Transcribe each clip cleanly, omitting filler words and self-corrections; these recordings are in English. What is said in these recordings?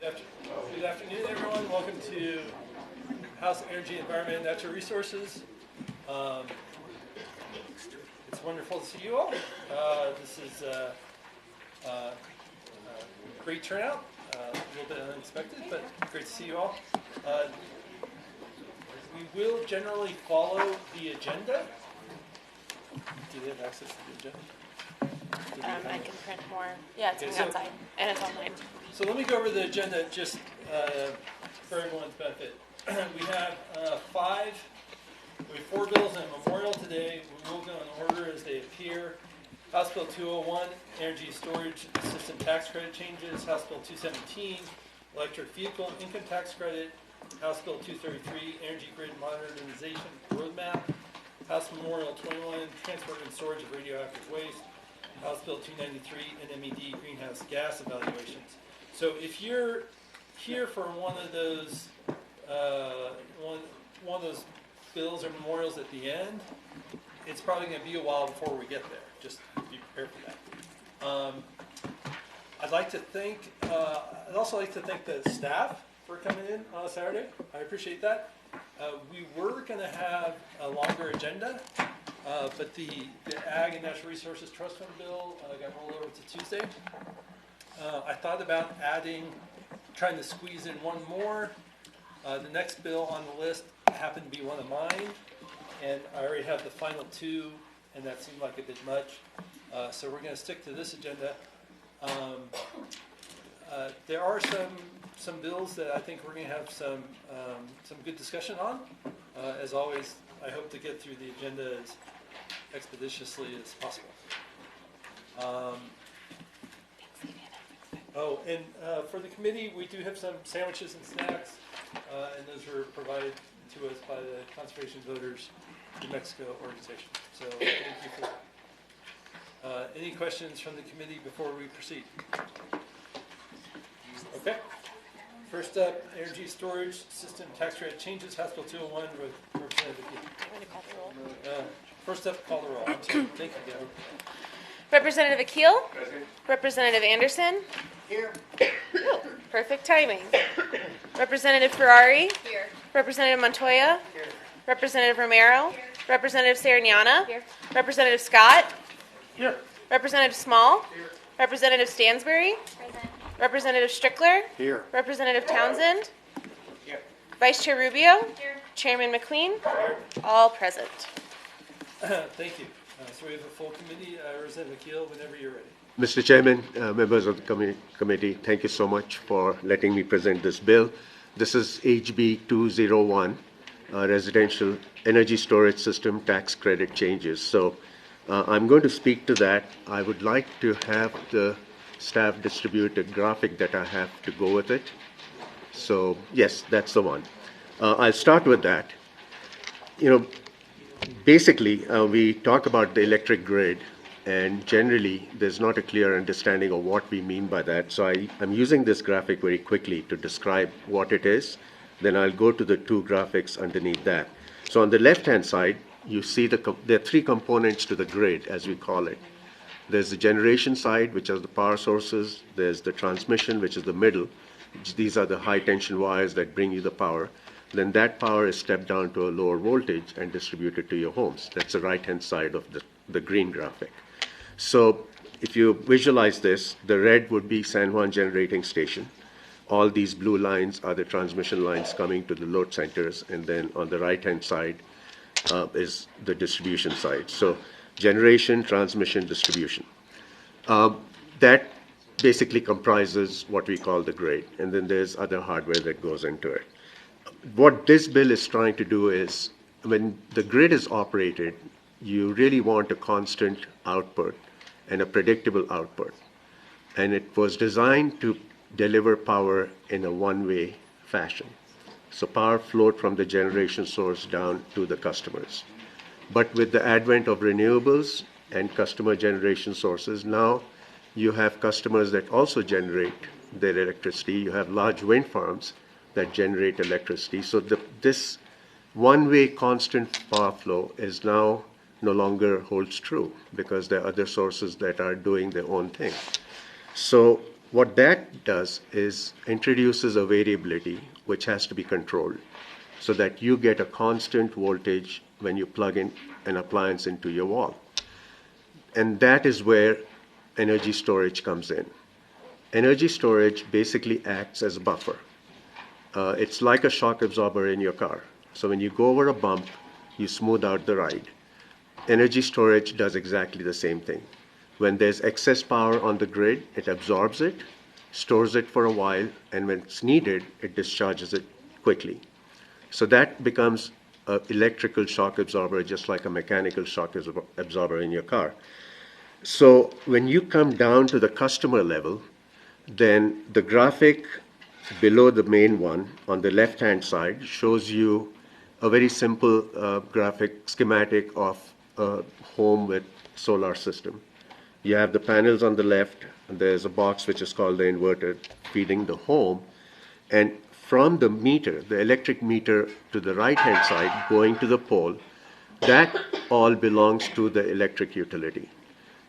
Good afternoon, everyone. Welcome to House Energy, Environment, and Natural Resources. It's wonderful to see you all. This is a great turnout, a little bit unexpected, but great to see you all. We will generally follow the agenda. Do they have access to the agenda? I can print more. Yeah, it's on the outside, and it's online. So let me go over the agenda just for everyone's benefit. We have four bills and a memorial today. We will go in order as they appear. House Bill 201, Energy Storage System Tax Credit Changes. House Bill 217, Electric Vehicle Income Tax Credit. House Bill 233, Energy Grid Modernization Roadmap. House Memorial 21, Transport and Storage of Radioactive Waste. House Bill 293, NMED Greenhouse Gas Evaluations. So if you're here for one of those bills or memorials at the end, it's probably going to be a while before we get there. Just be prepared for that. I'd also like to thank the staff for coming in on a Saturday. I appreciate that. We were going to have a longer agenda, but the Ag and Natural Resources Trust Fund bill got rolled over to Tuesday. I thought about trying to squeeze in one more. The next bill on the list happened to be one of mine, and I already have the final two, and that seemed like a bit much. So we're going to stick to this agenda. There are some bills that I think we're going to have some good discussion on. As always, I hope to get through the agenda as expeditiously as possible. And for the committee, we do have some sandwiches and snacks, and those were provided to us by the Conservation Voters New Mexico organization. So thank you for that. Any questions from the committee before we proceed? Okay. First up, Energy Storage System Tax Credit Changes, House Bill 201 with Representative Akil. First up, call the roll. Thank you, Gavin. Representative Akil. Present. Representative Anderson. Here. Oh, perfect timing. Representative Ferrari. Here. Representative Montoya. Here. Representative Romero. Here. Representative Sarignana. Here. Representative Scott. Here. Representative Small. Here. Representative Stansbury. Present. Representative Strickler. Here. Representative Townsend. Here. Vice Chair Rubio. Here. Chairman McLean. Here. All present. Thank you. So we have a full committee. Representative Akil, whenever you're ready. Mr. Chairman, members of the committee, thank you so much for letting me present this bill. This is HB 201, Residential Energy Storage System Tax Credit Changes. So I'm going to speak to that. I would like to have the staff distribute a graphic that I have to go with it. So yes, that's the one. I'll start with that. Basically, we talk about the electric grid, and generally there's not a clear understanding of what we mean by that. So I'm using this graphic very quickly to describe what it is. Then I'll go to the two graphics underneath that. So on the left-hand side, you see there are three components to the grid, as we call it. There's the generation side, which are the power sources. There's the transmission, which is the middle. These are the high-tension wires that bring you the power. Then that power is stepped down to a lower voltage and distributed to your homes. That's the right-hand side of the green graphic. So if you visualize this, the red would be San Juan Generating Station. All these blue lines are the transmission lines coming to the load centers, and then on the right-hand side is the distribution side. So generation, transmission, distribution. That basically comprises what we call the grid, and then there's other hardware that goes into it. What this bill is trying to do is, when the grid is operated, you really want a constant output and a predictable output. And it was designed to deliver power in a one-way fashion. So power flowed from the generation source down to the customers. But with the advent of renewables and customer generation sources, now you have customers that also generate their electricity. You have large wind farms that generate electricity. So this one-way constant power flow is now no longer holds true because there are other sources that are doing their own thing. So What that does is introduces a variability which has to be controlled so that you get a constant voltage when you plug in an appliance into your wall. And that is where energy storage comes in. Energy storage basically acts as a buffer. It's like a shock absorber in your car. So when you go over a bump, you smooth out the ride. Energy storage does exactly the same thing. When there's excess power on the grid, it absorbs it, stores it for a while, and when it's needed, it discharges it quickly. So that becomes an electrical shock absorber, just like a mechanical shock absorber in your car. So when you come down to the customer level, then the graphic below the main one on the left-hand side shows you a very simple graphic schematic of a home with solar system. You have the panels on the left, and there's a box which is called the inverter feeding the home. And from the meter, the electric meter to the right-hand side going to the pole, that all belongs to the electric utility.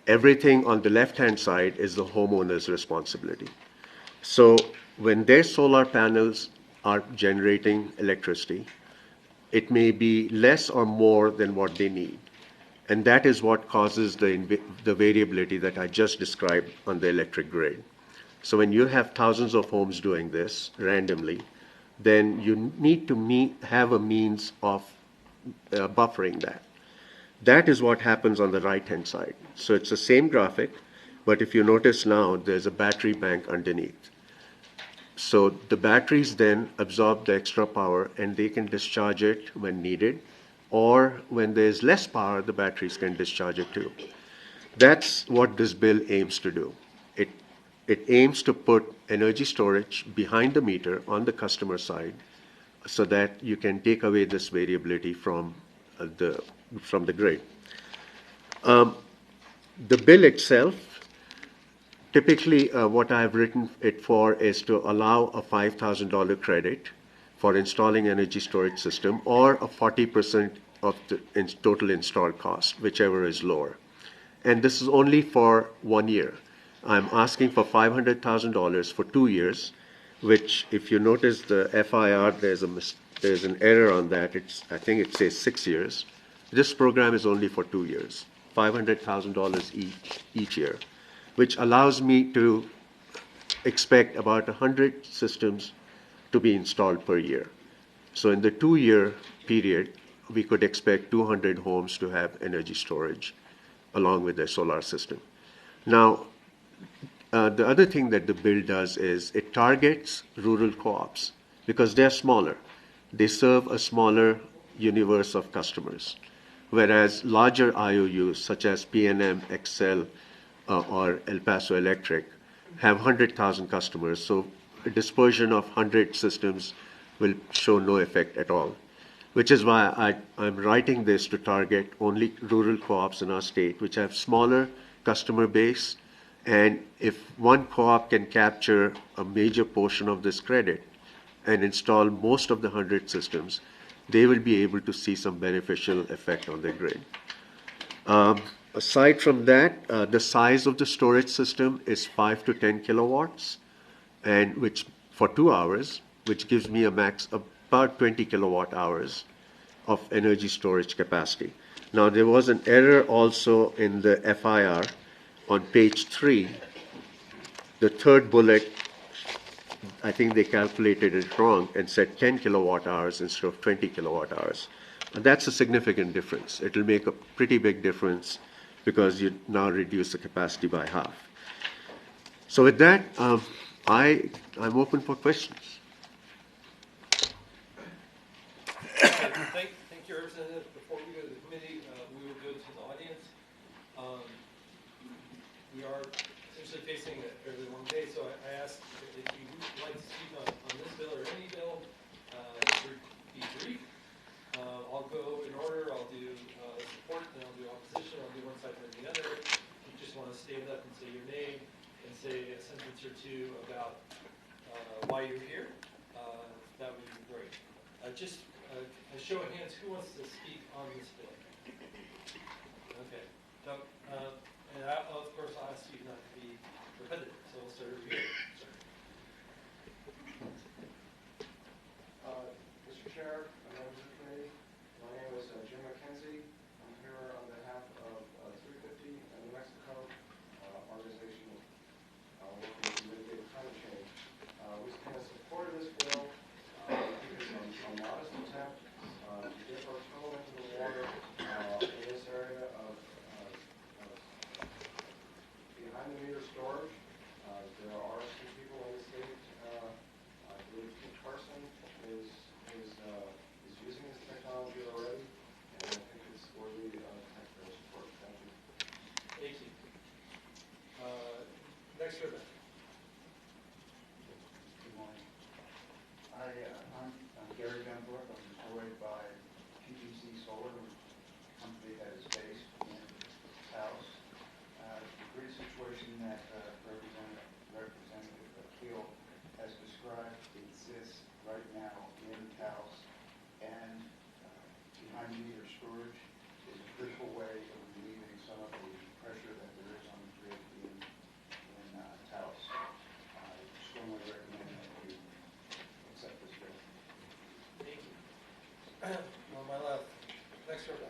Everything on the left-hand side is the homeowner's responsibility. So when their solar panels are generating electricity, it may be less or more than what they need. And that is what causes the variability that I just described on the electric grid. So when you have thousands of homes doing this randomly, then you need to have a means of buffering that. That is what happens on the right-hand side. So it's the same graphic, but if you notice now, there's a battery bank underneath. So the batteries then absorb the extra power and they can discharge it when needed, or when there's less power, the batteries can discharge it too. That's what this bill aims to do. It aims to put energy storage behind the meter on the customer side so that you can take away this variability from the grid. The bill itself, typically what I've written it for is to allow a $5,000 credit for installing energy storage system, or a 40% of the total installed cost, whichever is lower. And this is only for 1 year. I'm asking for $500,000 for 2 years, which, if you notice the FIR, there's an error on that. I think it says 6 years. This program is only for 2 years, $500,000 each year, which allows me to expect about 100 systems to be installed per year. So in the 2-year period, we could expect 200 homes to have energy storage along with their solar system. Now, the other thing that the bill does is it targets rural co-ops because they're smaller. They serve a smaller universe of customers, whereas larger IOUs such as PNM, Excel, or El Paso Electric have 100,000 customers, so a dispersion of 100 systems will show no effect at all, which is why I'm writing this to target only rural co-ops in our state, which have smaller customer base. And if one co-op can capture a major portion of this credit and install most of the 100 systems, they will be able to see some beneficial effect on their grid. Aside from that, the size of the storage system is 5 to 10 kilowatts, and which for 2 hours, which gives me a max of about 20 kilowatt hours of energy storage capacity. Now, there was an error also in the FIR on page 3. The third bullet, I think they calculated it wrong and said 10 kilowatt hours instead of 20 kilowatt hours. And that's a significant difference. It will make a pretty big difference because you now reduce the capacity by half. So with that, I'm open for questions. Thank you, Representative. Before we go to the committee, we will go to the audience. We are essentially facing a fairly long day, so I asked if you would like to speak on this bill or any bill, be brief. I'll go in order. I'll do support, then I'll do opposition. I'll do one side or the other. If you just want to stand up and say your name and say a sentence or two about why you're here, that would be great. Just a show of hands, who wants to speak on this bill? Okay. So, and of course, I'll ask you not to be repetitive, so we'll start over here. Next survey. Good morning. I'm Gary Gunthorpe. I'm employed by PGC Solar, a company that is based in Taos. The grid situation that Representative Keel has described exists right now in Taos, and behind meter storage is a critical way of relieving some of the pressure that there is on the grid in Taos. I strongly recommend that you accept this bill. Thank you. On my left. Next survey.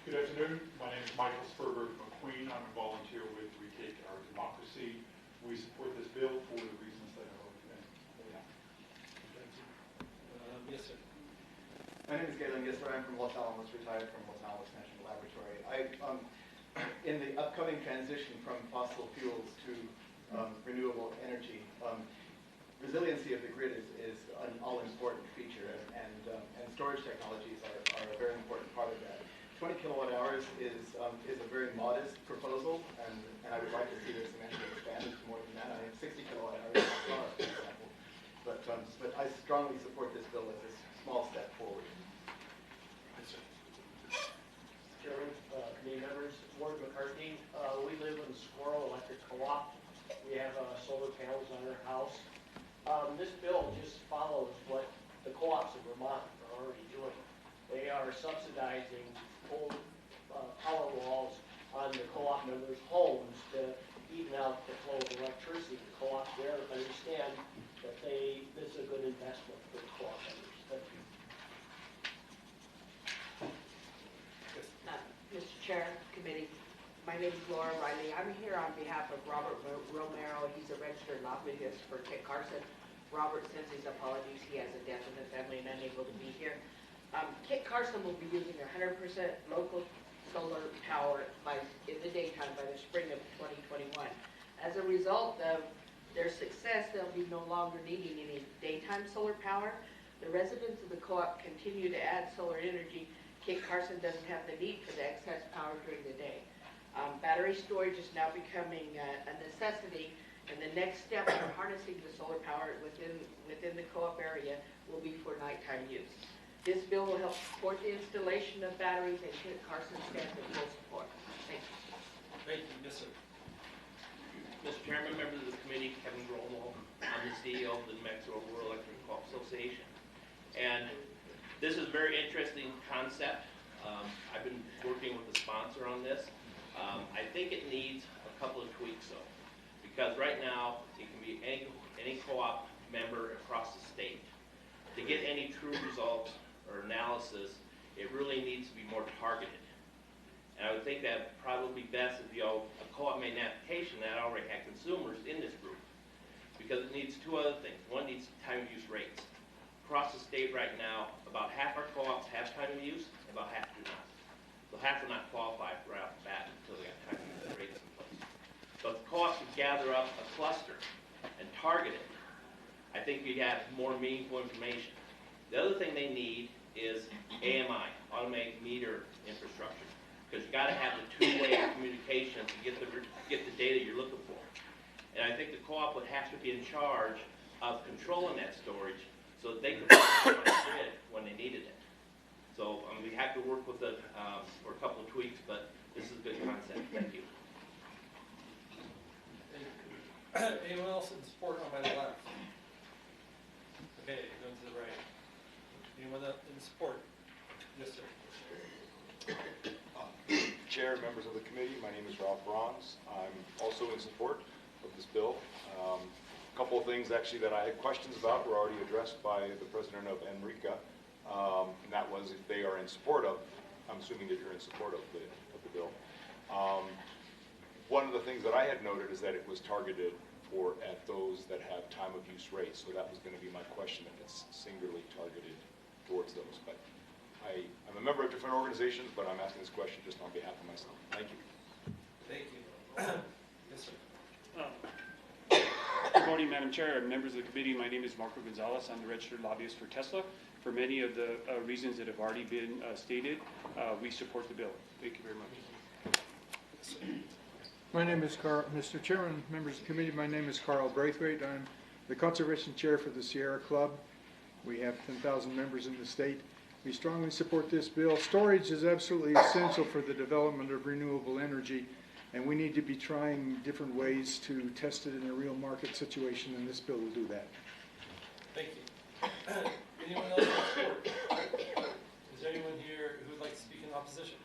Good afternoon. My name is Michael Sperber McQueen. I'm a volunteer with Retake Our Democracy. We support this bill for the reasons that have already been laid out. Thank you. Yes, sir. My name is Galen Gisler. I'm from Los Alamos, retired from Los Alamos National Laboratory. In the upcoming transition from fossil fuels to renewable energy, resiliency of the grid is an all-important feature, and storage technologies are a very important part of that. 20 kilowatt hours is a very modest proposal, and I would like to see this eventually expanded to more than that. I have 60 kilowatt hours in my car, for example. But I strongly support this bill as a small step forward. Yes, sir. Chairman, committee members, Ward McCartney. We live in Squirrel Electric Co-op. We have solar panels on our house. This bill just follows what the co-ops in Vermont are already doing. They are subsidizing old power walls on the co-op members' homes to even out the flow of electricity. The co-ops there understand that this is a good investment for the co-op members. Thank you. Mr. Chair, committee, my name is Laura Riley. I'm here on behalf of Robert Romero. He's a registered lobbyist for Kit Carson. Robert sends his apologies. He has a death in the family and unable to be here. Kit Carson will be using 100% local solar power in the daytime by the spring of 2021. As a result of their success, they'll be no longer needing any daytime solar power. The residents of the co-op continue to add solar energy. Kit Carson doesn't have the need for the excess power during the day. Battery storage is now becoming a necessity, and the next step for harnessing the solar power within the co-op area will be for nighttime use. This bill will help support the installation of batteries, and Kit Carson stands in full support. Thank you. Thank you. Yes, sir. Mr. Chairman, members of the committee, Kevin Grolmo. I'm the CEO of the New Mexico Rural Electric Co-op Association. And this is a very interesting concept. I've been working with the sponsor on this. I think it needs a couple of tweaks though, because right now it can be any co-op member across the state. To get any true results or analysis, it really needs to be more targeted. And I would think that would probably be best if a co-op made an application that already had consumers in this group, because it needs two other things. One needs time of use rates. Across the state right now, about half our co-ops have time of use, about half do not. So half will not qualify right off the bat until they got time of use rates in place. So if the co-ops could gather up a cluster and target it, I think you'd have more meaningful information. The other thing they need is AMI, automated meter infrastructure, because you got to have the two-way communication to get the data you're looking for. And I think the co-op would have to be in charge of controlling that storage so that they could put it on the grid when they needed it. So we have to work with it for a couple of tweaks, but this is a good concept. Thank you. Anyone else in support on my left? Okay, going to the right. Anyone in support? Yes, sir. Chair, members of the committee, my name is Ralph Bronze. I'm also in support of this bill. A couple of things actually that I had questions about were already addressed by the president of Enrica, and that was if they are in support of, I'm assuming that you're in support of the bill. One of the things that I had noted is that it was targeted at those that have time of use rates, so that was going to be my question, if it's singularly targeted towards those. But I'm a member of different organizations, but I'm asking this question just on behalf of myself. Thank you. Thank you. Yes, sir. Good morning, Madam Chair and members of the committee. My name is Marco Gonzalez. I'm the registered lobbyist for Tesla. For many of the reasons that have already been stated, we support the bill. Thank you very much. My name is Carl, Mr. Chairman, members of the committee, my name is Carl Braithwaite. I'm the Conservation Chair for the Sierra Club. We have 10,000 members in the state. We strongly support this bill. Storage is absolutely essential for the development of renewable energy, and we need to be trying different ways to test it in a real market situation, and this bill will do that. Thank you. Anyone else in support? Is there anyone here who would like to speak in opposition?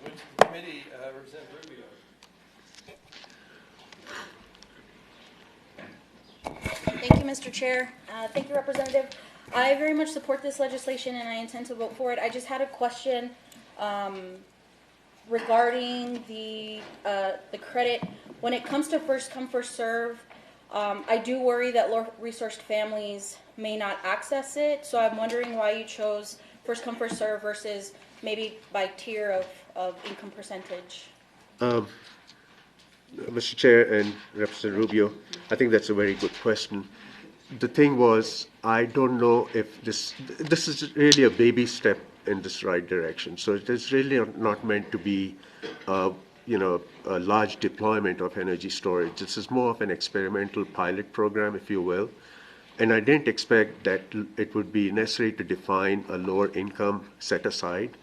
Went to the committee, Representative Rubio. Thank you, Mr. Chair. Thank you, Representative. I very much support this legislation and I intend to vote for it. I just had a question regarding the credit. When it comes to first come, first serve, I do worry that low-resourced families may not access it. So I'm wondering why you chose first come, first serve versus maybe by tier of income percentage. Mr. Chair and Representative Rubio, I think that's a very good question. The thing was, I don't know if this is really a baby step in this right direction. So it is really not meant to be, a large deployment of energy storage. This is more of an experimental pilot program, if you will. And I didn't expect that it would be necessary to define a lower income set aside,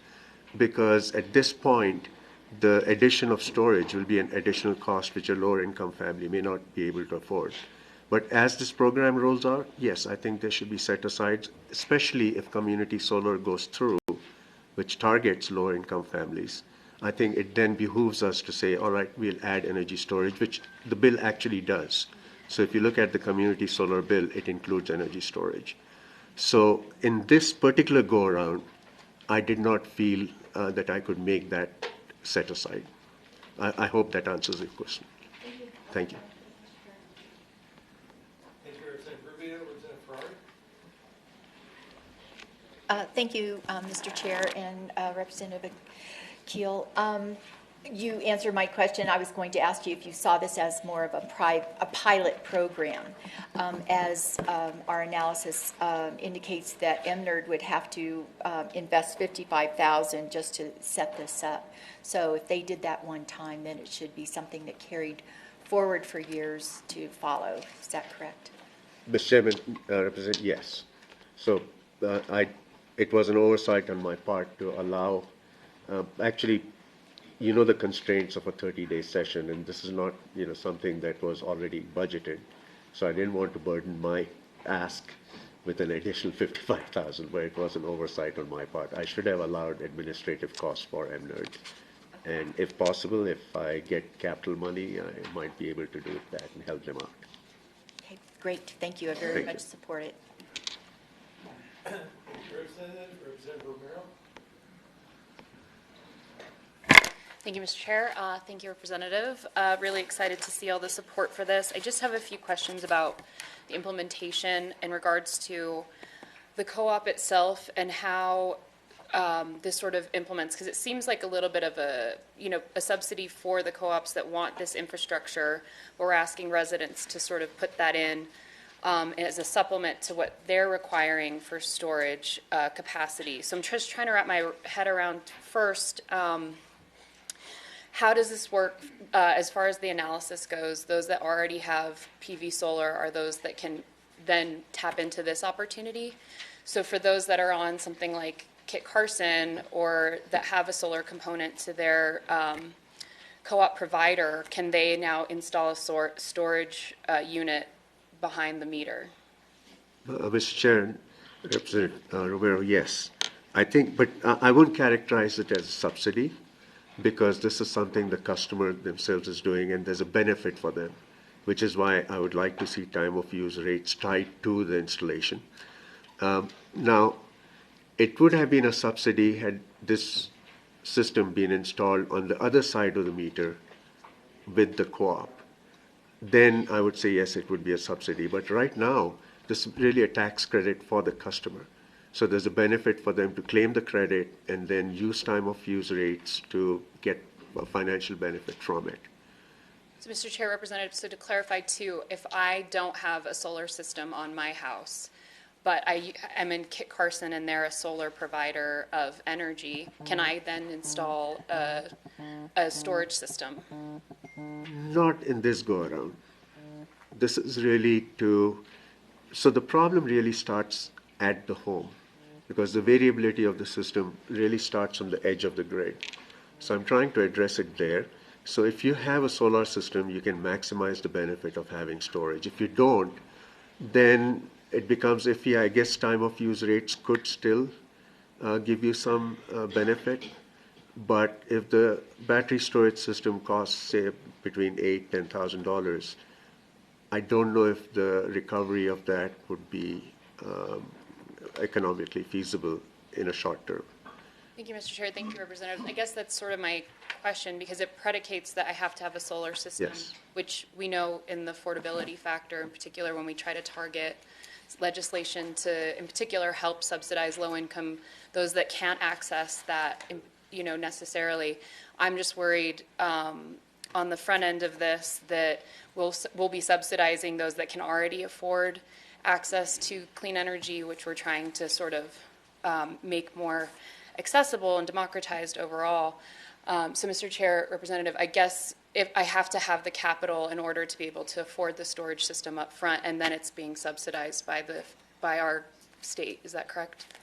because at this point, the addition of storage will be an additional cost which a lower income family may not be able to afford. But as this program rolls out, yes, I think there should be set aside, especially if community solar goes through, which targets lower income families. I think it then behooves us to say, all right, we'll add energy storage, which the bill actually does. So if you look at the community solar bill, it includes energy storage. So in this particular go around, I did not feel that I could make that set aside. I hope that answers your question. Thank you. Thank you, Representative Rubio. Representative Ferrari? Thank you, Mr. Chair and Representative Keel. You answered my question. I was going to ask you if you saw this as more of a pilot program, as our analysis indicates that MNERD would have to invest $55,000 just to set this up. So if they did that one time, then it should be something that carried forward for years to follow. Is that correct? Mr. Chairman, Representative, yes. So it was an oversight on my part to allow, actually, you know the constraints of a 30-day session, and this is not, something that was already budgeted. So I didn't want to burden my ask with an additional $55,000, but it was an oversight on my part. I should have allowed administrative costs for MNERD. And if possible, if I get capital money, I might be able to do that and help them out. Okay, great. Thank you. I very much support it. Representative Romero? Thank you, Mr. Chair. Thank you, Representative. Really excited to see all the support for this. I just have a few questions about the implementation in regards to the co-op itself and how this sort of implements, because it seems like a little bit of a subsidy for the co-ops that want this infrastructure. We're asking residents to sort of put that in as a supplement to what they're requiring for storage capacity. So I'm just trying to wrap my head around first, how does this work as far as the analysis goes? Those that already have PV solar are those that can then tap into this opportunity. So for those that are on something like Kit Carson or that have a solar component to their co-op provider, can they now install a storage unit behind the meter? Mr. Chair, Representative Romero, yes. I think, but I wouldn't characterize it as a subsidy, because this is something the customer themselves is doing and there's a benefit for them, which is why I would like to see time of use rates tied to the installation. Now, it would have been a subsidy had this system been installed on the other side of the meter with the co-op. Then I would say, yes, it would be a subsidy. But right now, this is really a tax credit for the customer. So there's a benefit for them to claim the credit and then use time of use rates to get a financial benefit from it. So, Mr. Chair, Representative, so to clarify too, if I don't have a solar system on my house, but I'm in Kit Carson and they're a solar provider of energy. Can I then install a storage system? Not in this go-around. This is really so the problem really starts at the home, because the variability of the system really starts on the edge of the grid. So I'm trying to address it there. So if you have a solar system, you can maximize the benefit of having storage. If you don't, then it becomes iffy. I guess time of use rates could still give you some benefit. But if the battery storage system costs, say, between $8,000 to $10,000, I don't know if the recovery of that would be economically feasible in a short term. Thank you, Mr. Chair. Thank you, Representative. I guess that's sort of my question, because it predicates that I have to have a solar system, Yes. which we know in the affordability factor, in particular, when we try to target legislation to, in particular, help subsidize low-income, those that can't access that, necessarily. I'm just worried on the front end of this that we'll be subsidizing those that can already afford access to clean energy, which we're trying to sort of make more accessible and democratized overall. So, Mr. Chair, Representative, I guess if I have to have the capital in order to be able to afford the storage system up front, and then it's being subsidized by our state, is that correct?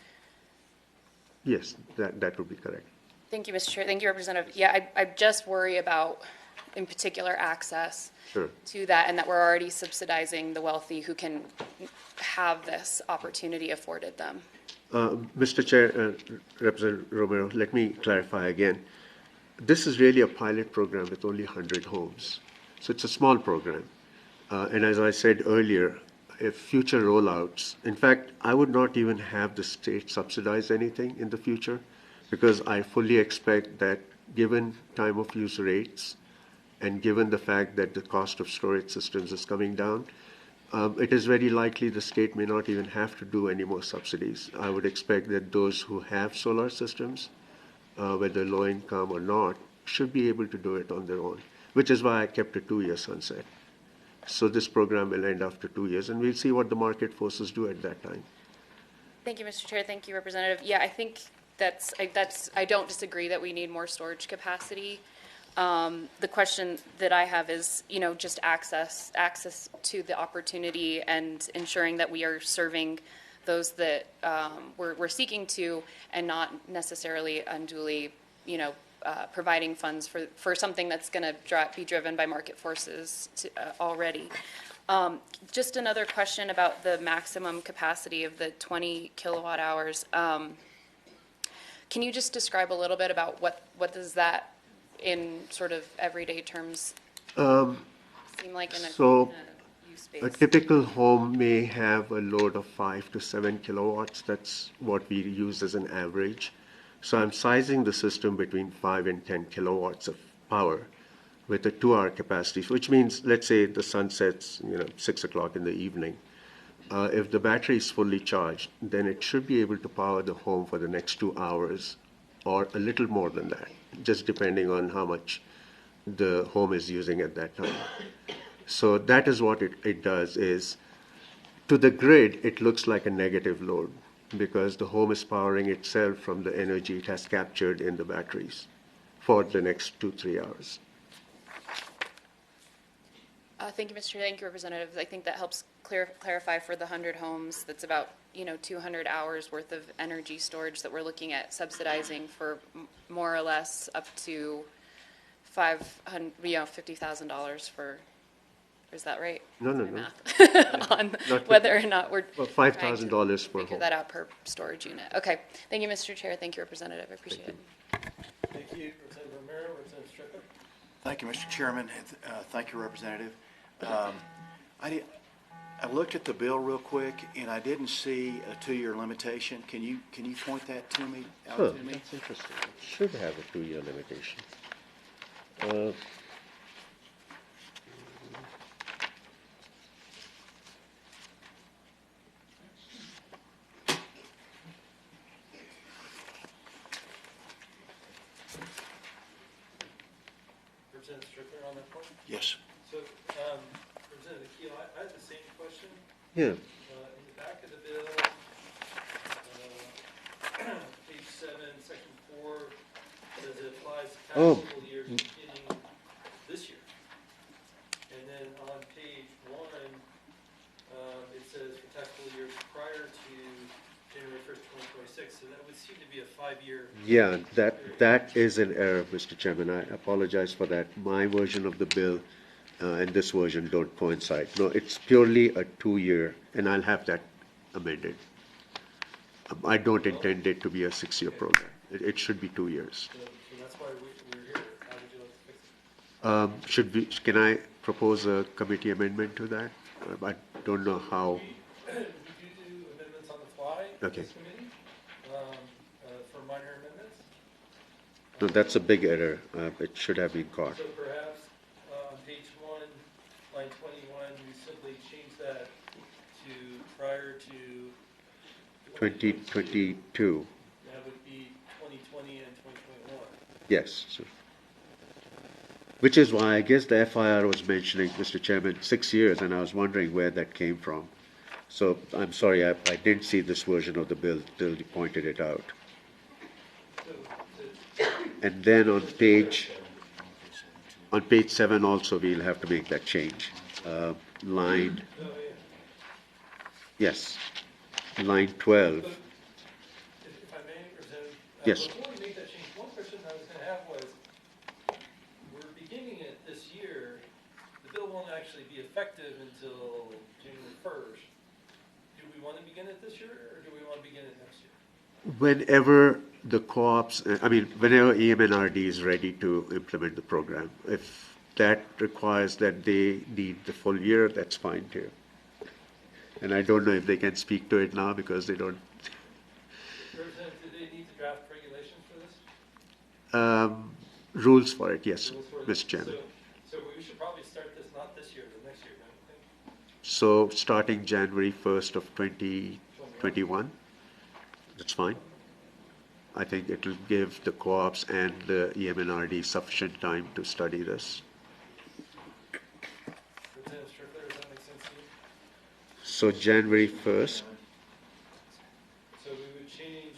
Yes, that would be correct. Thank you, Mr. Chair. Thank you, Representative. Yeah, I just worry about, in particular, access to that, and that we're already subsidizing the wealthy who can have this opportunity afforded them. Mr. Chair, Representative Romero, let me clarify again. This is really a pilot program with only 100 homes. So it's a small program. And as I said earlier, if future rollouts, in fact, I would not even have the state subsidize anything in the future, because I fully expect that given time of use rates and given the fact that the cost of storage systems is coming down, it is very likely the state may not even have to do any more subsidies. I would expect that those who have solar systems, whether low income or not, should be able to do it on their own, which is why I kept a 2-year sunset. So this program will end after 2 years, and we'll see what the market forces do at that time. Thank you, Mr. Chair. Thank you, Representative. Yeah, I think I don't disagree that we need more storage capacity. The question that I have is, just access to the opportunity and ensuring that we are serving those that we're seeking to, and not necessarily unduly, providing funds for something that's going to be driven by market forces already. Just another question about the maximum capacity of the 20 kilowatt hours. Can you just describe a little bit about what does that, in sort of everyday terms, seem like in a use space? A typical home may have a load of 5 to 7 kilowatts. That's what we use as an average. So I'm sizing the system between 5 and 10 kilowatts of power with a 2-hour capacity, which means, let's say the sun sets, 6 o'clock in the evening. If the battery is fully charged, then it should be able to power the home for the next 2 hours, or a little more than that, just depending on how much the home is using at that time. So that is what it does is, to the grid, it looks like a negative load, because the home is powering itself from the energy it has captured in the batteries for the next 2-3 hours. Thank you, Mr. Chair. Thank you, Representative. I think that helps clarify for the 100 homes. That's about 200 hours worth of energy storage that we're looking at subsidizing for more or less up to $50,000 for. Is that right? No. Math on whether or not we're $5,000 per figure home. that out per storage unit. Okay. Thank you, Mr. Chair. Thank you, Representative. I appreciate it. Thank you, Representative Romero. Representative Strickland. Thank you, Mr. Chairman. Thank you, Representative. I looked at the bill real quick, and I didn't see a 2-year limitation. Can you point that to me? That's interesting. It should have a 2-year limitation. Representative Strickland on that point? Yes. So, Representative Keel, I had the same question. Yeah. In the the back of the bill, page 7, section 4, says it applies to Oh. taxable years beginning this year. And then on page 1, it says for taxable years prior to January 1st, 2026. So that would seem to be a 5-year. Yeah, that is an error, Mr. Chairman. I apologize for that. My version of the bill and this version don't coincide. No, it's purely a 2-year, and I'll have that amended. I don't intend it to be a 6-year program. It should be 2 years. So that's why we're here. How would you like to fix it? Can I propose a committee amendment to that? I don't know how. We do amendments on the fly in Okay. this committee for minor amendments. No, that's a big error. It should have been caught. So perhaps on page 1, line 21, we simply change that to prior to 2022. That would be 2020 and 2021. Yes. So, which is why I guess the FIR was mentioning, Mr. Chairman, 6 years, and I was wondering where that came from. So I'm sorry, I didn't see this version of the bill till you pointed it out. And then on page 7 also, we'll have to make that change. Line, yes, line 12. If I may, Representative, Yes. before we make that change, one question I was going to have was, we're beginning it this year, the bill won't actually be effective until January 1st. Do we want to begin it this year, or do we want to begin it next year? Whenever the co-ops, whenever EMNRD is ready to implement the program, if that requires that they need the full year, that's fine too. And I don't know if they can speak to it now because they don't. Representative, do they need to draft regulations for this? Rules for it, yes, Rules for Mr. this? Chairman. So we should probably start this not this year, but next year, don't you think? So starting January 1st of 2021, that's fine. I think it will give the co-ops and the EMNRD sufficient time to study this. Representative Strickler, does that make sense to you? So January 1st, So we would change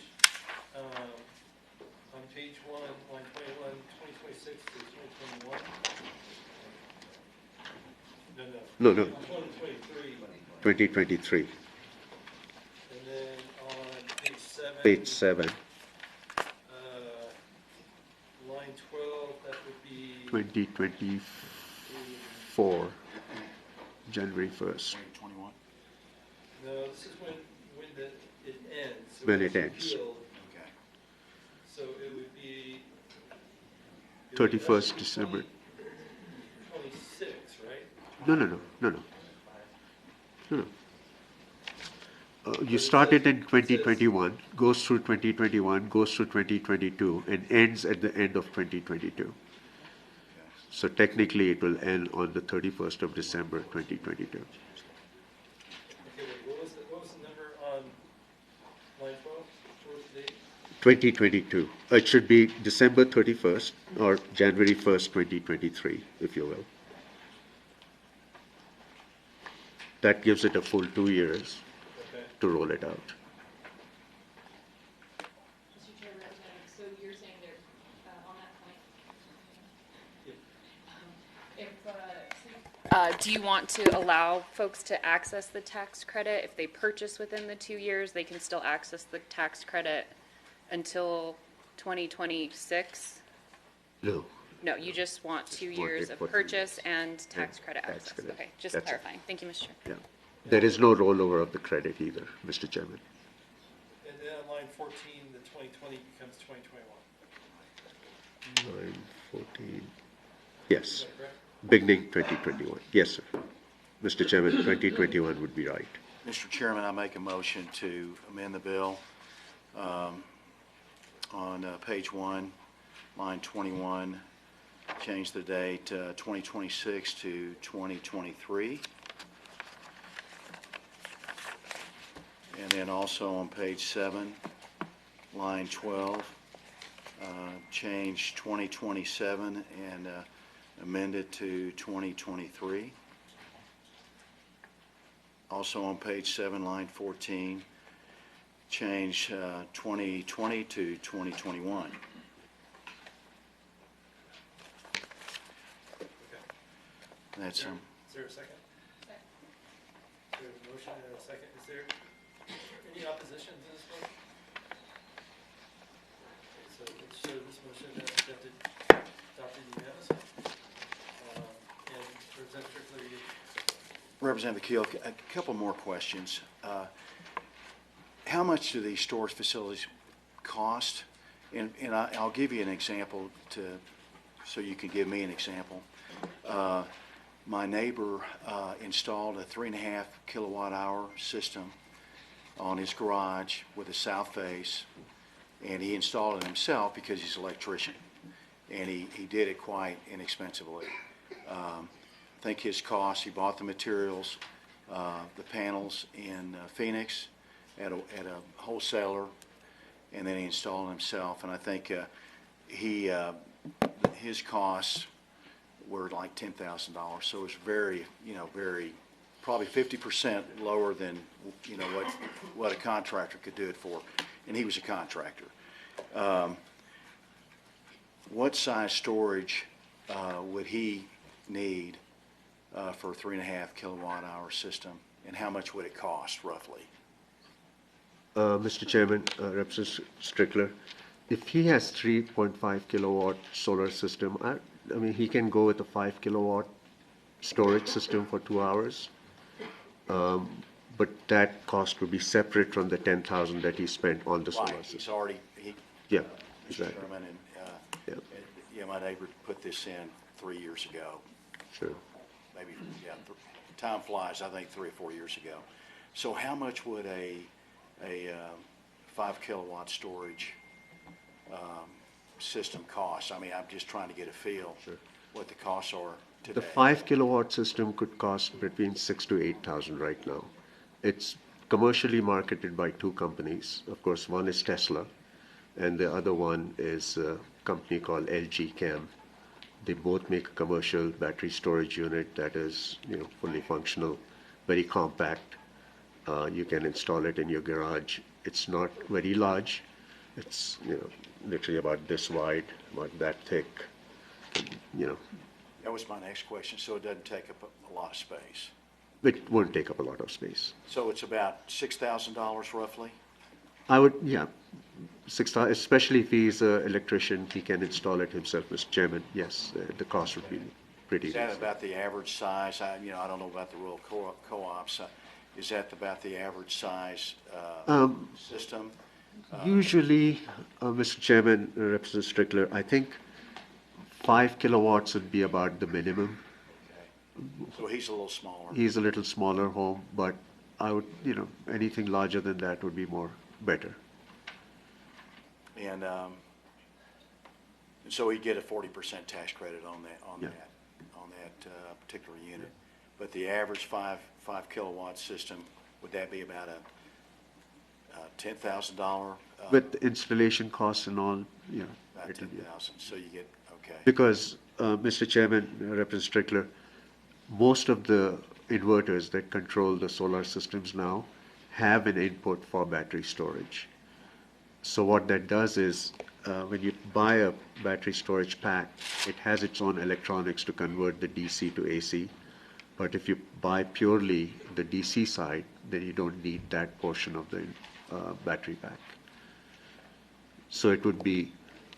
on page 1, line 21, 2026 to 2021. No, no. 2023. 2023, And then on page 7. page 7, Line 12, that would be. 2024, January 1st. No, this is when it ends. So When it's it ends. repealed. So it would be. 31st December. 26, right? No. You started in 2021, goes through 2021, goes through 2022, and ends at the end of 2022. So technically, it will end on the 31st of December, 2022. Okay, wait, what was the number on line 12? What was the date? 2022. It should be December 31st or January 1st, 2023, if you will. That gives it a full 2 years to roll it out. Mr. Chair, Representative, so you're saying there, on that point, do you want to allow folks to access the tax credit? If they purchase within the 2 years, they can still access the tax credit until 2026? No. No, you just want 2 want years it of for 2 purchase years. and tax credit tax access. credit. Okay, just That's it. clarifying. Thank you, Mr. Chair. Yeah. There is no rollover of the credit either, Mr. Chairman. And then on line 14, the 2020 becomes 2021. 9/14. Yes. Is that correct? Beginning 2021. Yes, sir. Mr. Chairman, 2021 would be right. Mr. Chairman, I make a motion to amend the bill on page 1, line 21, change the date 2026 to 2023. And then also on page 7, line 12, change 2027 and amend it to 2023. also on page 7, line 14, change 2020 to 2021. That's Is there a second? Is there a motion and a second? Is there any opposition to this vote? So let's show this motion as adopted unanimously. And Representative Strickler, you. Representative Keel, a couple more questions. How much do these storage facilities cost? And I'll give you an example so you can give me an example. My neighbor installed a 3.5 kilowatt hour system on his garage with a south face, and he installed it himself because he's an electrician, and he did it quite inexpensively. I think his cost, he bought the materials, the panels in Phoenix at a wholesaler, and then he installed it himself, and I think his costs were like $10,000, so it was very, probably 50% lower than, what a contractor could do it for, and he was a contractor. What size storage would he need for a 3.5 kilowatt hour system, and how much would it cost roughly? Mr. Chairman, Representative Strickler, if he has 3.5 kilowatt solar system, I mean, he can go with a 5 kilowatt storage system for 2 hours. But that cost would be separate from the $10,000 that he spent on the solar Right, system. yeah, Exactly. Mr. Chairman, and my neighbor put this in 3 years ago. Sure. Maybe, time flies, I think 3 or 4 years ago. So how much would a 5 kilowatt storage system cost? I mean, I'm just trying to get a feel what the costs are today. The 5 kilowatt system could cost between $6,000 to $8,000 right now. It's commercially marketed by 2 companies. Of course, one is Tesla, and the other one is a company called LG Chem. They both make a commercial battery storage unit that is, fully functional, very compact. You can install it in your garage. It's not very large. It's, literally about this wide, about that thick, That was my next question. So it doesn't take up a lot of space. It won't take up a lot of space. So it's about $6,000 roughly? I would, $6,000, especially if he's an electrician, he can install it himself, Mr. Chairman. Yes, the cost would be pretty Is that reasonable. about the average size? I don't know about the rural co-ops. Is that about the average size system? Usually, Mr. Chairman, Representative Strickler, I think 5 kilowatts would be about the minimum. Okay. So he's a little smaller. He's a little smaller home, but I would, anything larger than that would be better. And so he'd get a 40% tax credit on that particular unit. But the average 5 kilowatt system, would that be about a $10,000? With installation costs and all, About $10,000. So you get, okay. Because, Mr. Chairman, Representative Strickler, most of the inverters that control the solar systems now have an input for battery storage. So what that does is, when you buy a battery storage pack, it has its own electronics to convert the DC to AC. But if you buy purely the DC side, then you don't need that portion of the battery pack. So it would be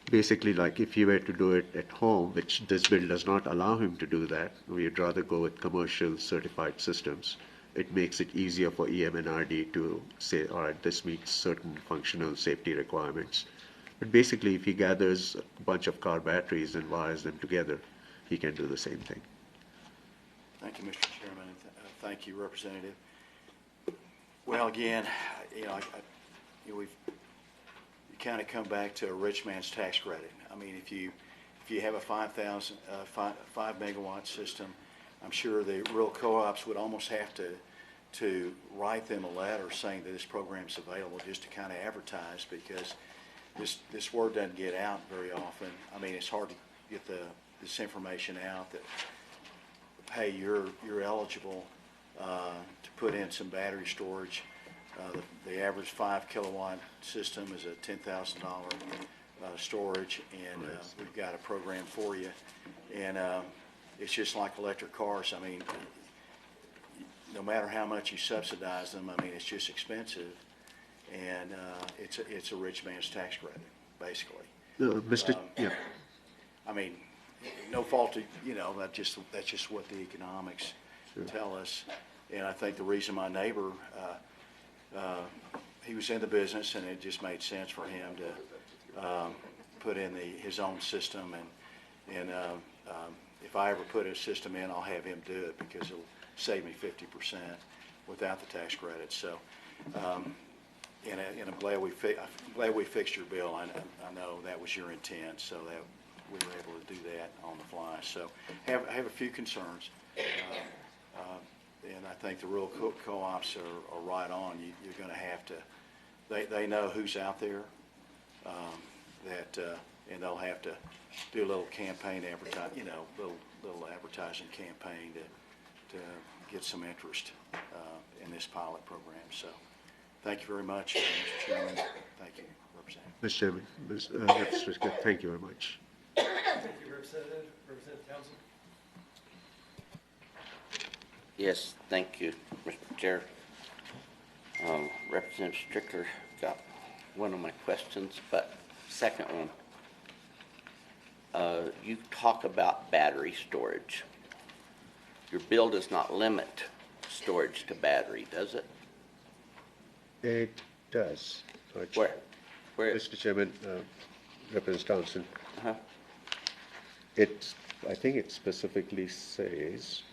basically like if you were to do it at home, which this bill does not allow him to do that, we'd rather go with commercial certified systems. It makes it easier for EM&RD to say, all right, this meets certain functional safety requirements. But basically, if he gathers a bunch of car batteries and wires them together, he can do the same thing. Thank you, Mr. Chairman, and thank you, Representative. Well, again, we've kind of come back to a rich man's tax credit. I mean, if you have a 5 megawatt system, I'm sure the rural co-ops would almost have to write them a letter saying that this program's available just to kind of advertise, because this word doesn't get out very often. I mean, it's hard to get this information out that, hey, you're eligible to put in some battery storage. The average 5 kilowatt system is a $10,000 storage, and we've got a program for you. And it's just like electric cars. I mean, no matter how much you subsidize them, I mean, it's just expensive, and it's a rich man's tax credit, basically. Yeah. I mean, no fault to, that's just what the economics tell us. And I think the reason my neighbor, he was in the business, and it just made sense for him to put in his own system. And if I ever put a system in, I'll have him do it because it'll save me 50% without the tax credit. So, and I'm glad we fixed your bill. I know that was your intent, so that we were able to do that on the fly. So, I have a few concerns, and I think the rural co-ops are right on. You're going to have to. They know who's out there, and they'll have to do a little campaign little advertising campaign to get some interest in this pilot program. So, thank you very much, Mr. Chairman. Thank you, Representative. Mr. Chairman, thank you very much. Thank you, Representative. Representative Townsend? Yes, thank you, Mr. Chair. Representative Strickler got one of my questions, but second one. You talk about battery storage. Your bill does not limit storage to battery, does it? It does. Where? Mr. Chairman, Representative Townsend. Uh-huh. I think it specifically says.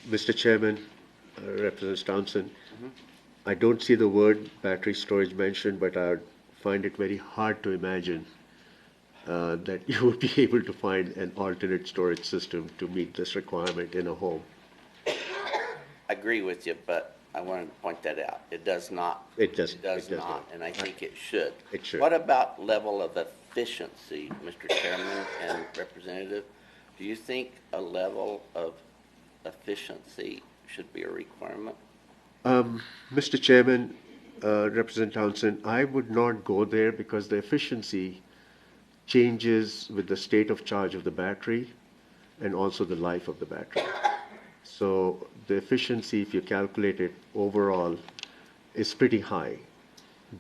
Mr. Chairman, Representative Townsend, I don't see the word battery storage mentioned, but I find it very hard to imagine that you would be able to find an alternate storage system to meet this requirement in a home. I agree with you, but I wanted to point that out. It does not. It does not, and I think it should. It should. What about level of efficiency, Mr. Chairman and Representative? Do you think a level of efficiency should be a requirement? Mr. Chairman, Representative Townsend, I would not go there because the efficiency changes with the state of charge of the battery and also the life of the battery. So the efficiency, if you calculate it overall, is pretty high.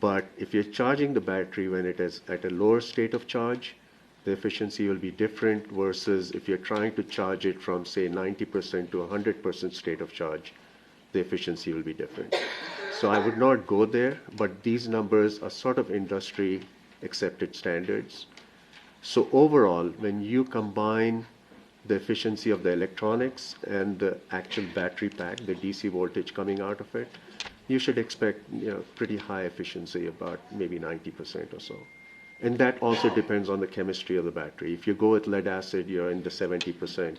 But if you're charging the battery when it is at a lower state of charge, the efficiency will be different versus if you're trying to charge it from, say, 90% to 100% state of charge, the efficiency will be different. So I would not go there, but these numbers are sort of industry accepted standards. So overall, when you combine the efficiency of the electronics and the actual battery pack, the DC voltage coming out of it, you should expect pretty high efficiency, about maybe 90% or so. And that also depends on the chemistry of the battery. If you go with lead acid, you're in the 70%.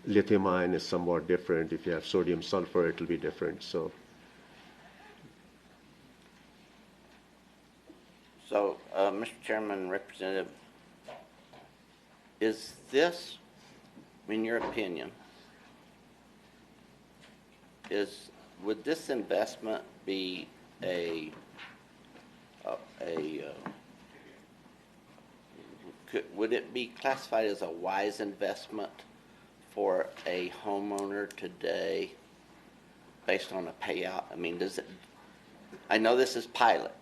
Lithium ion is somewhat different. If you have sodium sulfur, it will be different. So, Mr. Chairman, Representative, is this, in your opinion, would this investment be would it be classified as a wise investment for a homeowner today based on a payout? I mean, I know this is pilot,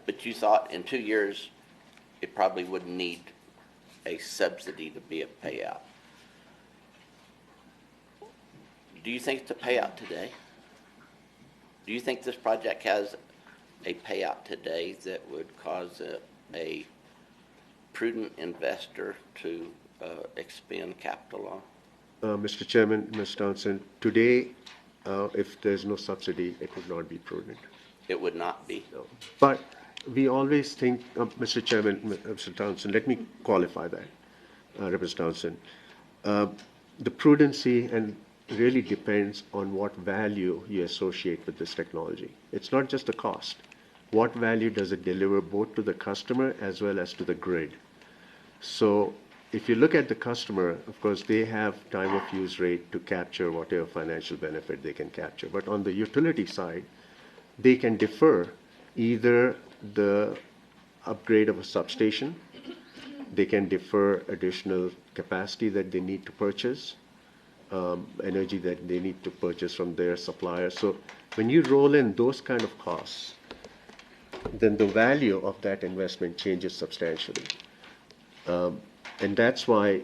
but you thought in 2 years it probably wouldn't need a subsidy to be a payout. Do you think it's a payout today? Do you think this project has a payout today that would cause a prudent investor to expend capital on? Mr. Chairman, Mr. Townsend, today, if there's no subsidy, it would not be prudent. It would not be? No. But we always think, Mr. Chairman, Mr. Townsend, let me qualify that, Representative Townsend. The prudency and really depends on what value you associate with this technology. It's not just the cost. What value does it deliver both to the customer as well as to the grid? So if you look at the customer, of course, they have time of use rate to capture whatever financial benefit they can capture. But on the utility side, they can defer either the upgrade of a substation, they can defer additional capacity that they need to purchase, energy that they need to purchase from their supplier. So when you roll in those kind of costs, then the value of that investment changes substantially. And that's why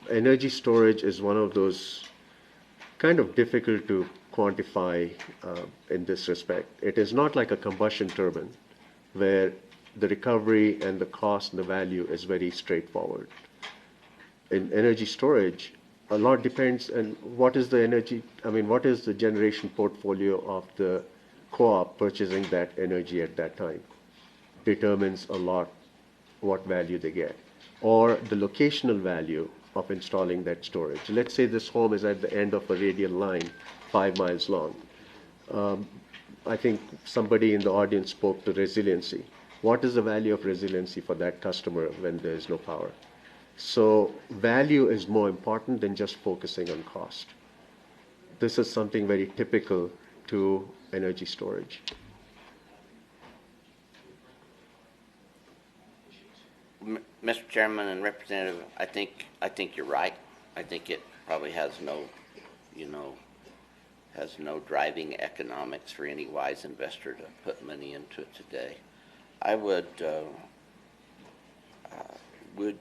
energy storage is one of those kind of difficult to quantify in this respect. It is not like a combustion turbine where the recovery and the cost and the value is very straightforward. In energy storage, a lot depends on what is the energy, what is the generation portfolio of the co-op purchasing that energy at that time determines a lot what value they get, or the locational value of installing that storage. Let's say this home is at the end of a radial line 5 miles long. I think somebody in the audience spoke to resiliency. What is the value of resiliency for that customer when there is no power? So value is more important than just focusing on cost. This is something very typical to energy storage. Mr. Chairman and Representative, I think you're right. I think it probably has no driving economics for any wise investor to put money into it today. I would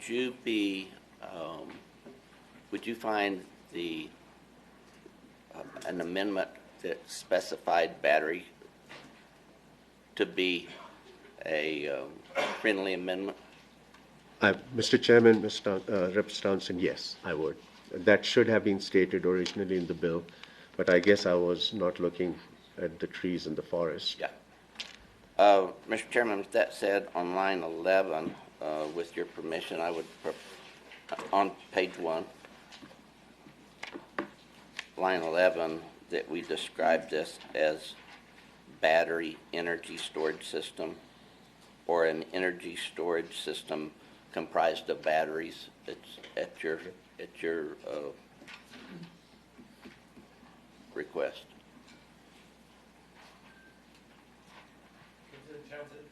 you find an amendment that specified battery to be a friendly amendment? Mr. Chairman, Representative Townsend, yes, I would. That should have been stated originally in the bill, but I guess I was not looking at the trees in the forest. Yeah. Mr. Chairman, with that said, on line 11, with your permission, I would, on page 1, line 11, that we describe this as battery energy storage system, or an energy storage system comprised of batteries. It's at your request. President Townsend,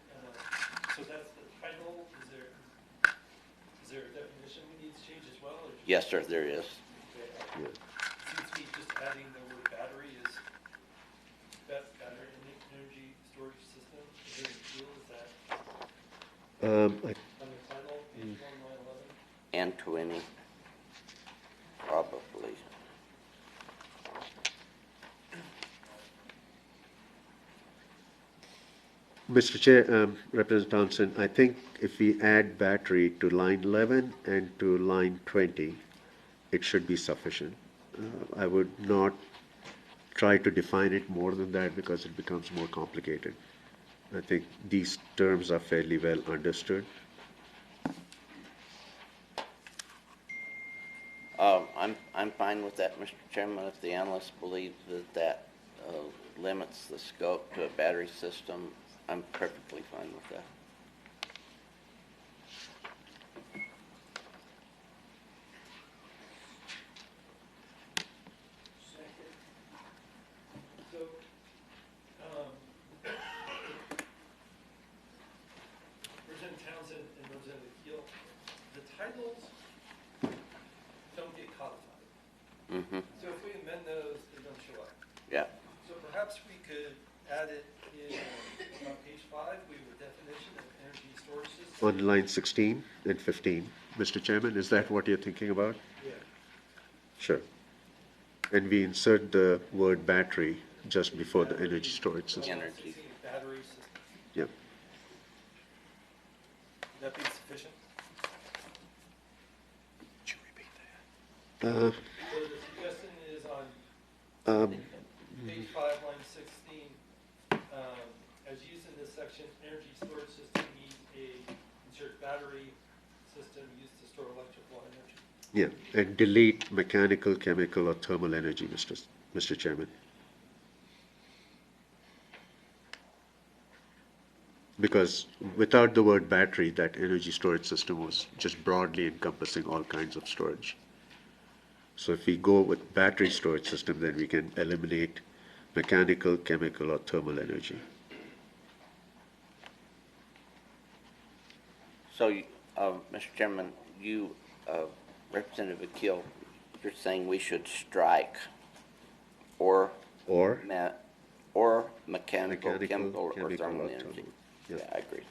so that's the title. Is there a definition we need to change as well? Or Yes, sir, there is. Okay. Yeah. Seems to me just adding the word battery is battery energy storage system. Is there a deal? Is that on the title, page 1, line 11? And 20, probably. Mr. Chair, Representative Townsend, I think if we add battery to line 11 and to line 20, it should be sufficient. I would not try to define it more than that because it becomes more complicated. I think these terms are fairly well understood. I'm fine with that, Mr. Chairman. If the analysts believe that limits the scope to a battery system, I'm perfectly fine with that. So, Representative Townsend and Representative Keel, the titles don't get codified. Mm-hmm. So if we amend those, they don't show up. Yeah. So perhaps we could add it in on page 5, we have a definition of energy storage system. On line 16 and 15, Mr. Chairman, is that what you're thinking about? Yeah. Sure. And we insert the word battery just before the energy storage system. Energy. Battery system. Yep. Would that be sufficient? Uh, So the suggestion is on page 5, line 16, as used in this section, energy storage system needs a insert battery system used to store electrical energy. Yeah, and delete mechanical, chemical, or thermal energy, Mr. Chairman. Because without the word battery, that energy storage system was just broadly encompassing all kinds of storage. So if we go with battery storage system, then we can eliminate mechanical, chemical, or thermal energy. So, Mr. Chairman, you, Representative Akil, you're saying we should strike or mechanical, chemical, or thermal energy. Yeah. Yeah, I agree.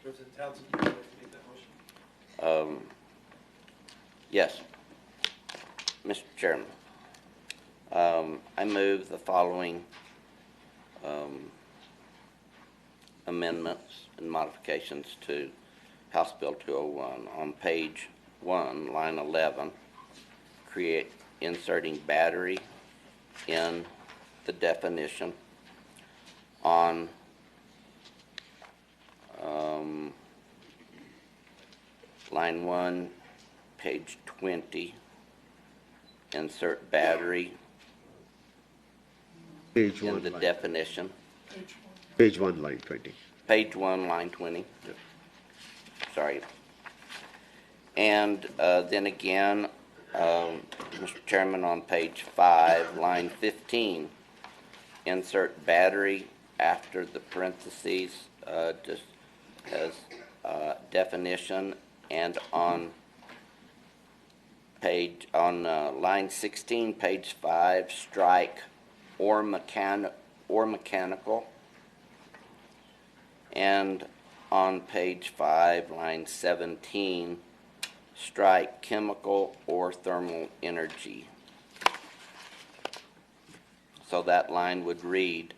Representative Townsend, you would like to make that motion? Yes. Mr. Chairman, I move the following amendments and modifications to House Bill 201. On page 1, line 11, inserting battery in the definition. On line 1, page 20, insert battery Page in 1, the line. definition. Page 1, line 20. Page 1, line 20. Yep. Sorry. And then again, Mr. Chairman, on page 5, line 15, insert battery after the parentheses, just as definition, and on line 16, page 5, strike or mechanical, and on page 5, line 17, strike chemical or thermal energy. So that line would read,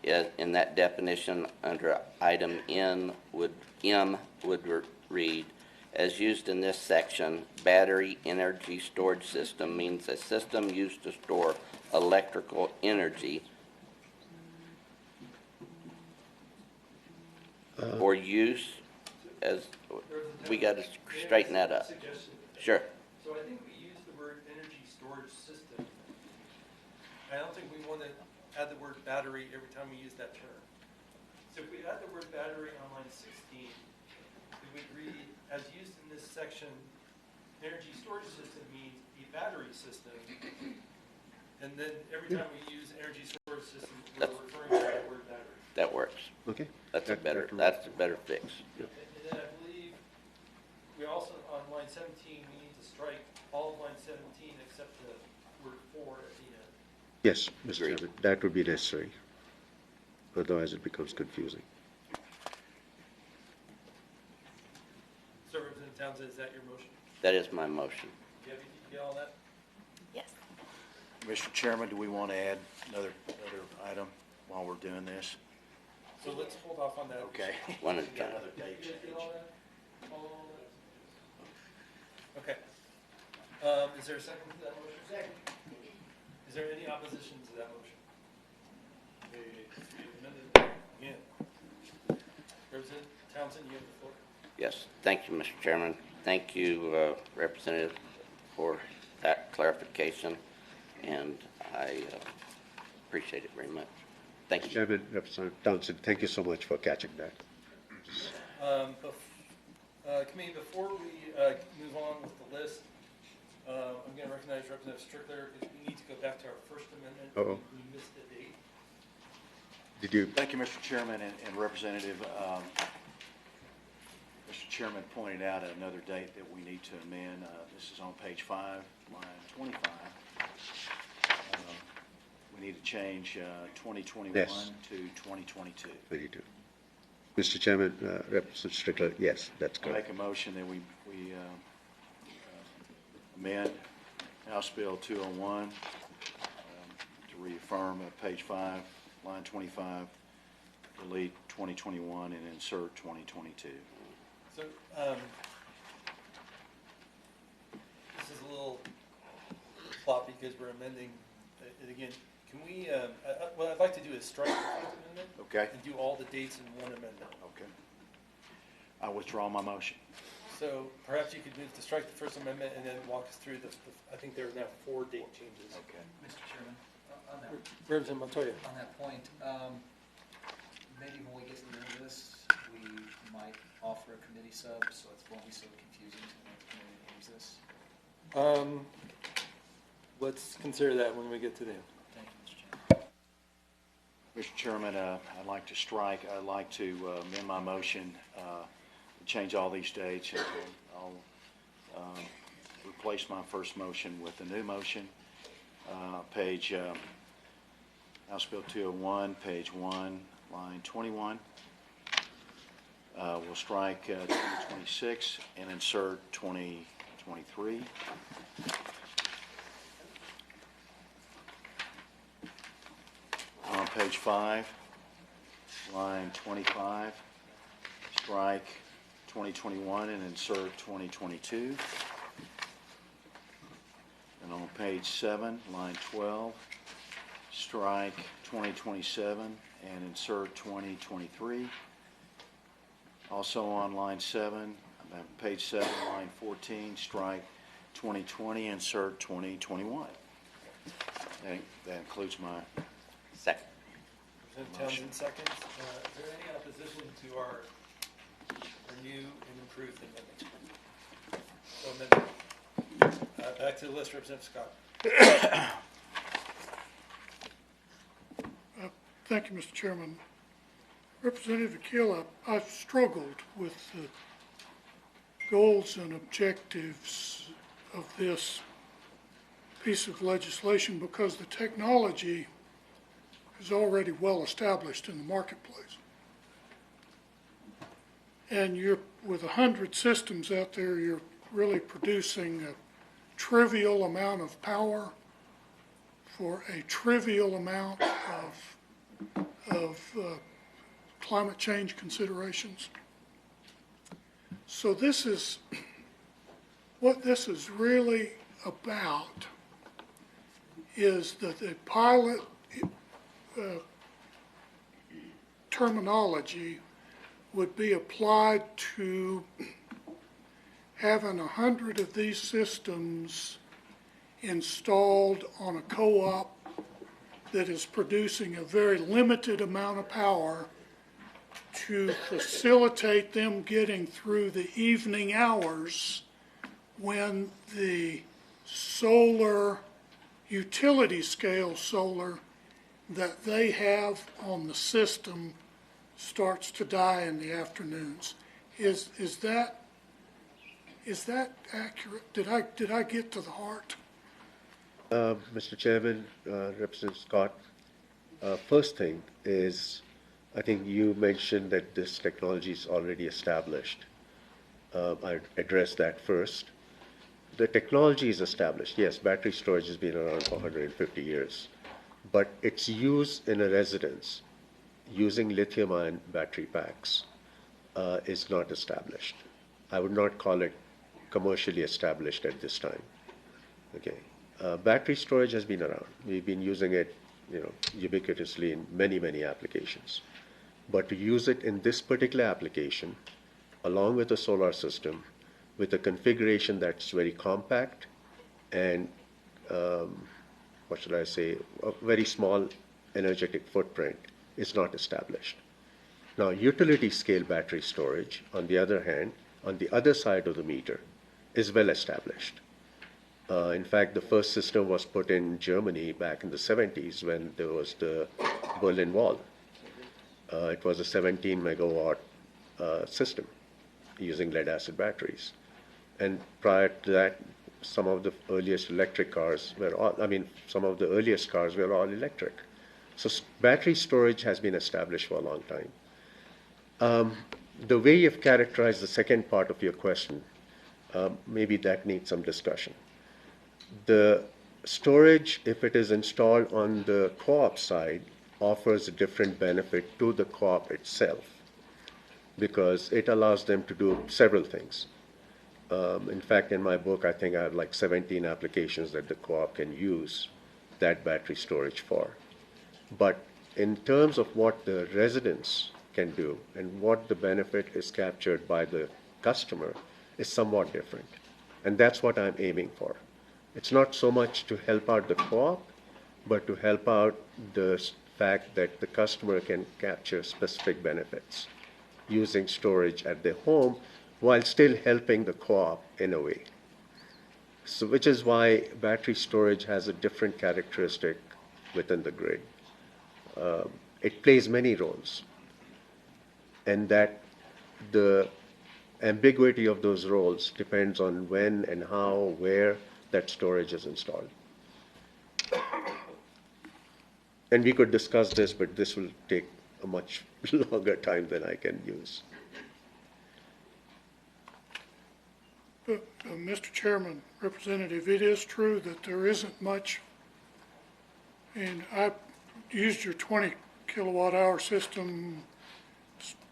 in that definition under item M would read, as used in this section, battery energy storage system means a system used to store electrical energy or use as, we got to straighten that up. Sure. So I think we use the word energy storage system. I don't think we want to add the word battery every time we use that term. So if we add the word battery on line 16, it would read, as used in this section, energy storage system means a battery system. And then every time we use energy storage system, we're referring to the word battery. That works. Okay. That's a better fix. Yep. And then I believe we also, on line 17, we need to strike all of line 17 except the word for at the end. Yes, Mr. Chairman, that would be necessary. Otherwise, it becomes confusing. So Representative Townsend, is that your motion? That is my motion. Do you get all that? Yes. Mr. Chairman, do we want to add another item while we're doing this? So let's hold off on that. Okay. One at a time. Another date You guys get change. all that? All that? Okay. Is there a second to that motion? Second. Is there any opposition to that motion? Again. Representative Townsend, you have the floor. Yes, thank you, Mr. Chairman. Thank you, Representative, for that clarification, and I appreciate it very much. Thank you. Chairman, Representative Townsend, thank you so much for catching that. Committee, before we move on with the list, I'm going to recognize Representative Strickler because we need to go back to our First Amendment. Uh-oh. We missed the date. Did you? Thank you, Mr. Chairman and Representative. Mr. Chairman pointed out another date that we need to amend. This is on page 5, line 25. We need to change 2021 Yes. to 2022. 22. Mr. Chairman, Representative Strickler, yes, that's I make correct. a motion that we amend House Bill 201 to reaffirm page 5, line 25, delete 2021 and insert 2022. So this is a little floppy because we're amending it again. Can we, what I'd like to do is strike the First Amendment. Okay. And do all the dates in one amendment. Okay. I withdraw my motion. So perhaps you could move to strike the First Amendment and then walk us through I think there are now 4 date changes. Okay. Mr. Chairman, on that, Representative Montoya. on that point, maybe when we get to the end of this, we might offer a committee sub, so it won't be so confusing to know the committee names this. Let's consider that when we get to the end. Thank you, Mr. Chairman. Mr. Chairman, I'd like to strike, I'd like to amend my motion, change all these dates, and I'll replace my first motion with a new motion. Page, House Bill 201, page 1, line 21. We'll strike 2026 and insert 2023. On page 5, line 25, strike 2021 and insert 2022. And on page 7, line 12, strike 2027 and insert 2023. Also on line 7, page 7, line 14, strike 2020, insert 2021. That includes my Second. Representative Townsend seconds. Is there any opposition to our new and improved amendment? So amendment. Back to the list, Representative Scott. Thank you, Mr. Chairman. Representative Akil, I've struggled with the goals and objectives of this piece of legislation because the technology is already well established in the marketplace. And with 100 systems out there, you're really producing a trivial amount of power for a trivial amount of climate change considerations. So what this is really about is that the pilot terminology would be applied to having 100 of these systems installed on a co-op that is producing a very limited amount of power to facilitate them getting through the evening hours when the solar, utility scale solar that they have on the system starts to die in the afternoons. Is that accurate? Did I get to the heart? Mr. Chairman, Representative Scott, first thing is, I think you mentioned that this technology is already established. I addressed that first. The technology is established. Yes, battery storage has been around for 150 years, but its use in a residence using lithium-ion battery packs is not established. I would not call it commercially established at this time. Okay. Battery storage has been around. We've been using it, ubiquitously in many, many applications. But to use it in this particular application, along with a solar system, with a configuration that's very compact and, what should I say, a very small energetic footprint, is not established. Now, utility scale battery storage, on the other hand, on the other side of the meter, is well established. In fact, the first system was put in Germany back in the 70s when there was the Berlin Wall. It was a 17 megawatt system using lead acid batteries. And prior to that, some of the earliest electric cars were all, some of the earliest cars were all electric. So battery storage has been established for a long time. The way you've characterized the second part of your question, maybe that needs some discussion. The storage, if it is installed on the co-op side, offers a different benefit to the co-op itself because it allows them to do several things. In fact, in my book, I think I have like 17 applications that the co-op can use that battery storage for. But in terms of what the residents can do and what the benefit is captured by the customer is somewhat different. And that's what I'm aiming for. It's not so much to help out the co-op, but to help out the fact that the customer can capture specific benefits using storage at their home while still helping the co-op in a way. So which is why battery storage has a different characteristic within the grid. It plays many roles, and that the ambiguity of those roles depends on when and how, where that storage is installed. And we could discuss this, but this will take a much longer time than I can use. Mr. Chairman, Representative, it is true that there isn't much, and I used your 20 kilowatt hour system,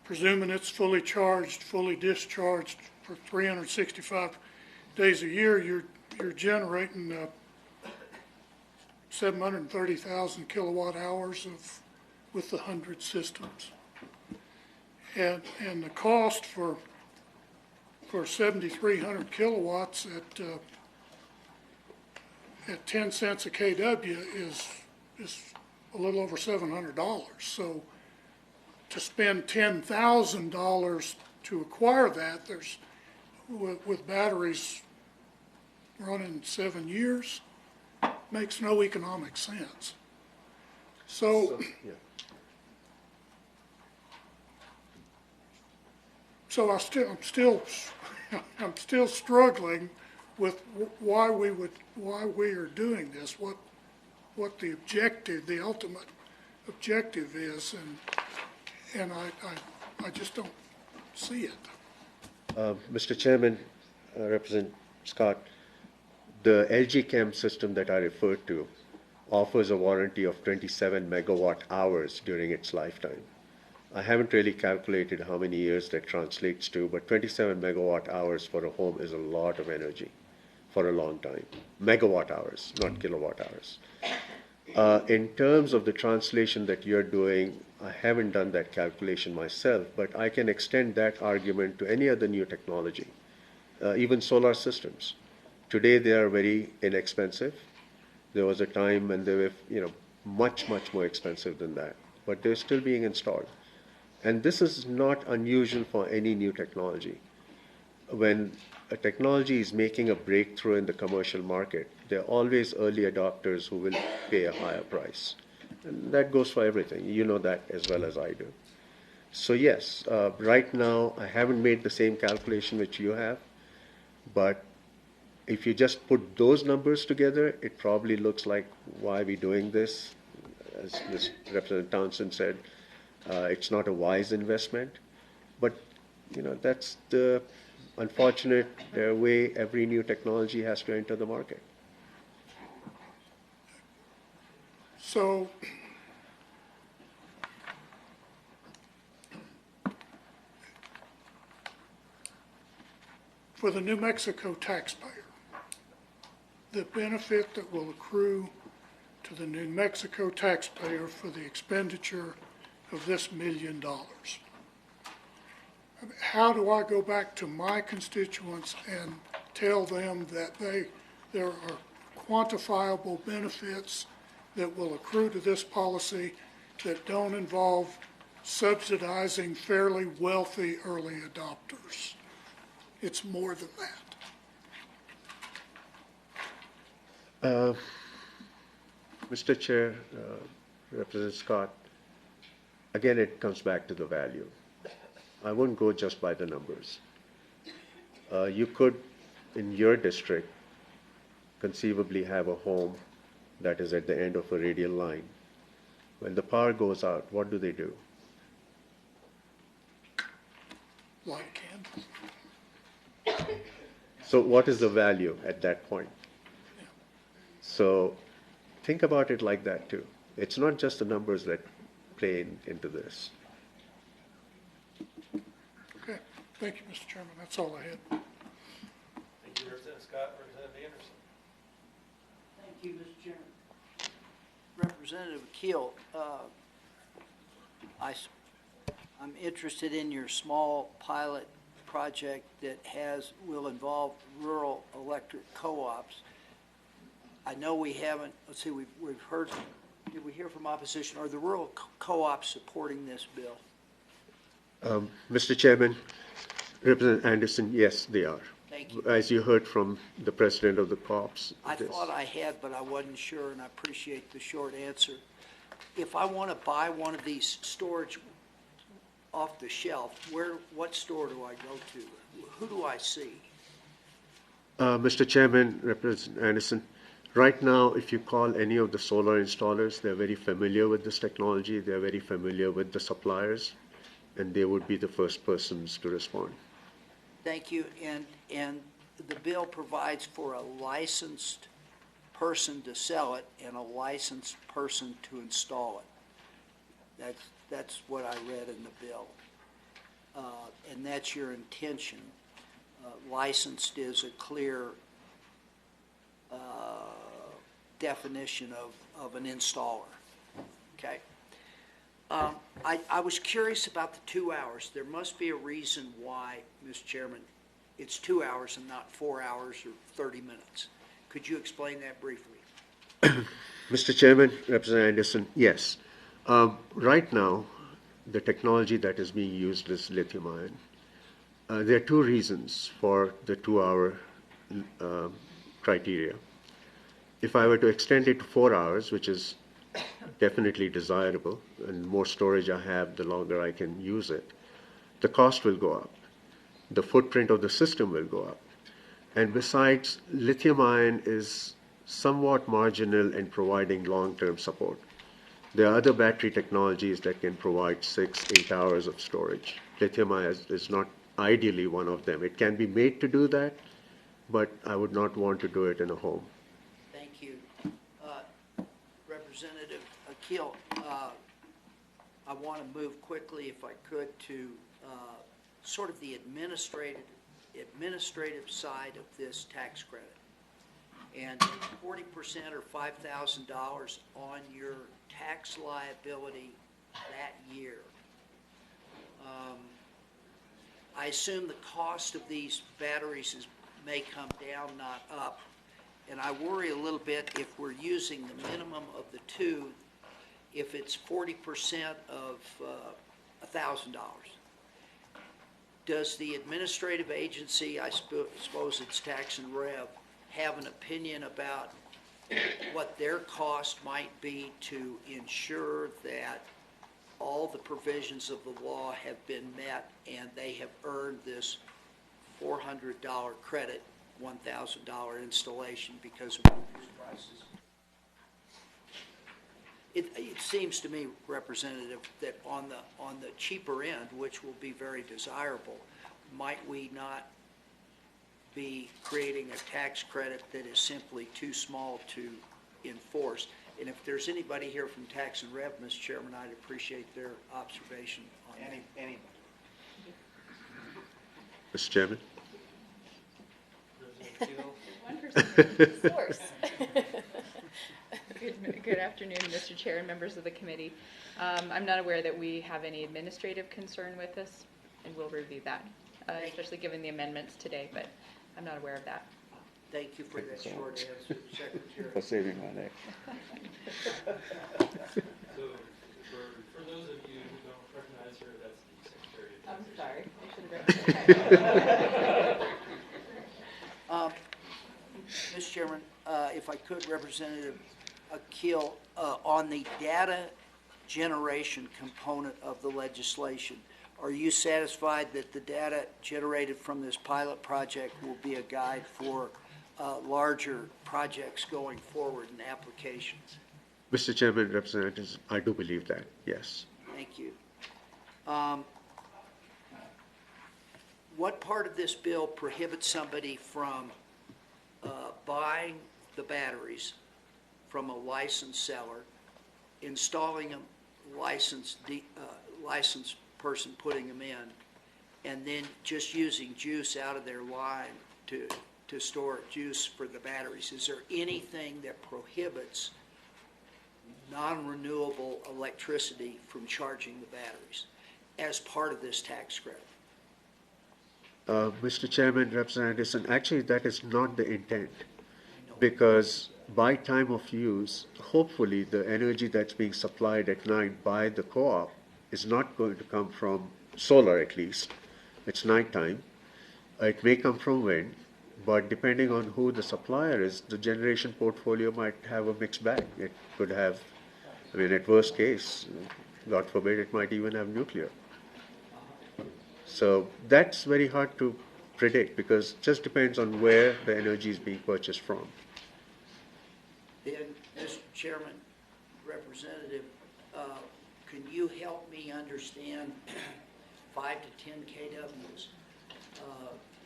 presuming it's fully charged, fully discharged for 365 days a year, you're generating 730,000 kilowatt hours with the 100 systems. And the cost for 7,300 kilowatts at 10 cents a kW is a little over $700. So to spend $10,000 to acquire that, there's with batteries running 7 years, makes no economic sense. So I'm still struggling with why we are doing this, what the objective, the ultimate objective is, and I just don't see it. Mr. Chairman, Representative Scott, the LG Chem system that I referred to offers a warranty of 27 megawatt hours during its lifetime. I haven't really calculated how many years that translates to, but 27 megawatt hours for a home is a lot of energy for a long time. Megawatt hours, not kilowatt hours. In terms of the translation that you're doing, I haven't done that calculation myself, but I can extend that argument to any other new technology, even solar systems. Today they are very inexpensive. There was a time when they were, much, much more expensive than that, but they're still being installed. And this is not unusual for any new technology. When a technology is making a breakthrough in the commercial market, there are always early adopters who will pay a higher price. And that goes for everything. You know that as well as I do. So yes, right now I haven't made the same calculation which you have, but if you just put those numbers together, it probably looks like why we're doing this. As Ms. Representative Townsend said, it's not a wise investment, but that's the unfortunate way every new technology has to enter the market. So for the New Mexico taxpayer, the benefit that will accrue to the New Mexico taxpayer for the expenditure of this $1 million. How do I go back to my constituents and tell them that there are quantifiable benefits that will accrue to this policy that don't involve subsidizing fairly wealthy early adopters? It's more than that. Mr. Chair, Representative Scott, again, it comes back to the value. I wouldn't go just by the numbers. You could, in your district, conceivably have a home that is at the end of a radial line. When the power goes out, what do? Light candles. So what is the value at that point? So think about it like that too. It's not just the numbers that play into this. Okay, thank you, Mr. Chairman. That's all I had. Thank you, Representative Scott. Representative Anderson. Thank you, Mr. Chairman. Representative Keel, I'm interested in your small pilot project that will involve rural electric co-ops. I know we haven't, let's see, we've heard, did we hear from opposition? Are the rural co-ops supporting this bill? Mr. Chairman, Representative Anderson, yes, they are. Thank you. As you heard from the president of the co-ops. I thought I had, but I wasn't sure, and I appreciate the short answer. If I want to buy one of these storage off the shelf, what store do I go to? Who do I see? Mr. Chairman, Representative Anderson, right now, if you call any of the solar installers, they're very familiar with this technology. They're very familiar with the suppliers, and they would be the first persons to respond. Thank you. And the bill provides for a licensed person to sell it and a licensed person to install it. That's what I read in the bill. And that's your intention. Licensed is a clear definition of an installer. Okay. I was curious about the 2 hours. There must be a reason why, Mr. Chairman, it's 2 hours and not 4 hours or 30 minutes. Could you explain that briefly? Mr. Chairman, Representative Anderson, yes. Right now, the technology that is being used is lithium ion. There are two reasons for the 2-hour criteria. If I were to extend it to 4 hours, which is definitely desirable, and the more storage I have, the longer I can use it, the cost will go up. The footprint of the system will go up. And besides, lithium ion is somewhat marginal in providing long-term support. There are other battery technologies that can provide 6-8 hours of storage. Lithium ion is not ideally one of them. It can be made to do that, but I would not want to do it in a home. Thank you. Representative Akil, I want to move quickly, if I could, to sort of the administrative side of this tax credit. And 40% or $5,000 on your tax liability that year. I assume the cost of these batteries may come down, not up. And I worry a little bit if we're using the minimum of the two, if it's 40% of $1,000. Does the administrative agency, I suppose it's Tax and Rev, have an opinion about what their cost might be to ensure that all the provisions of the law have been met and they have earned this $400 credit, $1,000 installation because of reduced prices? It seems to me, Representative, that on the cheaper end, which will be very desirable, might we not be creating a tax credit that is simply too small to enforce? And if there's anybody here from Tax and Rev, Mr. Chairman, I'd appreciate their observation on that. Mr. Chairman? One person source. Good afternoon, Mr. Chair and members of the committee. I'm not aware that we have any administrative concern with this, and we'll review that, especially given the amendments today, but I'm not aware of that. Thank you for that short answer, Secretary. For saving money. So for those of you who don't recognize her, that's the Secretary of I'm Taxation. sorry, I should have recognized. Mr. Chairman, if I could, Representative Akil, on the data generation component of the legislation, are you satisfied that the data generated from this pilot project will be a guide for larger projects going forward in applications? Mr. Chairman, Representatives, I do believe that, yes. Thank you. What part of this bill prohibits somebody from buying the batteries from a licensed seller, installing a licensed person putting them in, and then just using juice out of their line to store juice for the batteries? Is there anything that prohibits non-renewable electricity from charging the batteries as part of this tax credit. Mr. Chairman, Representative Anderson, actually that is not the intent, because by time of use, hopefully the energy that's being supplied at night by the co-op is not going to come from solar at least. It's nighttime. It may come from wind, but depending on who the supplier is, the generation portfolio might have a mixed bag. It could have, I mean, at worst case, God forbid, it might even have nuclear. So that's very hard to predict because it just depends on where the energy is being purchased from. Then, Mr. Chairman, Representative, can you help me understand 5 to 10 kWs?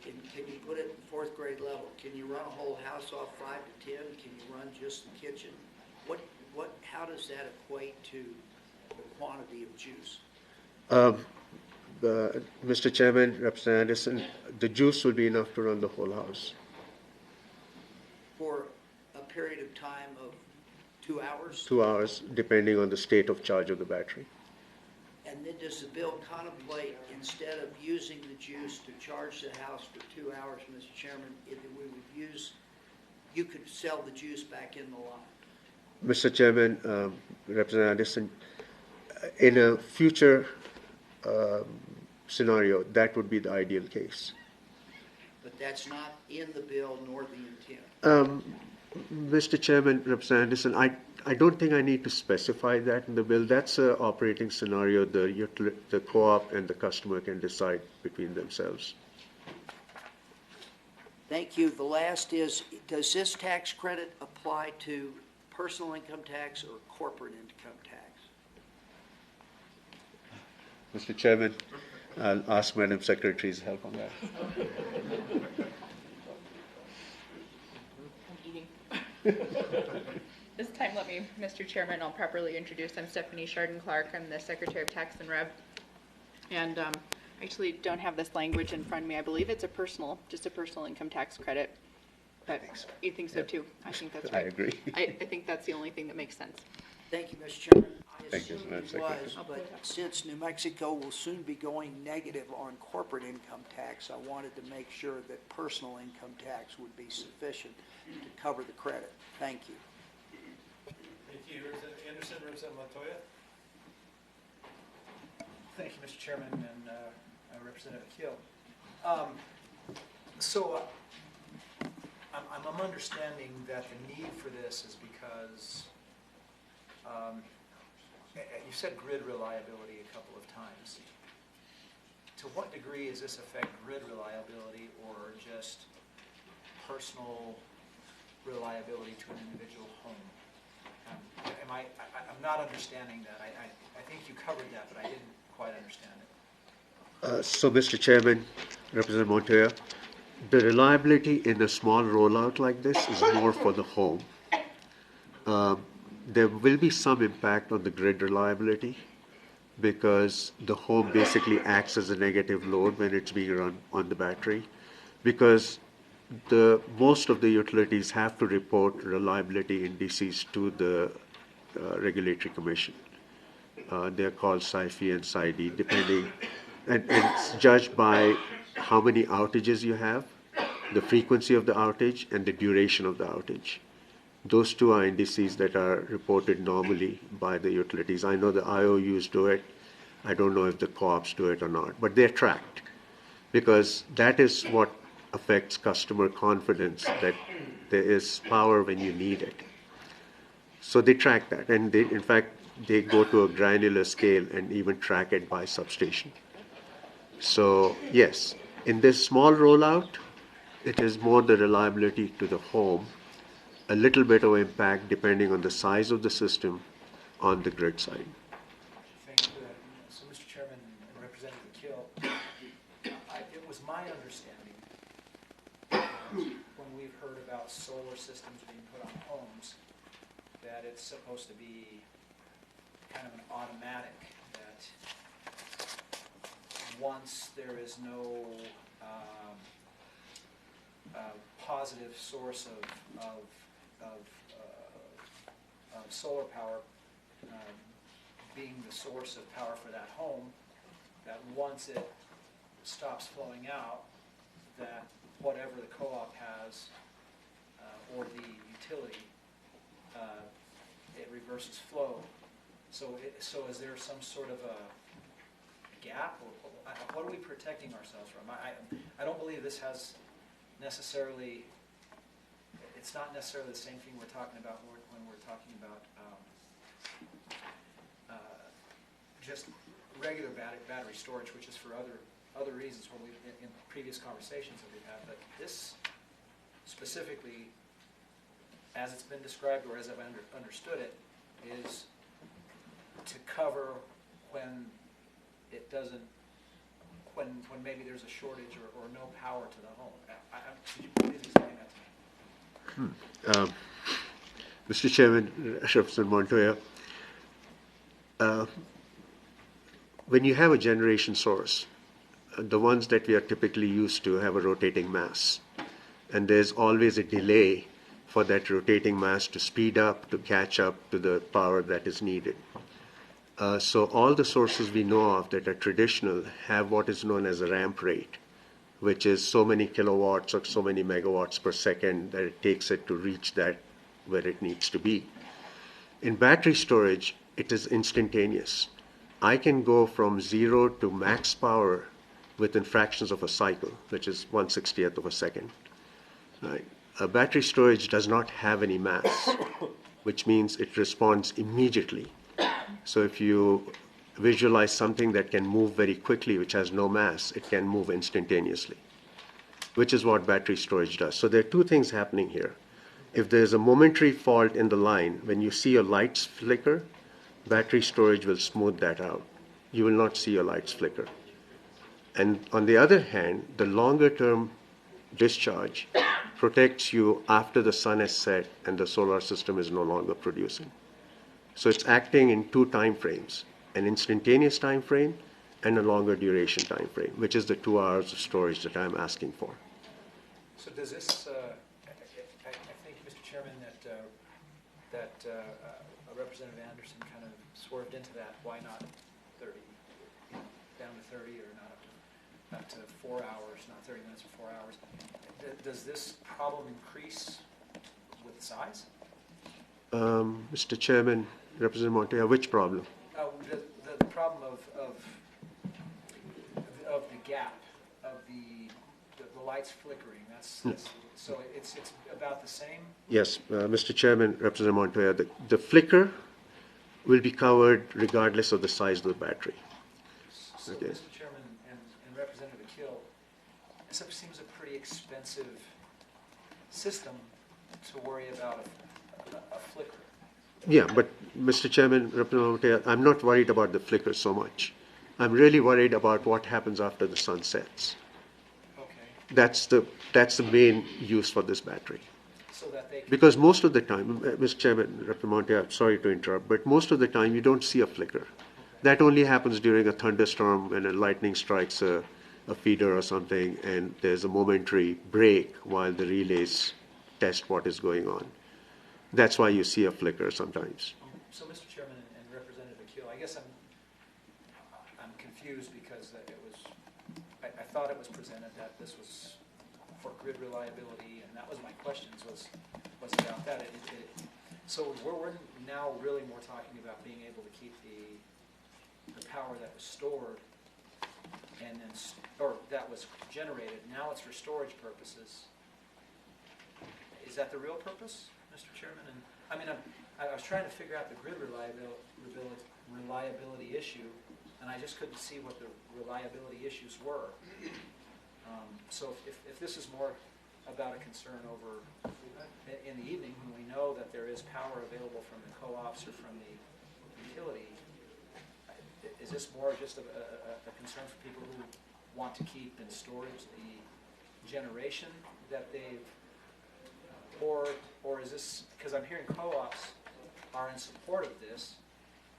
Can you put it in fourth grade level? Can you run a whole house off 5 to 10? Can you run just the kitchen? How does that equate to the quantity of juice? Mr. Chairman, Representative Anderson, the juice will be enough to run the whole house. For a period of time of 2 hours? 2 hours, depending on the state of charge of the battery. And then does the bill contemplate, instead of using the juice to charge the house for 2 hours, Mr. Chairman, if we would use, you could sell the juice back in the lot? Mr. Chairman, Representative Anderson, in a future scenario, that would be the ideal case. But that's not in the bill nor the intent. Mr. Chairman, Representative Anderson, I don't think I need to specify that in the bill. That's an operating scenario the co-op and the customer can decide between themselves. Thank you. The last is, does this tax credit apply to personal income tax or corporate income tax? Mr. Chairman, I'll ask Madam Secretary's help on that. This time, let me, Mr. Chairman, I'll properly introduce. I'm Stephanie Chardon-Clark. I'm the Secretary of Tax and Rev. And I actually don't have this language in front of me. I believe it's just a personal income tax credit. But you think so too? I think that's right. I agree. I think that's the only thing that makes sense. Thank you, Mr. Chairman. I Thank you, assume Madam it Secretary. was, but since New Mexico will soon be going negative on corporate income tax, I wanted to make sure that personal income tax would be sufficient to cover the credit. Thank you. Thank you. Representative Anderson, Representative Montoya. Thank you, Mr. Chairman, and Representative Keel. I'm understanding that the need for this is because you said grid reliability a couple of times. To what degree does this affect grid reliability or just personal reliability to an individual home? I'm not understanding that. I think you covered that, but I didn't quite understand it. So, Mr. Chairman, Representative Montoya, the reliability in a small rollout like this is more for the home. There will be some impact on the grid reliability because the home basically acts as a negative load when it's being run on the battery, because most of the utilities have to report reliability indices to the Regulatory Commission. They're called SIFI and SID, depending, and it's judged by how many outages you have, the frequency of the outage, and the duration of the outage. Those two are indices that are reported normally by the utilities. I know the IOUs do it. I don't know if the co-ops do it or not, but they're tracked because that is what affects customer confidence that there is power when you need it. So they track that, and in fact, they go to a granular scale and even track it by substation. So yes, in this small rollout, it is more the reliability to the home, a little bit of impact depending on the size of the system on the grid side. Thank you for that. So, Mr. Chairman and Representative Keel, it was my understanding when we've heard about solar systems being put on homes that it's supposed to be kind of an automatic, that once there is no solar power being the source of power for that home, that once it stops flowing out, that whatever the co-op has or the utility, it reverses flow. So is there some sort of a gap, or what are we protecting ourselves from? I don't believe this has necessarily, it's not necessarily the same thing we're talking about when we're talking about just regular battery storage, which is for other reasons when we in previous conversations that we've had. But this specifically, as it's been described or as I've understood it, is to cover when it doesn't, when maybe there's a shortage or no power to the home. Could you please explain that to me? Mr. Chairman, Representative Montoya, when you have a generation source, the ones that we are typically used to have a rotating mass, and there's always a delay for that rotating mass to speed up, to catch up to the power that is needed. So all the sources we know of that are traditional have what is known as a ramp rate, which is so many kilowatts or so many megawatts per second that it takes it to reach that where it needs to be. In battery storage, it is instantaneous. I can go from 0 to max power within fractions of a cycle, which is 1/60th of a second. Right? A battery storage does not have any mass, which means it responds immediately. So if you visualize something that can move very quickly, which has no mass, it can move instantaneously, which is what battery storage does. So there are two things happening here. If there's a momentary fault in the line, when you see your lights flicker, battery storage will smooth that out. You will not see your lights flicker. And on the other hand, the longer term discharge protects you after the sun has set and the solar system is no longer producing. So it's acting in two time frames, an instantaneous time frame and a longer duration time frame, which is the 2 hours of storage that I'm asking for. So does this, I think, Mr. Chairman, that Representative Anderson kind of swerved into that, why not 30, down to 30 or not up to 4 hours, not 30 minutes or 4 hours. Does this problem increase with size? Mr. Chairman, Representative Montoya, which problem? The problem of the gap, of the lights flickering. That's so it's about the same? Yes, Mr. Chairman, Representative Montoya, the flicker will be covered regardless of the size of the battery. So, okay. Mr. Chairman and Representative Akil, this seems a pretty expensive system to worry about a flicker. Yeah, but Mr. Chairman, Representative Montoya, I'm not worried about the flicker so much. I'm really worried about what happens after the sun sets. Okay. That's the main use for this battery. So that they can, because most of the time, Mr. Chairman, Representative Montoya, I'm sorry to interrupt, but most of the time you don't see a flicker. Okay. That only happens during a thunderstorm when a lightning strikes a feeder or something, and there's a momentary break while the relays test what is going on. That's why you see a flicker sometimes. So, Mr. Chairman and Representative Akil, I guess I'm confused because I thought it was presented that this was for grid reliability, and that was my questions was about that. So we're now really more talking about being able to keep the power that was stored and then or that was generated. Now it's for storage purposes. Is that the real purpose, Mr. Chairman? And I mean, I was trying to figure out the grid reliability issue, and I just couldn't see what the reliability issues were. So if this is more about a concern over in the evening when we know that there is power available from the co-ops or from the utility, is this more just a concern for people who want to keep in storage the generation that they've, or is this, because I'm hearing co-ops are in support of this,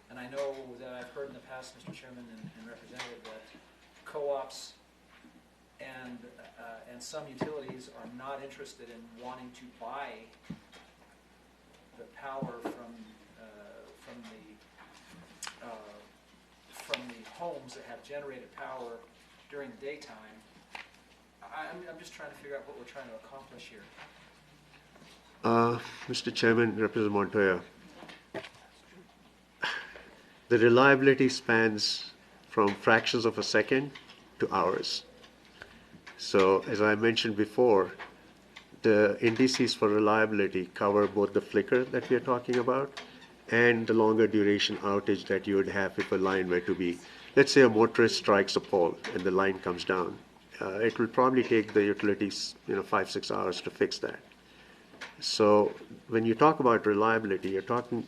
and I know that I've heard in the past, Mr. Chairman and Representative, that co-ops and some utilities are not interested in wanting to buy the power from from the homes that have generated power during the daytime. I'm just trying to figure out what we're trying to accomplish here. Mr. Chairman, Representative Montoya, the reliability spans from fractions of a second to hours. So as I mentioned before, the indices for reliability cover both the flicker that we are talking about and the longer duration outage that you would have if a line were to be, let's say a motorist strikes a pole and the line comes down. It will probably take the utilities 5-6 hours to fix that. So when you talk about reliability,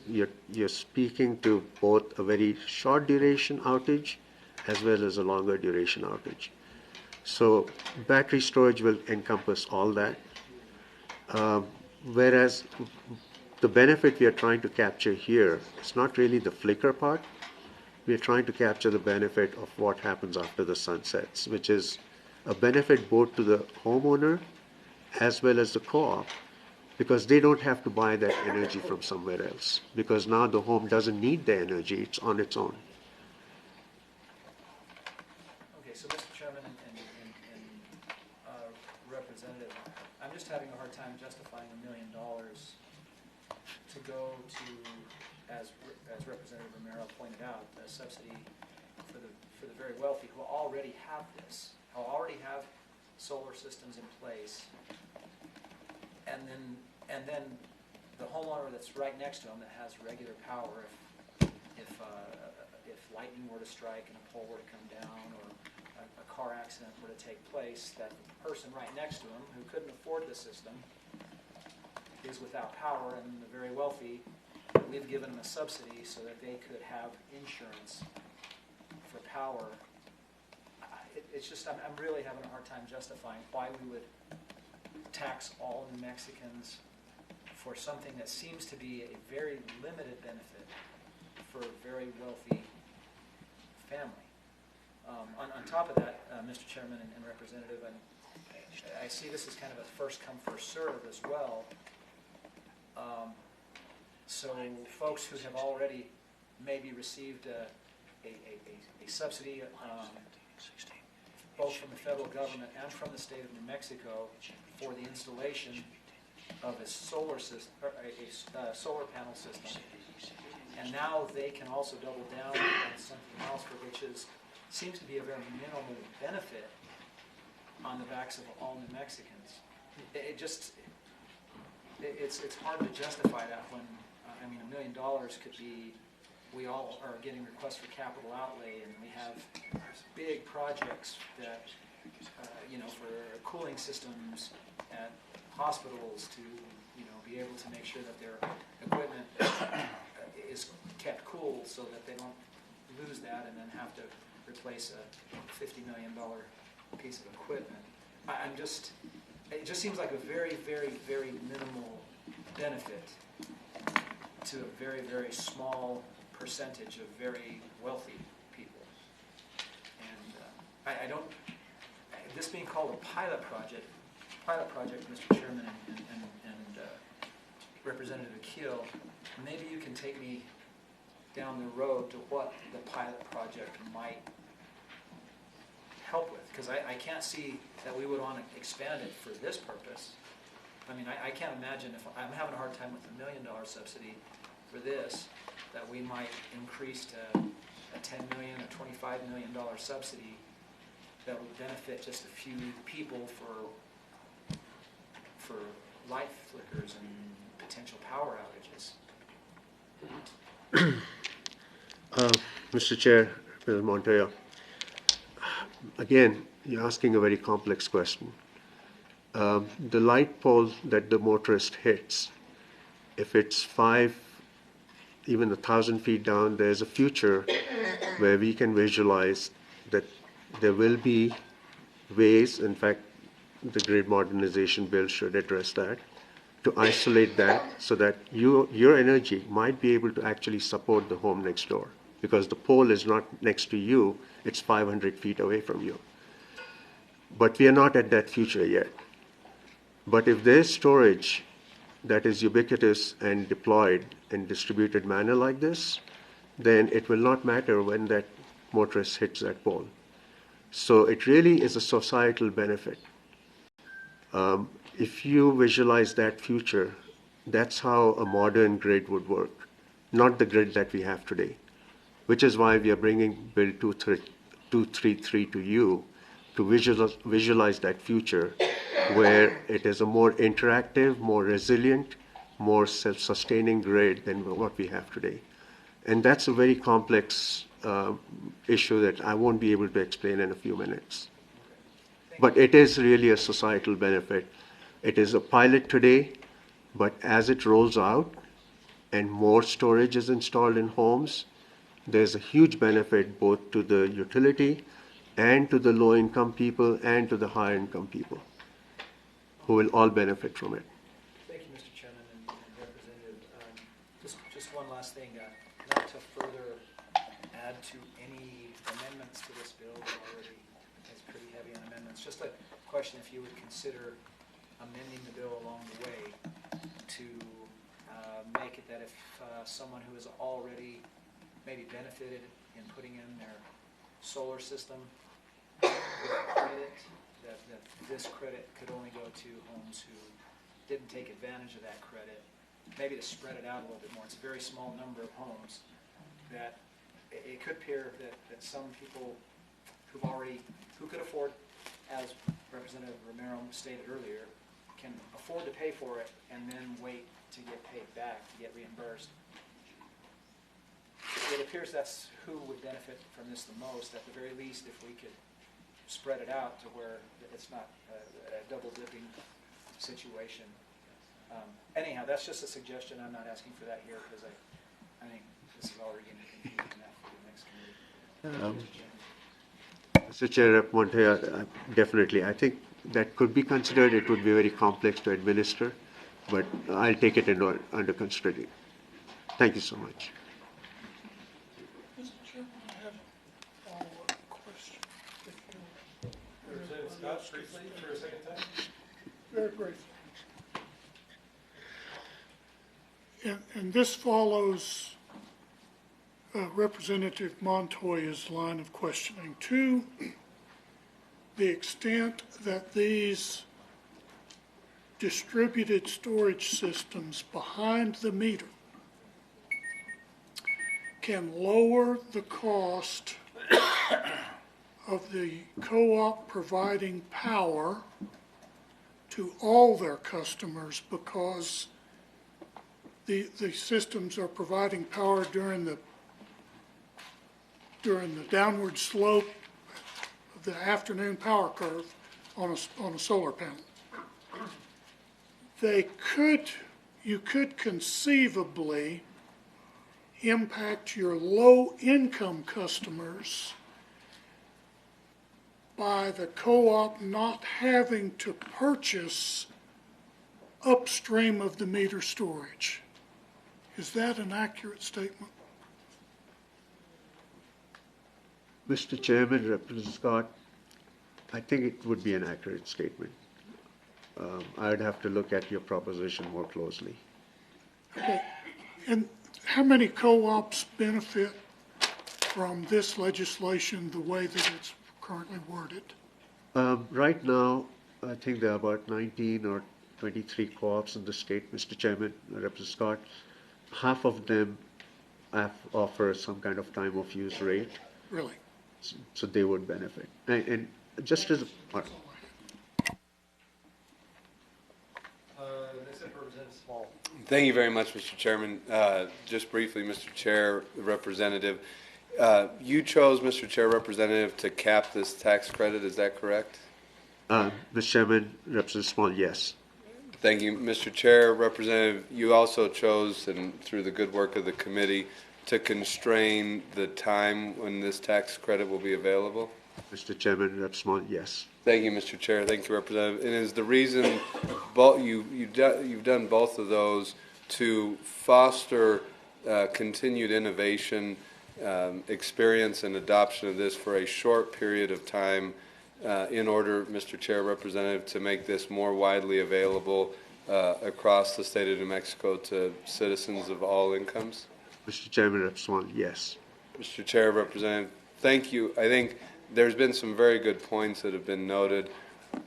you're speaking to both a very short duration outage as well as a longer duration outage. So battery storage will encompass all that. Whereas the benefit we are trying to capture here is not really the flicker part. We are trying to capture the benefit of what happens after the sun sets, which is a benefit both to the homeowner as well as the co-op, because they don't have to buy that energy from somewhere else, because now the home doesn't need the energy, it's on its own. Okay, so Mr. Chairman and Representative, I'm just having a hard time justifying $1 million to go to, as Representative Romero pointed out, a subsidy for the very wealthy who already have this, who already have solar systems in place, and then the homeowner that's right next to them that has regular power, if lightning were to strike and a pole were to come down, or a car accident were to take place, that the person right next to him who couldn't afford the system is without power, and the very wealthy, we've given them a subsidy so that they could have insurance for power. It's just, I'm really having a hard time justifying why we would tax all New Mexicans for something that seems to be a very limited benefit for a very wealthy family. On top of that, Mr. Chairman and Representative, I see this as kind of a first come, first serve as well. So folks who have already maybe received a subsidy both from the federal government and from the state of New Mexico for the installation of a solar system, or a solar panel system, and now they can also double down on something else for which seems to be a very minimal benefit on the backs of all New Mexicans. It's hard to justify that when $1 million could be, we all are getting requests for capital outlay, and we have big projects that, for cooling systems at hospitals to, be able to make sure that their equipment is kept cool so that they don't lose that and then have to replace a $50 million piece of equipment. It just seems like a very, very, very minimal benefit to a very, very small percentage of very wealthy people. And I don't, this being called a pilot project, Mr. Chairman and Representative Akil, maybe you can take me down the road to what the pilot project might help with, because I can't see that we would want to expand it for this purpose. I can't imagine, if I'm having a hard time with $1 million subsidy for this, that we might increase to a $10 million or $25 million subsidy that would benefit just a few people for light flickers and potential power outages. Mr. Chair, President Montoya, again, you're asking a very complex question. The light pole that the motorist hits, if it's 5, even 1,000 feet down, there's a future where we can visualize that there will be ways, in fact, the grid modernization bill should address that, to isolate that so that your energy might be able to actually support the home next door, because the pole is not next to you, it's 500 feet away from you. But we are not at that future yet. But if there's storage that is ubiquitous and deployed in distributed manner like this, then it will not matter when that motorist hits that pole. So it really is a societal benefit. If you visualize that future, that's how a modern grid would work, not the grid that we have today, which is why we are bringing Bill 233 to you to visualize that future where it is a more interactive, more resilient, more self-sustaining grid than what we have today. And that's a very complex issue that I won't be able to explain in a few minutes. But it is really a societal benefit. It is a pilot today, but as it rolls out and more storage is installed in homes, there's a huge benefit both to the utility and to the low-income people and to the high-income people who will all benefit from it. Thank you, Mr. Chairman and Representative. Just one last thing, not to further add to any amendments to this bill, that already is pretty heavy on amendments. Just a question if you would consider amending the bill along the way to make it that if someone who has already maybe benefited in putting in their solar system with credit, that this credit could only go to homes who didn't take advantage of that credit, maybe to spread it out a little bit more. It's a very small number of homes that it could appear that some people who could afford, as Representative Romero stated earlier, can afford to pay for it and then wait to get paid back, to get reimbursed. It appears that's who would benefit from this the most. At the very least, if we could spread it out to where it's not a double dipping situation. Anyhow, that's just a suggestion. I'm not asking for that here because I think this is already going to be enough for the next committee. Mr. Chair, Rep. Montoya, definitely. I think that could be considered. It would be very complex to administer, but I'll take it under consideration. Thank you so much. Mr. Chairman, I have a follow-up question. Representative Scott, briefly, for a second time. Very briefly. And this follows Representative Montoya's line of questioning. To the extent that these distributed storage systems behind the meter can lower the cost of the co-op providing power to all their customers because the systems are providing power during the downward slope of the afternoon power curve on a solar panel. You could conceivably impact your low-income customers by the co-op not having to purchase upstream of the meter storage. Is that an accurate statement? Mr. Chairman, Representative Scott, I think it would be an accurate statement. I'd have to look at your proposition more closely. Okay. And how many co-ops benefit from this legislation the way that it's currently worded? Right now, I think there are about 19 or 23 co-ops in the state, Mr. Chairman, Representative Scott. Half of them offer some kind of time of use rate. Really? So they would benefit. And just as a part. Thank you very much, Mr. Chairman. Just briefly, Mr. Chair, Representative, you chose, Mr. Chair, Representative, to cap this tax credit. Is that correct? Mr. Chairman, Representative Small, yes. Thank you, Mr. Chair, Representative. You also chose, and through the good work of the committee, to constrain the time when this tax credit will be available. Mr. Chairman, Representative Small, yes. Thank you, Mr. Chair. Thank you, Representative. And is the reason you've done both of those to foster continued innovation, experience, and adoption of this for a short period of time in order, Mr. Chair, Representative, to make this more widely available across the state of New Mexico to citizens of all incomes? Mr. Chairman, Rep. Swan, yes. Mr. Chair, Representative, thank you. I think there's been some very good points that have been noted.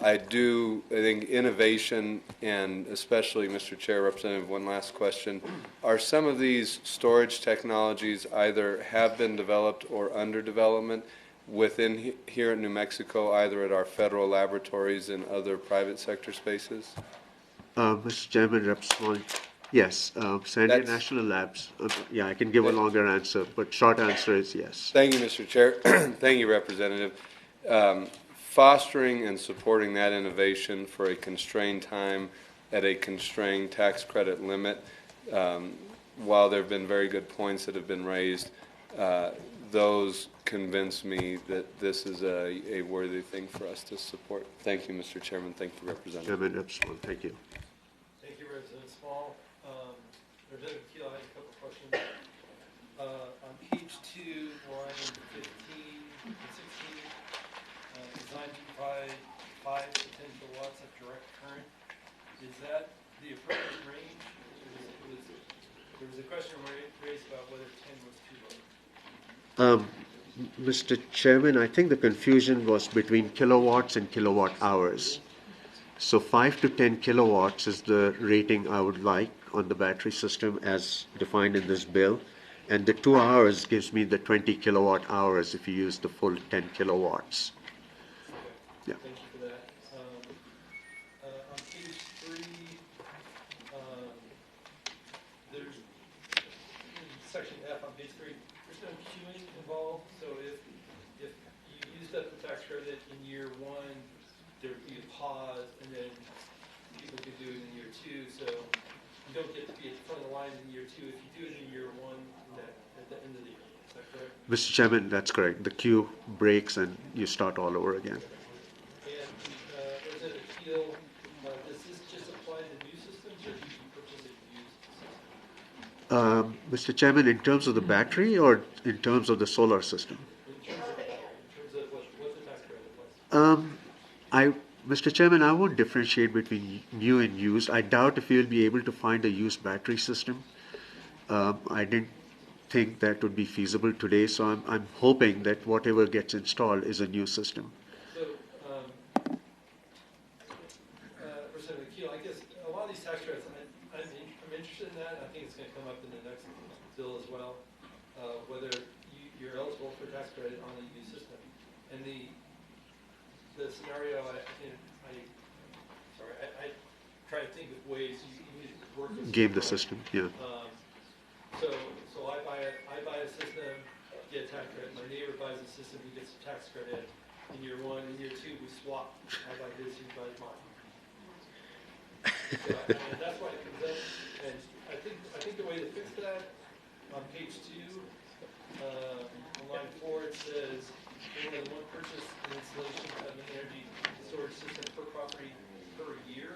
I think innovation, and especially, Mr. Chair, Representative, one last question. Are some of these storage technologies either have been developed or under development within here in New Mexico, either at our federal laboratories and other private sector spaces? Mr. Chairman, Rep. Swan, yes. Sandia National Labs, yeah, I can give a longer answer, but short answer is yes. Thank you, Mr. Chair. Thank you, Representative. Fostering and supporting that innovation for a constrained time at a constrained tax credit limit, while there have been very good points that have been raised, those convince me that this is a worthy thing for us to support. Thank you, Mr. Chairman. Thank you, Representative. Chairman Rep. Swan, thank you. Thank you, Representative Small. Representative Keel, I have a couple of questions. On page 2, line 15 and 16, design to provide 5 to 10 kilowatts of direct current. Is that the appropriate range? There was a question raised about whether 10 was too low. Mr. Chairman, I think the confusion was between kilowatts and kilowatt hours. So 5 to 10 kilowatts is the rating I would like on the battery system as defined in this bill. And the 2 hours gives me the 20 kilowatt hours if you use the full 10 kilowatts. Yeah. Thank you for that. On page 3, there's in section F on page 3, there's no queuing involved. So if you used up the tax credit in year 1, there would be a pause, and then people could do it in year 2. So you don't get to be at the front of the line in year 2 if you do it in year 1 at the end of the year. Is that correct? Mr. Chairman, that's correct. The queue breaks and you start all over again. And Representative Keel, does this just apply to new systems, or do you purchase a used system? Mr. Chairman, in terms of the battery or in terms of the solar system? In terms of what the tax credit was? Mr. Chairman, I won't differentiate between new and used. I doubt if you'll be able to find a used battery system. I didn't think that would be feasible today, so I'm hoping that whatever gets installed is a new system. So, Representative Keel, I guess a lot of these tax credits, I'm interested in that. I think it's going to come up in the next bill as well, whether you're eligible for tax credit on a used system. And the scenario, I try to think of ways you need to work with Game the system, yeah. So I buy a system, get a tax credit. My neighbor buys a system, he gets a tax credit. In year 1, in year 2, we swap. I buy his, he buys mine. So, and that's why it comes up. And I think the way to fix that, on page 2, on line 4, it says, more than one purchase and installation of an energy storage system per property per year.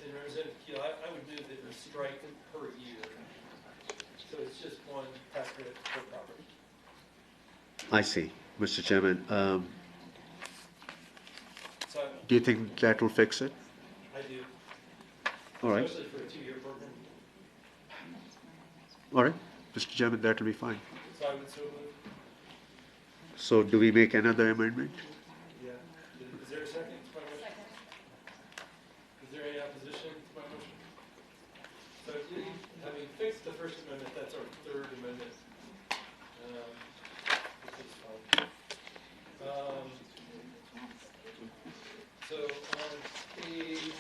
And Representative Keel, I would move that we strike per year. So it's just one tax credit per property. I see, Mr. Chairman. Do you think that will fix it? I do. All right. Especially for a 2-year program. All right, Mr. Chairman, that will be fine. So I would so move. So do we make another amendment? Yeah. Is there a second to my motion? Second. Is there any opposition to my motion? So having fixed the first amendment, that's our third amendment. This is fine. So on page,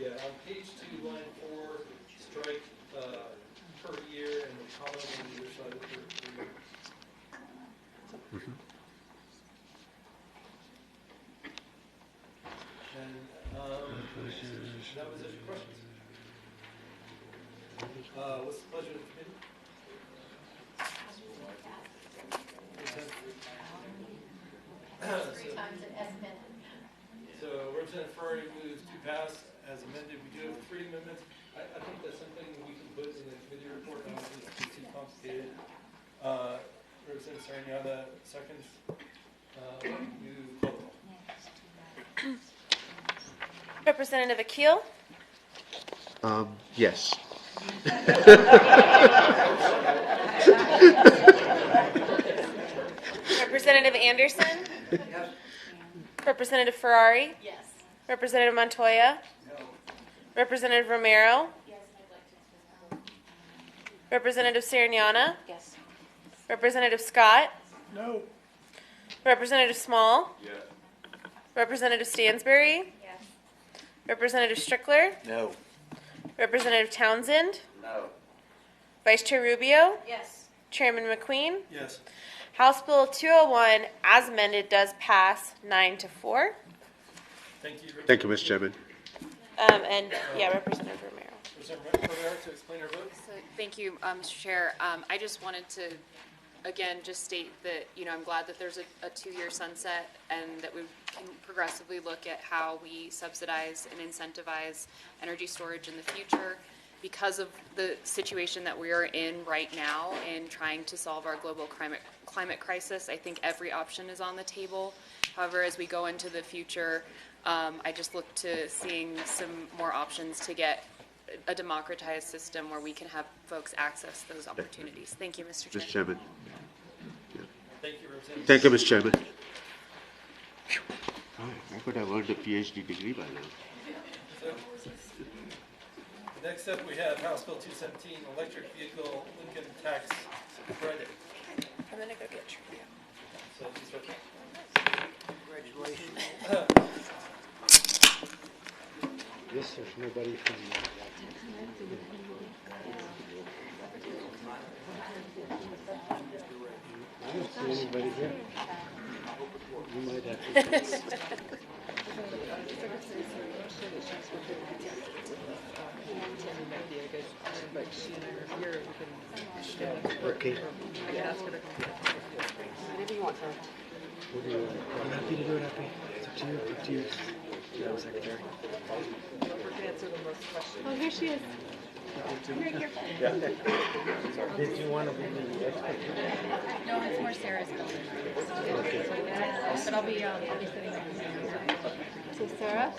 on page 2, line 4, strike per year and the column on the other side of per year. And that was it for questions. What's the pleasure of the committee? So Representative Furry moves to pass as amended. We do have 3 amendments. I think that's something we can put in the committee report. I don't think it's too complicated. Representative Sarignana seconds. You call the roll. Representative Akil, Yes. Representative Anderson, Representative Ferrari, Yes. Representative Montoya, Representative Romero, Representative Sarignana, Yes. Representative Scott, No. Representative Small, Yes. Representative Stansberry, Yes. Representative Strickler, No. Representative Townsend, No. Vice Chair Rubio, Yes. Chairman McQueen. Yes. House Bill 201, as amended, does pass 9-4. Thank you. Thank you, Mr. Chairman. And, yeah, Representative Romero. Representative Rivera to explain her vote. So, thank you, Mr. Chair. I just wanted to, again, just state that, I'm glad that there's a 2-year sunset and that we can progressively look at how we subsidize and incentivize energy storage in the future. Because of the situation that we are in right now in trying to solve our global climate crisis, I think every option is on the table. However, as we go into the future, I just look to seeing some more options to get a democratized system where we can have folks access those opportunities. Thank you, Mr. Chair. Mr. Chairman. Thank you, Representative. Thank you, Mr. Chairman. I could have earned a PhD degree by now. Next up, we have House Bill 217, electric vehicle income tax credit. I'm gonna go get Trivia. So just right there. Congratulations. Yes, there's nobody from I don't see anybody here. You might have to. Okay. I can ask her to come. Whatever you want, sir. What do you want? I'm happy to do it, happy. It's up to you, up to you. Madam Secretary. Answer the most questions. Oh, here she is. Right here. Did you want to be the expert? No, it's more Sarah's bill. Okay. But I'll be sitting next to you. So Sarah?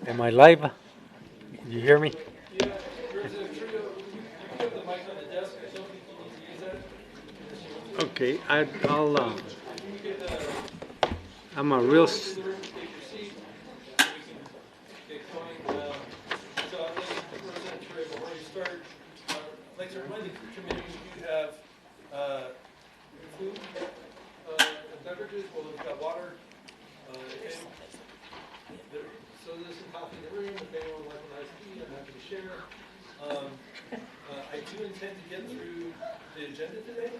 Am I live? Can you hear me? Yeah, Representative Trio, you put the mic on the desk. I don't think you need to use that. Okay, I'll You can, I'm a real, take your seat. So we can get going. So I think Representative Trio, before you start, I'd like to remind the committee you have food and beverages. Well, we've got water. So there's some coffee in the room. If anyone would like an iced tea, I'm happy to share. I do intend to get through the agenda today.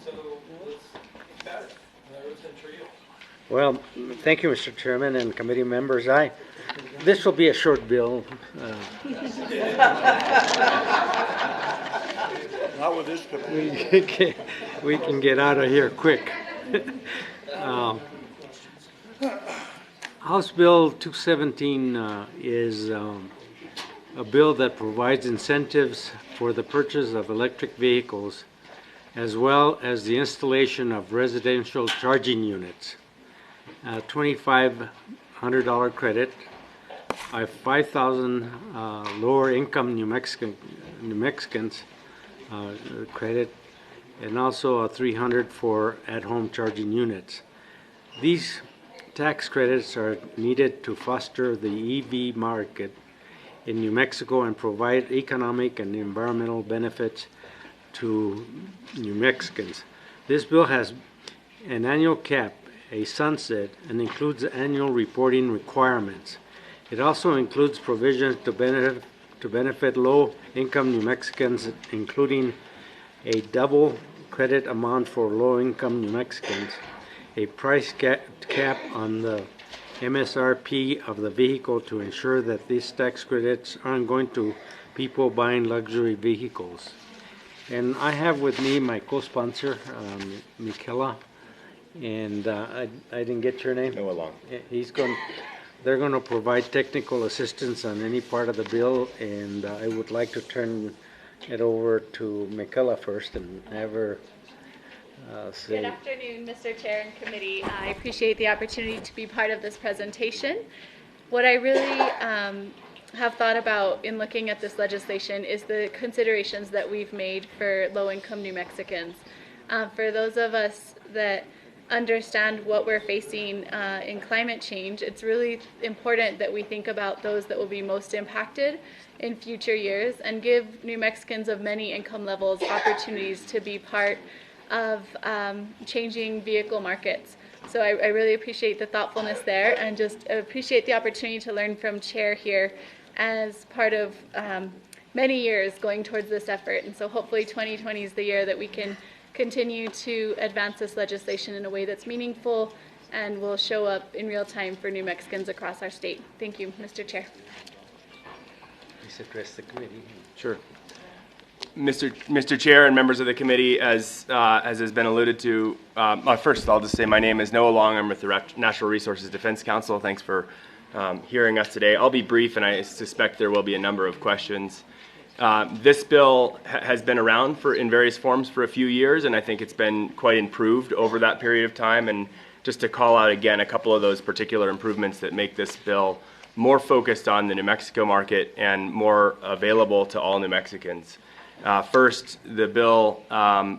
So let's keep at it. Representative Trio. well, thank you, Mr. Chairman and committee members. This will be a short bill. Not with this committee. We can get out of here quick. House Bill 217 is a bill that provides incentives for the purchase of electric vehicles as well as the installation of residential charging units. $2,500 credit, a 5,000 lower income New Mexicans credit, and also a 300 for at-home charging units. These tax credits are needed to foster the EV market in New Mexico and provide economic and environmental benefits to New Mexicans. This bill has an annual cap, a sunset, and includes annual reporting requirements. It also includes provisions to benefit low-income New Mexicans, including a double credit amount for low-income New Mexicans, a price cap on the MSRP of the vehicle to ensure that these tax credits aren't going to people buying luxury vehicles, And I have with me my co-sponsor, Michaela, and I didn't get your name? Noah Long. They're going to provide technical assistance on any part of the bill, and I would like to turn it over to Michaela first and have her say. Good afternoon, Mr. Chair and committee. I appreciate the opportunity to be part of this presentation. What I really have thought about in looking at this legislation is the considerations that we've made for low-income New Mexicans. For those of us that understand what we're facing in climate change, it's really important that we think about those that will be most impacted in future years and give New Mexicans of many income levels opportunities to be part of changing vehicle markets. So I really appreciate the thoughtfulness there and just appreciate the opportunity to learn from Chair here as part of many years going towards this effort. And so hopefully 2020 is the year that we can continue to advance this legislation in a way that's meaningful and will show up in real time for New Mexicans across our state. Thank you, Mr. Chair. Please address the committee. Sure. Mr. Chair and members of the committee, as has been alluded to, first I'll just say my name is Noah Long. I'm with the Natural Resources Defense Council. Thanks for hearing us today. I'll be brief, and I suspect there will be a number of questions. This bill has been around in various forms for a few years, and I think it's been quite improved over that period of time. And just to call out again a couple of those particular improvements that make this bill more focused on the New Mexico market and more available to all New Mexicans. First, the bill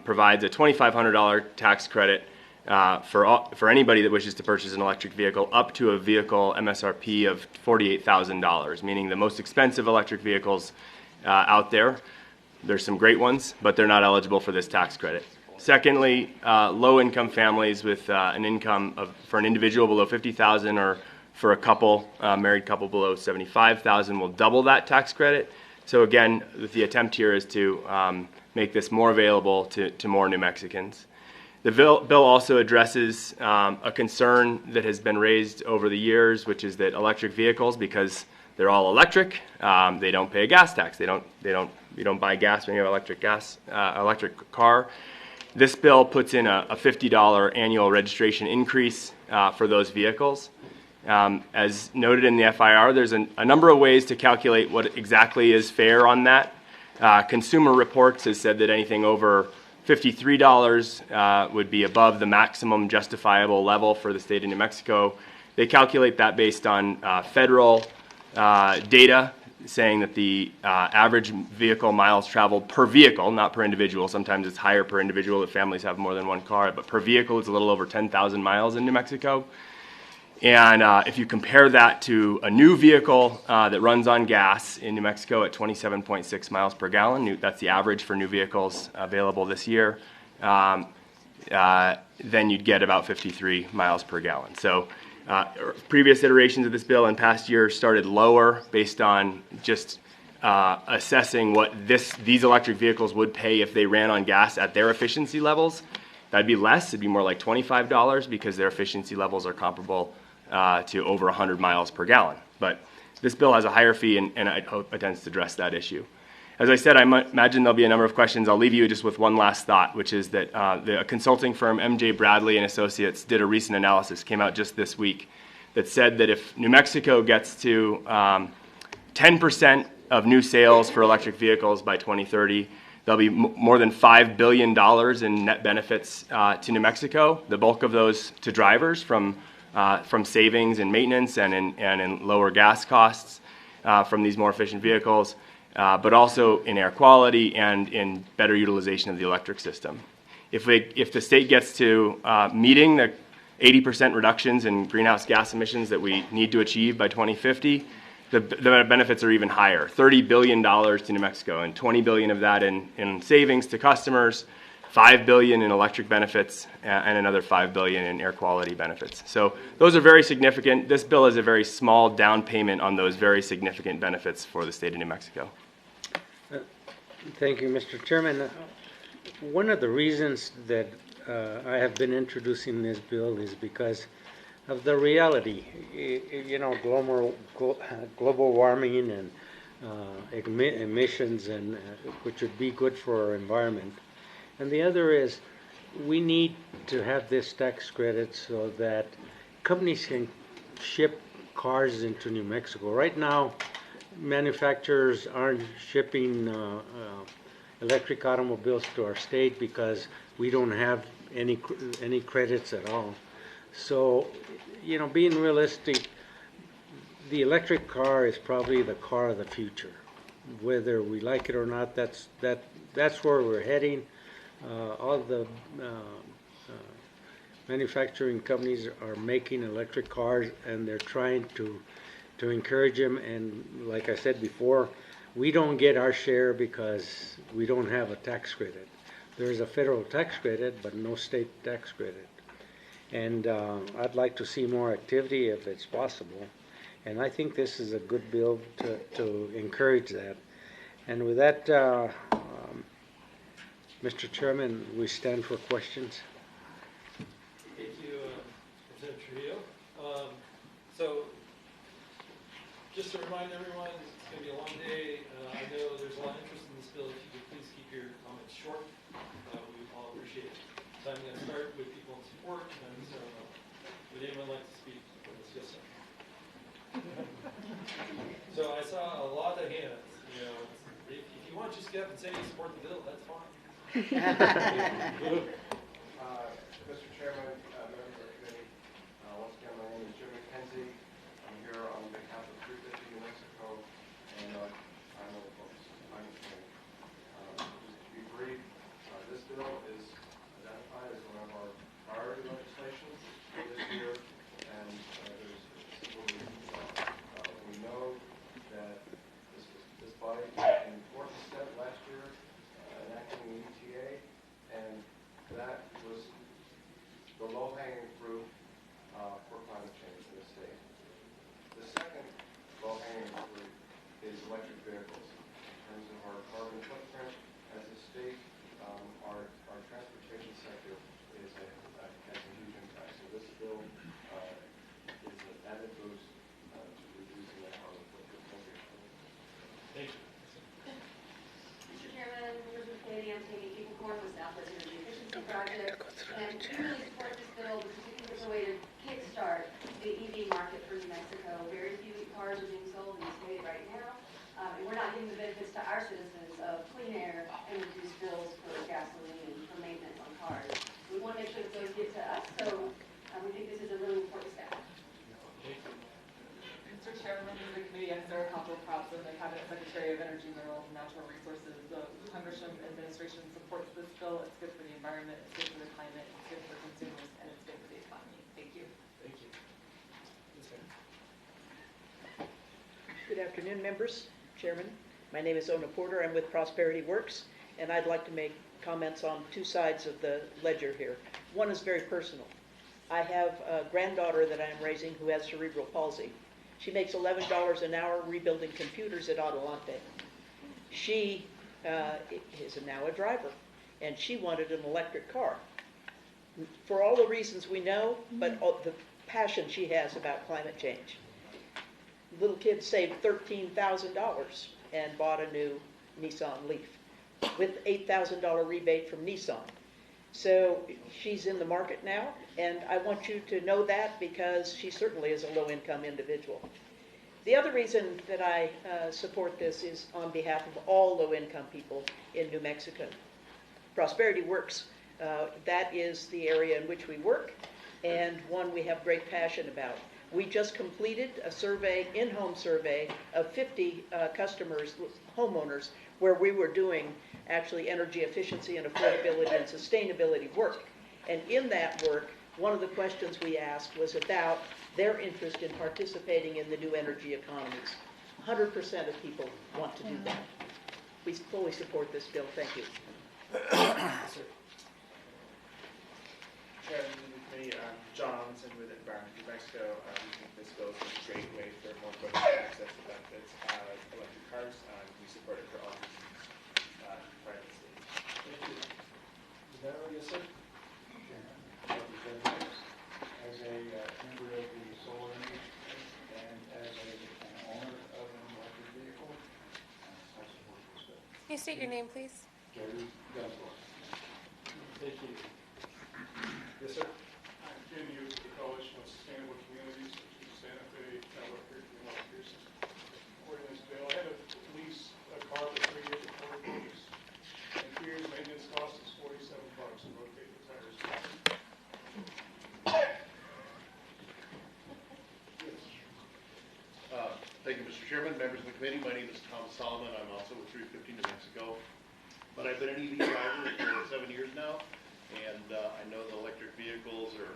provides a $2,500 tax credit for anybody that wishes to purchase an electric vehicle up to a vehicle MSRP of $48,000, meaning the most expensive electric vehicles out there. There's some great ones, but they're not eligible for this tax credit. Secondly, low-income families with an income for an individual below $50,000 or for a couple, married couple below $75,000 will double that tax credit. So again, the attempt here is to make this more available to more New Mexicans. The bill also addresses a concern that has been raised over the years, which is that electric vehicles, because they're all electric, they don't pay a gas tax. You don't buy gas when you have electric car. This bill puts in a $50 annual registration increase for those vehicles. As noted in the FIR, there's a number of ways to calculate what exactly is fair on that. Consumer Reports has said that anything over $53 would be above the maximum justifiable level for the state of New Mexico. They calculate that based on federal data saying that the average vehicle miles traveled per vehicle, not per individual. Sometimes it's higher per individual if families have more than one car, but per vehicle it's a little over 10,000 miles in New Mexico. And if you compare that to a new vehicle that runs on gas in New Mexico at 27.6 miles per gallon, that's the average for new vehicles available this year, then you'd get about 53 miles per gallon. So previous iterations of this bill in past years started lower based on just assessing what these electric vehicles would pay if they ran on gas at their efficiency levels. That'd be less. It'd be more like $25 because their efficiency levels are comparable to over 100 miles per gallon. But this bill has a higher fee, and I hope it tends to address that issue. As I said, I imagine there'll be a number of questions. I'll leave you just with one last thought, which is that the consulting firm MJ Bradley and Associates did a recent analysis, came out just this week, that said that if New Mexico gets to 10% of new sales for electric vehicles by 2030, there'll be more than $5 billion in net benefits to New Mexico, the bulk of those to drivers from savings in maintenance and in lower gas costs from these more efficient vehicles, but also in air quality and in better utilization of the electric system. If the state gets to meeting the 80% reductions in greenhouse gas emissions that we need to achieve by 2050, the benefits are even higher, $30 billion to New Mexico, and $20 billion of that in savings to customers, $5 billion in electric benefits, and another $5 billion in air quality benefits. So those are very significant. This bill is a very small down payment on those very significant benefits for the state of New Mexico. Thank you, Mr. Chairman. One of the reasons that I have been introducing this bill is because of the reality, global warming and emissions, and which would be good for our environment. And the other is we need to have this tax credit so that companies can ship cars into New Mexico. Right now, manufacturers aren't shipping electric automobiles to our state because we don't have any credits at all. So, you know, being realistic, the electric car is probably the car of the future. Whether we like it or not, that's where we're heading. All the manufacturing companies are making electric cars, and they're trying to encourage them. And like I said before, we don't get our share because we don't have a tax credit. There's a federal tax credit, but no state tax credit. And I'd like to see more activity if it's possible. And I think this is a good bill to encourage that. And with that, Mr. Chairman, we stand for questions. Thank you, Representative Trujillo. So, just to remind everyone, it's going to be a long day. I know there's a lot of interest in this bill. If you could please keep your comments short, we all appreciate it. So I'm going to start with people in support, and so would anyone like to speak for this? Yes, sir. So I saw a lot of hands. You know, if you want to just get up and say you support the bill, that's fine. Mr. Chairman, members of the committee, once again, my name is Jim McKenzie. I'm here on behalf of 350 New Mexico, and I'm a climate change. Just to be brief, this bill is identified as one of our priority legislation this year, and there's simple reasons why. We know that this body took an important step last year enacting the ETA, and that was the low-hanging fruit for climate change in the state. The second low-hanging fruit is electric vehicles. In terms of our carbon footprint as a state, our transportation sector has a huge impact. So this bill is an added boost to reducing that carbon footprint. Thank you. Mr. Chairman, members of the committee, I'm Tammy Keeple-Corn with Southwest Energy Efficiency Project, and we really support this bill because we think it's a way to kickstart the EV market for New Mexico. Very few cars are being sold in the state right now, and we're not getting the benefits to our citizens of clean air and reduced bills for gasoline and for maintenance on cars. We want to make sure that those get to us, so we think this is a really important step. Mr. Chairman, members of the committee, I'm Sarah Coppola-Probson, the Cabinet Secretary of Energy, Minerals, and Natural Resources. The Congressional administration supports this bill. It's good for the environment, it's good for the climate, it's good for consumers, and it's good for the economy. Thank you. Thank you. Good afternoon, members, Chairman. My name is Ona Porter. I'm with Prosperity Works, and I'd like to make comments on two sides of the ledger here. One is very personal. I have a granddaughter that I'm raising who has cerebral palsy. She makes $11 an hour rebuilding computers at Adelante. She is now a driver, and she wanted an electric car. For all the reasons we know, but the passion she has about climate change. Little kid saved $13,000 and bought a new Nissan Leaf with $8,000 rebate from Nissan. So she's in the market now, and I want you to know that because she certainly is a low-income individual. The other reason that I support this is on behalf of all low-income people in New Mexico. Prosperity Works, that is the area in which we work, and one we have great passion about. We just completed a survey, in-home survey, of 50 customers, homeowners, where we were doing actually energy efficiency and affordability and sustainability work. And in that work, one of the questions we asked was about their interest in participating in the new energy economies. 100% of people want to do that. We fully support this bill. Thank you. Chairman of the committee, John Robinson with Environment New Mexico. We think this bill is a great way for more folks to access the benefits of electric cars. We support it for all reasons part of the state. Thank you. Is that what you said? As a member of the solar industry and as an owner of an electric vehicle, you state your name, please? Jerry Gunsmore. Thank you. Yes, sir. I'm Ken Hughes with the Coalition of Sustainable Communities, which is Santa Fe, California, Pearson. According to this bill, I had to lease a car for 3 years at 40 days. And 3 years maintenance cost is $47 to rotate the tires. Thank you, Mr. Chairman, members of the committee. My name is Tom Solomon. I'm also with 350 New Mexico. But I've been an EV driver for 7 years now, and I know the electric vehicles are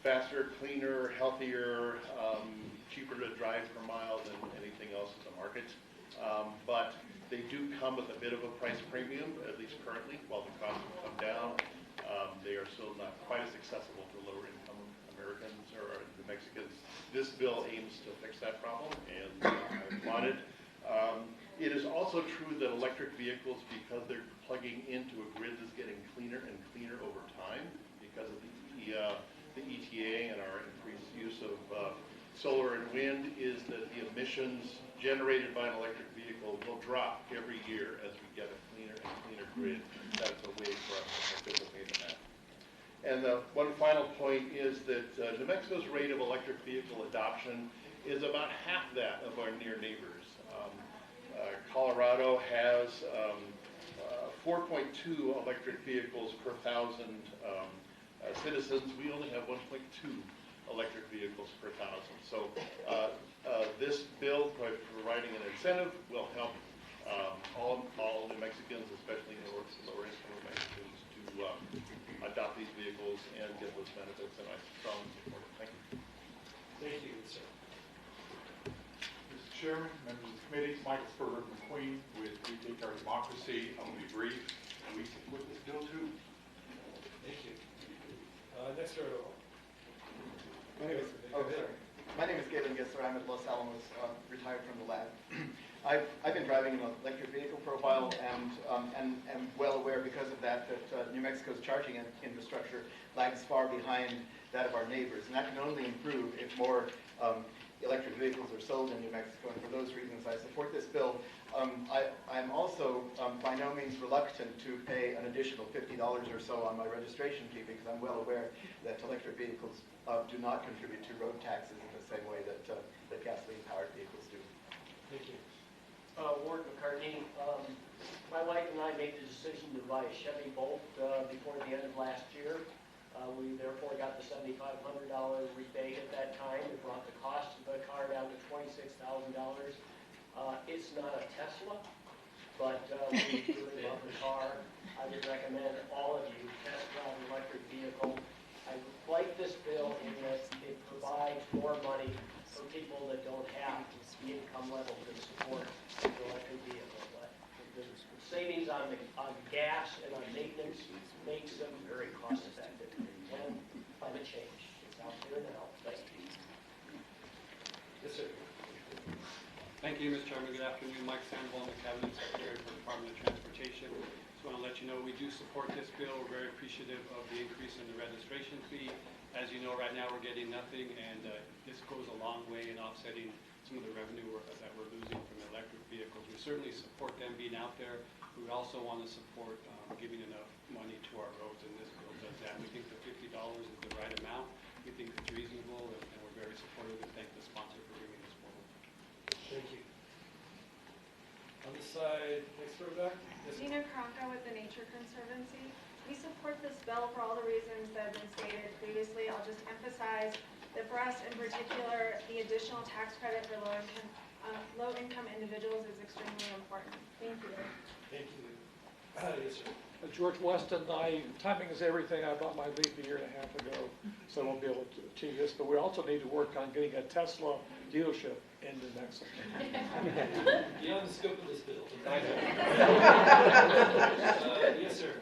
faster, cleaner, healthier, cheaper to drive per mile than anything else in the market. But they do come with a bit of a price premium, at least currently. While the costs have come down, they are still not quite as accessible to lower income Americans or New Mexicans. This bill aims to fix that problem, and I applaud it. It is also true that electric vehicles, because they're plugging into a grid that's getting cleaner and cleaner over time because of the ETA and our increased use of solar and wind, is that the emissions generated by an electric vehicle will drop every year as we get a cleaner and cleaner grid. That's a way for us to participate in that. And the one final point is that New Mexico's rate of electric vehicle adoption is about half that of our near neighbors. Colorado has 4.2 electric vehicles per 1,000 citizens. We only have 1.2 electric vehicles per 1,000. So this bill, by providing an incentive, will help all New Mexicans, especially lower income New Mexicans, to adopt these vehicles and get those benefits, and I strongly support it. Thank you. Thank you, sir. Mr. Chairman, members of the committee, Michael Spurlock McQueen with We Take Our Democracy. I will be brief. We support this bill too. Thank you. Next door. My name is Galen Gisler. I'm at Los Alamos, retired from the lab. I've been driving an electric vehicle for a while and am well aware because of that New Mexico's charging infrastructure lags far behind that of our neighbors. And that can only improve if more electric vehicles are sold in New Mexico. And for those reasons, I support this bill. I'm also by no means reluctant to pay an additional $50 or so on my registration fee because I'm well aware that electric vehicles do not contribute to road taxes in the same way that gasoline-powered vehicles do. Thank you. Ward McCartney. My wife and I made the decision to buy a Chevy Bolt before the end of last year. We therefore got the $7,500 rebate at that time. It brought the cost of the car down to $26,000. It's not a Tesla, but we really love the car. I would recommend all of you test drive an electric vehicle. I like this bill in that it provides more money for people that don't have the income level to support an electric vehicle. But the savings on gas and on maintenance makes them very cost effective. And climate change is out there now. Thank you. Yes, sir. Thank you, Mr. Chairman. Good afternoon. Mike Sandoval, the Cabinet Secretary for the Department of Transportation. Just want to let you know we do support this bill. We're very appreciative of the increase in the registration fee. As you know, right now we're getting nothing, and this goes a long way in offsetting some of the revenue that we're losing from electric vehicles. We certainly support them being out there. We also want to support giving enough money to our roads, and this bill does that. We think the $50 is the right amount. We think it's reasonable, and we're very supportive, and thank the sponsor for bringing this forward. Thank you. On this side, next door back. Yes, Gina Kronka with the Nature Conservancy. We support this bill for all the reasons that have been stated previously. I'll just emphasize that for us in particular, the additional tax credit for low-income individuals is extremely important. Thank you. Thank you. Yes, sir. George Weston, timing is everything. I bought my Leaf a year and a half ago, so I won't be able to achieve this. But we also need to work on getting a Tesla dealership in New Mexico. Beyond the scope of this bill. Yes, sir.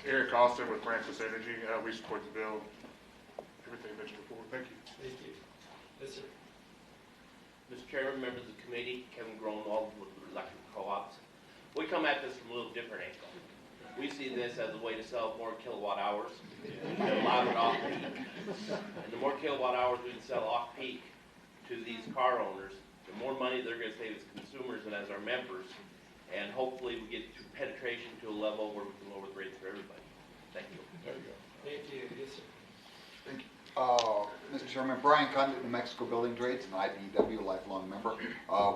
Eric Austin with Francis Energy. We support the bill. Everything mentioned before. Thank you. Thank you. Yes, sir. Mr. Chairman, members of the committee, Kevin Gronwald with Electric Co-ops. We come at this from a little different angle. We see this as a way to sell more kilowatt hours and allow it off peak. And the more kilowatt hours we can sell off peak to these car owners, the more money they're going to save as consumers and as our members. and hopefully we get to penetration to a level where we can lower the rates for everybody. Thank you. There you go. Thank you. Yes, sir. Thank you. Mr. Chairman, Brian Condit, New Mexico Building Trades, an IBEW lifelong member.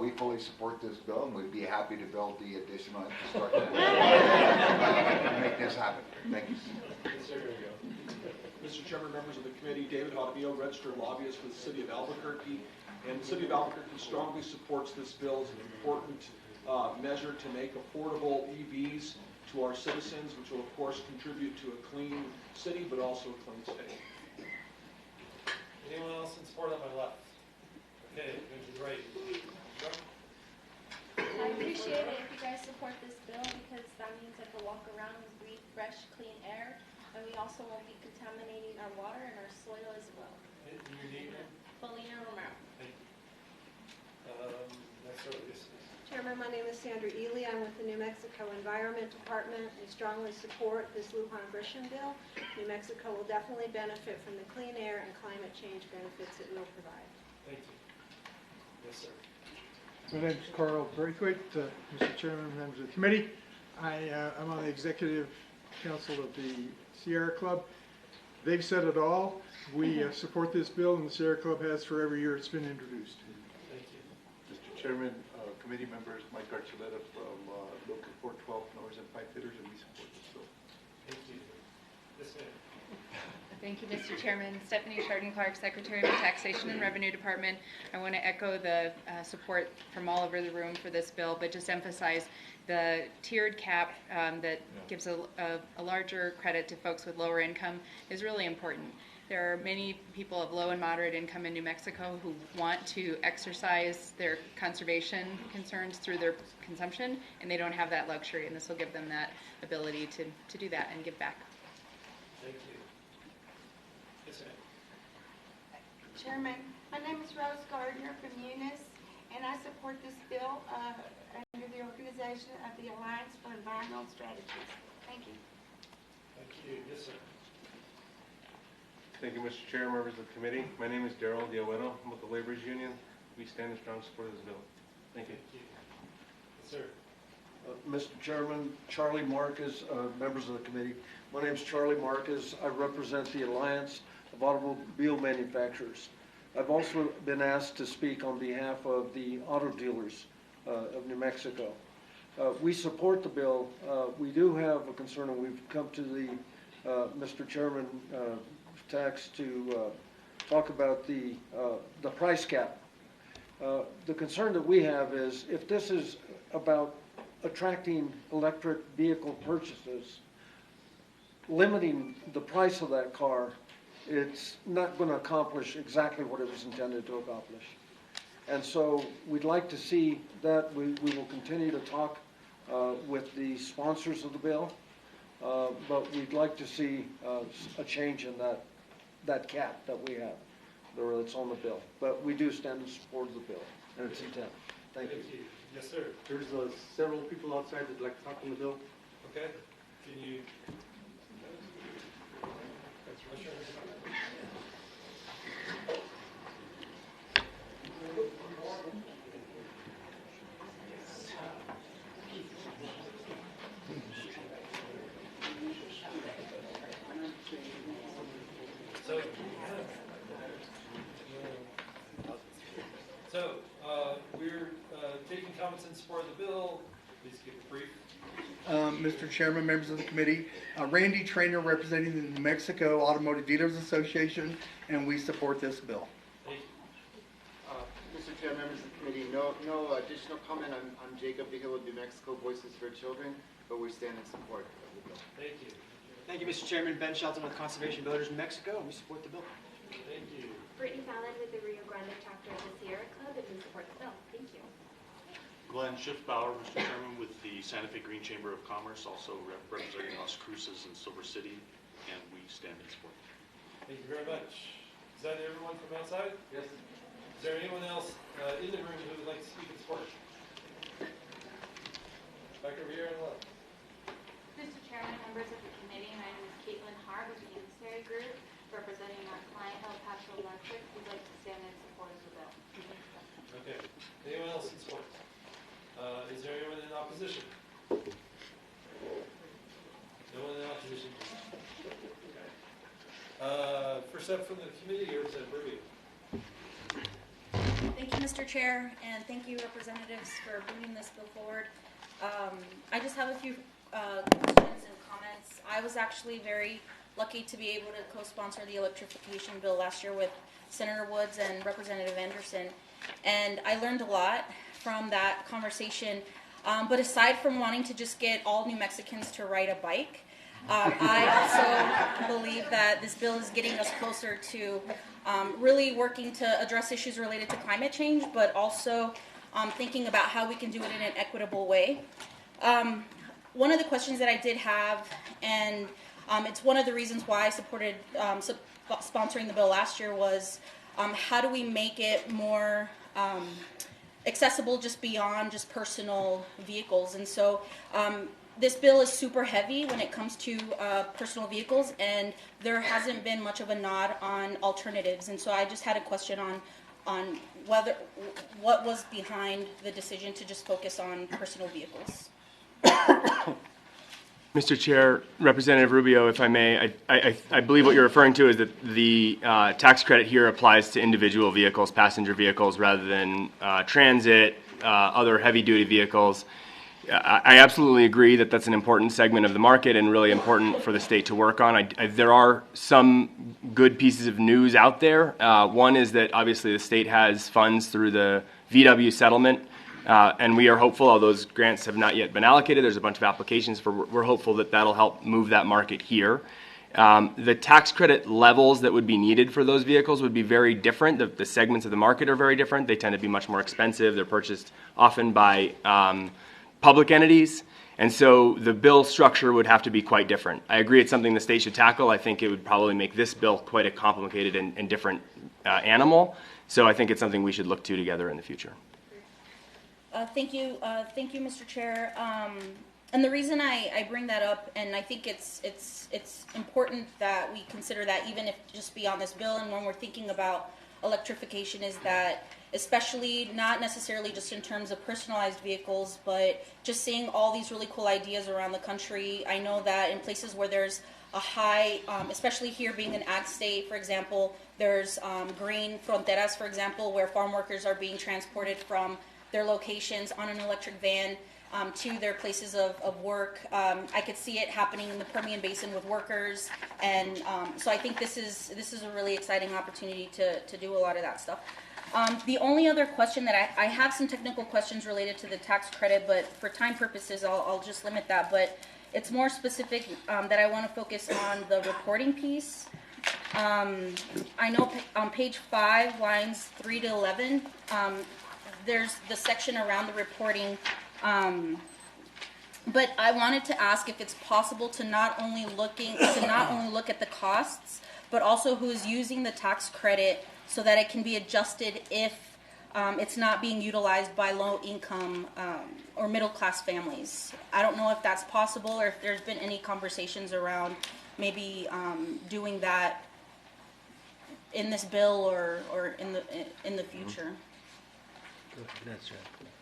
We fully support this bill, and we'd be happy to build the additional infrastructure to make this happen. Thank you. Yes, sir. There you go. Mr. Chairman, members of the committee, David Hottavio, registered lobbyist for the city of Albuquerque. And the city of Albuquerque strongly supports this bill as an important measure to make affordable EVs to our citizens, which will of course contribute to a clean city, but also a clean state. Anyone else in support on my left? Okay, going to the right. I appreciate it if you guys support this bill because that means I can walk around and breathe fresh, clean air, and we also won't be contaminating our water and our soil as well. And your name? Paulina Romero. Thank you. Next over, yes. Chairman, my name is Sandra Ely. I'm with the New Mexico Environment Department. We strongly support this Lujan Grisham bill. New Mexico will definitely benefit from the clean air and climate change benefits it will provide. Thank you. Yes, sir. My name is Carl Braithwaite, Mr. Chairman, members of the committee. I'm on the executive council of the Sierra Club. They've said it all. We support this bill, and the Sierra Club has for every year it's been introduced. Thank you. Mr. Chairman, committee members, Mike Archuleta from Local 412 Mowers and Pipe Fitters, and we support this bill. Thank you. Yes, ma'am. Thank you, Mr. Chairman. Stephanie Chardon-Clark, Secretary of the Taxation and Revenue Department. I want to echo the support from all over the room for this bill, but just emphasize the tiered cap that gives a larger credit to folks with lower income is really important. There are many people of low and moderate income in New Mexico who want to exercise their conservation concerns through their consumption, and they don't have that luxury, and this will give them that ability to do that and give back. Thank you. Yes, ma'am. Chairman, my name is Rose Gardner from Eunice, and I support this bill under the organization of the Alliance for Environmental Strategies. Thank you. Thank you. Yes, sir. Thank you, Mr. Chair, members of the committee. My name is Darrell Diaweno. I'm with the Laborers Union. We stand in strong support of this bill. Thank you. Yes, sir. Mr. Chairman, Charlie Marcus, members of the committee. My name is Charlie Marcus. I represent the Alliance of Automobile Manufacturers. I've also been asked to speak on behalf of the auto dealers of New Mexico. We support the bill. We do have a concern, and we've come to the Mr. Chairman tax to talk about the price cap. The concern that we have is if this is about attracting electric vehicle purchases, limiting the price of that car, it's not going to accomplish exactly what it was intended to accomplish. And so we'd like to see that. We will continue to talk with the sponsors of the bill, but we'd like to see a change in that cap that we have, or that's on the bill. But we do stand in support of the bill and its intent. Thank you. Yes, sir. There's several people outside that'd like to talk on the bill. Okay. Can you? So, we're taking comments in support of the bill. Please give a brief. Mr. Chairman, members of the committee, Randy Trainer representing the New Mexico Automotive Dealers Association, and we support this bill. Thank you. Mr. Chair, members of the committee, no additional comment. I'm Jacob Vigil of New Mexico Voices for Children, but we stand in support of the bill. Thank you. Thank you, Mr. Chairman. Ben Shelton with Conservation Builders New Mexico, and we support the bill. Thank you. Brittany Fallon with the Rio Grande chapter of the Sierra Club, and we support the bill. Thank you. Glenn Schiffbauer, Mr. Chairman, with the Santa Fe Green Chamber of Commerce, also representing Las Cruces and Silver City, and we stand in support. Thank you very much. Is that everyone from outside? Yes. Is there anyone else in the room who would like to speak in support? Back over here on the left. Mr. Chairman, members of the committee, my name is Caitlin Hart with the Emissary Group, representing our client El Paso Electric. We'd like to stand in support of the bill. Okay. Anyone else in support? Is there anyone in opposition? opposition? No one in opposition? Okay. First up from the committee, Representative Rubio. Thank you, Mr. Chair, and thank you, representatives, for bringing this bill forward. I just have a few questions and comments. I was actually very lucky to be able to co-sponsor the electrification bill last year with Senator Woods and Representative Anderson, and I learned a lot from that conversation. But aside from wanting to just get all New Mexicans to ride a bike, I also believe that this bill is getting us closer to really working to address issues related to climate change, but also thinking about how we can do it in an equitable way. One of the questions that I did have, and it's one of the reasons why I supported sponsoring the bill last year, was how do we make it more accessible just beyond just personal vehicles. And so this bill is super heavy when it comes to personal vehicles, and there hasn't been much of a nod on alternatives. And so I just had a question on what was behind the decision to just focus on personal vehicles. Mr. Chair, Representative Rubio, if I may, I believe what you're referring to is that the tax credit here applies to individual vehicles, passenger vehicles, rather than transit, other heavy-duty vehicles. I absolutely agree that that's an important segment of the market and really important for the state to work on. There are some good pieces of news out there. One is that obviously the state has funds through the VW settlement, and we are hopeful, although those grants have not yet been allocated, there's a bunch of applications we're hopeful that that'll help move that market here. The tax credit levels that would be needed for those vehicles would be very different. The segments of the market are very different. They tend to be much more expensive. They're purchased often by public entities, and so the bill structure would have to be quite different. I agree it's something the state should tackle. I think it would probably make this bill quite a complicated and different animal, so I think it's something we should look to together in the future. Thank you, Mr. Chair. And the reason I bring that up, and I think it's important that we consider that even if just beyond this bill and when we're thinking about electrification, is that especially not necessarily just in terms of personalized vehicles, but just seeing all these really cool ideas around the country. I know that in places where there's a high, especially here being an ag state, for example, there's green fronteras, for example, where farm workers are being transported from their locations on an electric van to their places of work. I could see it happening in the Permian Basin with workers, and so I think this is a really exciting opportunity to do a lot of that stuff. The only other question that I have some technical questions related to the tax credit, but for time purposes, I'll just limit that. But it's more specific that I want to focus on the reporting piece. I know on page 5, lines 3 to 11, there's the section around the reporting. But I wanted to ask if it's possible to not only look at the costs, but also who's using the tax credit, so that it can be adjusted if it's not being utilized by low-income or middle-class families. I don't know if that's possible, or if there's been any conversations around maybe doing that in this bill or in the future.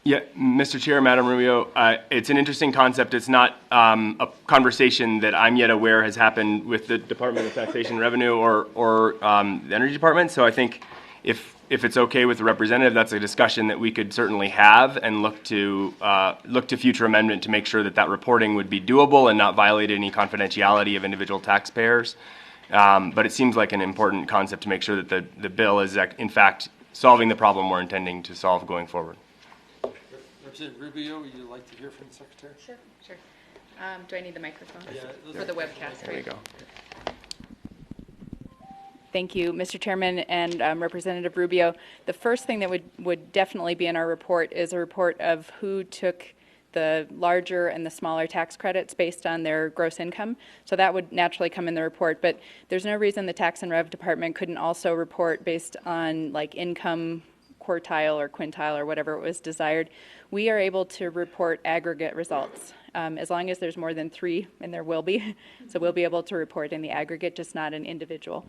Yeah, Mr. Chair, Madam Rubio, it's an interesting concept. It's not a conversation that I'm yet aware has happened with the Department of Taxation and Revenue or the Energy Department. So I think if it's okay with the representative, that's a discussion that we could certainly have and look to future amendment to make sure that reporting would be doable and not violate any confidentiality of individual taxpayers. But it seems like an important concept to make sure that the bill is in fact solving the problem we're intending to solve going forward. Representative Rubio, would you like to hear from the Secretary? Sure. Do I need the microphone? Yeah, for the webcast? There you go. Thank you, Mr. Chairman and Representative Rubio. The first thing that would definitely be in our report is a report of who took the larger and the smaller tax credits based on their gross income. So that would naturally come in the report, but there's no reason the Tax and Rev Department couldn't also report based on like income quartile or quintile or whatever it was desired. We are able to report aggregate results as long as there's more than 3, and there will be. So we'll be able to report in the aggregate, just not an individual.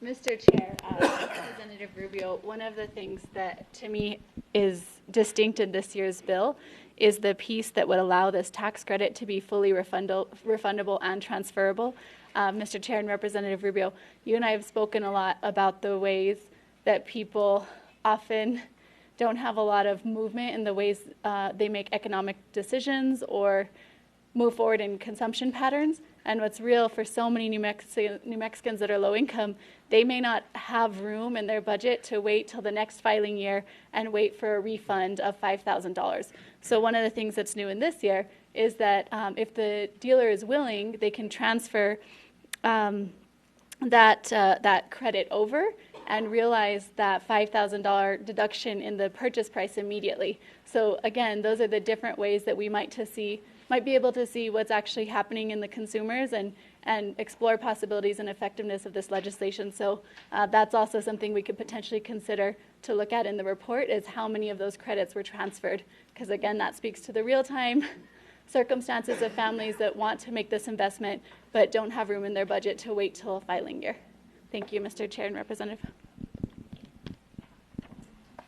Mr. Chair, Representative Rubio, one of the things that to me is distinct in this year's bill is the piece that would allow this tax credit to be fully refundable and transferable. Mr. Chair and Representative Rubio, you and I have spoken a lot about the ways that people often don't have a lot of movement in the ways they make economic decisions or move forward in consumption patterns. And what's real for so many New Mexicans that are low income, they may not have room in their budget to wait till the next filing year and wait for a refund of $5,000. So one of the things that's new in this year is that if the dealer is willing, they can transfer that credit over and realize that $5,000 deduction in the purchase price immediately. So again, those are the different ways that we might be able to see what's actually happening in the consumers and explore possibilities and effectiveness of this legislation. So that's also something we could potentially consider to look at in the report, is how many of those credits were transferred. Because again, that speaks to the real-time circumstances of families that want to make this investment but don't have room in their budget to wait till a filing year. Thank you, Mr. Chair and Representative.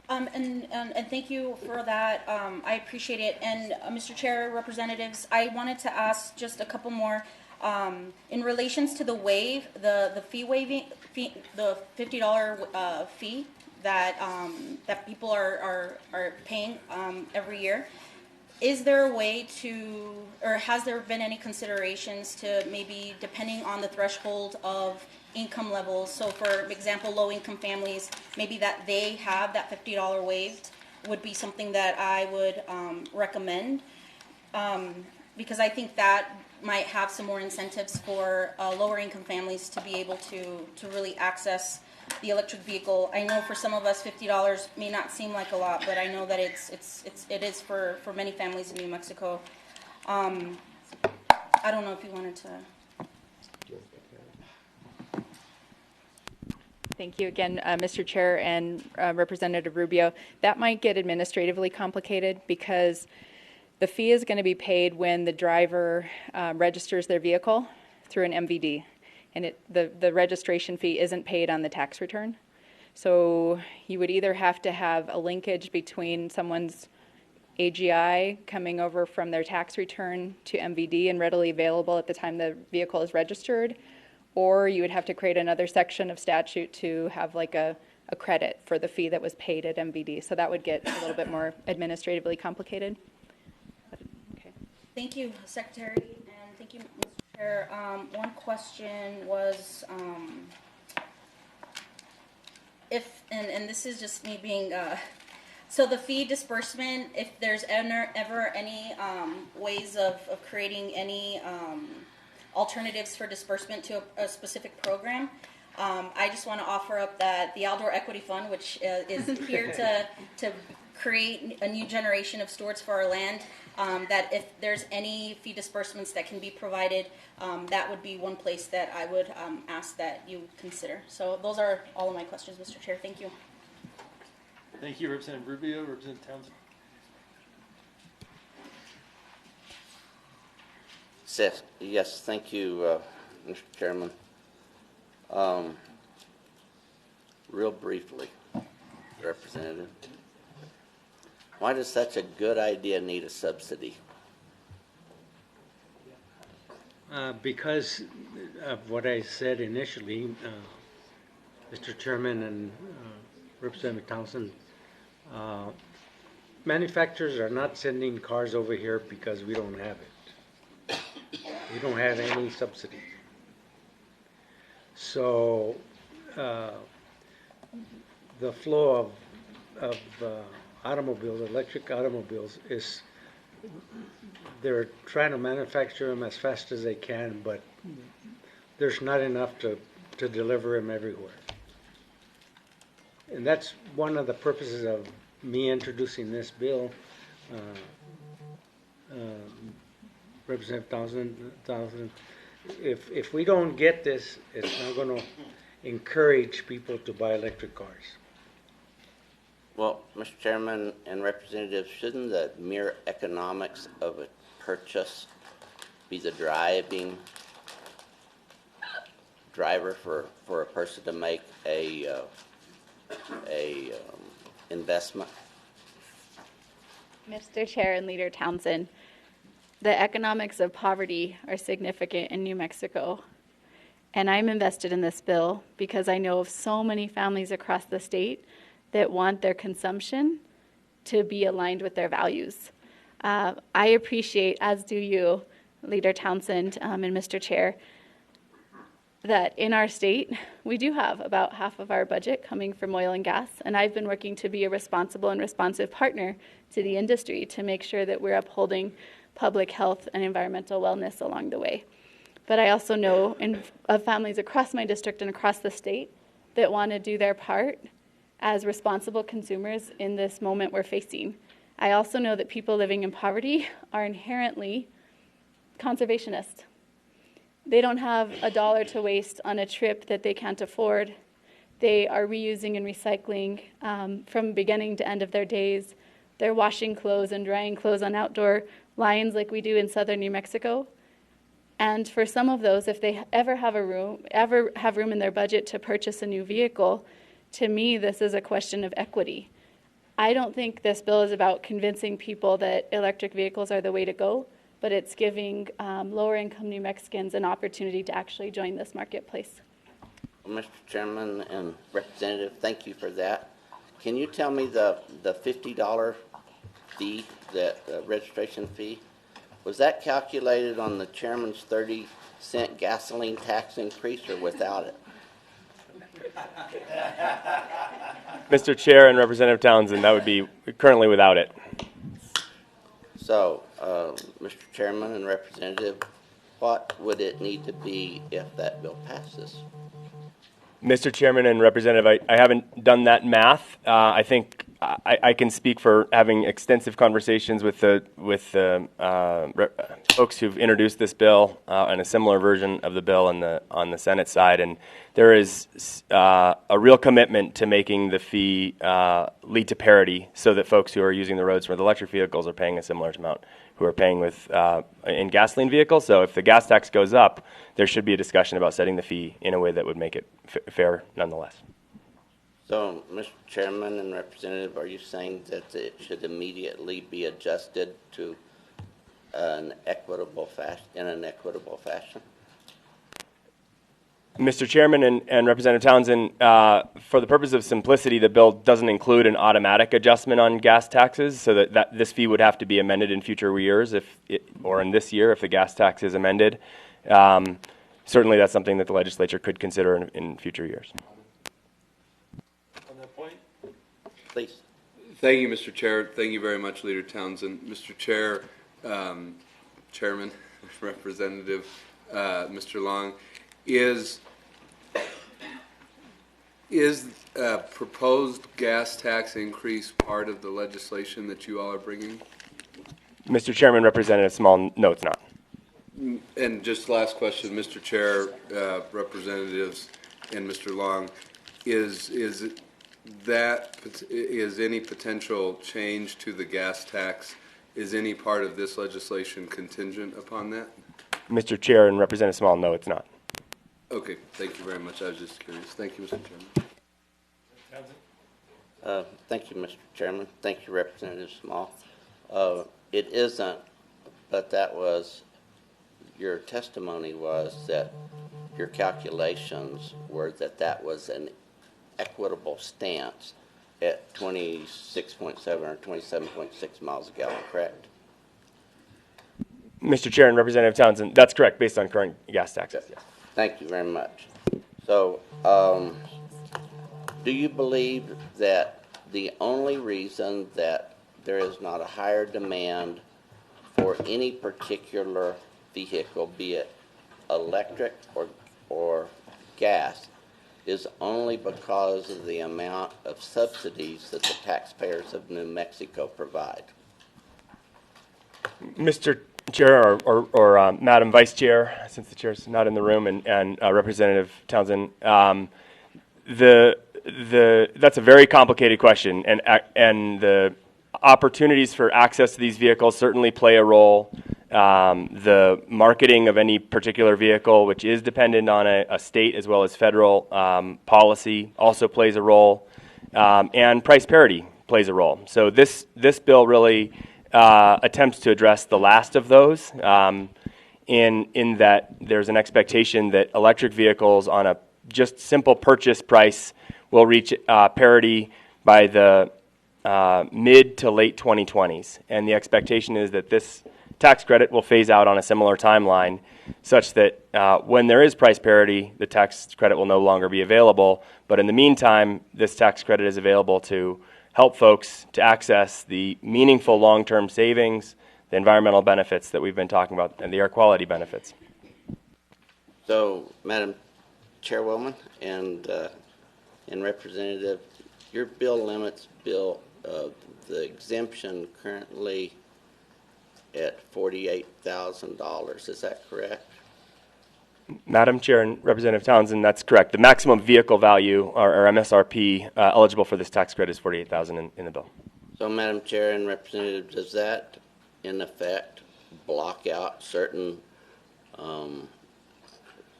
And thank you for that. I appreciate it. And Mr. Chair, representatives, I wanted to ask just a couple more in relations to the the fee waiving, the $50 fee that people are paying every year. Is there a way to, or has there been any considerations to maybe, depending on the threshold of income levels, so for example, low-income families, maybe that they have that $50 waived would be something that I would recommend, because I think that might have some more incentives for lower-income families to be able to really access the electric vehicle. I know for some of us $50 may not seem like a lot, but I know that it is for many families in New Mexico. I don't know if you wanted to. Thank you again, Mr. Chair and Representative Rubio. That might get administratively complicated because the fee is going to be paid when the driver registers their vehicle through an MVD. And the registration fee isn't paid on the tax return. So you would either have to have a linkage between someone's AGI coming over from their tax return to MVD and readily available at the time the vehicle is registered, or you would have to create another section of statute to have like a credit for the fee that was paid at MVD. So that would get a little bit more administratively complicated. Okay. Thank you, Secretary, and thank you, Mr. Chair. One question was if, and this is just me being, so the fee disbursement, if there's ever any ways of creating any alternatives for disbursement to a specific program, I just want to offer up that the Outdoor Equity Fund, which is here to create a new generation of stewards for our land, that if there's any fee disbursements that can be provided, that would be one place that I would ask that you consider. So those are all of my questions, Mr. Chair. Thank you. Thank you, Representative Rubio. Representative Townsend. Yes, thank you, Mr. Chairman. Real briefly, Representative, why does such a good idea need a subsidy? Because of what I said initially, Mr. Chairman and Representative Townsend, manufacturers are not sending cars over here because we don't have it. We don't have any subsidy. So the flow of automobiles, electric automobiles, is they're trying to manufacture them as fast as they can, but there's not enough to deliver them everywhere. And that's one of the purposes of me introducing this bill. Representative Townsend, if we don't get this, it's not going to encourage people to buy electric cars. Well, Mr. Chairman and Representative, shouldn't the mere economics of a purchase be the driver for a person to make a investment? Mr. Chair and Leader Townsend, the economics of poverty are significant in New Mexico. And I'm invested in this bill because I know of so many families across the state that want their consumption to be aligned with their values. I appreciate, as do you, Leader Townsend and Mr. Chair, that in our state, we do have about half of our budget coming from oil and gas, and I've been working to be a responsible and responsive partner to the industry to make sure that we're upholding public health and environmental wellness along the way. But I also know of families across my district and across the state that want to do their part as responsible consumers in this moment we're facing. I also know that people living in poverty are inherently conservationists. They don't have a dollar to waste on a trip that they can't afford. They are reusing and recycling from beginning to end of their days. They're washing clothes and drying clothes on outdoor lines like we do in southern New Mexico. And for some of those, if they ever have room in their budget to purchase a new vehicle, to me, this is a question of equity. I don't think this bill is about convincing people that electric vehicles are the way to go, but it's giving lower-income New Mexicans an opportunity to actually join this marketplace. Well, Mr. Chairman and Representative, thank you for that. Can you tell me the $50 fee, that registration fee, was that calculated on the chairman's 30-cent gasoline tax increase or without it? Mr. Chair and Representative Townsend, that would be currently without it. So, Mr. Chairman and Representative, what would it need to be if that bill passes? Mr. Chairman and Representative, I haven't done that math. I think I can speak for having extensive conversations with the folks who've introduced this bill and a similar version of the bill on the Senate side, and there is a real commitment to making the fee lead to parity, so that folks who are using the roads for the electric vehicles are paying a similar amount who are paying with in gasoline vehicles. So if the gas tax goes up, there should be a discussion about setting the fee in a way that would make it fair nonetheless. So, Mr. Chairman and Representative, are you saying that it should immediately be adjusted to an equitable fashion? Mr. Chairman and Representative Townsend, for the purpose of simplicity, the bill doesn't include an automatic adjustment on gas taxes, so that this fee would have to be amended in future years, or in this year if the gas tax is amended. Certainly, that's something that the legislature could consider in future years. On that point? Please. Thank you, Mr. Chair. Thank you very much, Leader Townsend. Mr. Chair, Chairman, Representative, Mr. Long, is a proposed gas tax increase part of the legislation that you all are bringing? Mr. Chairman, Representative Small, no, it's not. And just last question, Mr. Chair, Representatives, and Mr. Long, is any potential change to the gas tax, is any part of this legislation contingent upon that? Mr. Chair and Representative Small, no, it's not. Okay, thank you very much. I was just curious. Thank you, Mr. Chairman. Thank you, Mr. Chairman. Thank you, Representative Small. It isn't, but that was, your testimony was that your calculations were that was an equitable stance at 26.7 or 27.6 miles a gallon, correct? Mr. Chair and Representative Townsend, that's correct, based on current gas taxes. Yes. Thank you very much. So, do you believe that the only reason that there is not a higher demand for any particular vehicle, be it electric or gas, is only because of the amount of subsidies that the taxpayers of New Mexico provide? Mr. Chair or Madam Vice Chair, since the chair is not in the room, and Representative Townsend, that's a very complicated question, and the opportunities for access to these vehicles certainly play a role. The marketing of any particular vehicle, which is dependent on a state as well as federal policy, also plays a role, and price parity plays a role. So this bill really attempts to address the last of those, in that there's an expectation that electric vehicles on a just simple purchase price will reach parity by the mid to late 2020s. And the expectation is that this tax credit will phase out on a similar timeline, such that when there is price parity, the tax credit will no longer be available. But in the meantime, this tax credit is available to help folks to access the meaningful long-term savings, the environmental benefits that we've been talking about, and the air quality benefits. So, Madam Chairwoman and Representative, your bill limits the exemption currently at $48,000. Is that correct? Madam Chair and Representative Townsend, that's correct. The maximum vehicle value, or MSRP, eligible for this tax credit is $48,000 in the bill. So, Madam Chair and Representative, does that, in effect, block out certain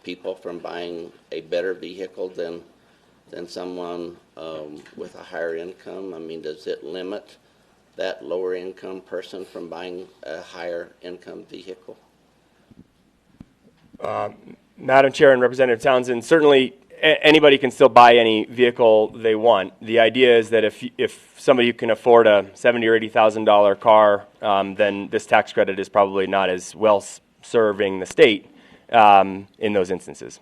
people from buying a better vehicle than someone with a higher income? I mean, does it limit that lower income person from buying a higher income vehicle? Madam Chair and Representative Townsend, certainly anybody can still buy any vehicle they want. The idea is that if somebody can afford a $70,000 or $80,000 car, then this tax credit is probably not as well serving the state in those instances.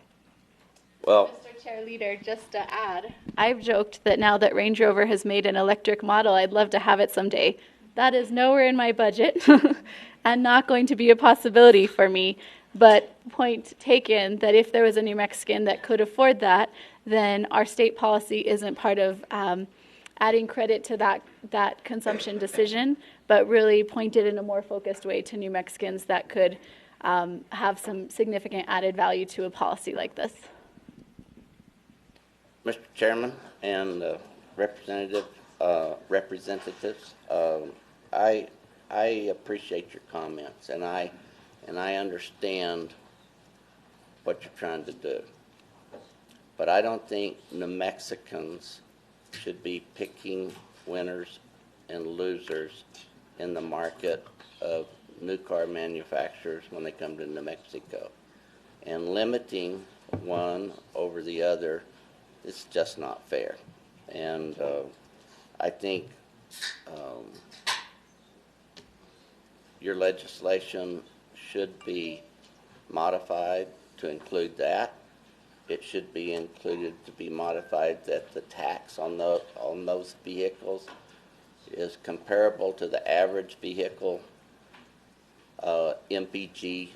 Well, Mr. Chair Leader, just to add, I've joked that now that Range Rover has made an electric model, I'd love to have it someday. That is nowhere in my budget and not going to be a possibility for me. But point taken that if there was a New Mexican that could afford that, then our state policy isn't part of adding credit to that consumption decision, but really pointed in a more focused way to New Mexicans that could have some significant added value to a policy like this. Mr. Chairman and representatives, I appreciate your comments, and I understand what you're trying to do. But I don't think New Mexicans should be picking winners and losers in the market of new car manufacturers when they come to New Mexico. And limiting one over the other is just not fair. And I think your legislation should be modified to include that. It should be included to be modified that the tax on those vehicles is comparable to the average vehicle MPG,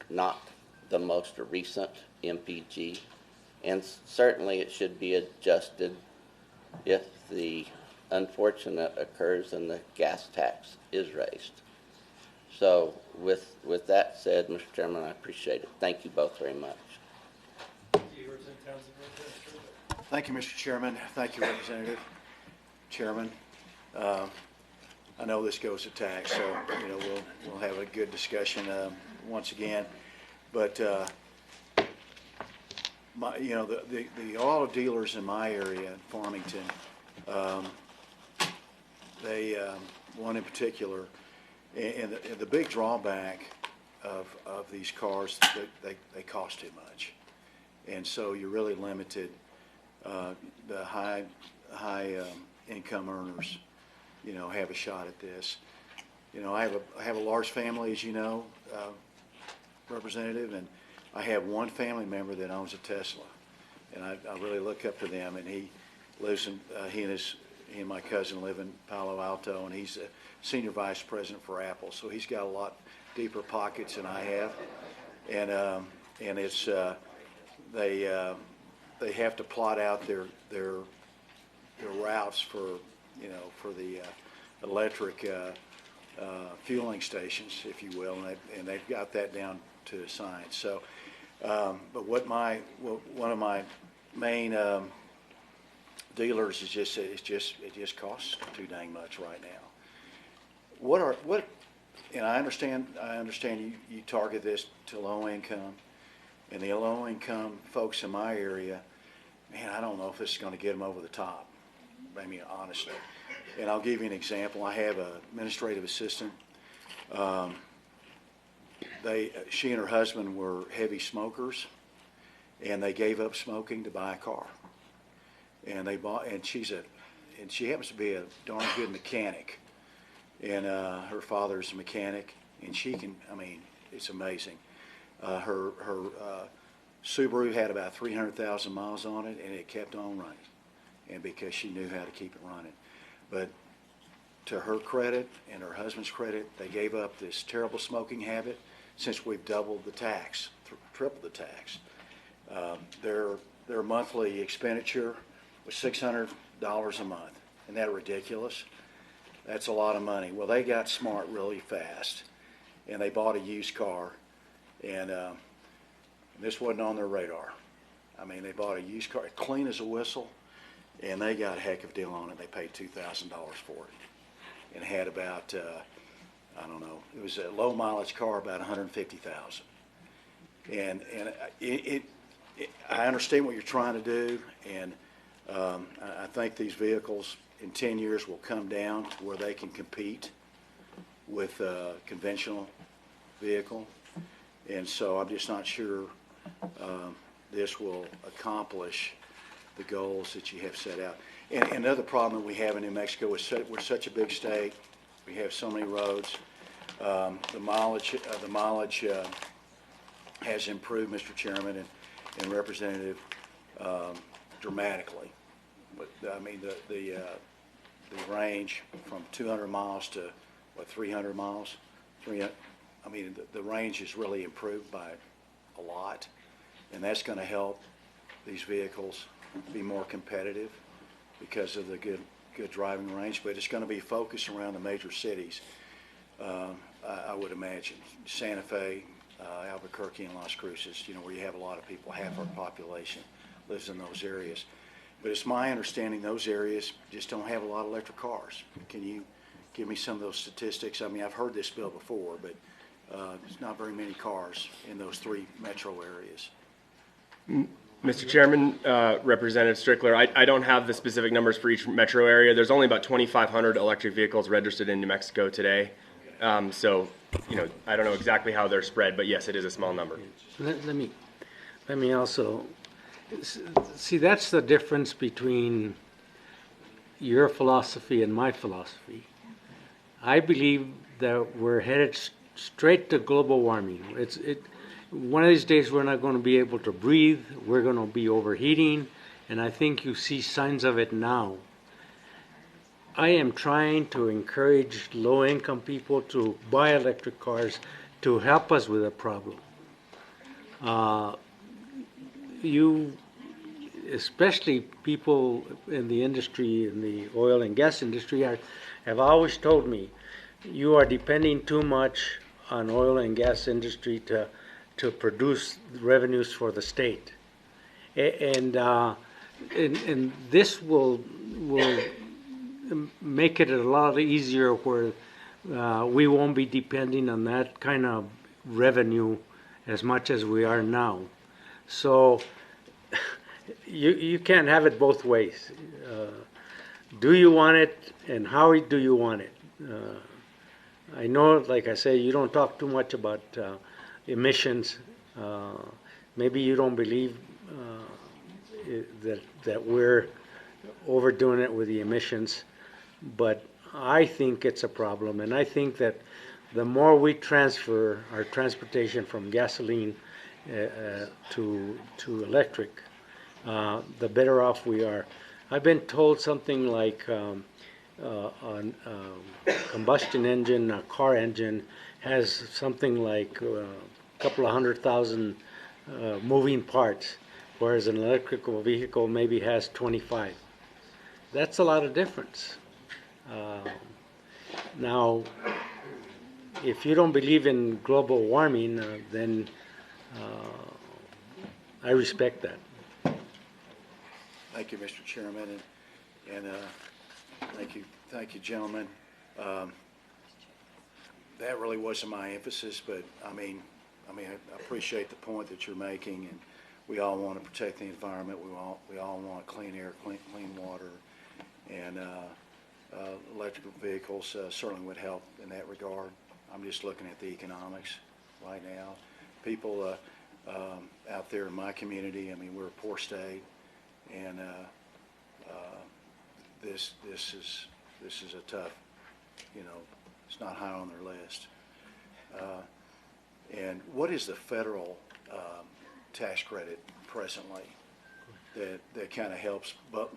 not the most recent MPG. And certainly it should be adjusted if the unfortunate occurs and the gas tax is raised. So with that said, Mr. Chairman, I appreciate it. Thank you both very much. Thank you, Mr. Chairman. Thank you, Representative Chairman. I know this goes to tax, so we'll have a good discussion once again. But the auto dealers in my area, in Farmington, they one in particular. And the big drawback of these cars, they cost too much, and so you're really limited. The high income earners, have a shot at this. I have a large family, as you know, Representative, and I have one family member that owns a Tesla, and I really look up to them. And he lives in he and my cousin live in Palo Alto, and he's a senior vice president for Apple, so he's got a lot deeper pockets than I have, and it's they have to plot out their routes for the electric fueling stations, if you will, and they've got that down to a science. So, but one of my main dealers is it just costs too dang much right now. And I understand you target this to low income, and the low income folks in my area, man, I don't know if this is going to get them over the top. I mean, honestly, And I'll give you an example. I have an administrative assistant. She and her husband were heavy smokers, and they gave up smoking to buy a car. And she happens to be a darn good mechanic. And her father's a mechanic, and it's amazing. Her Subaru had about 300,000 miles on it, and it kept on running. And because she knew how to keep it running. But to her credit and her husband's credit, they gave up this terrible smoking habit since we've doubled the tax, tripled the tax. Their monthly expenditure was $600 a month. Isn't that ridiculous? That's a lot of money. Well, they got smart really fast, and they bought a used car, and this wasn't on their radar. I mean, they bought a used car, clean as a whistle, and they got a heck of a deal on it. They paid $2,000 for it, and had about, I don't know, it was a low mileage car, about 150,000. And I understand what you're trying to do, and I think these vehicles in 10 years will come down to where they can compete with a conventional vehicle. And so I'm just not sure this will accomplish the goals that you have set out. And another problem that we have in New Mexico is we're such a big state. We have so many roads. The mileage has improved, Mr. Chairman and Representative, dramatically. But I mean, the range from 200 miles to 300 miles. I mean, the range is really improved by a lot, and that's going to help these vehicles be more competitive because of the good driving range. But it's going to be focused around the major cities. I would imagine Santa Fe, Albuquerque, and Las Cruces. Where you have a lot of people. Half our population lives in those areas. But it's my understanding those areas just don't have a lot of electric cars. Can you give me some of those statistics? I mean, I've heard this bill before, but there's not very many cars in those 3 metro areas. Mr. Chairman, Representative Strickler, I don't have the specific numbers for each metro area. There's only about 2,500 electric vehicles registered in New Mexico today. So, I don't know exactly how they're spread, but yes, it is a small number. Let me also see, that's the difference between your philosophy and my philosophy. I believe that we're headed straight to global warming. One of these days we're not going to be able to breathe. We're going to be overheating, and I think you see signs of it now. I am trying to encourage low-income people to buy electric cars to help us with the problem. Especially people in the industry, in the oil and gas industry, have always told me, you are depending too much on oil and gas industry to produce revenues for the state. And this will make it a lot easier where we won't be depending on that kind of revenue as much as we are now. So you can't have it both ways. Do you want it, and how do you want it? I know, like I say, you don't talk too much about emissions. Maybe you don't believe that we're overdoing it with the emissions, but I think it's a problem, and I think that the more we transfer our transportation from gasoline to electric, the better off we are. I've been told something like a combustion engine, a car engine, has something like a couple of 100,000 moving parts, whereas an electrical vehicle maybe has 25. That's a lot of difference. Now, if you don't believe in global warming, then I respect that. Thank you, Mr. Chairman, and thank you, gentlemen. That really wasn't my emphasis, but I appreciate the point that you're making, and we all want to protect the environment. We all want clean air, clean water, and electrical vehicles certainly would help in that regard. I'm just looking at the economics right now. People out there in my community, I mean, we're a poor state, and this is a tough, it's not high on their list. And what is the federal tax credit presently that kind of helps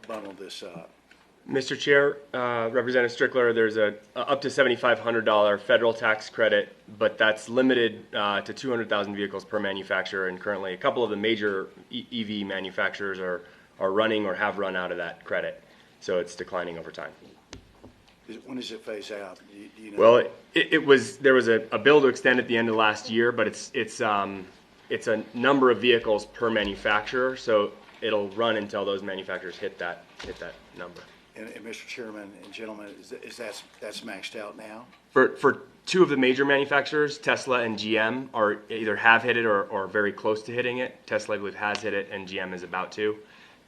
bundle this up? Mr. Chair, Representative Strickler, there's a up to $7,500 federal tax credit, but that's limited to 200,000 vehicles per manufacturer, and currently a couple of the major EV manufacturers are running or have run out of that credit, so it's declining over time. When does it phase out? Do you know? Well, there was a bill to extend at the end of last year, but it's a number of vehicles per manufacturer, so it'll run until those manufacturers hit that number. And Mr. Chairman and gentlemen, is that's maxed out now? For two of the major manufacturers, Tesla and GM are either have hit it or very close to hitting it. Tesla, I believe, has hit it, and GM is about to.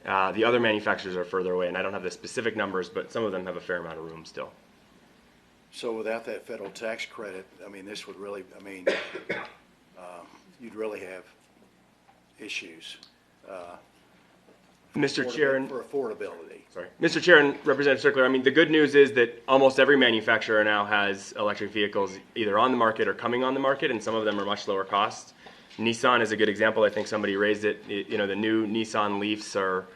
The other manufacturers are further away, and I don't have the specific numbers, but some of them have a fair amount of room still. So without that federal tax credit, I mean, this would really, I mean, you'd really have issues. Mr. Chair, for affordability. Sorry, Mr. Chair and Representative Strickler, I mean, the good news is that almost every manufacturer now has electric vehicles either on the market or coming on the market, and some of them are much lower cost. Nissan is a good example. I think somebody raised it. The new Nissan Leafs are,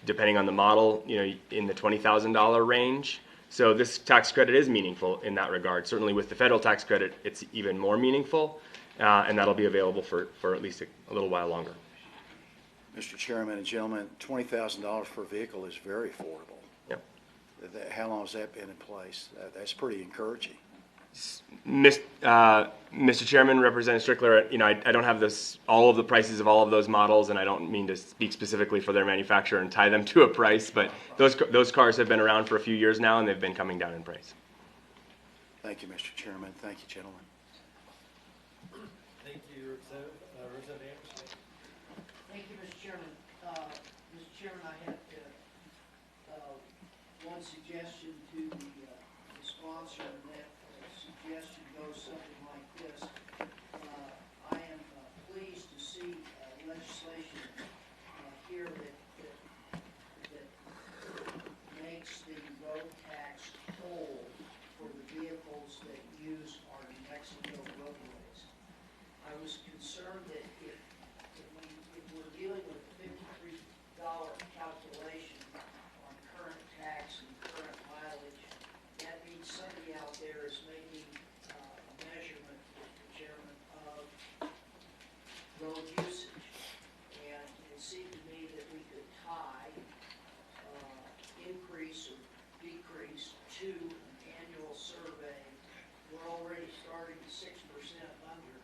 depending on the model, in the $20,000 range. So this tax credit is meaningful in that regard. Certainly with the federal tax credit, it's even more meaningful, and that'll be available for at least a little while longer. Mr. Chairman and gentlemen, $20,000 per vehicle is very affordable. Yep. How long has that been in place? That's pretty encouraging. Mr. Chairman, Representative Strickler, I don't have all of the prices of all of those models, and I don't mean to speak specifically for their manufacturer and tie them to a price, but those cars have been around for a few years now, and they've been coming down in price. Thank you, Mr. Chairman. Thank you, gentlemen. Thank you, Representative Anderson. Thank you, Mr. Chairman. Mr. Chairman, I had one suggestion to the sponsor, and that suggestion goes something like this. I am pleased to see legislation here that makes the road tax whole for the vehicles that use our New Mexico roadways. I was concerned that if we're dealing with a $53 calculation on current tax and current mileage, that means somebody out there is making a measurement, Mr. Chairman, of road usage. And it seemed to me that we could tie increase or decrease to an annual survey. We're already starting 6% under,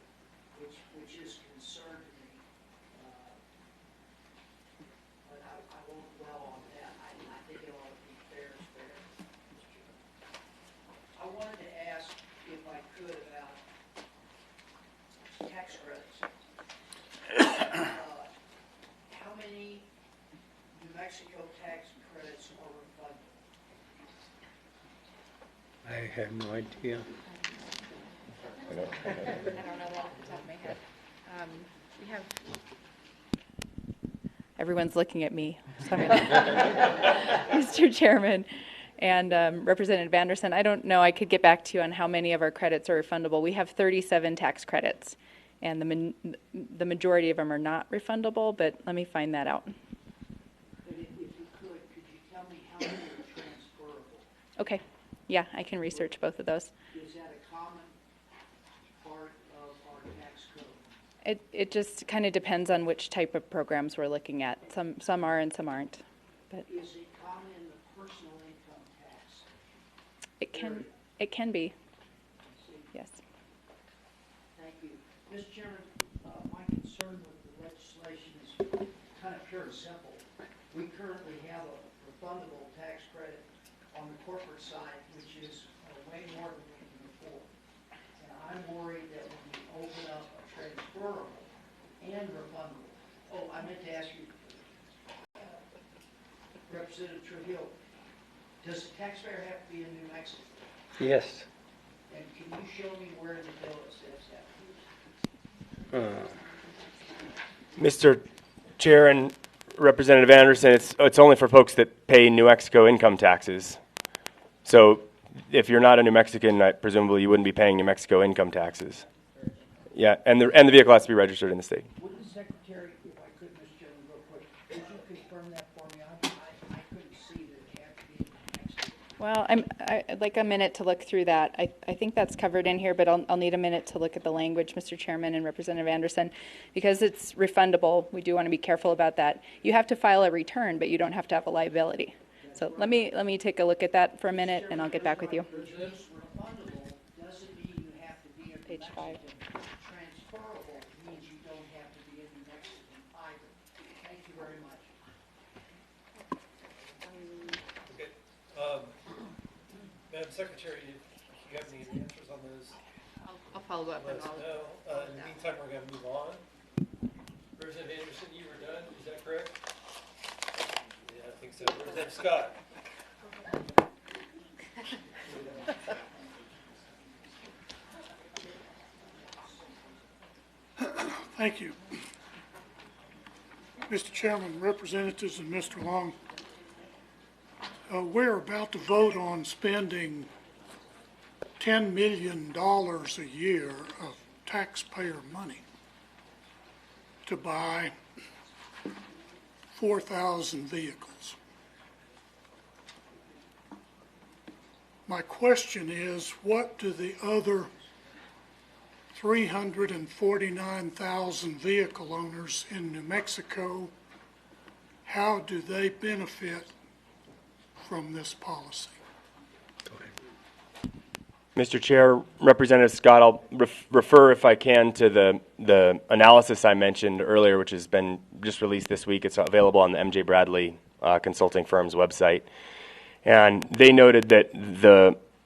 which is concern to me. But I won't dwell on that. I think it ought to be fair is fair. I wanted to ask, if I could, about tax credits. How many New Mexico tax credits are refundable? I have no idea. I don't know that off the top of my head. We have. Everyone's looking at me. Mr. Chairman and Representative Anderson, I don't know. I could get back to you on how many of our credits are refundable. We have 37 tax credits, and the majority of them are not refundable, but let me find that out. But if you could you tell me how many are transferable? Okay. Yeah, I can research both of those. Is that a common part of our tax code? It just kind of depends on which type of programs we're looking at. Some are and some aren't. But Is it common in the personal income tax? it can be. Yes. Thank you. Mr. Chairman, my concern with the legislation is kind of pure and simple. We currently have a refundable tax credit on the corporate side, which is way more than we can afford. And I'm worried that when we open up a transferable and refundable, I meant to ask you, Representative Trujillo, Does the taxpayer have to be in New Mexico? Yes. And can you show me where in the bill it says that? Mr. Chair and Representative Anderson, it's only for folks that pay New Mexico income taxes. So if you're not a New Mexican, presumably you wouldn't be paying New Mexico income taxes. Yeah, and the vehicle has to be registered in the state. Would the Secretary, if I could, Mr. Chairman, real quick, would you confirm that for me? I couldn't see that it had to be in New Mexico. Well, I'd like a minute to look through that. I think that's covered in here, but I'll need a minute to look at the language, Mr. Chairman and Representative Anderson, because it's refundable. We do want to be careful about that. You have to file a return, but you don't have to have a liability. So let me take a look at that for a minute, and I'll get back with you. Refundable doesn't mean you have to be in New Page 5. Mexico. Transferable means you don't have to be in New Mexico either. Thank you very much. Okay. Madam Secretary, if you have any answers on those, I'll follow up. let us know. In the meantime, we're going to move on. Representative Anderson, you were done, is that correct? Yeah, I think so. Representative Scott? Thank you. Mr. Chairman, Representatives, and Mr. Long, we're about to vote on spending $10 million a year of taxpayer money to buy 4,000 vehicles. My question is, what do the other 349,000 vehicle owners in New Mexico, how do they benefit from this policy? Mr. Chair, Representative Scott, I'll refer, if I can, to the analysis I mentioned earlier, which has been just released this week. It's available on the MJ Bradley consulting firm's website. And they noted that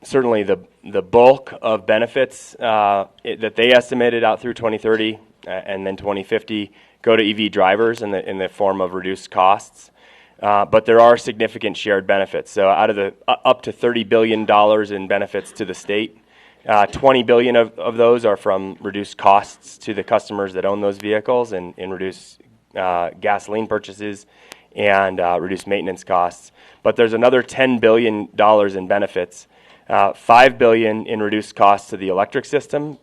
certainly the bulk of benefits that they estimated out through 2030 and then 2050 go to EV drivers in the form of reduced costs. But there are significant shared benefits. So out of the up to $30 billion in benefits to the state, 20 billion of those are from reduced costs to the customers that own those vehicles and reduced gasoline purchases and reduced maintenance costs. But there's another $10 billion in benefits, 5 billion in reduced costs to the electric system.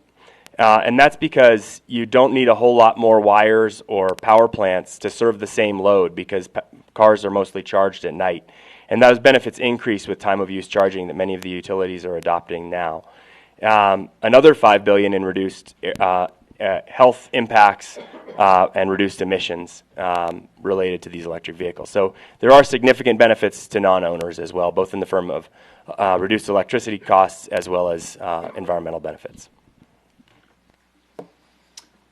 And that's because you don't need a whole lot more wires or power plants to serve the same load because cars are mostly charged at night. And those benefits increase with time of use charging that many of the utilities are adopting now. Another 5 billion in reduced health impacts and reduced emissions related to these electric vehicles. So there are significant benefits to non-owners as well, both in the form of reduced electricity costs as well as environmental benefits.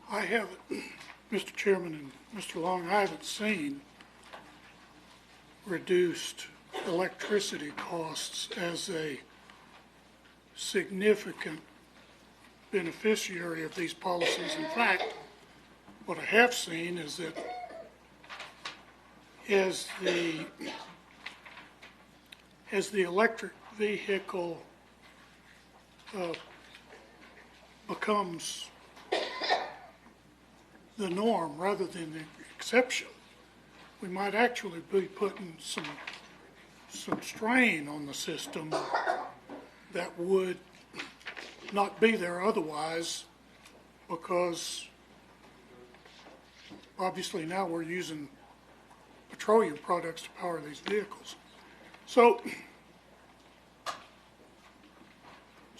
I haven't, Mr. Chairman and Mr. Long, I haven't seen reduced electricity costs as a significant beneficiary of these policies. In fact, what I have seen is that as the electric vehicle becomes the norm rather than the exception, we might actually be putting some strain on the system that would not be there otherwise, because obviously now we're using petroleum products to power these vehicles. So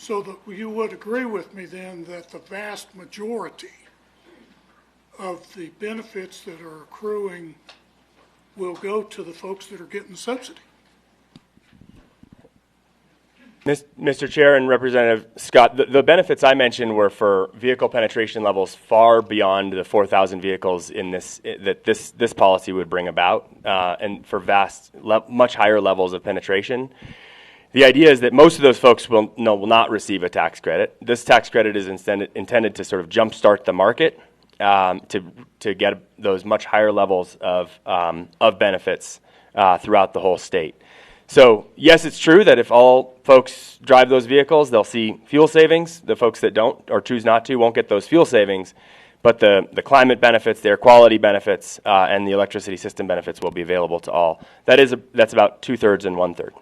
that you would agree with me then that the vast majority of the benefits that are accruing will go to the folks that are getting the subsidy. Mr. Chair and Representative Scott, the benefits I mentioned were for vehicle penetration levels far beyond the 4,000 vehicles in this policy would bring about, and for much higher levels of penetration. The idea is that most of those folks will not receive a tax credit. This tax credit is intended to sort of jumpstart the market to get those much higher levels of benefits throughout the whole state. So yes, it's true that if all folks drive those vehicles, they'll see fuel savings. The folks that don't or choose not to won't get those fuel savings, but the climate benefits, the air quality benefits, and the electricity system benefits will be available to all. That's about 2/3 and 1/3.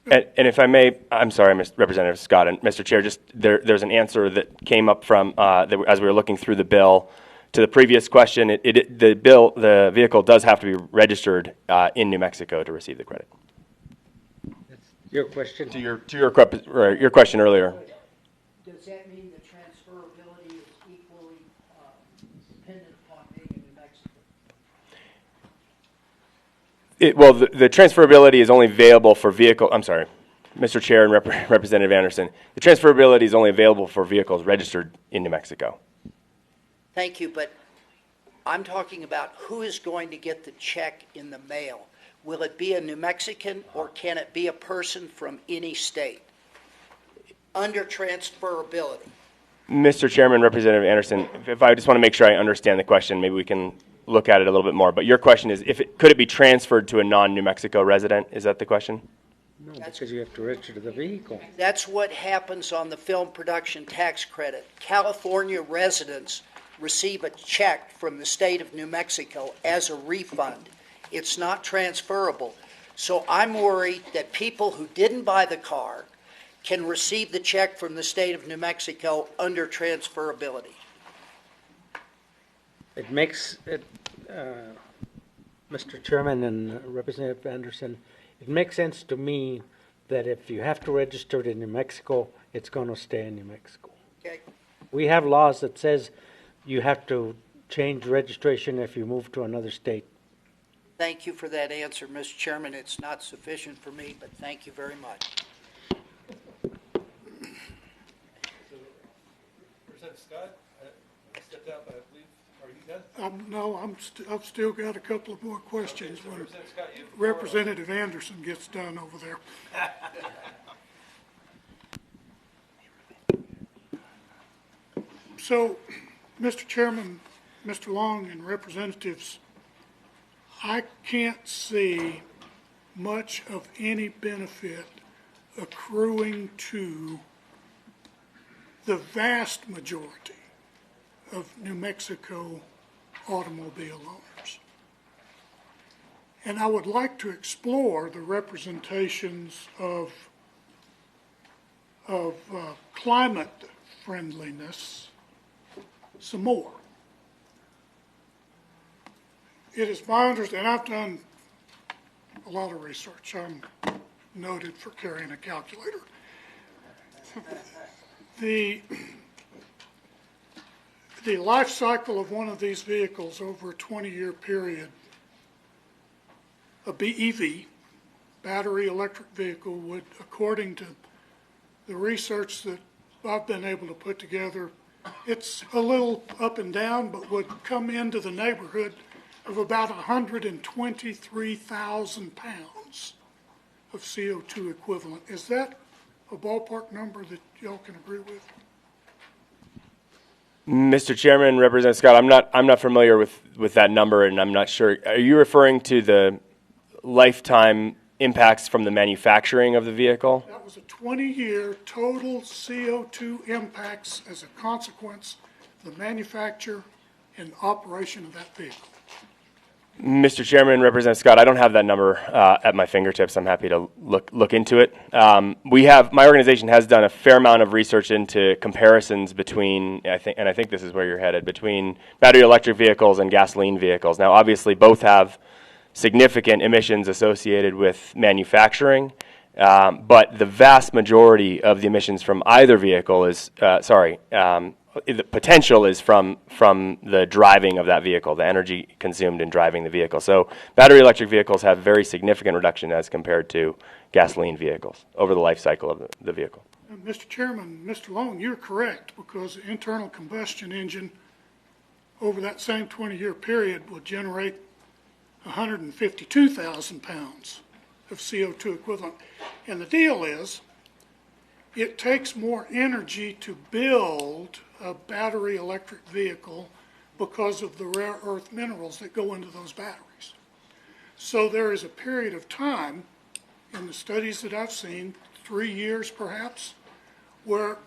And if I may, I'm sorry, Representative Scott and Mr. Chair, just there's an answer that came up from as we were looking through the bill to the previous question. The vehicle does have to be registered in New Mexico to receive the credit. Your question? To your question earlier. Does that mean the transferability is equally dependent upon being in New Mexico? Well, the transferability is only available for vehicle. I'm sorry, Mr. Chair and Representative Anderson. The transferability is only available for vehicles registered in New Mexico. Thank you, but I'm talking about who is going to get the check in the mail. Will it be a New Mexican or can it be a person from any state? Under transferability. Mr. Chairman, Representative Anderson, if I just want to make sure I understand the question, maybe we can look at it a little bit more. But your question is, could it be transferred to a non-New Mexico resident? Is that the question? No, because you have to register the vehicle. That's what happens on the film production tax credit. California residents receive a check from the state of New Mexico as a refund. It's not transferable. So I'm worried that people who didn't buy the car can receive the check from the state of New Mexico under transferability. It makes it, Mr. Chairman and Representative Anderson, it makes sense to me that if you have to register it in New Mexico, it's going to stay in New Mexico. Okay. We have laws that says you have to change registration if you move to another state. Thank you for that answer, Mr. Chairman. It's not sufficient for me, but thank you very much. Representative Scott, I stepped out, but I believe, are you done? No, I've still got a couple of more questions Okay, so when Representative Scott, you have the floor. Representative Anderson gets done over there. So, Mr. Chairman, Mr. Long, and representatives, I can't see much of any benefit accruing to the vast majority of New Mexico automobile owners. And I would like to explore the representations of climate friendliness some more. It is my understanding, and I've done a lot of research. I'm noted for carrying a calculator. The life cycle of one of these vehicles over a 20-year period, a BEV, battery electric vehicle, would, according to the research that I've been able to put together, it's a little up and down, but would come into the neighborhood of about 123,000 pounds of CO2 equivalent. Is that a ballpark number that y'all can agree with? Mr. Chairman, Representative Scott, I'm not familiar with that number, and I'm not sure. Are you referring to the lifetime impacts from the manufacturing of the vehicle? That was a 20-year total CO2 impacts as a consequence of the manufacture and operation of that vehicle. Mr. Chairman, Representative Scott, I don't have that number at my fingertips. I'm happy to look into it. My organization has done a fair amount of research into comparisons between, I think this is where you're headed, between battery electric vehicles and gasoline vehicles. Now, obviously, both have significant emissions associated with manufacturing, but the vast majority of the emissions from either vehicle is, the potential is from the driving of that vehicle, the energy consumed in driving the vehicle. So battery electric vehicles have very significant reduction as compared to gasoline vehicles over the life cycle of the vehicle. Mr. Chairman, Mr. Long, you're correct, because the internal combustion engine over that same 20-year period will generate 152,000 pounds of CO2 equivalent. And the deal is, it takes more energy to build a battery electric vehicle because of the rare earth minerals that go into those batteries. So there is a period of time in the studies that I've seen, 3 years perhaps, where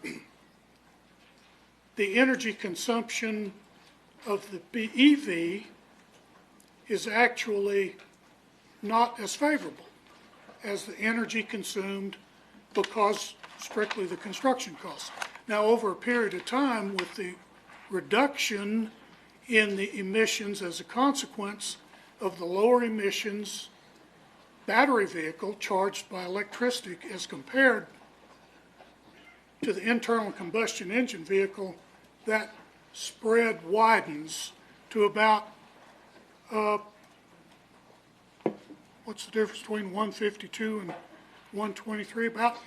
the energy consumption of the EV is actually not as favorable as the energy consumed because strictly the construction costs. Now, over a period of time, with the reduction in the emissions as a consequence of the lower emissions battery vehicle charged by electricity as compared to the internal combustion engine vehicle, that spread widens to about, what's the difference between 152 and 123? About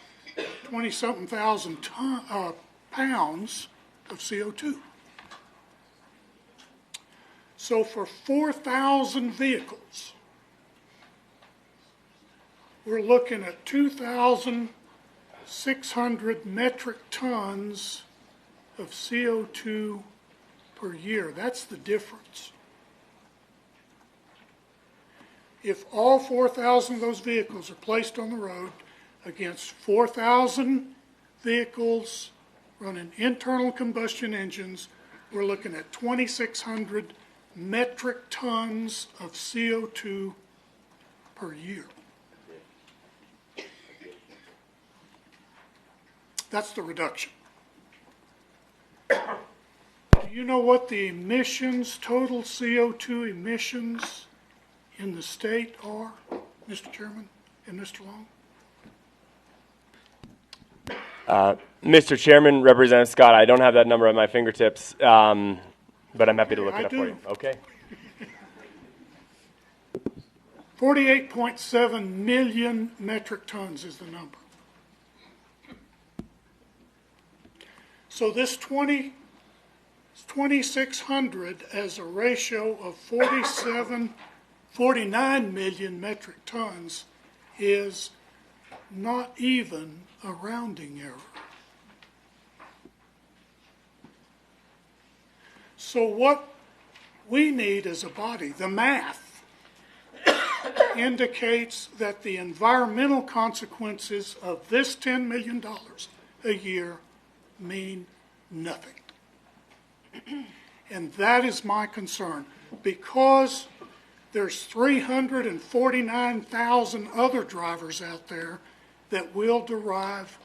20-something thousand pounds of CO2. So for 4,000 vehicles, we're looking at 2,600 metric tons of CO2 per year. That's the difference. If all 4,000 of those vehicles are placed on the road against 4,000 vehicles running internal combustion engines, we're looking at 2,600 metric tons of CO2 per year. That's the reduction. Do you know what the emissions, total CO2 emissions in the state are, Mr. Chairman and Mr. Long? Mr. Chairman, Representative Scott, I don't have that number at my fingertips, but I'm happy to look it up for you. Okay. 48.7 million metric tons is the number. So this 2,600 as a ratio of 49 million metric tons is not even a rounding error. So what we need as a body, the math, indicates that the environmental consequences of this $10 million a year mean nothing. And that is my concern, because there's 349,000 other drivers out there that will derive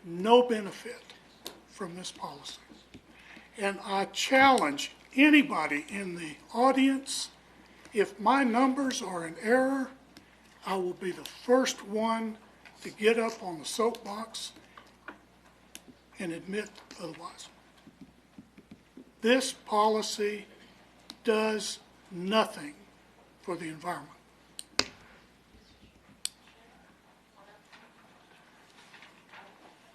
no benefit from this policy. And I challenge anybody in the audience, if my numbers are in error, I will be the first one to get up on the soapbox and admit otherwise. This policy does nothing for the environment.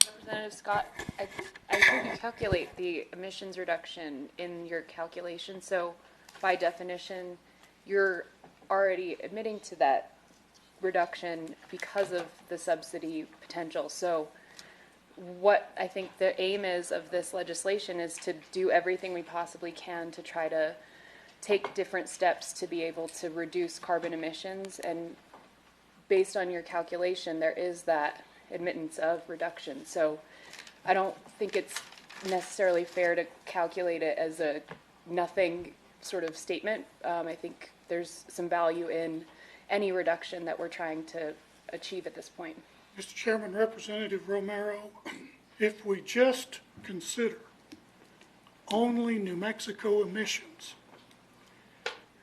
Representative Scott, I heard you calculate the emissions reduction in your calculation, so by definition, you're already admitting to that reduction because of the subsidy potential. So what I think the aim is of this legislation is to do everything we possibly can to try to take different steps to be able to reduce carbon emissions, and based on your calculation, there is that admittance of reduction. So I don't think it's necessarily fair to calculate it as a nothing sort of statement. I think there's some value in any reduction that we're trying to achieve at this point. Mr. Chairman, Representative Romero, if we just consider only New Mexico emissions,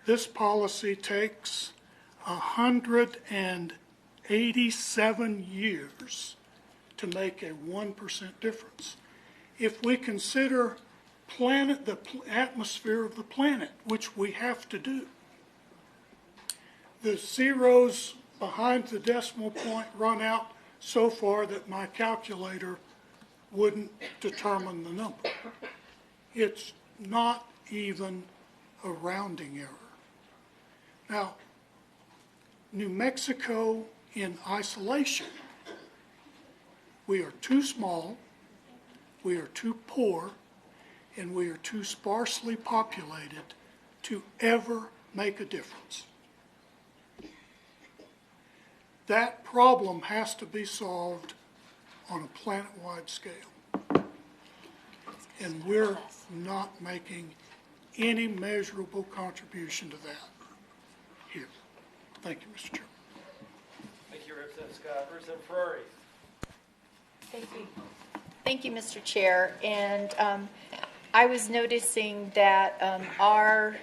this policy takes 187 years to make a 1% difference. If we consider the atmosphere of the planet, which we have to do, the zeros behind the decimal point run out so far that my calculator wouldn't determine the number. It's not even a rounding error. Now, New Mexico in isolation, we are too small, we are too poor, and we are too sparsely populated to ever make a difference. that problem has to be solved on a planet-wide scale. And we're not making any measurable contribution to that here. Thank you, Mr. Chairman. Thank you, Representative Scott. Representative Ferrari. Thank you. Thank you, Mr. Chair. And I was noticing that our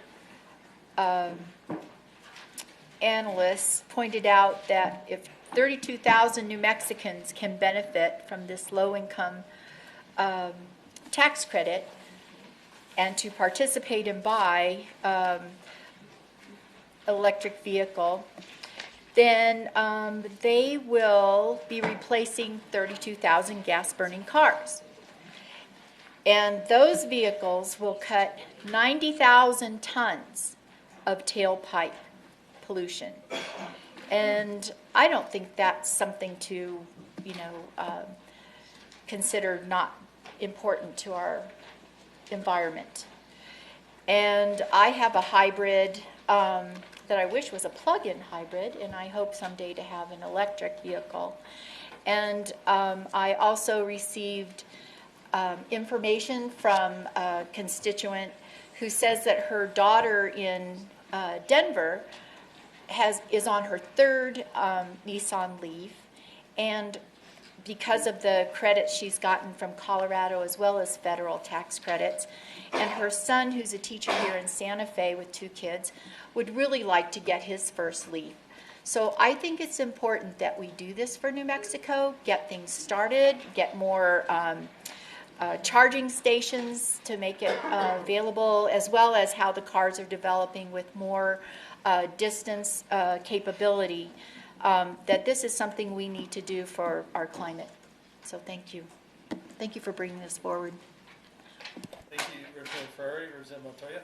analysts pointed out that if 32,000 New Mexicans can benefit from this low-income tax credit and to participate and buy electric vehicle, then they will be replacing 32,000 gas-burning cars. And those vehicles will cut 90,000 tons of tailpipe pollution. And I don't think that's something to, consider not important to our environment. And I have a hybrid that I wish was a plug-in hybrid, and I hope someday to have an electric vehicle. And I also received information from a constituent who says that her daughter in Denver is on her third Nissan Leaf, and because of the credits she's gotten from Colorado as well as federal tax credits, and her son, who's a teacher here in Santa Fe with 2 kids, would really like to get his first Leaf. So I think it's important that we do this for New Mexico, get things started, get more charging stations to make it available, as well as how the cars are developing with more distance capability, that this is something we need to do for our climate. So thank you. Thank you for bringing this forward. Thank you, Representative Ferrari. Representative Montoya.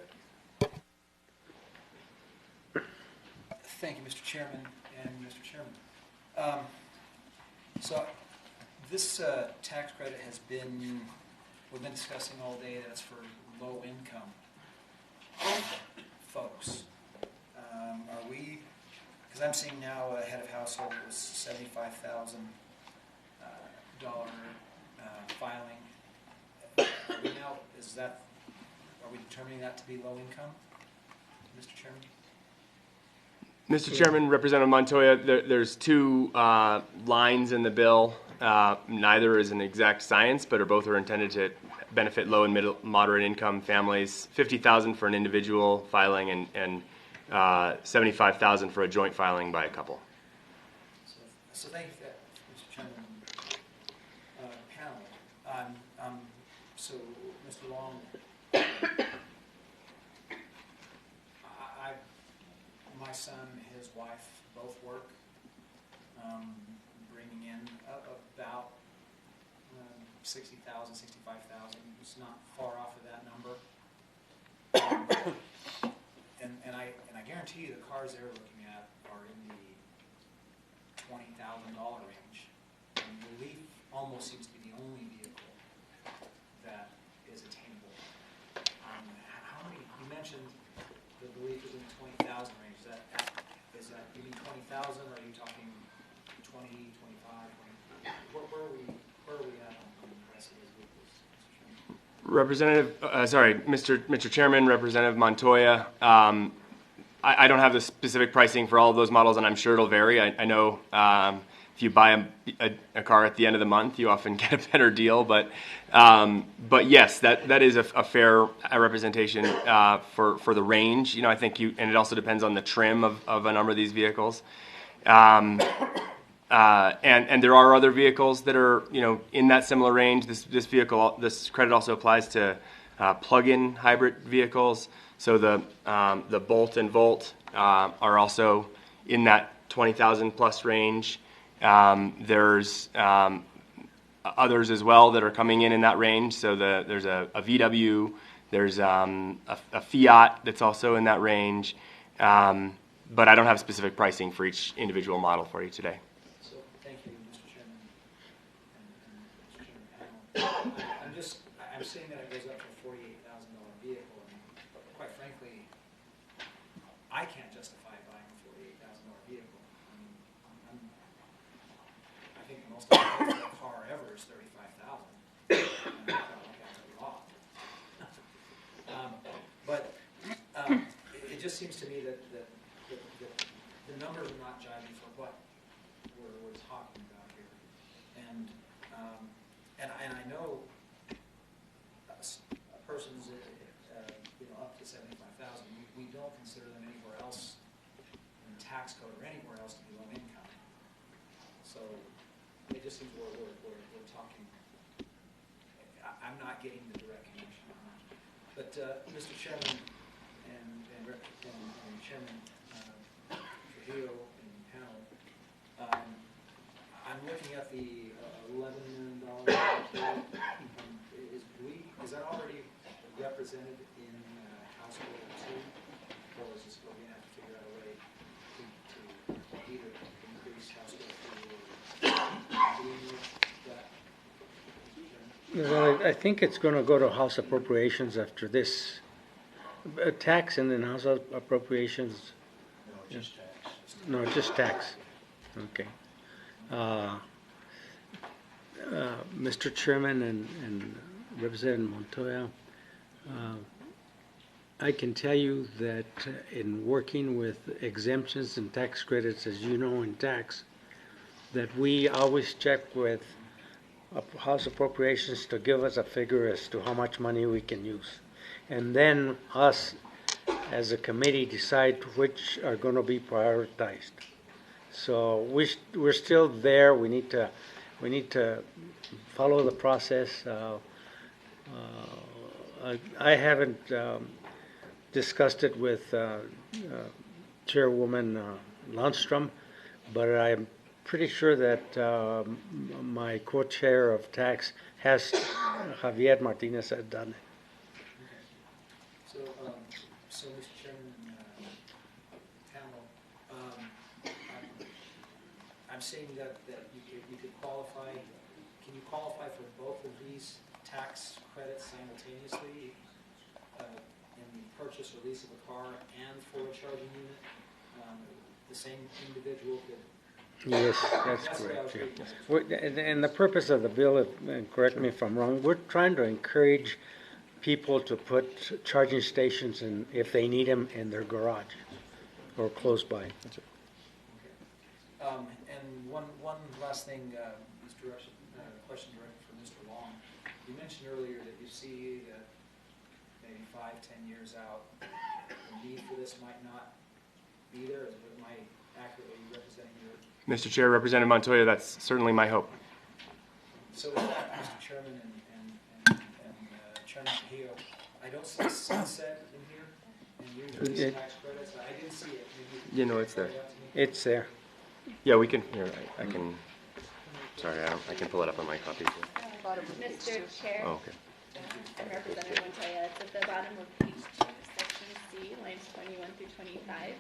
Thank you, Mr. Chairman and Mr. Chairman. So this tax credit has been, we've been discussing all day that it's for low income folks. Are we, because I'm seeing now a head of household was $75,000 filing. Are we now, are we determining that to be low income, Mr. Chairman? Mr. Chairman, Representative Montoya, there's 2 lines in the bill. Neither is an exact science, but both are intended to benefit low and moderate income families. $50,000 for an individual filing and $75,000 for a joint filing by a couple. So thank you for that, Mr. Chairman. Panel. So, Mr. Long, my son and his wife both work, bringing in about 60,000, 65,000. It's not far off of that number. And I guarantee you the cars they're looking at are in the $20,000 range. And the Leaf almost seems to be the only vehicle that is attainable. How many? You mentioned the Leaf is in the 20,000 range. Is that you mean 20,000, or are you talking 20, 25, 20? Where are we at on the rest of those vehicles? Mr. Chairman, Representative Montoya, I don't have the specific pricing for all of those models, and I'm sure it'll vary. I know if you buy a car at the end of the month, you often get a better deal. But yes, that is a fair representation for the range. I think and it also depends on the trim of a number of these vehicles. And there are other vehicles that are in that similar range. This credit also applies to plug-in hybrid vehicles. So the Bolt and Volt are also in that 20,000 plus range. There's others as well that are coming in that range. So there's a VW, there's a Fiat that's also in that range. But I don't have specific pricing for each individual model for you today. So thank you, Mr. Chairman and Mr. Chairman panel. I'm seeing that it goes up to a $48,000 vehicle, and quite frankly, I can't justify buying a $48,000 vehicle. think the most expensive car ever is $35,000. And I thought, okay, that's a lot. But it just seems to me that the numbers are not jiving for what we're talking about here. And I know a person's up to 75,000. We don't consider them anywhere else in the tax code or anywhere else to be low income. So it just seems we're talking. I'm not getting the direct connection on that. But Mr. Chairman and Chairman Trujillo and panel, I'm looking at the $11 million. Is that already represented in House Bill 2, or is this going to have to figure out a way to either increase House Bill 2 or remove that? Well, I think it's going to go to House Appropriations after this. Tax and then House Appropriations. No, just tax. No, just tax. Okay. Mr. Chairman and Representative Montoya, I can tell you that in working with exemptions and tax credits, as you know, in tax, that we always check with House Appropriations to give us a figure as to how much money we can use. And then us, as a committee, decide which are going to be prioritized. So we're still there. We need to follow the process. I haven't discussed it with Chairwoman Lundstrom, but I'm pretty sure that my co-chair of tax has, Javier Martinez, has done it. So Mr. Chairman, panel, I'm saying that you could qualify. Can you qualify for both of these tax credits simultaneously in the purchase or lease of a car and for a charging unit? The same individual could. Yes, that's correct. Yeah. And the purpose of the bill, and correct me if I'm wrong, we're trying to encourage people to put charging stations in, if they need them, in their garage or close by. That's it. Okay. And one last thing, question directed for Mr. Long. You mentioned earlier that you see that maybe 5-10 years out, the need for this might not be there. Am I accurately representing your? Mr. Chair, Representative Montoya, that's certainly my hope. So with that, Mr. Chairman and Chairman Trujillo, I don't see a sunset in here, and you're using tax credits. I didn't see it. Maybe You know it's there. It's there. Yeah, we can. Here, I can. Sorry, I can pull it up on my copy too. Mr. Chair. Oh, okay. And Representative Montoya, it's at the bottom of page 2, section C, lines 21 through 25.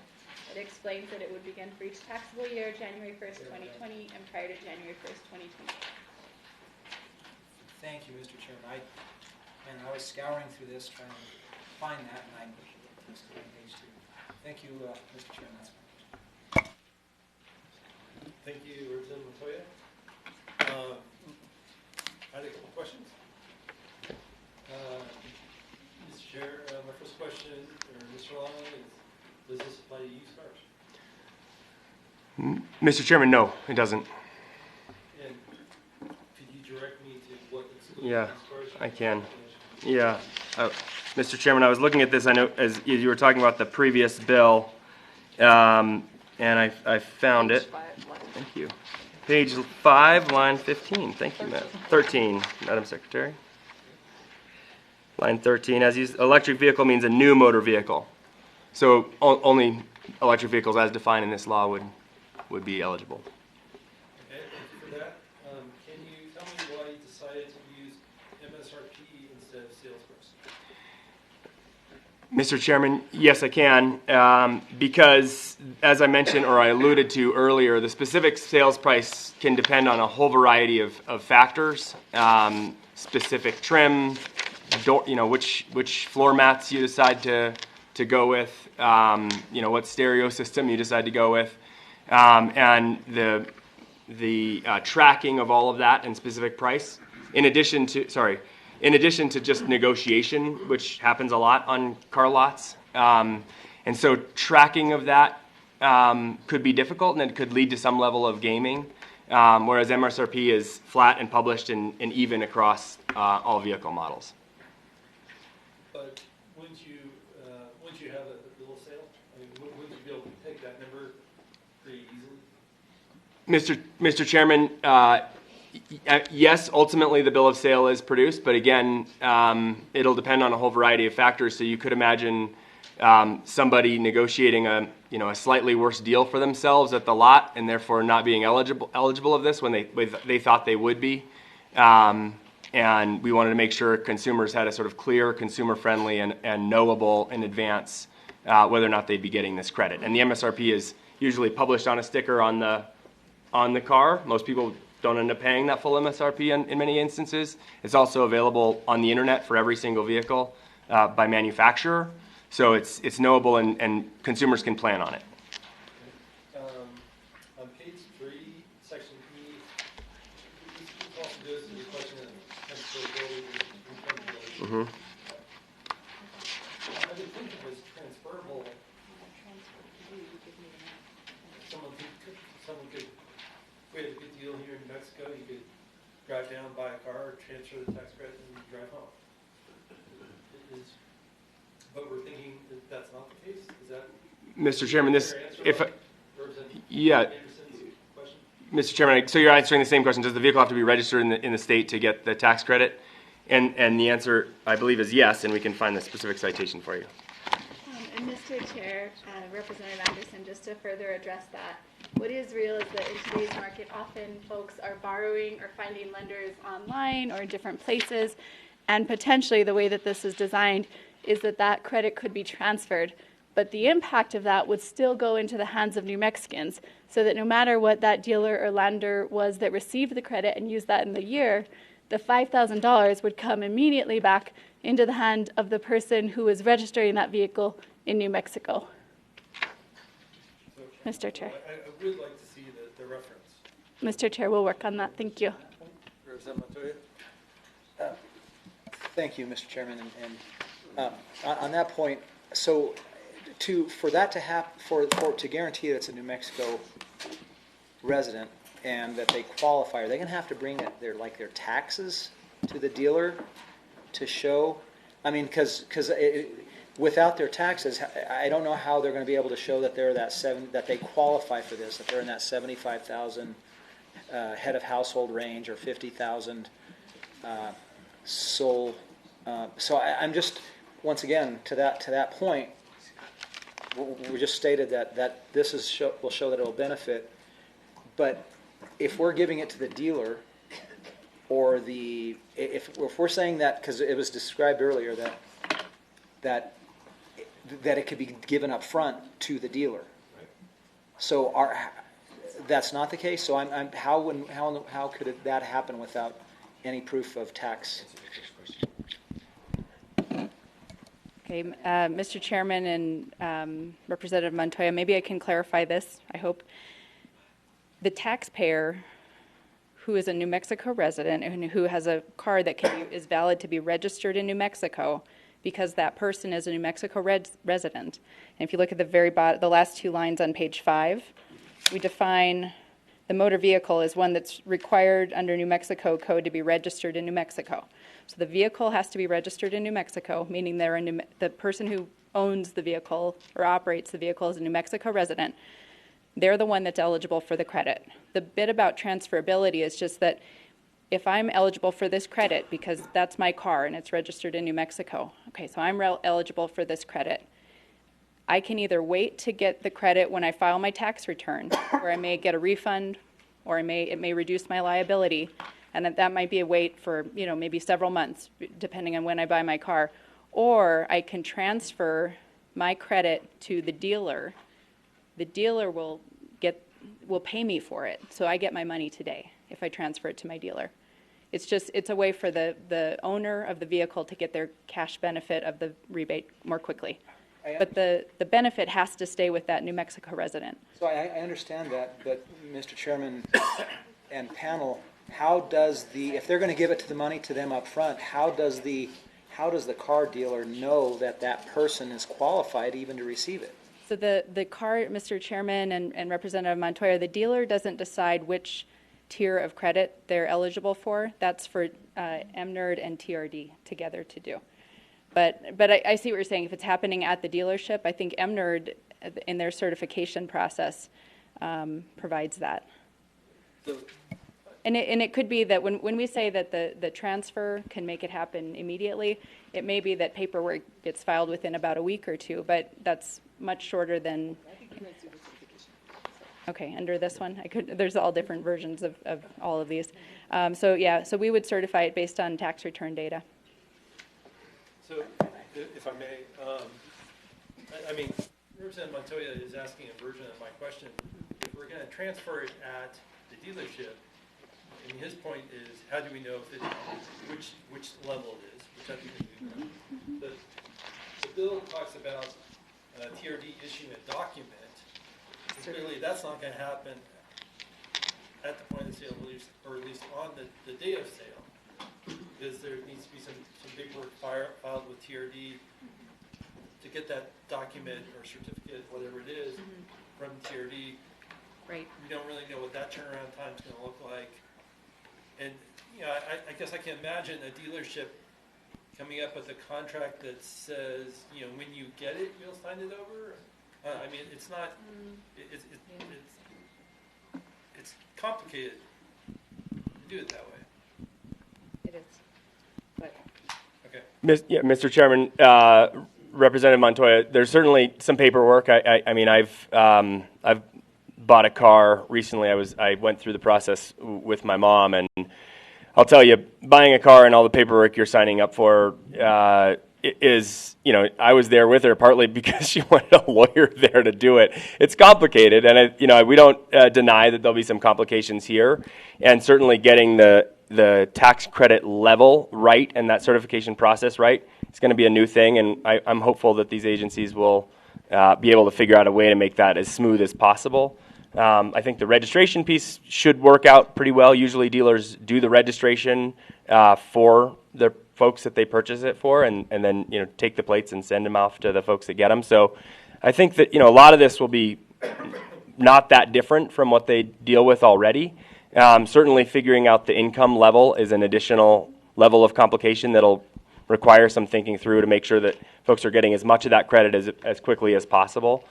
It explains that it would begin for each taxable year, January 1st, 2020, and prior to January 1st, 2020. Thank you, Mr. Chairman. I was scouring through this trying to find that, and I missed it on page 2. Thank you, Mr. Chairman. That's fine. Thank you, Representative Montoya. I had a couple questions. Mr. Chair, my first question, or Mr. Long, is does this apply to used cars? Mr. Chairman, no, it doesn't. And could you direct me to what excludes Yeah, used cars? I can. Yeah, Mr. Chairman, I was looking at this. I know as you were talking about the previous bill, and I found it. Thank you. Page 5, line 15. Thank you, 13, Madam Secretary. Line 13, as used, electric vehicle means a new motor vehicle. So only electric vehicles as defined in this law would be eligible. Okay, thank you for that. Can you tell me why you decided to use MSRP instead of sales price? Mr. Chairman, yes, I can, because as I mentioned or I alluded to earlier, the specific sales price can depend on a whole variety of factors, specific trim, which floor mats you decide to go with, what stereo system you decide to go with, and the tracking of all of that and specific price, in addition to just negotiation, which happens a lot on car lots. And so tracking of that could be difficult, and it could lead to some level of gaming, whereas MSRP is flat and published and even across all vehicle models. But wouldn't you have a bill of sale? I mean, wouldn't you be able to take that number pretty easily? Mr. Chairman, yes, ultimately the bill of sale is produced, but again, it'll depend on a whole variety of factors. So you could imagine somebody negotiating a slightly worse deal for themselves at the lot, and therefore not being eligible of this when they thought they would be. And we wanted to make sure consumers had a sort of clear, consumer-friendly, and knowable in advance whether or not they'd be getting this credit. And the MSRP is usually published on a sticker on the car. Most people don't end up paying that full MSRP in many instances. It's also available on the internet for every single vehicle by manufacturer. So it's knowable, and consumers can plan on it. On page 3, section E, this also goes to the question of transferability and income. I would think it was transferable. Someone could, if we had a good deal here in New Mexico, you could drive down, buy a car, transfer the tax credit, and drive home. But we're thinking that that's not the case? Is that Mr. Chairman, yeah. Mr. Chairman, so you're answering the same question. Does the vehicle have to be registered in the state to get the tax credit? And the answer, I believe, is yes, and we can find the specific citation for you. And Mr. Chair, Representative Anderson, just to further address that, what is real is that in today's market, often folks are borrowing or finding lenders online or in different places, and potentially the way that this is designed is that credit could be transferred, but the impact of that would still go into the hands of New Mexicans, so that no matter what that dealer or lender was that received the credit and used that in the year, the $5,000 would come immediately back into the hand of the person who is registering that vehicle in New Mexico. Mr. Chair. I would like to see the reference. Mr. Chair, we'll work on that. Thank you. Representative Montoya? Thank you, Mr. Chairman, and on that point, so for that to happen, to guarantee that it's a New Mexico resident and that they qualify, are they going to have to bring their taxes to the dealer to show? I mean, because without their taxes, I don't know how they're going to be able to show that that they qualify for this, that they're in that 75,000 head of household range or 50,000 sole. So I'm just, once again, to that point, we just stated that this will show that it will benefit, but if we're giving it to the dealer, or if we're saying that, because it was described earlier that it could be given up front to the dealer, so that's not the case. So how could that happen without any proof of tax? Okay, Mr. Chairman and Representative Montoya, maybe I can clarify this, I hope. The taxpayer who is a New Mexico resident and who has a car that is valid to be registered in New Mexico, because that person is a New Mexico resident. And if you look at the last 2 lines on page 5, we define the motor vehicle as one that's required under New Mexico code to be registered in New Mexico. So the vehicle has to be registered in New Mexico, meaning the person who owns the vehicle or operates the vehicle is a New Mexico resident. They're the one that's eligible for the credit. The bit about transferability is just that if I'm eligible for this credit because that's my car and it's registered in New Mexico, okay, so I'm eligible for this credit. I can either wait to get the credit when I file my tax return, where I may get a refund, or it may reduce my liability, and that might be a wait for maybe several months, depending on when I buy my car. Or I can transfer my credit to the dealer. The dealer will pay me for it, so I get my money today if I transfer it to my dealer. It's a way for the owner of the vehicle to get their cash benefit of the rebate more quickly. But the benefit has to stay with that New Mexico resident. So I understand that, but Mr. Chairman and panel, how does if they're going to give it to the money to them up front, how does the car dealer know that that person is qualified even to receive it? So the car, Mr. Chairman and Representative Montoya, the dealer doesn't decide which tier of credit they're eligible for. That's for MNERD and TRD together to do. But I see what you're saying. If it's happening at the dealership, I think MNERD in their certification process provides that. And it could be that when we say that the transfer can make it happen immediately, it may be that paperwork gets filed within about a week or two, but that's much shorter than. Okay, under this one, there's all different versions of all of these. So we would certify it based on tax return data. So, if I may, I mean, Representative Montoya is asking a version of my question. If we're going to transfer it at the dealership, and his point is, how do we know which level it is? Which I think is the bill talks about TRD issuing a document. Clearly, that's not going to happen at the point of sale, or at least on the day of sale, because there needs to be some paperwork filed with TRD to get that document or certificate, whatever it is, from TRD. Right. We don't really know what that turnaround time is going to look like. And I guess I can imagine a dealership coming up with a contract that says, when you get it, you'll sign it over. I mean, it's not. It's complicated to do it that way. It is. But. Okay. Mr. Chairman, Representative Montoya, there's certainly some paperwork. I mean, I've bought a car recently. I went through the process with my mom, and I'll tell you, buying a car and all the paperwork you're signing up for is, I was there with her partly because she wanted a lawyer there to do it. It's complicated, and we don't deny that there'll be some complications here, and certainly getting the tax credit level right and that certification process right, it's going to be a new thing, and I'm hopeful that these agencies will be able to figure out a way to make that as smooth as possible. I think the registration piece should work out pretty well. Usually dealers do the registration for the folks that they purchase it for, and then take the plates and send them off to the folks that get them. So I think that a lot of this will be not that different from what they deal with already. Certainly figuring out the income level is an additional level of complication that'll require some thinking through to make sure that folks are getting as much of that credit as quickly as possible.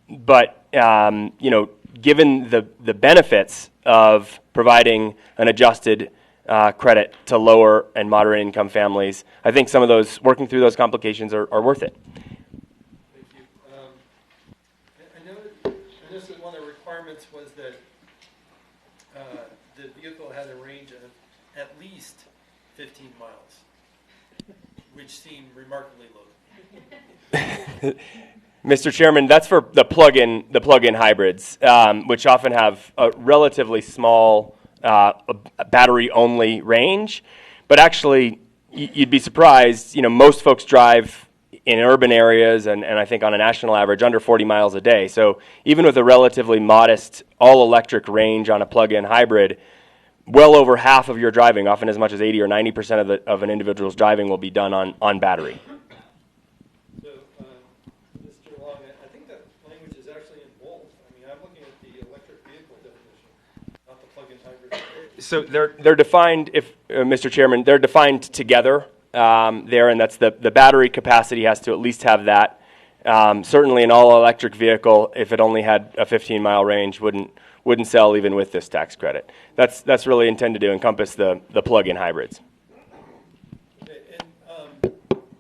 But given the benefits of providing an adjusted credit to lower and moderate income families, I think some of those, working through those complications are worth it. Thank you. I noticed that one of the requirements was that the vehicle had a range of at least 15 miles, which seemed remarkably low. Mr. Chairman, that's for the plug-in hybrids, which often have a relatively small battery-only range. But actually, you'd be surprised. Most folks drive in urban areas, and I think on a national average, under 40 miles a day. So even with a relatively modest all-electric range on a plug-in hybrid, well over half of your driving, often as much as 80 or 90% of an individual's driving, will be done on battery. So they're defined, Mr. Chairman, they're defined together there, and that's the battery capacity has to at least have that. Certainly an all-electric vehicle, if it only had a 15-mile range, wouldn't sell even with this tax credit. That's really intended to encompass the plug-in hybrids. Okay, and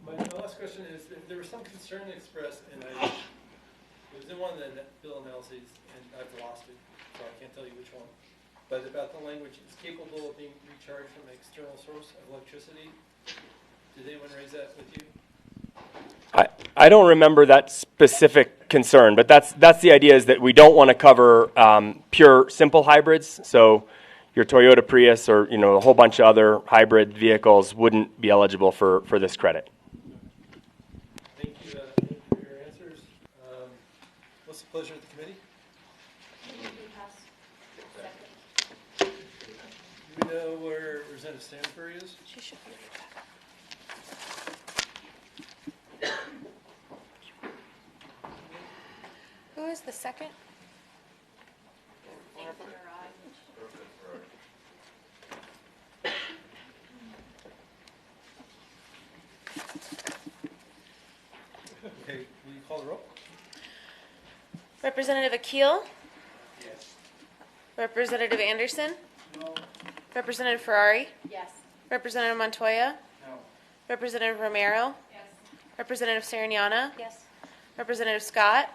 my last question is, there was some concern expressed, and it was in one of the bill analyses, and I've lost it, so I can't tell you which one. But about the language, it's capable of being recharged from an external source of electricity. Did anyone raise that with you? I don't remember that specific concern, but that's the idea, is that we don't want to cover pure simple hybrids. So your Toyota Prius or a whole bunch of other hybrid vehicles wouldn't be eligible for this credit. Thank What's the pleasure of the committee? Do we know where Representative Stansbury is? She should be Who is the second? Okay, will you call the roll? Representative Akil? Yes. Representative Anderson? No. Representative Ferrari? Yes. Representative Montoya? No. Representative Romero? Yes. Representative Sarignana? Yes. Representative Scott?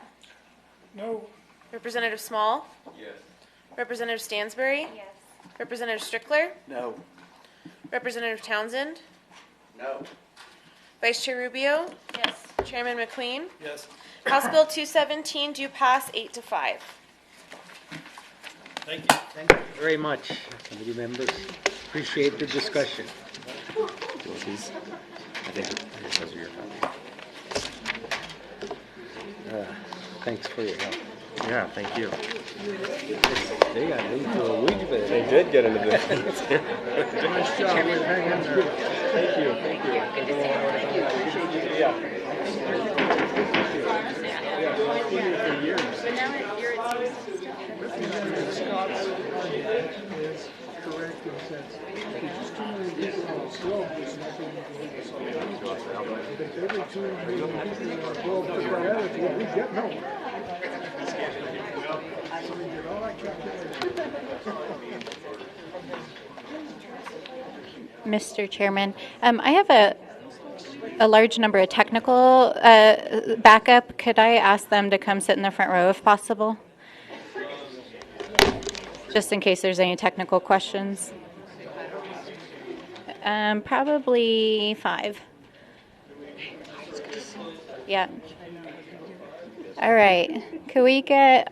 No. Representative Small? Yes. Representative Stansbury? Yes. Representative Strickler? No. Representative Townsend? No. Vice Chair Rubio? Yes. Chairman McQueen? Yes. House Bill 217 do pass 8-5. Thank you. Thank you very much, committee members. Appreciate the discussion. I think those are your copies. Thanks for your help. Yeah, thank you. They got into a weed bed. They did get into this. Nice job. Hang in there. Thank you. Thank you. Good to see you. Thank you. Appreciate you. Yeah. But now you're at Scott's is correct in the sense that there's too many people on the slope, there's nothing if every 2 million people are 12 to priority, we get nowhere. So we did all that calculation. Mr. Chairman, I have a large number of technical backup. Could I ask them to come sit in the front row if possible? Just in case there's any technical questions. Probably 5. Yeah. All right. Could we get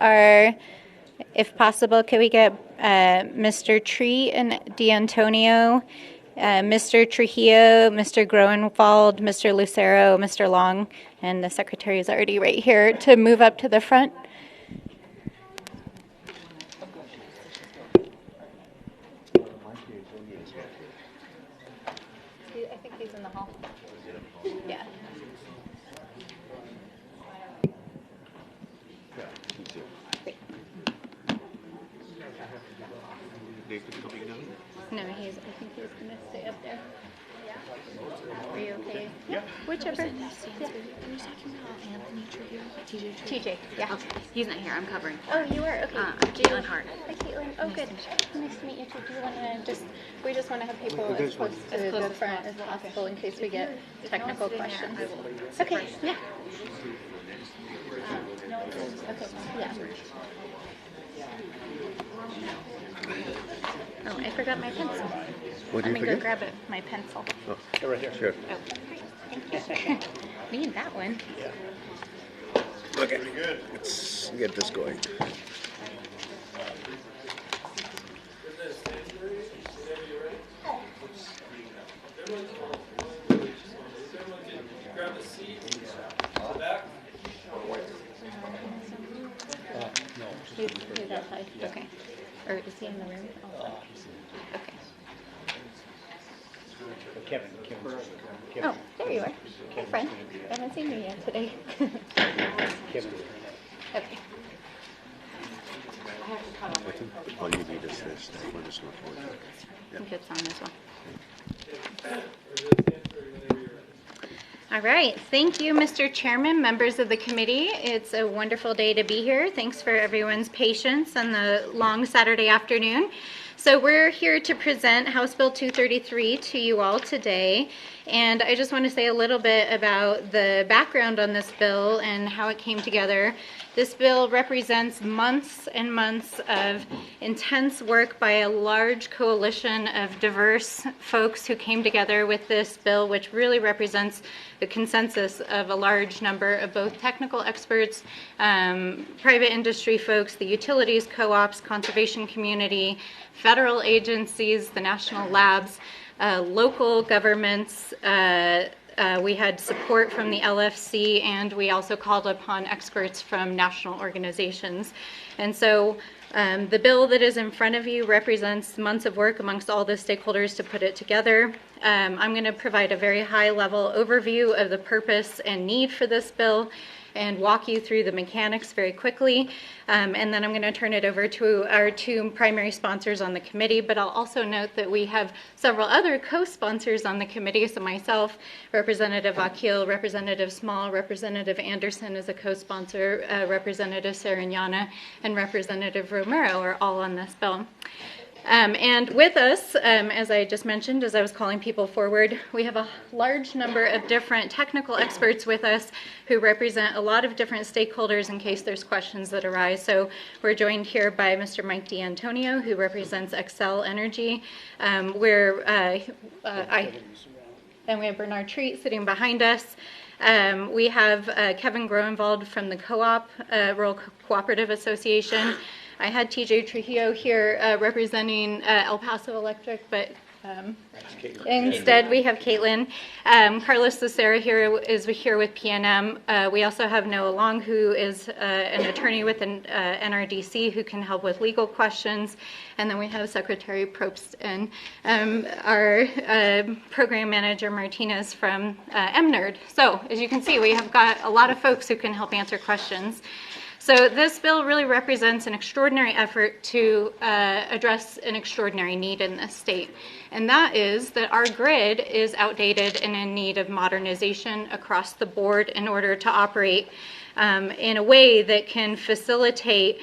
if possible, could we get Mr. Tree and D'Antonio, Mr. Trujillo, Mr. Groenwald, Mr. Lucero, Mr. Long, and the secretary is already right here to move up to the front? I think he's in the hall. Yeah. No, I think he's going to stay up there. Are you okay? Yeah. Whichever. Are you talking about Anthony Trujillo? TJ. Yeah. Okay. He's not here. I'm covering. Oh, you are? Okay. I'm Caitlin Hart. Hi, Caitlin. Oh, good. Nice to meet you too. Do you want to we just want to have people as close to the front as possible in case we get technical questions. Okay. Yeah. Okay. Yeah. Oh, I forgot my pencil. What did you Let me go forget? grab it. My pencil. Oh, right here. Sure. Oh, thank you. Need that one. Okay. Let's get this going. Grab a seat in the back. No. He's outside. Okay. Or is he in the room? Oh. Okay. Kevin. Oh, there you are. Hi, friend. I haven't seen you yet today. Kevin. Okay. I think all you need is this. We're just not going to. I think it's on this one. All right. Thank you, Mr. Chairman, members of the committee. It's a wonderful day to be here. Thanks for everyone's patience on the long Saturday afternoon. So we're here to present House Bill 233 to you all today. And I just want to say a little bit about the background on this bill and how it came together. This bill represents months and months of intense work by a large coalition of diverse folks who came together with this bill, which really represents the consensus of a large number of both technical experts, private industry folks, the utilities co-ops, conservation community, federal agencies, the national labs, local governments, We had support from the LFC, and we also called upon experts from national organizations. And so the bill that is in front of you represents months of work amongst all the stakeholders to put it together. I'm going to provide a very high-level overview of the purpose and need for this bill and walk you through the mechanics very quickly. And then I'm going to turn it over to our two primary sponsors on the committee, but I'll also note that we have several other co-sponsors on the committee. So myself, Representative Akil, Representative Small, Representative Anderson is a co-sponsor, Representative Sariñana, and Representative Romero are all on this bill. And with us, as I just mentioned, as I was calling people forward, we have a large number of different technical experts with us who represent a lot of different stakeholders in case there's questions that arise. So we're joined here by Mr. Mike D'Antonio, who represents Xcel Energy. And we have Bernard Treat sitting behind us. We have Kevin Groenwald from the Co-op, Rural Cooperative Association. I had TJ Trujillo here representing El Paso Electric, but instead we have Caitlin. Carlos Lucera is here with PNM. We also have Noah Long, who is an attorney with an NRDC who can help with legal questions. And then we have Secretary Probst and our program manager Martinez from MNERD. So as you can see, we have got a lot of folks who can help answer questions. So this bill really represents an extraordinary effort to address an extraordinary need in this state. And that is that our grid is outdated and in need of modernization across the board in order to operate in a way that can facilitate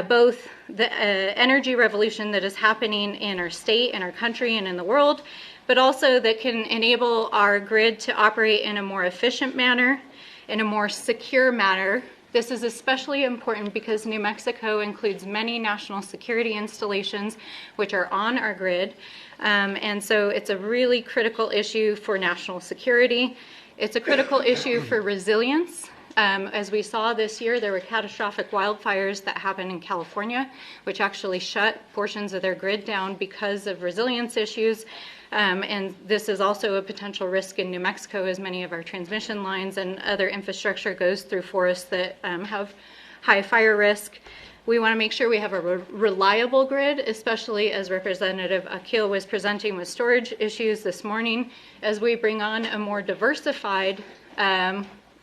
both the energy revolution that is happening in our state, in our country, and in the world, but also that can enable our grid to operate in a more efficient manner, in a more secure manner. This is especially important because New Mexico includes many national security installations which are on our grid. And so it's a really critical issue for national security. It's a critical issue for resilience. As we saw this year, there were catastrophic wildfires that happened in California, which actually shut portions of their grid down because of resilience issues. And this is also a potential risk in New Mexico as many of our transmission lines and other infrastructure goes through forests that have high fire risk. We want to make sure we have a reliable grid, especially as Representative Akil was presenting with storage issues this morning, as we bring on a more diversified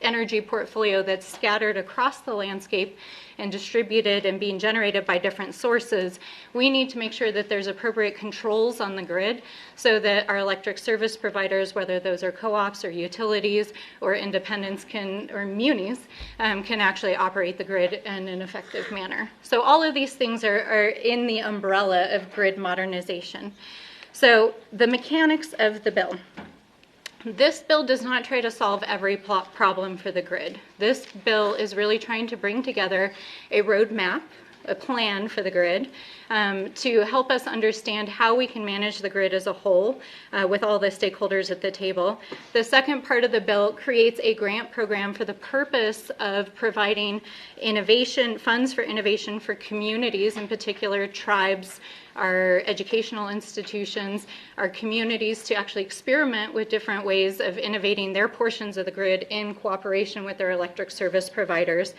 energy portfolio that's scattered across the landscape and distributed and being generated by different sources. We need to make sure that there's appropriate controls on the grid so that our electric service providers, whether those are co-ops or utilities or independents or munis, can actually operate the grid in an effective manner. So all of these things are in the umbrella of grid modernization. So the mechanics of the bill. This bill does not try to solve every problem for the grid. This bill is really trying to bring together a roadmap, a plan for the grid to help us understand how we can manage the grid as a whole with all the stakeholders at the table. The second part of the bill creates a grant program for the purpose of providing innovation, funds for innovation for communities, in particular tribes, our educational institutions, our communities, to actually experiment with different ways of innovating their portions of the grid in cooperation with their electric service providers.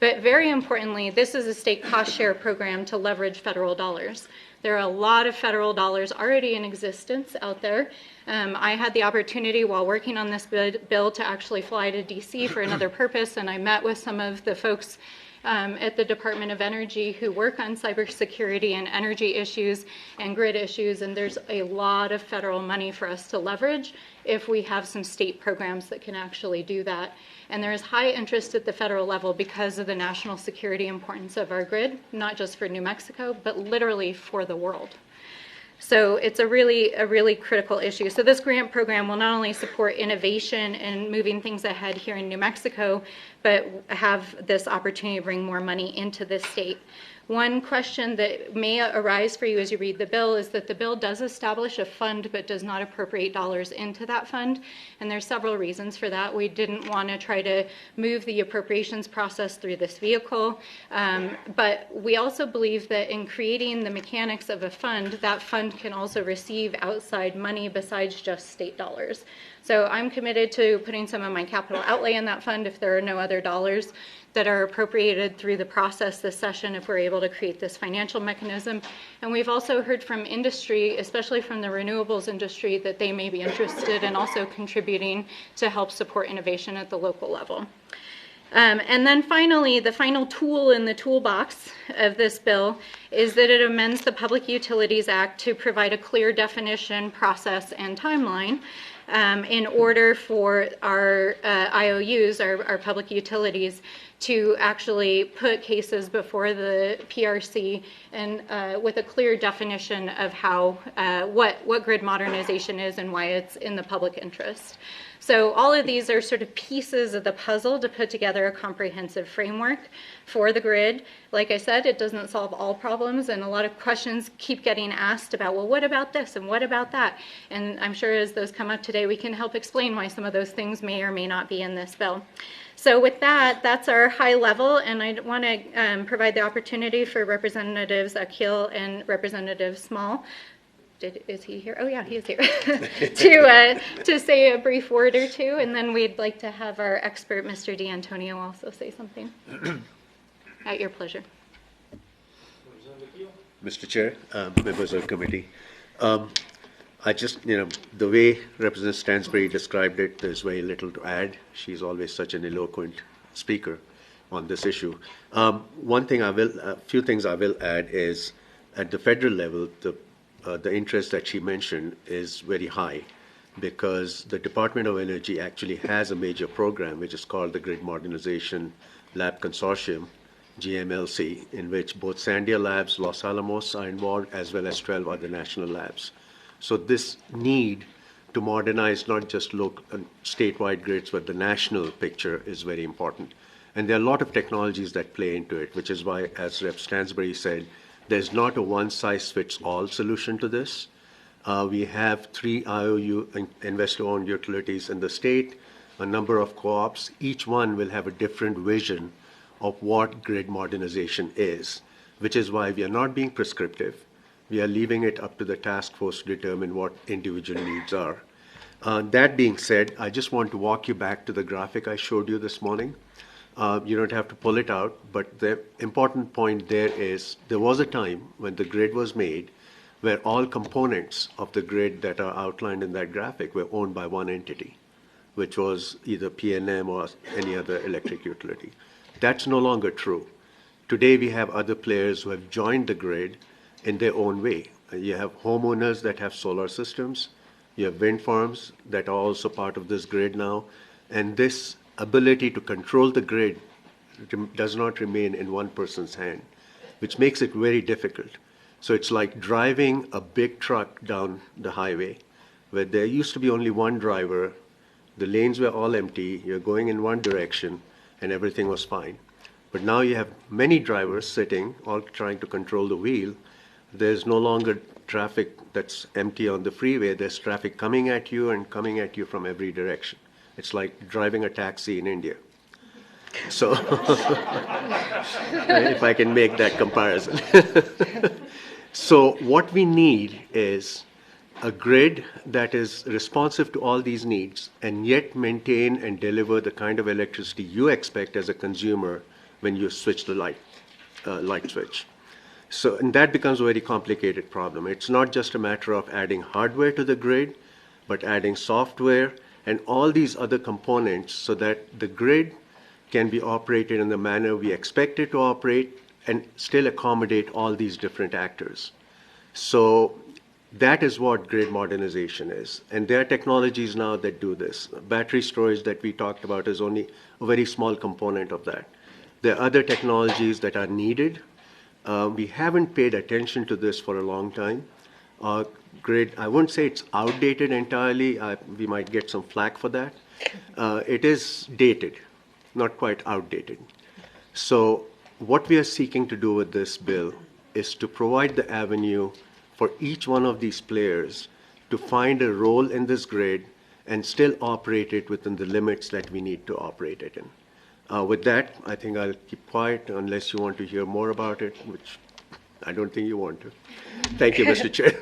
But very importantly, this is a state cost share program to leverage federal dollars. There are a lot of federal dollars already in existence out there. I had the opportunity while working on this bill to actually fly to DC for another purpose, and I met with some of the folks at the Department of Energy who work on cybersecurity and energy issues and grid issues, and there's a lot of federal money for us to leverage if we have some state programs that can actually do that. And there is high interest at the federal level because of the national security importance of our grid, not just for New Mexico, but literally for the world. So it's a really critical issue. So this grant program will not only support innovation and moving things ahead here in New Mexico, but have this opportunity to bring more money into this state. One question that may arise for you as you read the bill is that the bill does establish a fund but does not appropriate dollars into that fund. And there's several reasons for that. We didn't want to try to move the appropriations process through this vehicle. But we also believe that in creating the mechanics of a fund, that fund can also receive outside money besides just state dollars. So I'm committed to putting some of my capital outlay in that fund if there are no other dollars that are appropriated through the process this session, if we're able to create this financial mechanism. And we've also heard from industry, especially from the renewables industry, that they may be interested in also contributing to help support innovation at the local level. And then finally, the final tool in the toolbox of this bill is that it amends the Public Utilities Act to provide a clear definition, process, and timeline in order for our IOUs, our public utilities, to actually put cases before the PRC and with a clear definition of how what grid modernization is and why it's in the public interest. So all of these are sort of pieces of the puzzle to put together a comprehensive framework for the grid. Like I said, it doesn't solve all problems, and a lot of questions keep getting asked about, well, what about this and what about that? And I'm sure as those come up today, we can help explain why some of those things may or may not be in this bill. So with that, that's our high level, and I want to provide the opportunity for Representatives Akil and Representative Small. Is he here? Oh yeah, he is here. to say a brief word or two, and then we'd like to have our expert, Mr. D'Antonio, also say something. At your pleasure. Mr. Chair, members of the committee, I just, the way Representative Stansbury described it, there's very little to add. She's always such an eloquent speaker on this issue. A few things I will add is, at the federal level, the interest that she mentioned is very high because the Department of Energy actually has a major program which is called the Grid Modernization Lab Consortium, GMLC, in which both Sandia Labs, Los Alamos are involved, as well as 12 other national labs. So this need to modernize not just local, statewide grids, but the national picture is very important. And there are a lot of technologies that play into it, which is why, as Rep. Stansbury said, there's not a one-size-fits-all solution to this. We have 3 IOU, investor-owned utilities in the state, a number of co-ops. Each one will have a different vision of what grid modernization is, which is why we are not being prescriptive. We are leaving it up to the task force to determine what individual needs are. That being said, I just want to walk you back to the graphic I showed you this morning. You don't have to pull it out, but the important point there is there was a time when the grid was made where all components of the grid that are outlined in that graphic were owned by one entity, which was either PNM or any other electric utility. That's no longer true. Today we have other players who have joined the grid in their own way. You have homeowners that have solar systems, you have wind farms that are also part of this grid now, and this ability to control the grid does not remain in one person's hand, which makes it very difficult. So it's like driving a big truck down the highway where there used to be only one driver, the lanes were all empty, you're going in one direction, and everything was fine. But now you have many drivers sitting, all trying to control the wheel. There's no longer traffic that's empty on the freeway. There's traffic coming at you and coming at you from every direction. It's like driving a taxi in India. So, if I can make that comparison. So what we need is a grid that is responsive to all these needs and yet maintain and deliver the kind of electricity you expect as a consumer when you switch the light switch. So, and that becomes a very complicated problem. It's not just a matter of adding hardware to the grid, but adding software and all these other components so that the grid can be operated in the manner we expect it to operate and still accommodate all these different actors. So that is what grid modernization is. And there are technologies now that do this. Battery storage that we talked about is only a very small component of that. There are other technologies that are needed. We haven't paid attention to this for a long time. Grid, I wouldn't say it's outdated entirely. We might get some flack for that. It is dated, not quite outdated. So what we are seeking to do with this bill is to provide the avenue for each one of these players to find a role in this grid and still operate it within the limits that we need to operate it in. With that, I think I'll keep quiet unless you want to hear more about it, which I don't think you want to. Thank you, Mr. Chair.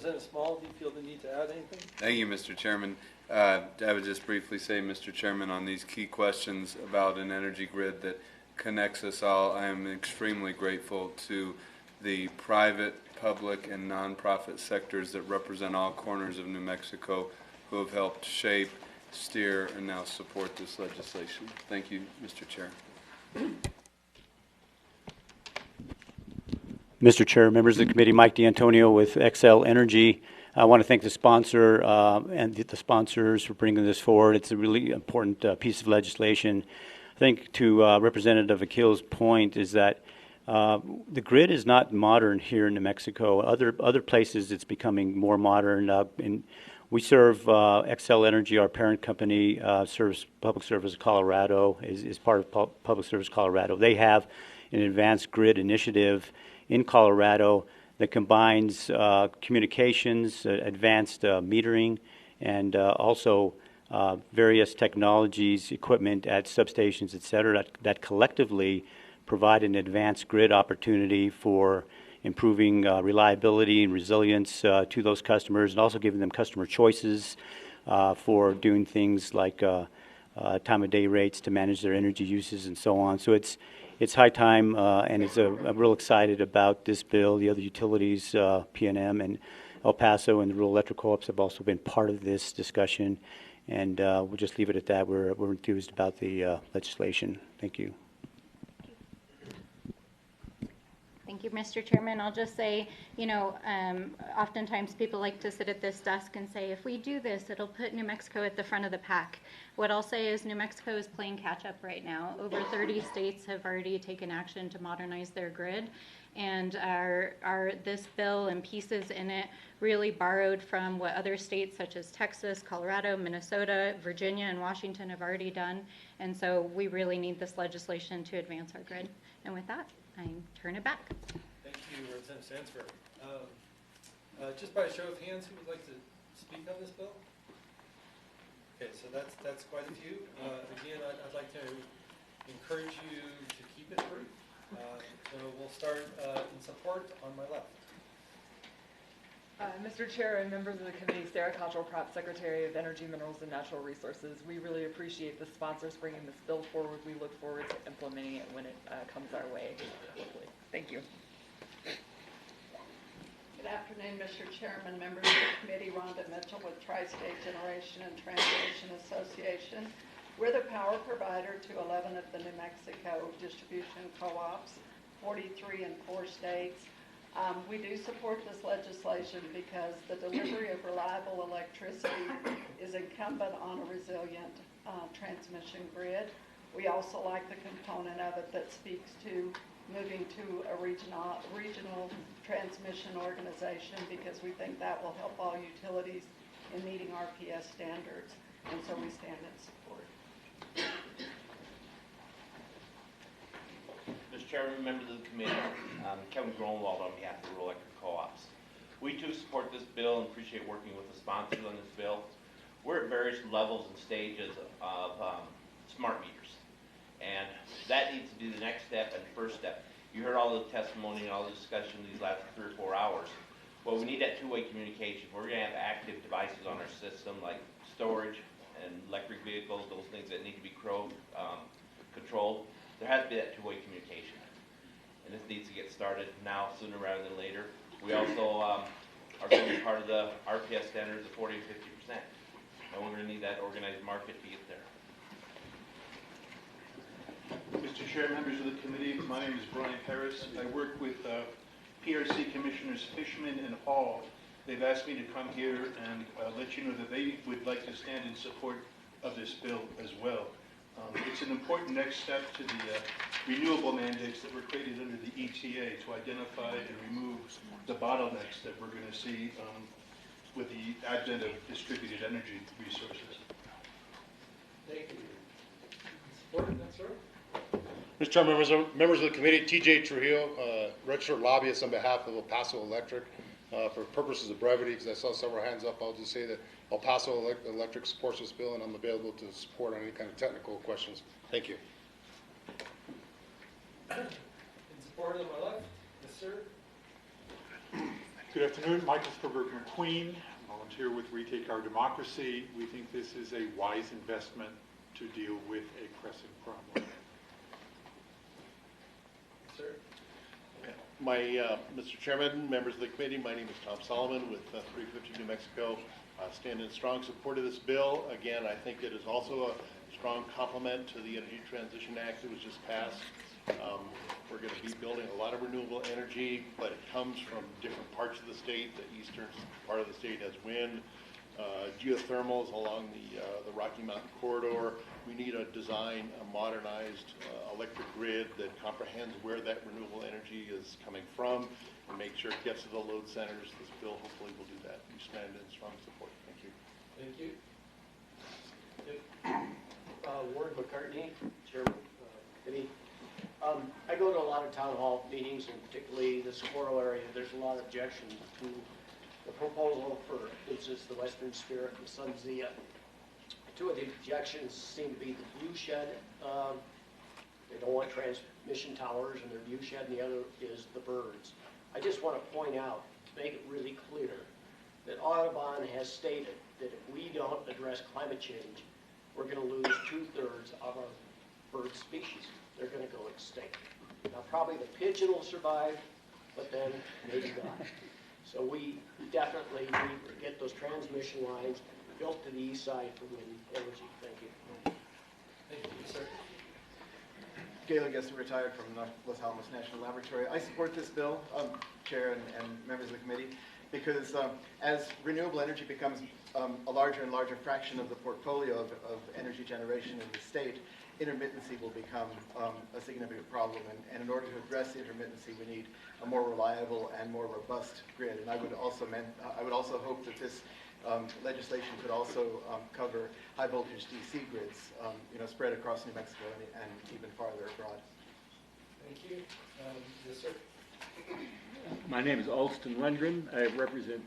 Representative Small, do you feel the need to add anything? Thank you, Mr. Chairman. I would just briefly say, Mr. Chairman, on these key questions about an energy grid that connects us all, I am extremely grateful to the private, public, and nonprofit sectors that represent all corners of New Mexico who have helped shape, steer, and now support this legislation. Thank you, Mr. Chair. Mr. Chair, members of the committee, Mike D'Antonio with XL Energy. I want to thank the sponsor and the sponsors for bringing this forward. It's a really important piece of legislation. I think to Representative Akil's point is that the grid is not modern here in New Mexico. Other places it's becoming more modern. And we serve XL Energy, our parent company, serves Public Service Colorado, is part of Public Service Colorado. They have an advanced grid initiative in Colorado that combines communications, advanced metering, and also various technologies, equipment at substations, et cetera, that collectively provide an advanced grid opportunity for improving reliability and resilience to those customers, and also giving them customer choices for doing things like time of day rates to manage their energy uses and so on. So it's high time, and I'm real excited about this bill. The other utilities, PNM and El Paso and the rural electric co-ops have also been part of this discussion, and we'll just leave it at that. We're enthused about the legislation. Thank you. Thank you, Mr. Chairman. I'll just say, oftentimes people like to sit at this desk and say, if we do this, it'll put New Mexico at the front of the pack. What I'll say is New Mexico is playing catch up right now. Over 30 states have already taken action to modernize their grid. And this bill and pieces in it really borrowed from what other states such as Texas, Colorado, Minnesota, Virginia, and Washington have already done. And so we really need this legislation to advance our grid. And with that, I turn it back. Thank you, Representative Sandsberg. Just by a show of hands, who would like to speak on this bill? Okay, so that's quite a few. Again, I'd like to encourage you to keep it brief. So we'll start in support on my left. Mr. Chair and members of the committee, Sarah Cottrell-Pratt, Secretary of Energy, Minerals, and Natural Resources. We really appreciate the sponsors bringing this bill forward. We look forward to implementing it when it comes our way, hopefully. Thank you. Good afternoon, Mr. Chairman, members of the committee. Rhonda Mitchell with Tri-State Generation and Transmission Association. We're the power provider to 11 of the New Mexico distribution co-ops, 43 in 4 states. We do support this legislation because the delivery of reliable electricity is incumbent on a resilient transmission grid. We also like the component of it that speaks to moving to a regional transmission organization, because we think that will help all utilities in meeting RPS standards, and so we stand in support. Mr. Chairman, members of the committee, Kevin Gronwald on behalf of the rural electric co-ops. We too support this bill and appreciate working with the sponsors on this bill. We're at various levels and stages of smart meters, and that needs to be the next step and first step. You heard all the testimony and all the discussion these last 3 or 4 hours. Well, we need that two-way communication. We're going to have active devices on our system like storage and electric vehicles, those things that need to be controlled. There has to be that two-way communication. And this needs to get started now, sooner rather than later. We also are going to be part of the RPS standards of 40 to 50%. And we're going to need that organized market to get there. Mr. Chair, members of the committee, my name is Brian Harris. I work with PRC Commissioners Fishman and Hall. They've asked me to come here and let you know that they would like to stand in support of this bill as well. It's an important next step to the renewable mandates that were created under the ETA to identify and remove the bottlenecks that we're going to see with the advent of distributed energy resources. Thank you. Support that, sir? Mr. Chairman, members of the committee, TJ Trujillo, registered lobbyist on behalf of El Paso Electric. For purposes of brevity, because I saw several hands up, I'll just say that El Paso Electric supports this bill, and I'm available to support on any kind of technical questions. Thank you. In support on my left, yes, sir. Good afternoon, Michael Spurberg McQueen, volunteer with Retake Our Democracy. We think this is a wise investment to deal with a pressing problem. Sir? Mr. Chairman, members of the committee, my name is Tom Solomon with 350 New Mexico. Stand in strong support of this bill. Again, I think it is also a strong complement to the Energy Transition Act that was just passed. We're going to be building a lot of renewable energy, but it comes from different parts of the state. The eastern part of the state has wind, geothermals along the Rocky Mountain corridor. We need to design a modernized electric grid that comprehends where that renewable energy is coming from and make sure it gets to the load centers. This bill hopefully will do that. We stand in strong support. Thank you. Thank you. Ward McCartney, Chairman, Committee. I go to a lot of town hall meetings, and particularly this coral area. There's a lot of objection to the proposal for instance, the Western Spirit and Sunzia. Two of the objections seem to be the view shed. They don't want transmission towers in their view shed, and the other is the birds. I just want to point out, to make it really clear, that Audubon has stated that if we don't address climate change, we're going to lose 2/3 of our bird species. They're going to go extinct. Now, probably the pigeon will survive, but then maybe not. So we definitely need to get those transmission lines built to the east side for wind energy. Thank you. Thank you, sir. Galen Gessner, retired from Los Alamos National Laboratory. I support this bill, Chair and members of the committee, because as renewable energy becomes a larger and larger fraction of the portfolio of energy generation in the state, intermittency will become a significant problem. And in order to address the intermittency, we need a more reliable and more robust grid. And I would also hope that this legislation could also cover high voltage DC grids, spread across New Mexico and even farther abroad. Thank you. Yes, sir. My name is Alston Lundgren. I represent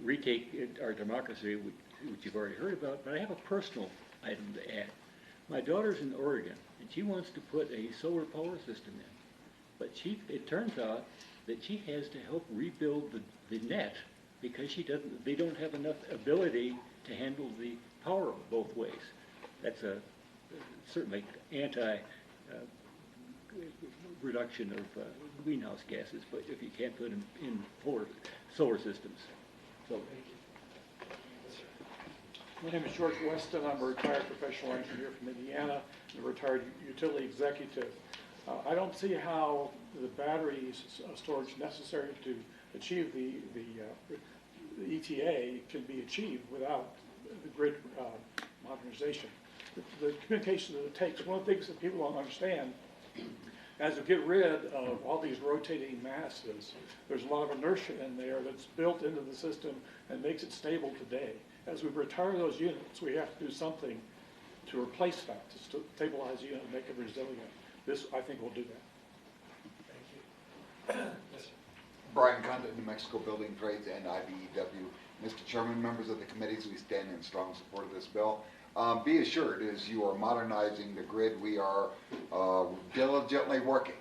Retake Our Democracy, which you've already heard about, but I have a personal item to add. My daughter's in Oregon, and she wants to put a solar power system in, but it turns out that she has to help rebuild the net because they don't have enough ability to handle the power both ways. That's certainly reduction of greenhouse gases, but if you can't put them in solar systems. So, My name is George Weston. I'm a retired professional engineer from Indiana, and a retired utility executive. I don't see how the battery storage necessary to achieve the ETA can be achieved without the grid modernization. The communication that it takes, one of the things that people don't understand, as we get rid of all these rotating masses, there's a lot of inertia in there that's built into the system and makes it stable today. As we retire those units, we have to do something to replace that, to stabilize the unit and make it resilient. This, I think, will do that. Thank you. Yes, sir. Brian Condit, New Mexico Building Trades and IBEW. Mr. Chairman, members of the committees, we stand in strong support of this bill. Be assured, as you are modernizing the grid, we are diligently working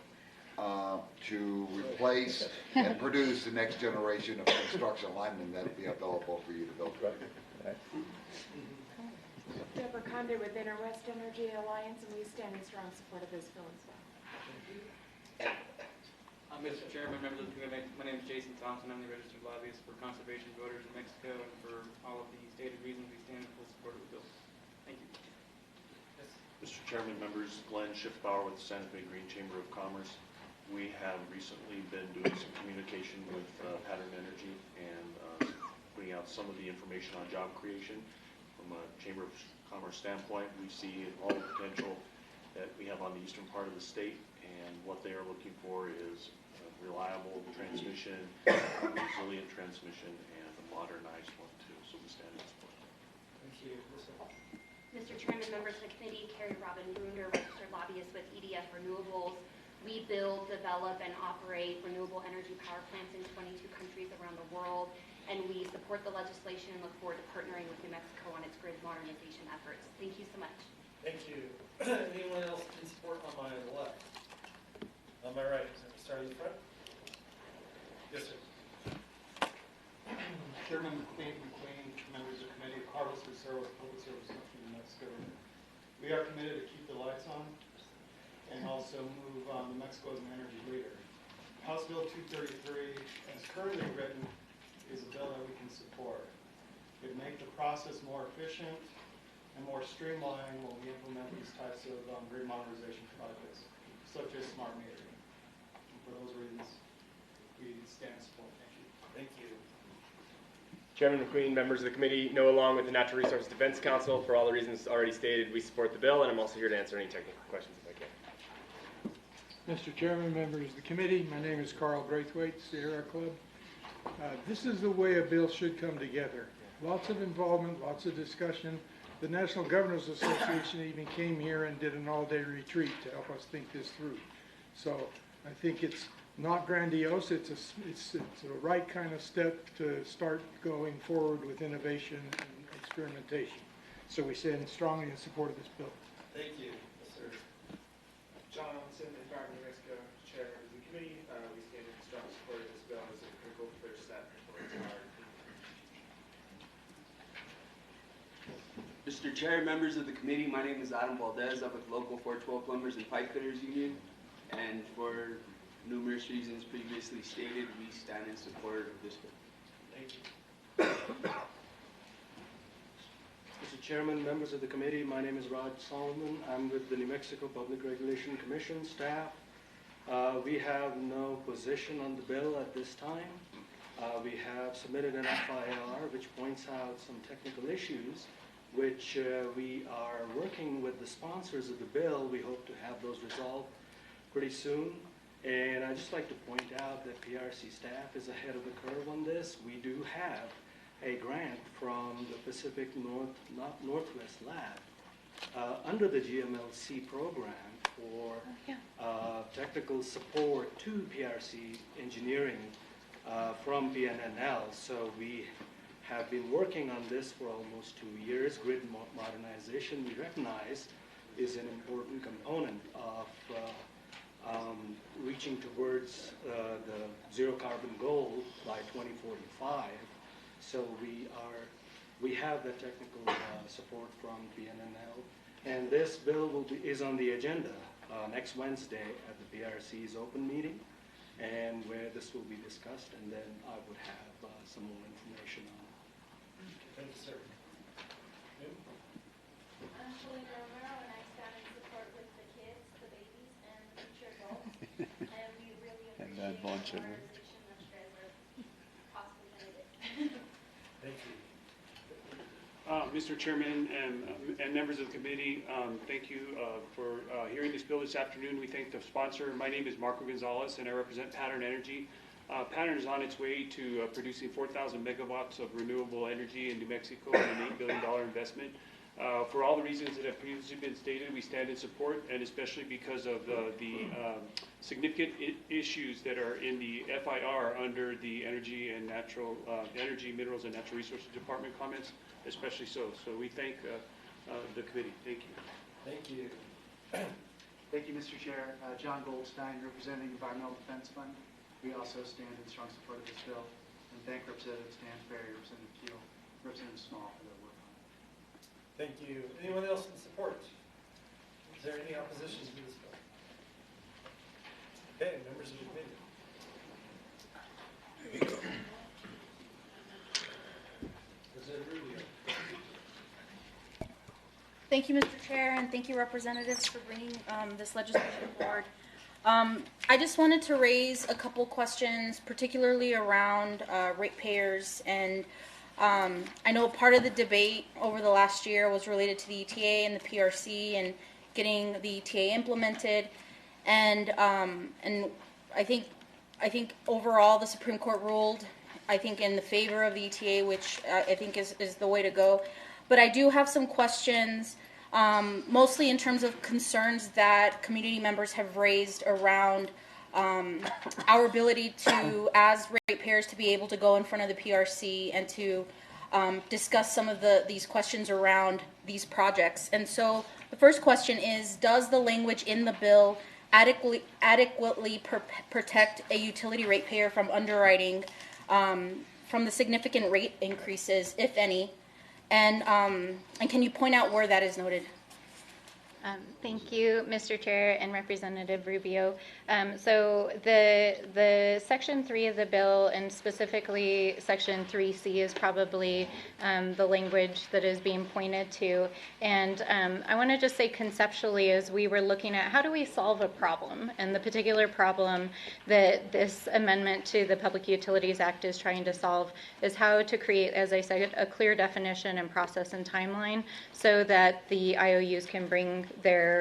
to replace and produce the next generation of construction linemen that will be available for you to build. Deborah Condit with Interwest Energy Alliance, and we stand in strong support of this bill as well. Mr. Chairman, members of the committee, my name is Jason Thompson. I'm the registered lobbyist for conservation voters in Mexico, and for all of the stated reasons, we stand in full support of the bill. Thank you. Yes. Mr. Chairman, members, Glenn Schiffbauer with the Santa Fe Green Chamber of Commerce. We have recently been doing some communication with Pattern Energy and putting out some of the information on job creation. From a Chamber of Commerce standpoint, we see all the potential that we have on the eastern part of the state, and what they are looking for is reliable transmission, resilient transmission, and a modernized one too. So we stand in support. Thank you. Mr. Chairman, members of the committee, Carrie Robin Brunder, registered lobbyist with EDF Renewables. We build, develop, and operate renewable energy power plants in 22 countries around the world, and we support the legislation and look forward to partnering with New Mexico on its grid modernization efforts. Thank you so much. Thank you. Anyone else in support on my left? On my right, start in the front. Yes, sir. Chairman McQueen, members of the committee, Carlos Lucero with Public Service of New Mexico. We are committed to keep the lights on and also move New Mexico as an energy leader. House Bill 233, as currently written, is a bill that we can support. It would make the process more efficient and more streamlined when we implement these types of grid modernization projects, such as smart metering. And for those reasons, we stand support. Thank you. Thank you. Chairman McQueen, members of the committee, know along with the Natural Resources Defense Council, for all the reasons already stated, we support the bill, and I'm also here to answer any technical questions if I can. Mr. Chairman, members of the committee, my name is Carl Braithwaite, Sierra Club. This is the way a bill should come together. Lots of involvement, lots of discussion. The National Governors Association even came here and did an all-day retreat to help us think this through. So I think it's not grandiose, it's the right kind of step to start going forward with innovation and experimentation. So we stand strongly in support of this bill. Thank you. Yes, sir. John Olson, Environment New Mexico, Chair of the committee. We stand in strong support of this bill as a critical first step towards our. Mr. Chair, members of the committee, my name is Adam Valdez. I'm with Local 412 Plumbers and Pipe Fitters Union, and for numerous reasons previously stated, we stand in support of this bill. Thank you. Mr. Chairman, members of the committee, my name is Raj Solomon. I'm with the New Mexico Public Regulation Commission staff. We have no position on the bill at this time. We have submitted an FIR which points out some technical issues which we are working with the sponsors of the bill. We hope to have those resolved pretty soon. And I'd just like to point out that PRC staff is ahead of the curve on this. We do have a grant from the Pacific Northwest Lab under the GMLC program for technical support to PRC engineering from PNNL. So we have been working on this for almost 2 years. Grid modernization, we recognize, is an important component of reaching towards the zero carbon goal by 2045. So we have the technical support from PNNL, and this bill is on the agenda next Wednesday at the PRC's open meeting, and where this will be discussed, and then I would have some more information on it. Thank you, sir. I'm Shalina Romero, and I stand in support with the kids, the babies, and the future adults. And we really appreciate the organization that you guys are possibly going to do. Thank you. Mr. Chairman and members of the committee, thank you for hearing this bill this afternoon. We thank the sponsor. My name is Marco Gonzalez, and I represent Pattern Energy. Pattern is on its way to producing 4,000 megawatts of renewable energy in New Mexico and an $8 billion investment. For all the reasons that have previously been stated, we stand in support, and especially because of the significant issues that are in the FIR under the Energy, Minerals, and Natural Resources Department comments, especially so. So we thank the committee. Thank you. Thank you. Thank you, Mr. Chair. John Goldstein, representing Environmental Defense Fund. We also stand in strong support of this bill, and thank Representative Stansberry, Representative Keel, Representative Small for their work on it. Thank you. Anyone else in support? Is there any opposition to this bill? Okay, members of the committee. There you go. Representative Rubio. Thank you, Mr. Chair, and thank you, representatives, for bringing this legislation forward. I just wanted to raise a couple questions, particularly around ratepayers. And I know part of the debate over the last year was related to the ETA and the PRC and getting the ETA implemented. And I think overall the Supreme Court ruled, I think, in the favor of the ETA, which I think is the way to go. But I do have some questions, mostly in terms of concerns that community members have raised around our ability to, as ratepayers, to be able to go in front of the PRC and to discuss some of these questions around these projects. And so the first question is, does the language in the bill adequately protect a utility ratepayer from underwriting from the significant rate increases, if any, and can you point out where that is noted? Thank you, Mr. Chair and Representative Rubio. So the Section 3 of the bill, and specifically Section 3C, is probably the language that is being pointed to. And I want to just say conceptually, as we were looking at how do we solve a problem, and the particular problem that this amendment to the Public Utilities Act is trying to solve is how to create, as I said, a clear definition and process and timeline so that the IOUs can bring their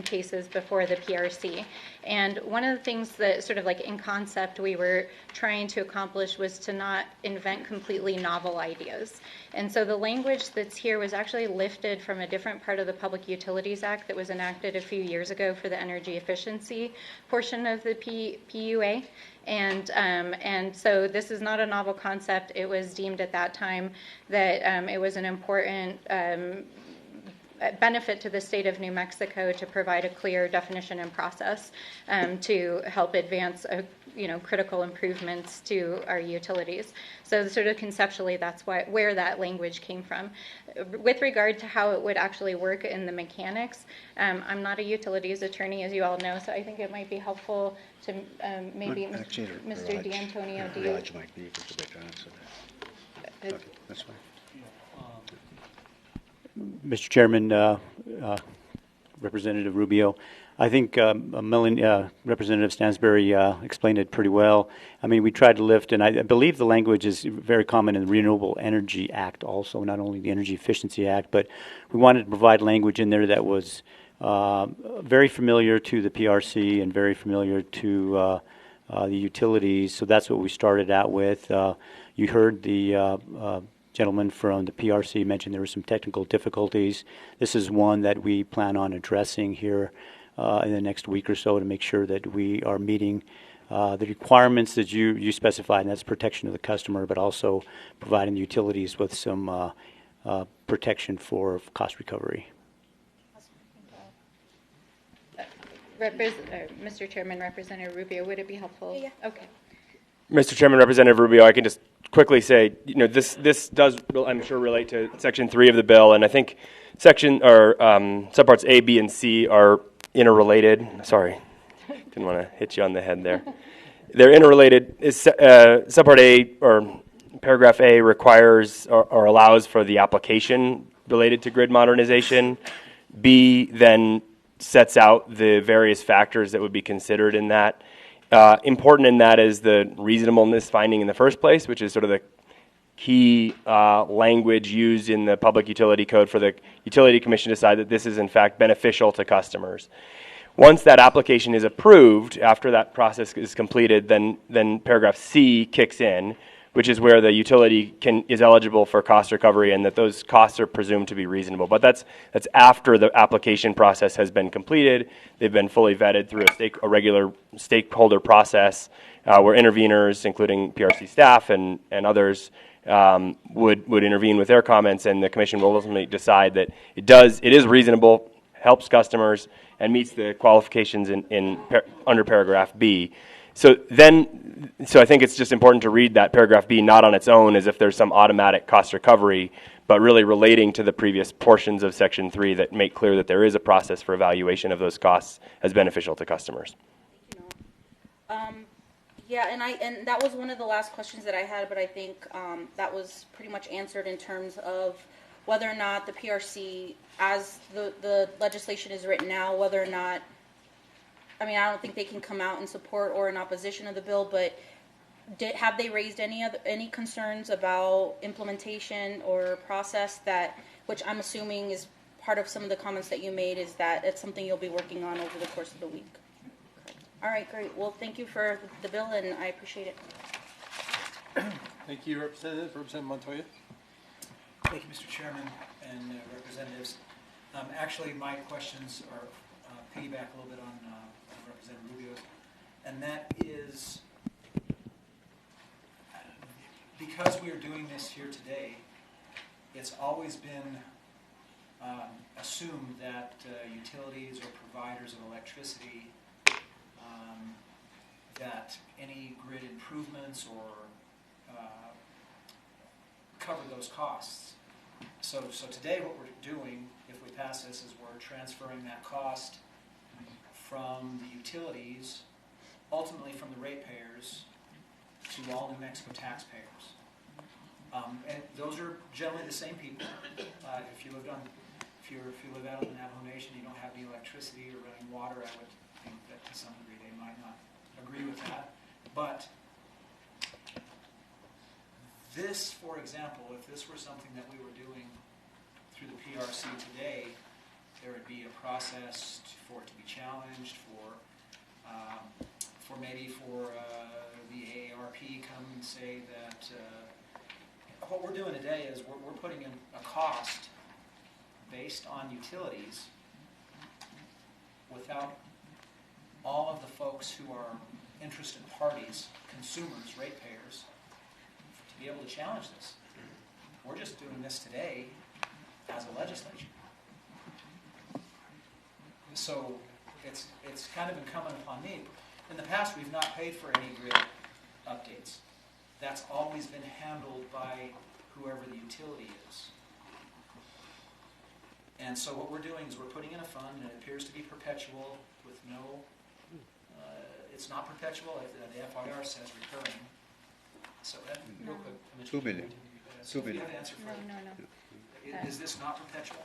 cases before the PRC. And one of the things that sort of like in concept we were trying to accomplish was to not invent completely novel ideas. And so the language that's here was actually lifted from a different part of the Public Utilities Act that was enacted a few years ago for the energy efficiency portion of the PUA. And so this is not a novel concept. It was deemed at that time that it was an important benefit to the state of New Mexico to provide a clear definition and process to help advance critical improvements to our utilities. So sort of conceptually, that's where that language came from. With regard to how it would actually work in the mechanics, I'm not a utilities attorney, as you all know, so I think it might be helpful to maybe Mr. D'Antonio. Raj might be able to better answer that. Okay, that's fine. Mr. Chairman, Representative Rubio, I think Representative Stansberry explained it pretty well. I mean, we tried to lift, and I believe the language is very common in the Renewable Energy Act also, not only the Energy Efficiency Act, but we wanted to provide language in there that was very familiar to the PRC and very familiar to the utilities, so that's what we started out with. You heard the gentleman from the PRC mentioned there were some technical difficulties. This is one that we plan on addressing here in the next week or so to make sure that we are meeting the requirements that you specified, and that's protection of the customer, but also providing utilities with some protection for recovery. Mr. Chairman, Representative Rubio, would it be helpful? Yeah. Okay. Mr. Chairman, Representative Rubio, I can just quickly say, this does, I'm sure, relate to Section 3 of the bill, and I think subparts A, B, and C are interrelated. Sorry, didn't want to hit you on the head there. They're interrelated. Subpart A, or paragraph A, requires or allows for the application related to grid modernization. B then sets out the various factors that would be considered in that. Important in that is the reasonableness finding in the first place, which is sort of the key language used in the Public Utility Code for the Utility Commission to decide that this is in fact beneficial to customers. Once that application is approved, after that process is completed, then paragraph C kicks in, which is where the utility is eligible for cost recovery and that those costs are presumed to be reasonable. But that's after the application process has been completed. They've been fully vetted through a regular stakeholder process where interveners, including PRC staff and others, would intervene with their comments, and the commission will ultimately decide that it is reasonable, helps customers, and meets the qualifications under paragraph B. So I think it's just important to read that paragraph B not on its own as if there's some automatic cost recovery, but really relating to the previous portions of Section 3 that make clear that there is a process for evaluation of those costs as beneficial to customers. Yeah, and that was one of the last questions that I had, but I think that was pretty much answered in terms of whether or not the PRC, as the legislation is written now, whether or not, I mean, I don't think they can come out in support or in opposition of the bill, but have they raised any concerns about implementation or process which I'm assuming is part of some of the comments that you made, is that it's something you'll be working on over the course of the week? All right, great. Well, thank you for the bill, and I appreciate it. Thank you, Representative. Representative Montoya. Thank you, Mr. Chairman and representatives. Actually, my questions are piggyback a little bit on Representative Rubio's, and that is because we are doing this here today, it's always been assumed that utilities or providers of electricity, that any grid improvements or cover those costs. So today what we're doing, if we pass this, is we're transferring that cost from the utilities, ultimately from the ratepayers, to all New Mexico taxpayers. And those are generally the same people. If you live out in the Navajo Nation, you don't have any electricity or running water, I would think that to some degree they might not agree with that. But this, for example, if this were something that we were doing through the PRC today, there would be a process for it to be challenged, for the AARP come and say that what we're doing today is we're putting in a cost based on utilities without all of the folks who are interested parties, consumers, ratepayers, to be able to challenge this. We're just doing this today as a legislature. So it's kind of incumbent upon me. In the past, we've not paid for any grid updates. That's always been handled by whoever the utility is. And so what we're doing is we're putting in a fund, and it appears to be perpetual with no, it's not perpetual, the FIR says recurring. So that, real quick, $2 billion. So if you have an answer for it. Is this not perpetual?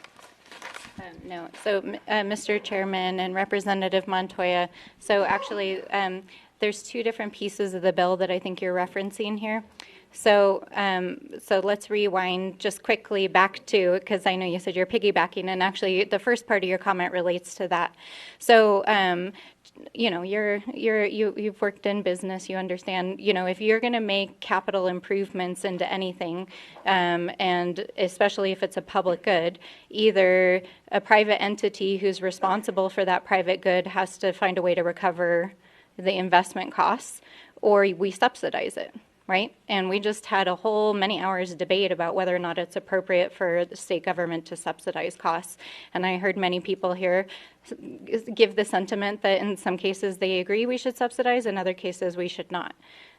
No. So, Mr. Chairman and Representative Montoya, so actually there's two different pieces of the bill that I think you're referencing here. So, so let's rewind just quickly back to, because I know you said you're piggybacking, and actually the first part of your comment relates to that. So, you know, you've worked in business, you understand, you know, if you're going to make capital improvements into anything, and especially if it's a public good, either a private entity who's responsible for that private good has to find a way to recover the investment costs, or we subsidize it. Right? And we just had a whole many hours debate about whether or not it's appropriate for the state government to subsidize costs. And I heard many people here give the sentiment that in some cases they agree we should subsidize, in other cases we should not.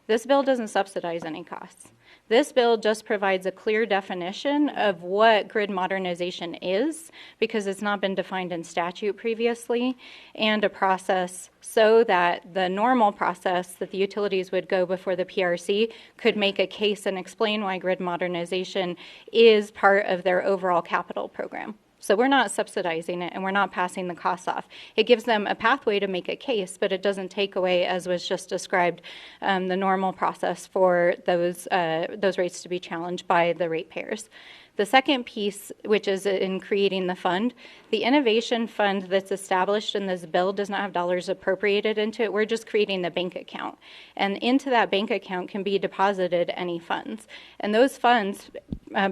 This bill doesn't subsidize any costs. This bill just provides a clear definition of what grid modernization is, because it's not been defined in statute previously, and a process so that the normal process that the utilities would go before the PRC could make a case and explain why grid modernization is part of their overall capital program. So we're not subsidizing it, and we're not passing the costs off. It gives them a pathway to make a case, but it doesn't take away, as was just described, the normal process for those rates to be challenged by the ratepayers. The second piece, which is in creating the fund, the innovation fund that's established in this bill does not have dollars appropriated into it. We're just creating the bank account. And into that bank account can be deposited any funds. And those funds,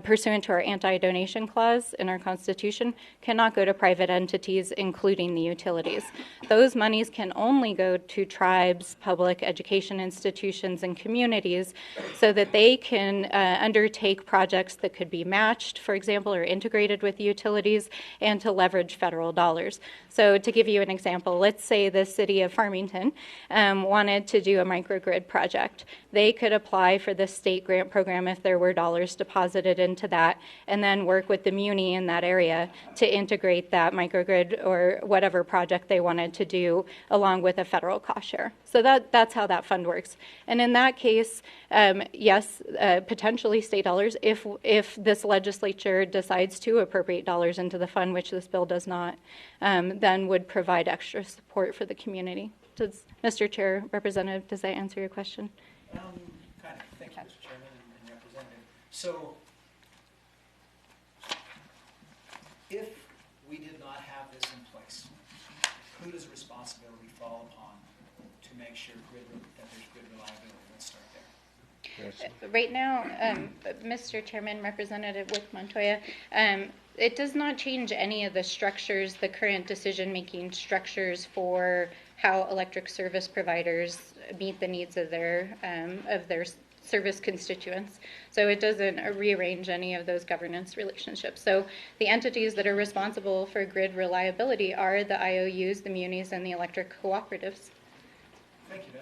pursuant to our anti-donation clause in our Constitution, cannot go to private entities, including the utilities. Those monies can only go to tribes, public education institutions, and communities so that they can undertake projects that could be matched, for example, or integrated with utilities, and to leverage federal dollars. So to give you an example, let's say the city of Farmington wanted to do a microgrid project. They could apply for the state grant program if there were dollars deposited into that, and then work with the muni in that area to integrate that microgrid or whatever project they wanted to do along with a federal cost share. So that's how that fund works. And in that case, yes, potentially state dollars, if this legislature decides to appropriate dollars into the fund, which this bill does not, then would provide extra support for the community. Does, Mr. Chair, Representative, does that answer your question? Kind of. Thank you, Mr. Chairman and Representative. So, if we did not have this in place, who does responsibility fall upon to make sure that there's grid reliability? Let's start there. Right now, Mr. Chairman, Representative with Montoya, it does not change any of the structures, the current decision-making structures for how electric service providers meet the needs of their service constituents. So it doesn't rearrange any of those governance relationships. So the entities that are responsible for grid reliability are the IOUs, the munis, and the electric cooperatives. Thank you.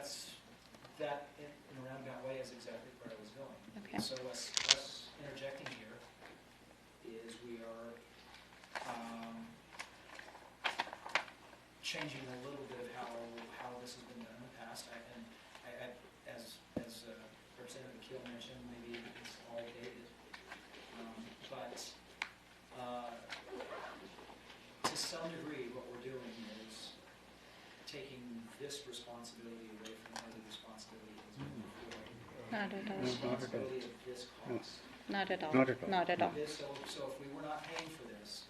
That in a roundabout way is exactly where I was going. Okay. So us interjecting here is we are changing a little bit of how this has been done in the past. As Representative Keel mentioned, maybe it's all dated. But to some degree, what we're doing is taking this responsibility away from other responsibilities. Not at all. Responsibility of this cost. Not at all. Not at all. Not at all. So if we were not paying for this,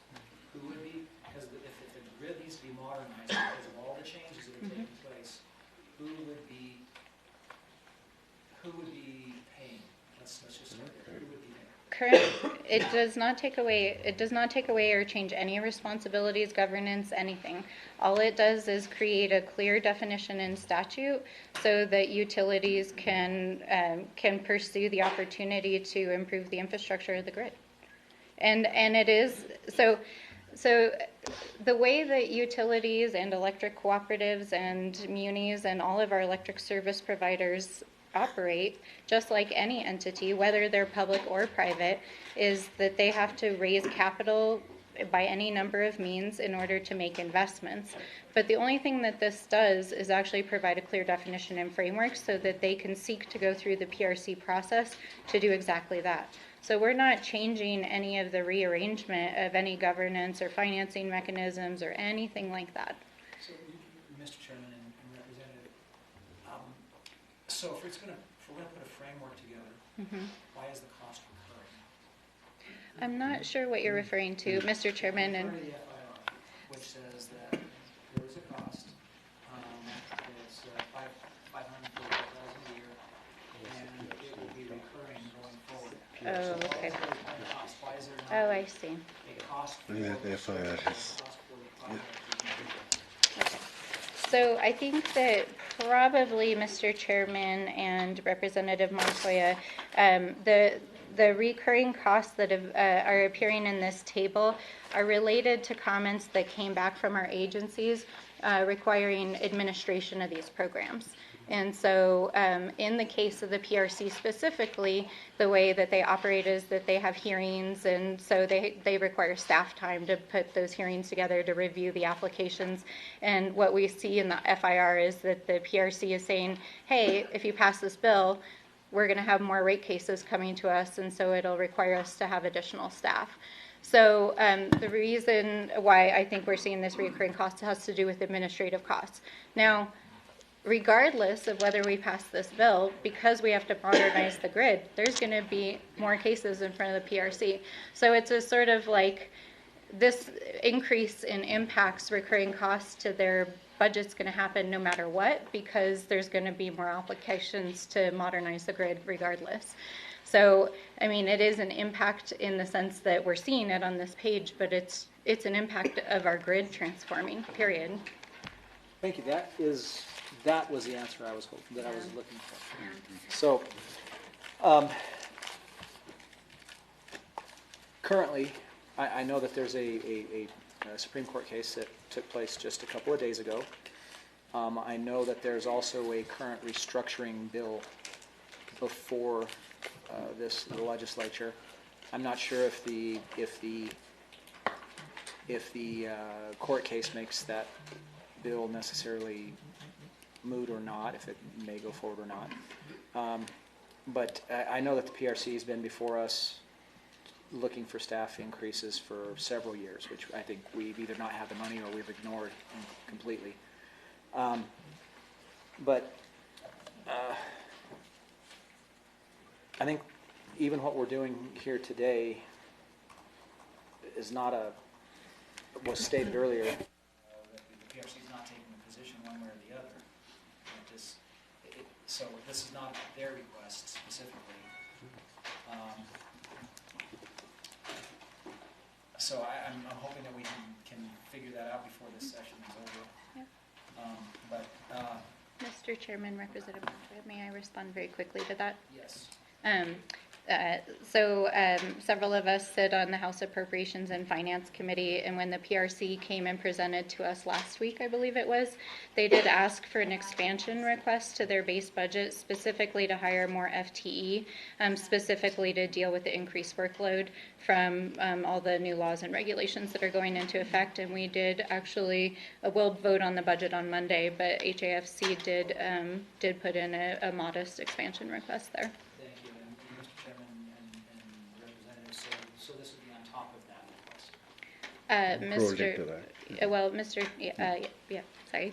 who would be, because if the grid needs to be modernized because of all the changes that are taking place, who would be paying? Let's just start there. Who would be paying? It does not take away or change any responsibilities, governance, anything. All it does is create a clear definition in statute so that utilities can pursue the opportunity to improve the infrastructure of the grid. And it is so the way that utilities and electric cooperatives and munis and all of our electric service providers operate, just like any entity, whether they're public or private, is that they have to raise capital by any number of means in order to make investments. But the only thing that this does is actually provide a clear definition and framework so that they can seek to go through the PRC process to do exactly that. So we're not changing any of the rearrangement of any governance or financing mechanisms or anything like that. So, Mr. Chairman and Representative, so if we're going to put a framework together, why is the cost recurring? I'm not sure what you're referring to, Mr. Chairman. And The FIR, which says that there is a cost, it's $540,000 a year, and it will be recurring going forward. Oh, okay. Why is there not Oh, I see. a cost for Yeah, the FIR has. So I think that probably, Mr. Chairman and Representative Montoya, the recurring costs that are appearing in this table are related to comments that came back from our agencies requiring administration of these programs. And so in the case of the PRC specifically, the way that they operate is that they have hearings, and so they require staff time to put those hearings together to review the applications. And what we see in the FIR is that the PRC is saying, hey, if you pass this bill, we're going to have more rate cases coming to us, and so it'll require us to have additional staff. So the reason why I think we're seeing this recurring cost has to do with administrative costs. Now, regardless of whether we pass this bill, because we have to modernize the grid, there's going to be more cases in front of the PRC. So it's a sort of like this increase in impacts recurring costs to their budget's going to happen no matter what, because there's going to be more applications to modernize the grid regardless. So, I mean, it is an impact in the sense that we're seeing it on this page, but it's an impact of our grid transforming, period. Thank you. That was the answer I was hoping, that I was looking for. So, currently, I know that there's a Supreme Court case that took place just a couple of days ago. I know that there's also a current restructuring bill before the legislature. I'm not sure if the court case makes that bill necessarily moot or not, if it may go forward or not. But I know that the PRC has been before us looking for staff increases for several years, which I think we've either not had the money or we've ignored completely. But I think even what we're doing here today is not was stated earlier, that the PRC is not taking a position one way or the other. So this is not their request specifically. So I'm hoping that we can figure that out before this session is over. Mr. Chairman, Representative Montoya, may I respond very quickly to that? Yes. Several of us sit on the House Appropriations and Finance Committee, and when the PRC came and presented to us last week, I believe it was, they did ask for an expansion request to their base budget, specifically to hire more FTE, specifically to deal with the increased workload from all the new laws and regulations that are going into effect. And we did actually, we'll vote on the budget on Monday, but HAFC did put in a modest expansion request there. Thank you, and Mr. Chairman and Representatives, so this would be on top of that request?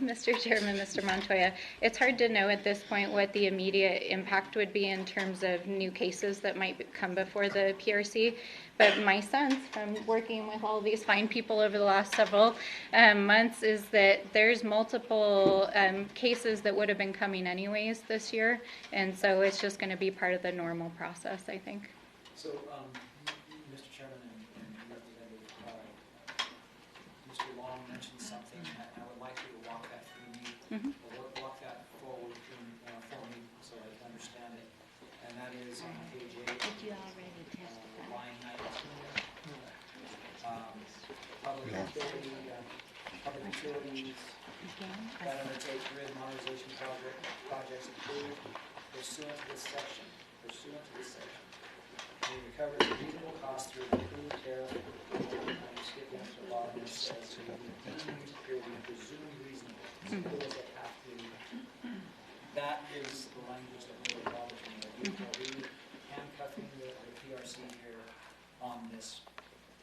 Mr. Chairman, Mr. Montoya, it's hard to know at this point what the immediate impact would be in terms of new cases that might come before the PRC. But my sense from working with all these fine people over the last several months is that there's multiple cases that would have been coming anyways this year. And so it's just going to be part of the normal process, I think. So, Mr. Chairman and Representative, Mr. Long mentioned something, and I would like you to walk that through me, or walk that forward for me so I can understand it. And that is on page 8. Did you already testify? Line 19. Public utilities, that undertake grid modernization projects approved pursuant to this section. We recover the reasonable cost through an approved tariff. I'm skipping to the bottom, it says, so we presume reasonable. So those that have to, that is the language that really bothers me. Are we handcuffing the PRC here on this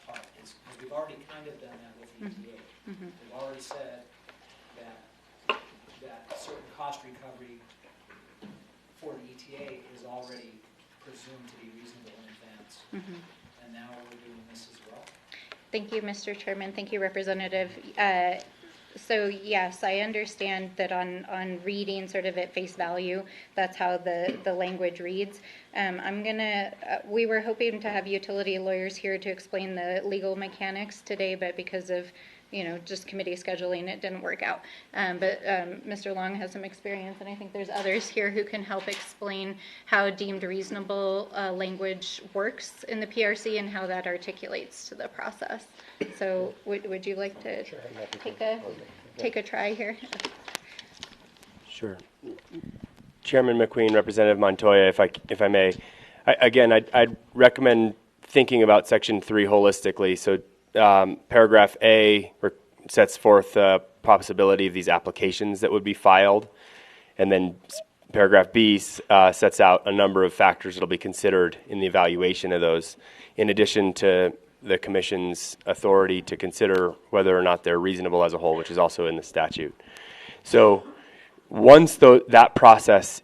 part? Because we've already kind of done that with the ETA. We've already said that certain cost recovery for the ETA is already presumed to be reasonable in advance. And now we're doing this as well. Thank you, Mr. Chairman. Thank you, Representative. So yes, I understand that on reading sort of at face value, that's how the language reads. We were hoping to have utility lawyers here to explain the legal mechanics today, but because of just committee scheduling, it didn't work out. But Mr. Long has some experience, and I think there's others here who can help explain how deemed reasonable language works in the PRC and how that articulates to the process. So would you like to take a try here? Sure. Chairman McQueen, Representative Montoya, if I may, I'd recommend thinking about Section 3 holistically. So paragraph A sets forth the possibility of these applications that would be filed, and then paragraph B sets out a number of factors that will be considered in the evaluation of those, in addition to the Commission's authority to consider whether or not they're reasonable as a whole, which is also in the statute. So once that process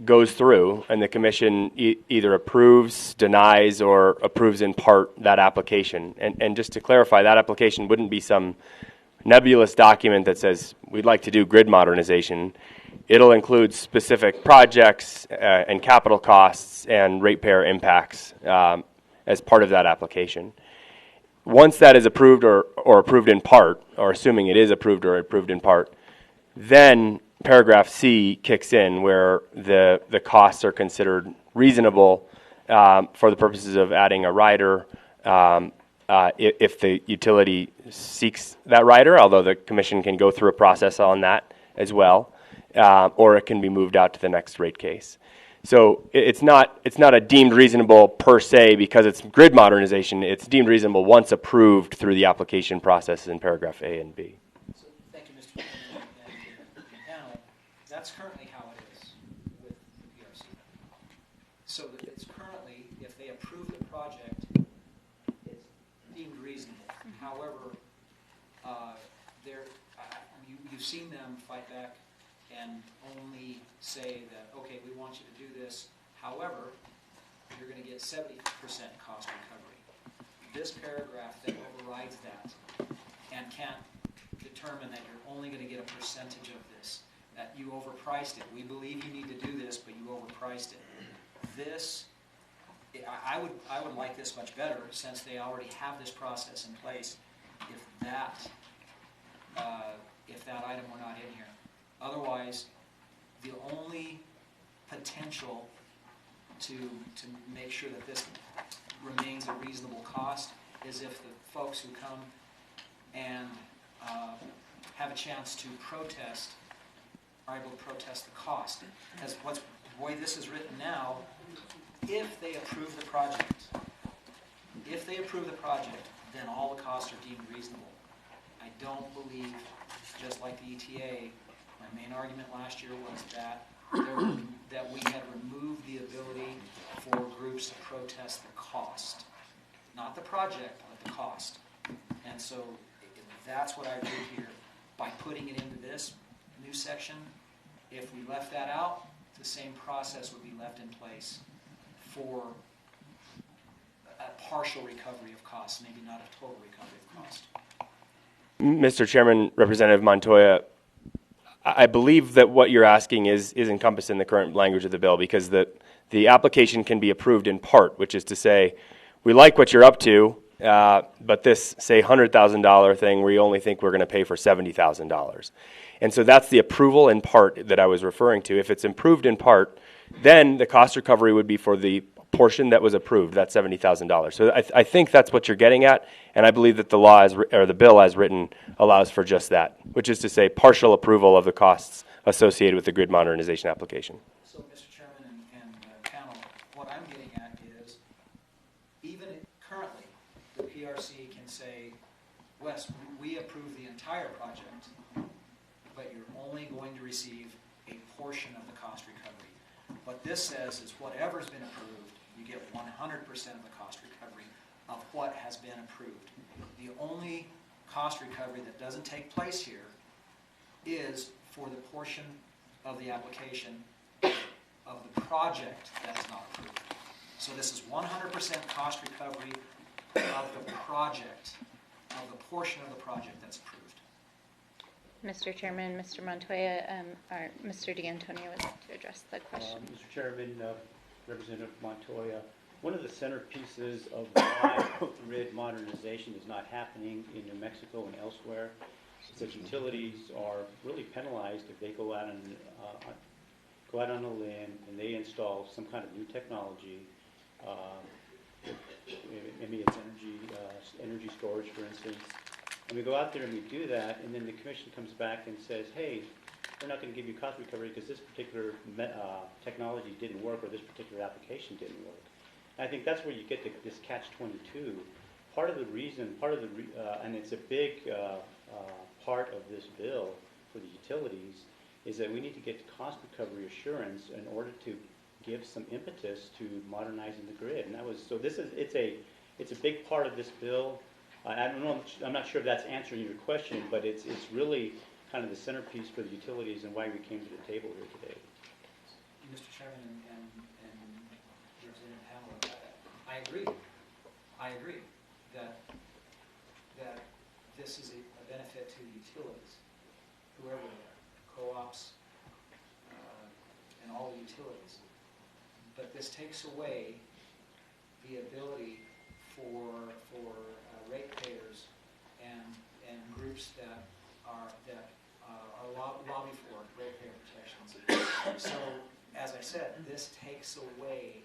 goes through and the Commission either approves, denies, or approves in part that application, and just to clarify, that application wouldn't be some nebulous document that says we'd like to do grid modernization. It'll include specific projects and capital costs and ratepayer impacts as part of that application. Once that is approved or approved in part, or assuming it is approved or approved in part, then paragraph C kicks in, where the costs are considered reasonable for the purposes of adding a rider if the utility seeks that rider, although the Commission can go through a process on that as well, or it can be moved out to the next rate case. So it's not a deemed reasonable per se because it's grid modernization. It's deemed reasonable once approved through the application process in paragraph A and B. So thank you, Mr. Chairman and panel. That's currently how it is with the PRC. So that it's currently, if they approve the project, it's deemed reasonable. However, you've seen them fight back and only say that, okay, we want you to do this. However, you're going to get 70% cost recovery. This paragraph then overrides that and can't determine that you're only going to get a percentage of this, that you overpriced it. We believe you need to do this, but you overpriced it. I would like this much better, since they already have this process in place, if that item were not in here. Otherwise, the only potential to make sure that this remains a reasonable cost is if the folks who come and have a chance to protest are able to protest the cost. Because the way this is written now, if they approve the project, then all the costs are deemed reasonable. I don't believe, just like the ETA, my main argument last year was that that we had removed the ability for groups to protest the cost. Not the project, but the cost. And so that's what I read here. By putting it into this new section, if we left that out, the same process would be left in place for a partial recovery of costs, maybe not a total recovery of cost. Mr. Chairman, Representative Montoya, I believe that what you're asking is encompassed in the current language of the bill, because the application can be approved in part, which is to say, we like what you're up to, but this, say, $100,000 thing, we only think we're going to pay for $70,000. And so that's the approval in part that I was referring to. If it's approved in part, then the cost recovery would be for the portion that was approved, that $70,000. So I think that's what you're getting at, and I believe that the law or the bill as written allows for just that, which is to say partial approval of the costs associated with the grid modernization application. So, Mr. Chairman and panel, what I'm getting at is, even currently, the PRC can say, Wes, we approve the entire project, but you're only going to receive a portion of the cost recovery. What this says is whatever's been approved, you get 100% of the cost recovery of what has been approved. The only cost recovery that doesn't take place here is for the portion of the application of the project that is not approved. So this is 100% cost recovery of the project, of the portion of the project that's approved. Mr. Chairman, Mr. Montoya, or Mr. D'Antonio would like to address the question. Mr. Chairman, Representative Montoya, one of the centerpieces of why grid modernization is not happening in New Mexico and elsewhere is that utilities are really penalized if they go out on a limb and they install some kind of new technology. Maybe it's energy storage, for instance. And we go out there and we do that, and then the commission comes back and says, hey, we're not going to give you cost recovery because this particular technology didn't work, or this particular application didn't work. And I think that's where you get this catch-22. Part of the reason, and it's a big part of this bill for the utilities, is that we need to get cost recovery assurance in order to give some impetus to modernizing the grid. And that was, so this is, it's a big part of this bill. I don't know, I'm not sure if that's answering your question, but it's really kind of the centerpiece for the utilities and why we came to the table here today. Mr. Chairman and Representative Hamel, I agree that this is a benefit to the utilities, whoever they are, co-ops, and all the utilities. But this takes away the ability for ratepayers and groups that lobby for ratepayer protections. So, as I said, this takes away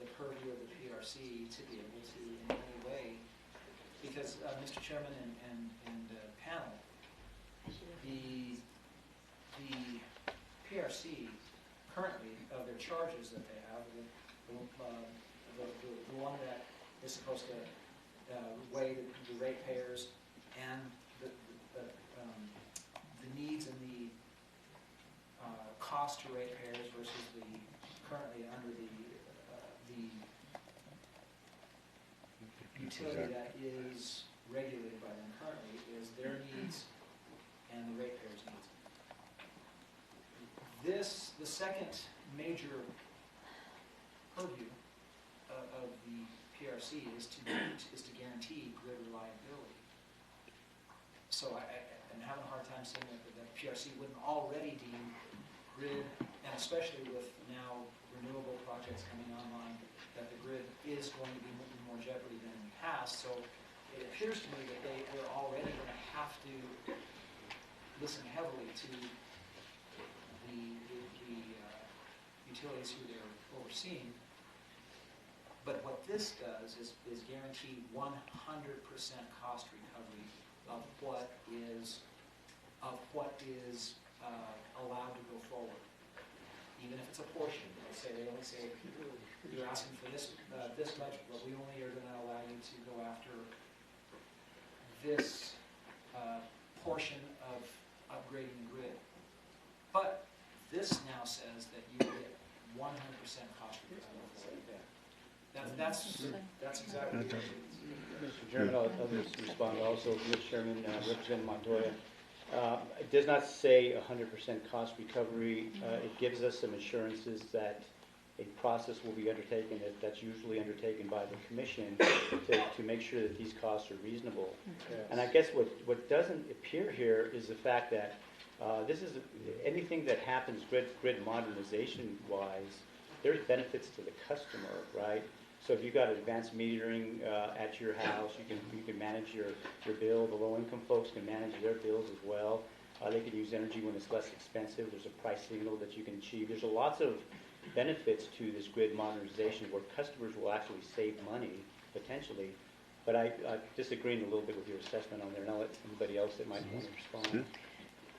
the purview of the PRC to be able to, in any way, because Mr. Chairman and panel, the PRC currently, of their charges that they have, the one that is supposed to weigh the ratepayers and the needs and the cost to ratepayers versus the currently under the utility that is regulated by them currently is their needs and the ratepayers' needs. The second major purview of the PRC is to guarantee grid reliability. So I'm having a hard time saying that the PRC wouldn't already deem grid, and especially with now renewable projects coming online, that the grid is going to be in more jeopardy than in the past. So it appears to me that they're already going to have to listen heavily to the utilities who they're overseeing. But what this does is guarantee 100% cost recovery of what is allowed to go forward, even if it's a portion. They only say you're asking for this much, but we only are going to allow you to go after this portion of upgrading the grid. But this now says that you get 100% cost recovery. That's exactly what it is. Mr. Chairman, I'll just respond also. Mr. Chairman, Representative Montoya. It does not say 100% cost recovery. It gives us some assurances that a process will be undertaken, that's usually undertaken by the commission to make sure that these costs are reasonable. Yes. And I guess what doesn't appear here is the fact that this is anything that happens grid modernization wise, there's benefits to the customer, right? So if you've got advanced metering at your house, you can manage your bill. The low-income folks can manage their bills as well. They can use energy when it's less expensive. There's a price signal that you can achieve. There's lots of benefits to this grid modernization where customers will actually save money, potentially. But I disagree a little bit with your assessment on there, and I'll let anybody else that might want to respond.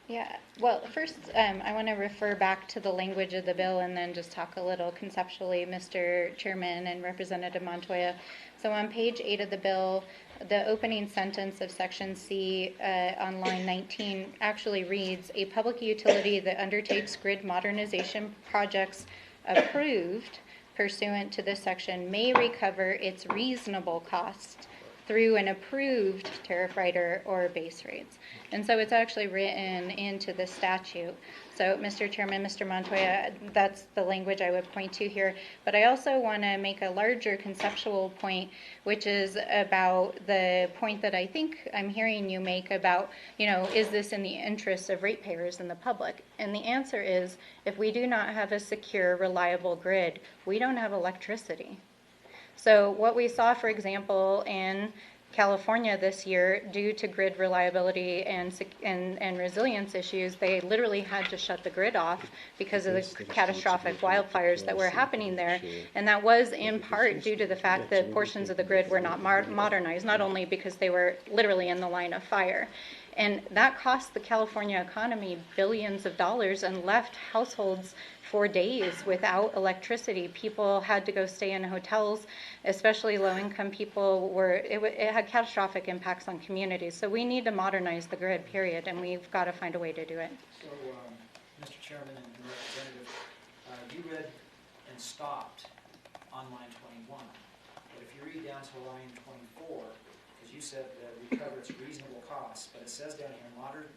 Yeah, well, first, I want to refer back to the language of the bill and then just talk a little conceptually, Mr. Chairman and Representative Montoya. So on page 8 of the bill, the opening sentence of section C on line 19 actually reads, a public utility that undertakes grid modernization projects approved pursuant to this section may recover its reasonable cost through an approved tariff rider or base rates. And so it's actually written into the statute. So, Mr. Chairman, Mr. Montoya, that's the language I would point to here. But I also want to make a larger conceptual point, which is about the point that I think I'm hearing you make about, is this in the interest of ratepayers and the public? And the answer is, if we do not have a secure, reliable grid, we don't have electricity. So what we saw, for example, in California this year, due to grid reliability and resilience issues, they literally had to shut the grid off because of the catastrophic wildfires that were happening there. And that was in part due to the fact that portions of the grid were not modernized, not only because they were literally in the line of fire. And that cost the California economy billions of dollars and left households for days without electricity. People had to go stay in hotels, especially low-income people. It had catastrophic impacts on communities. So we need to modernize the grid, period, and we've got to find a way to do it. So, Mr. Chairman and Representative, you read and stopped on line 21. But if you read down to line 24, because you said that recover its reasonable costs, but it says down here,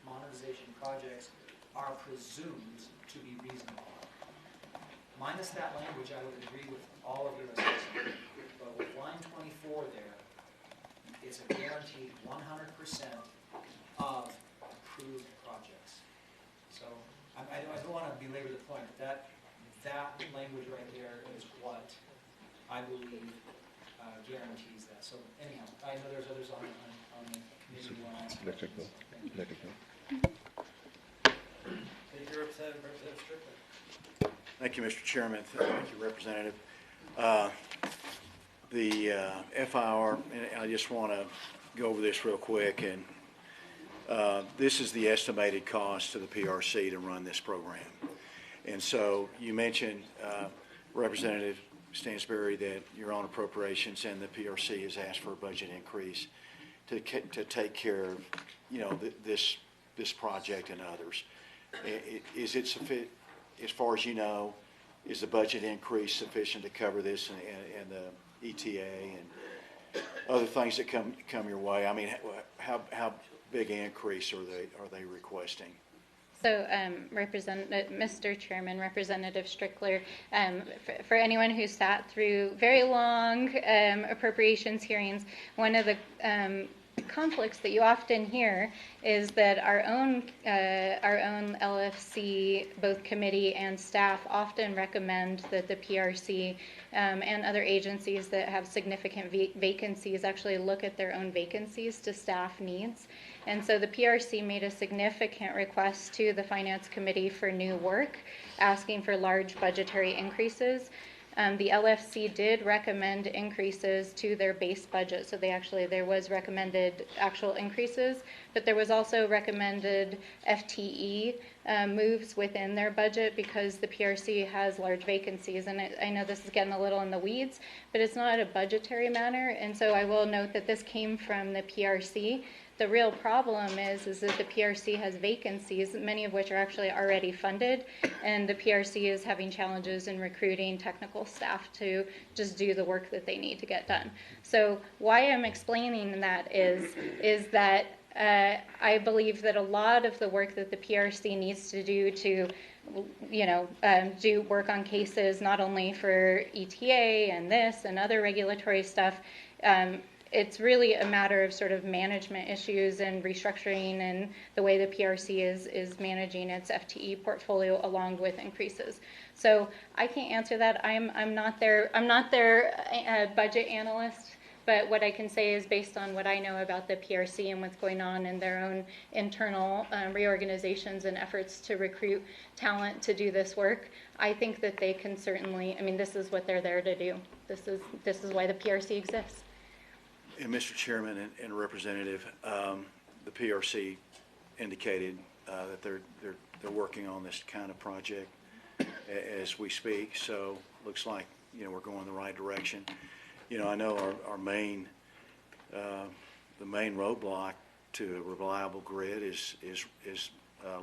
modernization projects are presumed to be reasonable. Minus that language, I would agree with all of your assessment. But with line 24 there, it's a guaranteed 100% of approved projects. So I don't want to belabor the point. That language right there is what I believe guarantees that. So anyhow, I know there's others on the committee who want to ask questions. Thank you, Representative Strickland. Thank you, Mr. Chairman. Thank you, Representative. The FIR, and I just want to go over this real quick, and this is the estimated cost to the PRC to run this program. And so you mentioned, Representative Stansberry, that you're on appropriations and the PRC has asked for a budget increase to take care of, this project and others. Is it sufficient? As far as you know, is the budget increase sufficient to cover this and the ETA and other things that come your way? I mean, how big an increase are they requesting? So, Mr. Chairman, Representative Strickler, for anyone who sat through very long appropriations hearings, one of the conflicts that you often hear is that our own LFC, both committee and staff, often recommend that the PRC and other agencies that have significant vacancies actually look at their own vacancies to staff needs. And so the PRC made a significant request to the Finance Committee for new work, asking for large budgetary increases. The LFC did recommend increases to their base budget, so there was recommended actual increases, but there was also recommended FTE moves within their budget because the PRC has large vacancies. And I know this is getting a little in the weeds, but it's not a budgetary matter, and so I will note that this came from the PRC. The real problem is that the PRC has vacancies, many of which are actually already funded, and the PRC is having challenges in recruiting technical staff to just do the work that they need to get done. So why I'm explaining that is that I believe that a lot of the work that the PRC needs to do to do work on cases, not only for ETA and this and other regulatory stuff, it's really a matter of sort of management issues and restructuring and the way the PRC is managing its FTE portfolio along with increases. So I can't answer that. I'm not their budget analyst, but what I can say is based on what I know about the PRC and what's going on in their own internal reorganizations and efforts to recruit talent to do this work, I think that they can certainly, this is what they're there to do. This is why the PRC exists. And Mr. Chairman and Representative, the PRC indicated that they're working on this kind of project as we speak. So looks like we're going the right direction. I know our main the main roadblock to a reliable grid is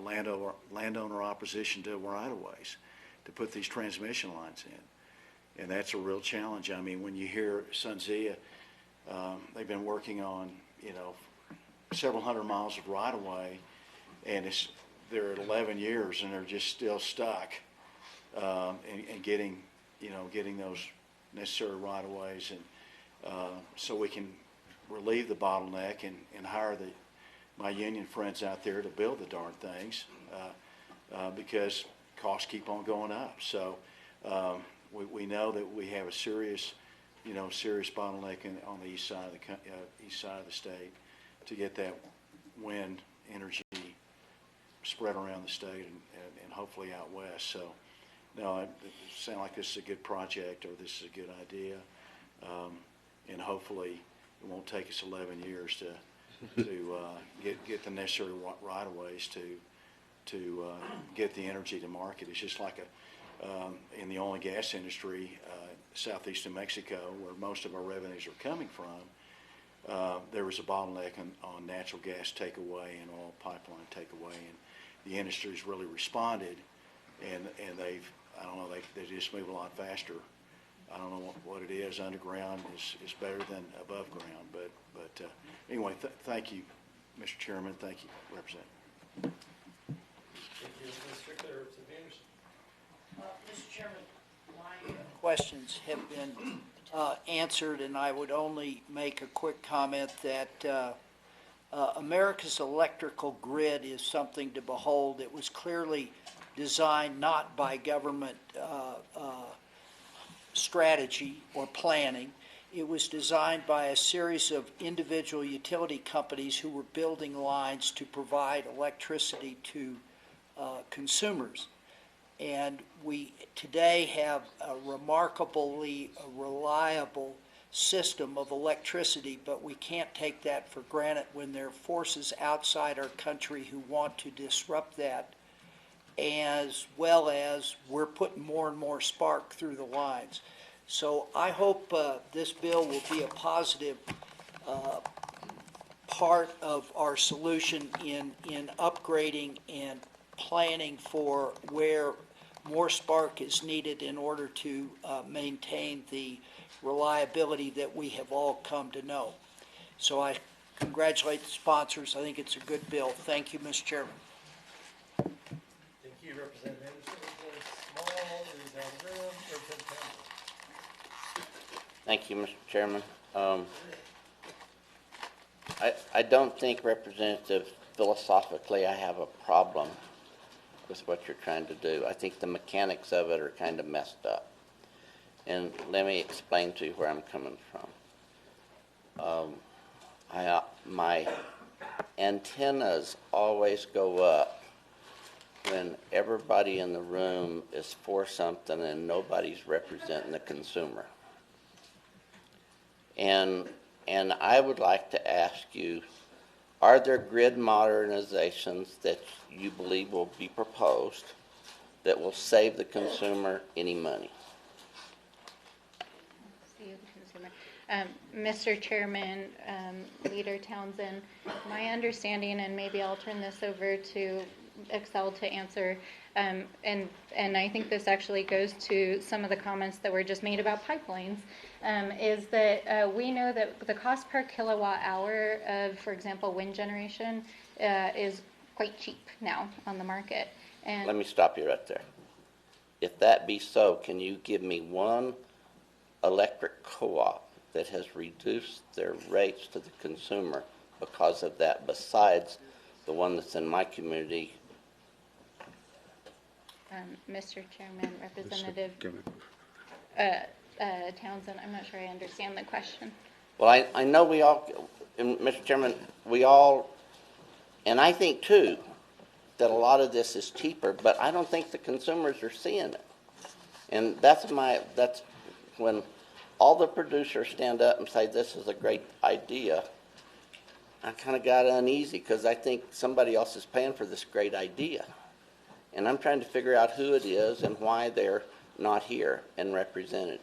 landowner opposition to right-of-ways to put these transmission lines in, and that's a real challenge. When you hear SunZia. They've been working on, several hundred miles of right-of-way, and they're at 11 years, and they're just still stuck in getting those necessary right-of-ways, and so we can relieve the bottleneck and hire my union friends out there to build the darn things because costs keep on going up. So we know that we have a serious bottleneck on the east side of the state to get that wind energy spread around the state and hopefully out west. So, no, it sounds like this is a good project or this is a good idea, and hopefully it won't take us 11 years to get the necessary right-of-ways to get the energy to market. It's just like in the oil and gas industry. Southeast New Mexico, where most of our revenues are coming from, there was a bottleneck on natural gas takeaway and oil pipeline takeaway, and the industry's really responded, and they just move a lot faster. I don't know what it is. Underground is better than above ground, but anyway, thank you, Mr. Chairman. Thank you, Representative. Thank you, Ms. Strickler. Representative Anderson. Mr. Chairman, my questions have been answered, and I would only make a quick comment that America's electrical grid is something to behold. It was clearly designed not by government strategy or planning. It was designed by a series of individual utility companies who were building lines to provide electricity to consumers. And we today have a remarkably reliable system of electricity, but we can't take that for granted when there are forces outside our country who want to disrupt that, as well as we're putting more and more spark through the lines. So I hope this bill will be a positive part of our solution in upgrading and planning for where more spark is needed in order to maintain the reliability that we have all come to know. So I congratulate the sponsors. I think it's a good bill. Thank you, Mr. Chairman. Thank you, Representative Anderson. Representative Small is out of the room. Representative Campbell. Thank you, Mr. Chairman. I don't think, Representative, philosophically I have a problem with what you're trying to do. I think the mechanics of it are kind of messed up. And let me explain to you where I'm coming from. My antennas always go up when everybody in the room is for something and nobody's representing the consumer. And I would like to ask you, are there grid modernizations that you believe will be proposed that will save the consumer any money? Mr. Chairman, Leader Townsend, my understanding, and maybe I'll turn this over to Excel to answer, and I think this actually goes to some of the comments that were just made about pipelines, is that we know that the cost per kilowatt hour of, for example, wind generation is quite cheap now on the market. And let me stop you right there. If that be so, can you give me one electric co-op that has reduced their rates to the consumer because of that, besides the one that's in my community? Mr. Chairman, Representative Townsend, I'm not sure I understand the question. Well, I know we all, and Mr. Chairman, we all, and I think too, that a lot of this is cheaper, but I don't think the consumers are seeing it. And that's when all the producers stand up and say this is a great idea, I kind of got uneasy because I think somebody else is paying for this great idea. And I'm trying to figure out who it is and why they're not here and represented.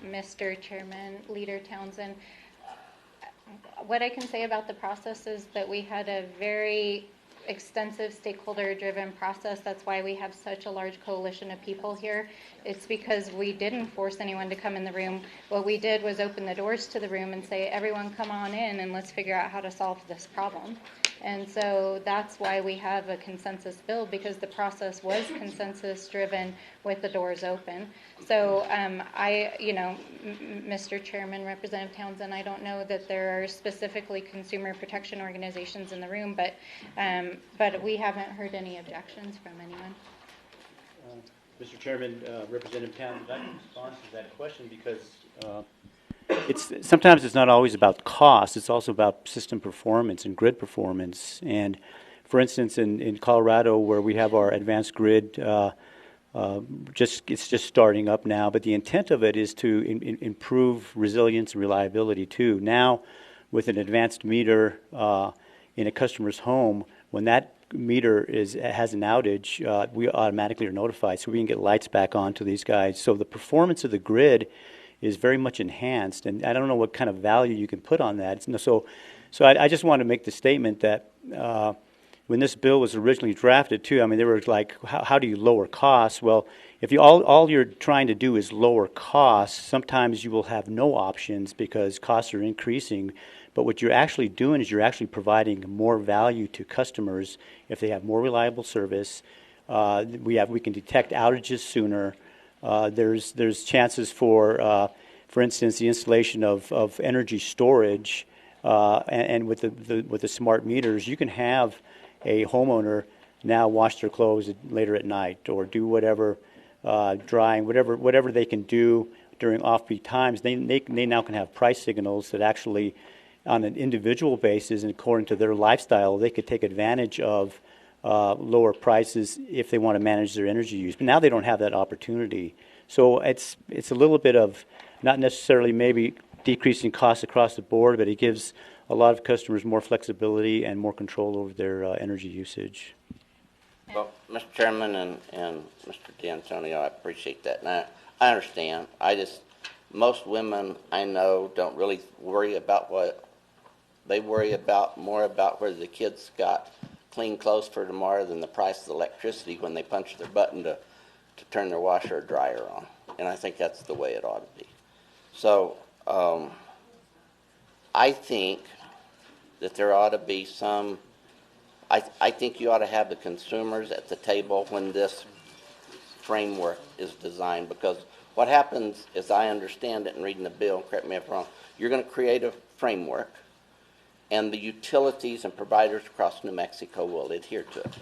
Mr. Chairman, Leader Townsend, what I can say about the process is that we had a very extensive stakeholder-driven process. That's why we have such a large coalition of people here. It's because we didn't force anyone to come in the room. What we did was open the doors to the room and say, everyone come on in and let's figure out how to solve this problem. And so that's why we have a consensus bill, because the process was consensus-driven with the doors open. So Mr. Chairman, Representative Townsend, I don't know that there are specifically consumer protection organizations in the room, but we haven't heard any objections from anyone. Mr. Chairman, Representative Townsend, I can respond to that question because sometimes it's not always about cost. It's also about system performance and grid performance. And for instance, in Colorado, where we have our advanced grid, it's just starting up now. But the intent of it is to improve resilience and reliability too. Now, with an advanced meter in a customer's home, when that meter has an outage, we automatically are notified, so we can get lights back on to these guys. So the performance of the grid is very much enhanced, and I don't know what kind of value you can put on that. So I just want to make the statement that when this bill was originally drafted, too, I mean, they were like, how do you lower costs? Well, if all you're trying to do is lower costs, sometimes you will have no options because costs are increasing. But what you're actually doing is you're actually providing more value to customers if they have more reliable service. We can detect outages sooner. There's chances for instance, the installation of energy storage, and with the smart meters, you can have a homeowner now wash their clothes later at night or do whatever, drying, whatever they can do during off-peak times. They now can have price signals that actually, on an individual basis and according to their lifestyle, they could take advantage of lower prices if they want to manage their energy use. But now they don't have that opportunity. So it's a little bit of not necessarily maybe decreasing costs across the board, but it gives a lot of customers more flexibility and more control over their energy usage. Well, Mr. Chairman and Mr. D'Antonio, I appreciate that. And I understand. Most women I know don't really worry about what they worry about, more about whether the kids got clean clothes for tomorrow than the price of the electricity when they punch their button to turn their washer or dryer on. And I think that's the way it ought to be. So I think that there ought to be some, I think you ought to have the consumers at the table when this framework is designed, because what happens, as I understand it and reading the bill, correct me if I'm wrong, you're going to create a framework and the utilities and providers across New Mexico will adhere to it.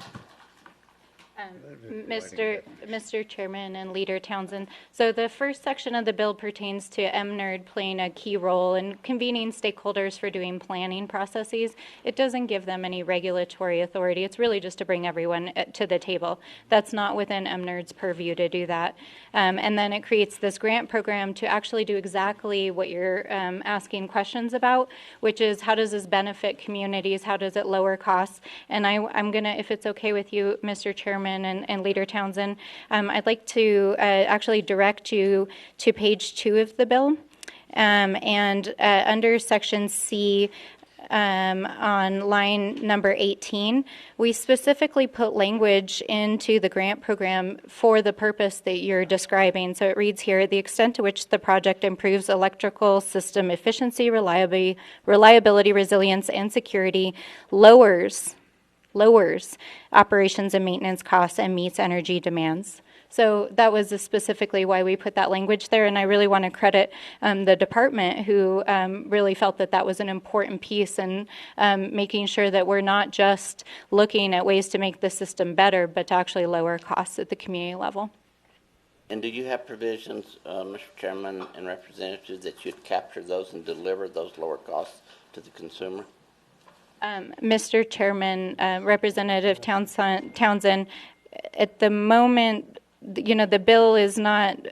Mr. Chairman and Leader Townsend, so the first section of the bill pertains to MNERD playing a key role in convening stakeholders for doing planning processes. It doesn't give them any regulatory authority. It's really just to bring everyone to the table. That's not within MNERD's purview to do that. And then it creates this grant program to actually do exactly what you're asking questions about, which is how does this benefit communities? How does it lower costs? And I'm going to, if it's okay with you, Mr. Chairman and Leader Townsend, I'd like to actually direct you to page 2 of the bill. And under section C, on line number 18, we specifically put language into the grant program for the purpose that you're describing. So it reads here, the extent to which the project improves electrical system efficiency, reliability, resilience, and security, lowers operations and maintenance costs, and meets energy demands. So that was specifically why we put that language there, and I really want to credit the department who really felt that that was an important piece in making sure that we're not just looking at ways to make the system better, but to actually lower costs at the community level. And do you have provisions, Mr. Chairman and representatives, that you'd capture those and deliver those lower costs to the consumer? Mr. Chairman, Representative Townsend, at the moment, the bill is not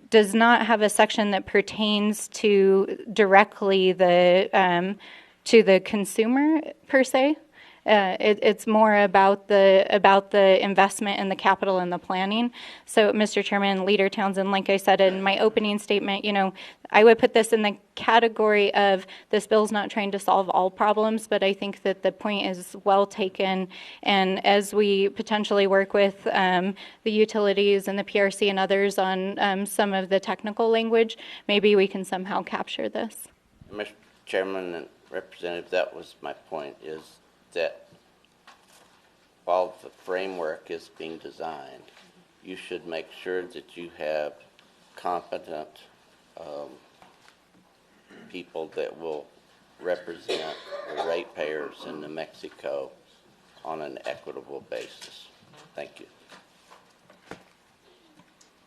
does not have a section that pertains to directly to the consumer per se. It's more about the investment and the capital and the planning. So, Mr. Chairman, Leader Townsend, like I said in my opening statement, I would put this in the category of this bill's not trying to solve all problems, but I think that the point is well taken. And as we potentially work with the utilities and the PRC and others on some of the technical language, maybe we can somehow capture this. Mr. Chairman and Representative, that was my point, is that while the framework is being designed, you should make sure that you have competent people that will represent the ratepayers in New Mexico on an equitable basis. Thank you.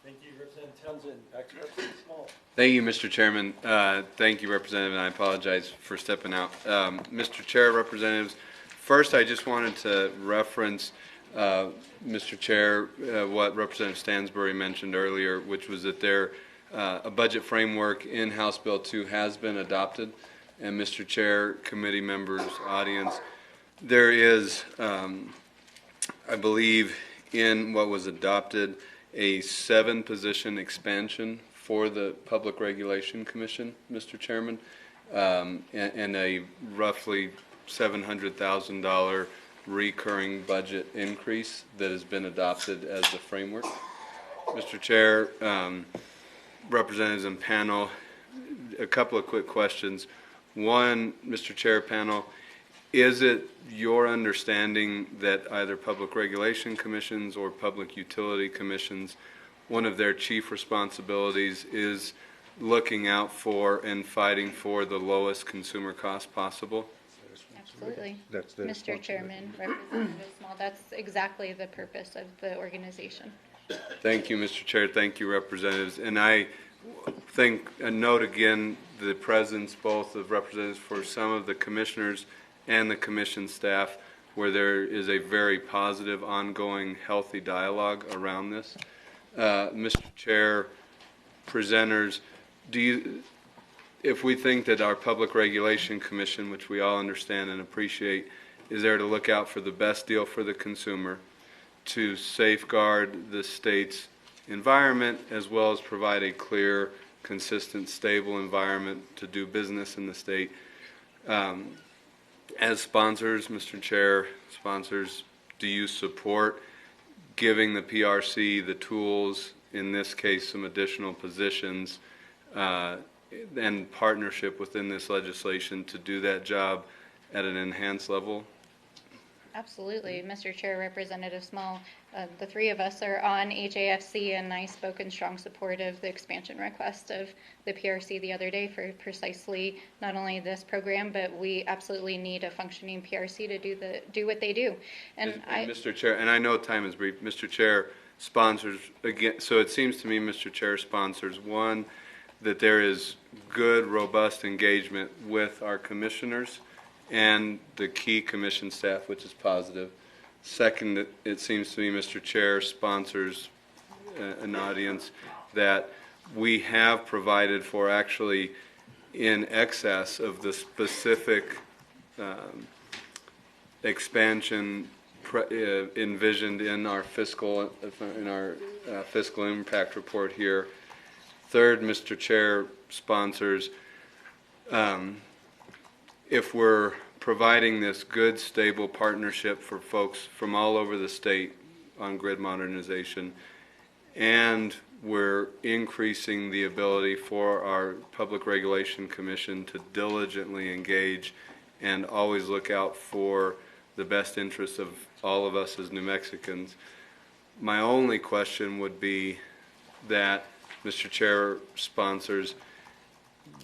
Thank you, Representative Townsend. Back to Representative Small. Thank you, Mr. Chairman. Thank you, Representative, and I apologize for stepping out. Mr. Chair, Representatives, first I just wanted to reference, Mr. Chair, what Representative Stansbury mentioned earlier, which was that a budget framework in House Bill 2 has been adopted. And Mr. Chair, committee members, audience, there is, I believe, in what was adopted, a 7-position expansion for the Public Regulation Commission, Mr. Chairman, and a roughly $700,000 recurring budget increase that has been adopted as the framework. Mr. Chair, representatives and panel, a couple of quick questions. One, Mr. Chair, panel, is it your understanding that either public regulation commissions or public utility commissions, one of their chief responsibilities is looking out for and fighting for the lowest consumer cost possible? Absolutely. Mr. Chairman, Representative Small, that's exactly the purpose of the organization. Thank you, Mr. Chair. Thank you, representatives. And I think, note again the presence both of representatives for some of the commissioners and the commission staff, where there is a very positive, ongoing, healthy dialogue around this. Mr. Chair, presenters, if we think that our Public Regulation Commission, which we all understand and appreciate, is there to look out for the best deal for the consumer, to safeguard the state's environment, as well as provide a clear, consistent, stable environment to do business in the state. As sponsors, Mr. Chair, sponsors, do you support giving the PRC the tools, in this case some additional positions, and partnership within this legislation to do that job at an enhanced level? Absolutely. Mr. Chair, Representative Small, the three of us are on HAFC, and I spoke in strong support of the expansion request of the PRC the other day for precisely not only this program, but we absolutely need a functioning PRC to do what they do. And Mr. Chair, and I know time is brief, Mr. Chair, sponsors, again, so it seems to me, Mr. Chair, sponsors, one, that there is good, robust engagement with our commissioners and the key commission staff, which is positive. Second, it seems to me, Mr. Chair, sponsors an audience that we have provided for actually in excess of the specific expansion envisioned in our fiscal impact report here. Third, Mr. Chair, sponsors, if we're providing this good, stable partnership for folks from all over the state on grid modernization, and we're increasing the ability for our Public Regulation Commission to diligently engage and always look out for the best interests of all of us as New Mexicans. My only question would be that, Mr. Chair, sponsors,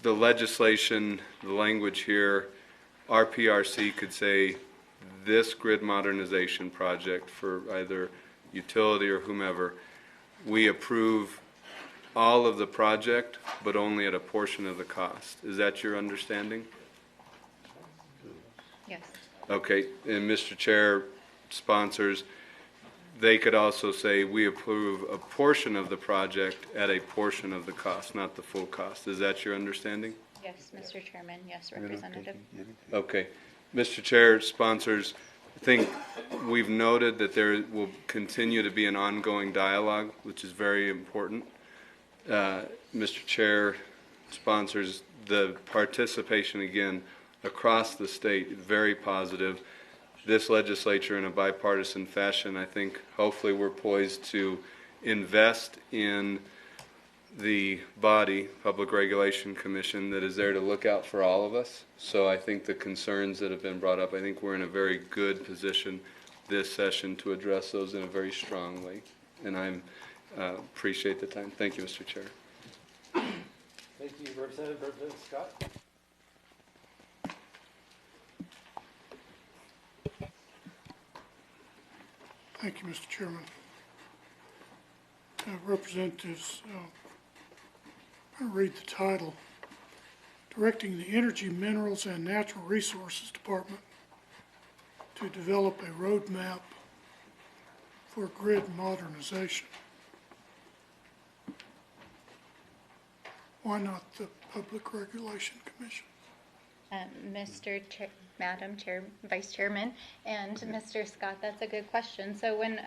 the legislation, the language here, our PRC could say this grid modernization project for either utility or whomever, we approve all of the project, but only at a portion of the cost. Is that your understanding? yes. Okay, and Mr. Chair, sponsors, they could also say we approve a portion of the project at a portion of the cost, not the full cost. Is that your understanding? Yes, Mr. Chairman. Yes, Representative. Okay. Mr. Chair, sponsors, I think we've noted that there will continue to be an ongoing dialogue, which is very important. Mr. Chair, sponsors, the participation, again, across the state, very positive. This legislature, in a bipartisan fashion, I think hopefully we're poised to invest in the body, Public Regulation Commission, that is there to look out for all of us. So I think the concerns that have been brought up, I think we're in a very good position this session to address those in a very strong way. And I appreciate the time. Thank you, Mr. Chair. Thank you, Representative Scott. Thank you, Mr. Chairman. Representatives, I'll read the title. Directing the Energy, Minerals, and Natural Resources Department to develop a roadmap for grid modernization. Why not the Public Regulation Commission? Mr. Chair, Madam Chair, Vice Chairman, and Mr. Scott, that's a good question. So when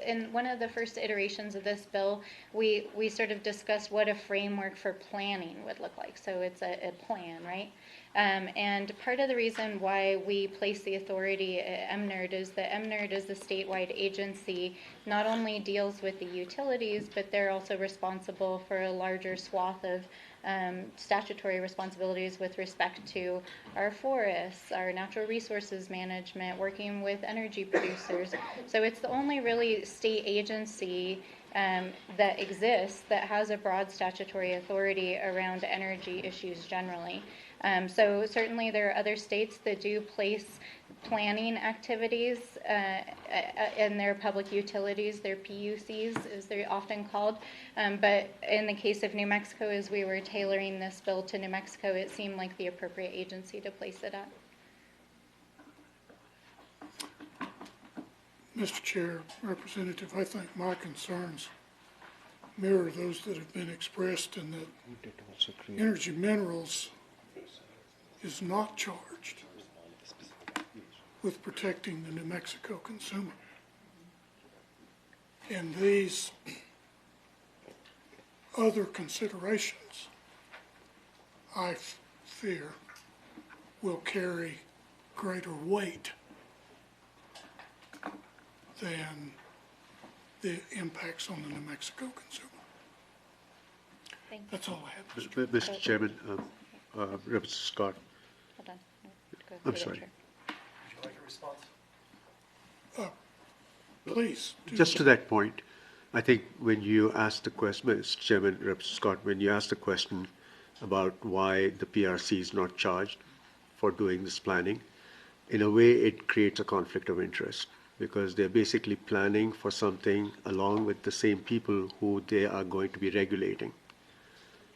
in one of the first iterations of this bill, we sort of discussed what a framework for planning would look like. So it's a plan, right? And part of the reason why we place the authority at MNERD is that MNERD is a statewide agency, not only deals with the utilities, but they're also responsible for a larger swath of statutory responsibilities with respect to our forests, our natural resources management, working with energy producers. So it's the only really state agency that exists that has a broad statutory authority around energy issues generally. So certainly there are other states that do place planning activities in their public utilities, their PUCs as they're often called. But in the case of New Mexico, as we were tailoring this bill to New Mexico, it seemed like the appropriate agency to place it at. Mr. Chair, Representative, I think my concerns mirror those that have been expressed in that Energy Minerals is not charged with protecting the New Mexico consumer. And these other considerations, I fear, will carry greater weight than the impacts on the New Mexico consumer. That's all I have. Mr. Chairman, Representative Scott. Hold on. I'm sorry. Would you like a response? Please. do Just so. to that point, I think when you asked the question, Mr. Chairman, Rep. Scott, when you asked the question about why the PRC is not charged for doing this planning, in a way it creates a conflict of interest because they're basically planning for something along with the same people who they are going to be regulating.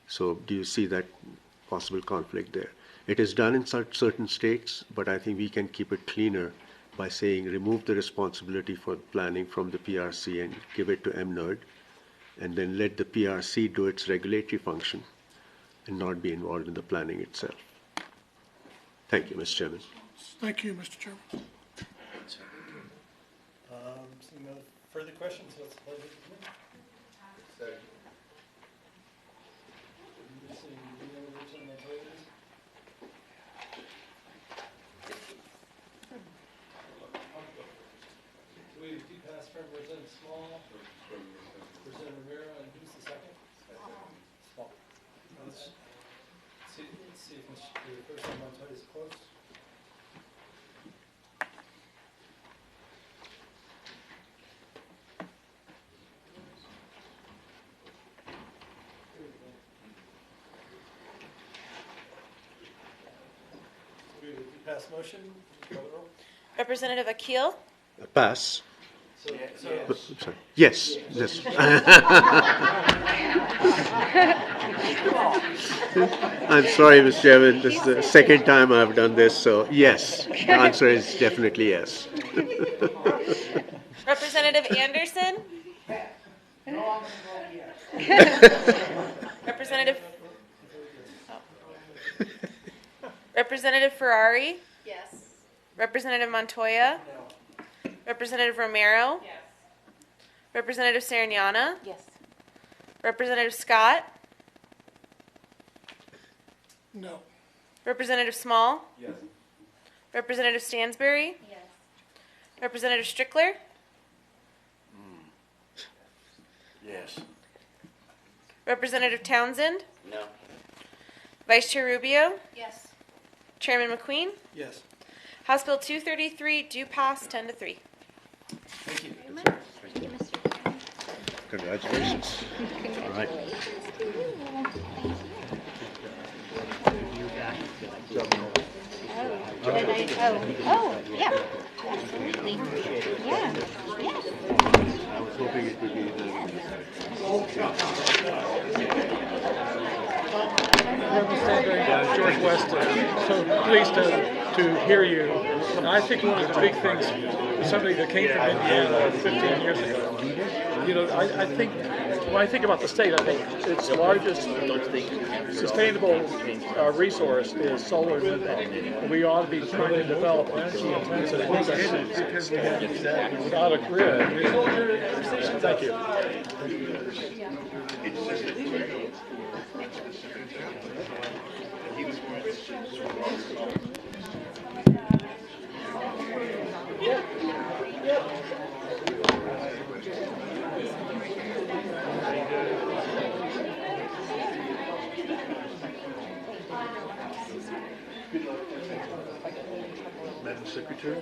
So do you see that possible conflict there? It is done in certain states, but I think we can keep it cleaner by saying remove the responsibility for planning from the PRC and give it to MNERD, and then let the PRC do its regulatory function and not be involved in the planning itself. Thank you, Mr. Chairman. Thank you, Mr. Chairman. Seeing no further questions, what's the pleasure of the committee? So we do pass from Representative Small, Representative Rivera, and who's the second? Small. Let's see if the first one Montoya is close. We pass motion. Call the roll. Representative Akil? Pass. So, Sorry. Yes. Yes. I'm sorry, Mr. Chairman. This is the second time I've done this, so yes. The answer is definitely yes. Representative Anderson? Representative? Oh. Representative Ferrari? Yes. Representative Montoya? Representative Romero? Yes. Representative Sarignana? Yes. Representative Scott? No. Representative Small? Yes. Representative Stansberry? Yes. Representative Strickler? Yes. Representative Townsend? No. Vice Chair Rubio? Yes. Chairman McQueen? Yes. House Bill 233 do pass 10-3. Thank you. Thank you, Mr. Congratulations. All right. Yeah, absolutely. Yeah, yeah. I was hoping it would be George West, so pleased to hear you. And I think one of the big things, somebody that came from Indiana 15 years ago, you know, I think, when I think about the state, I think its largest sustainable resource is solar and wind power. And we ought to be trying to develop energy intensive processes without a grid. Thank you. Madam Secretary.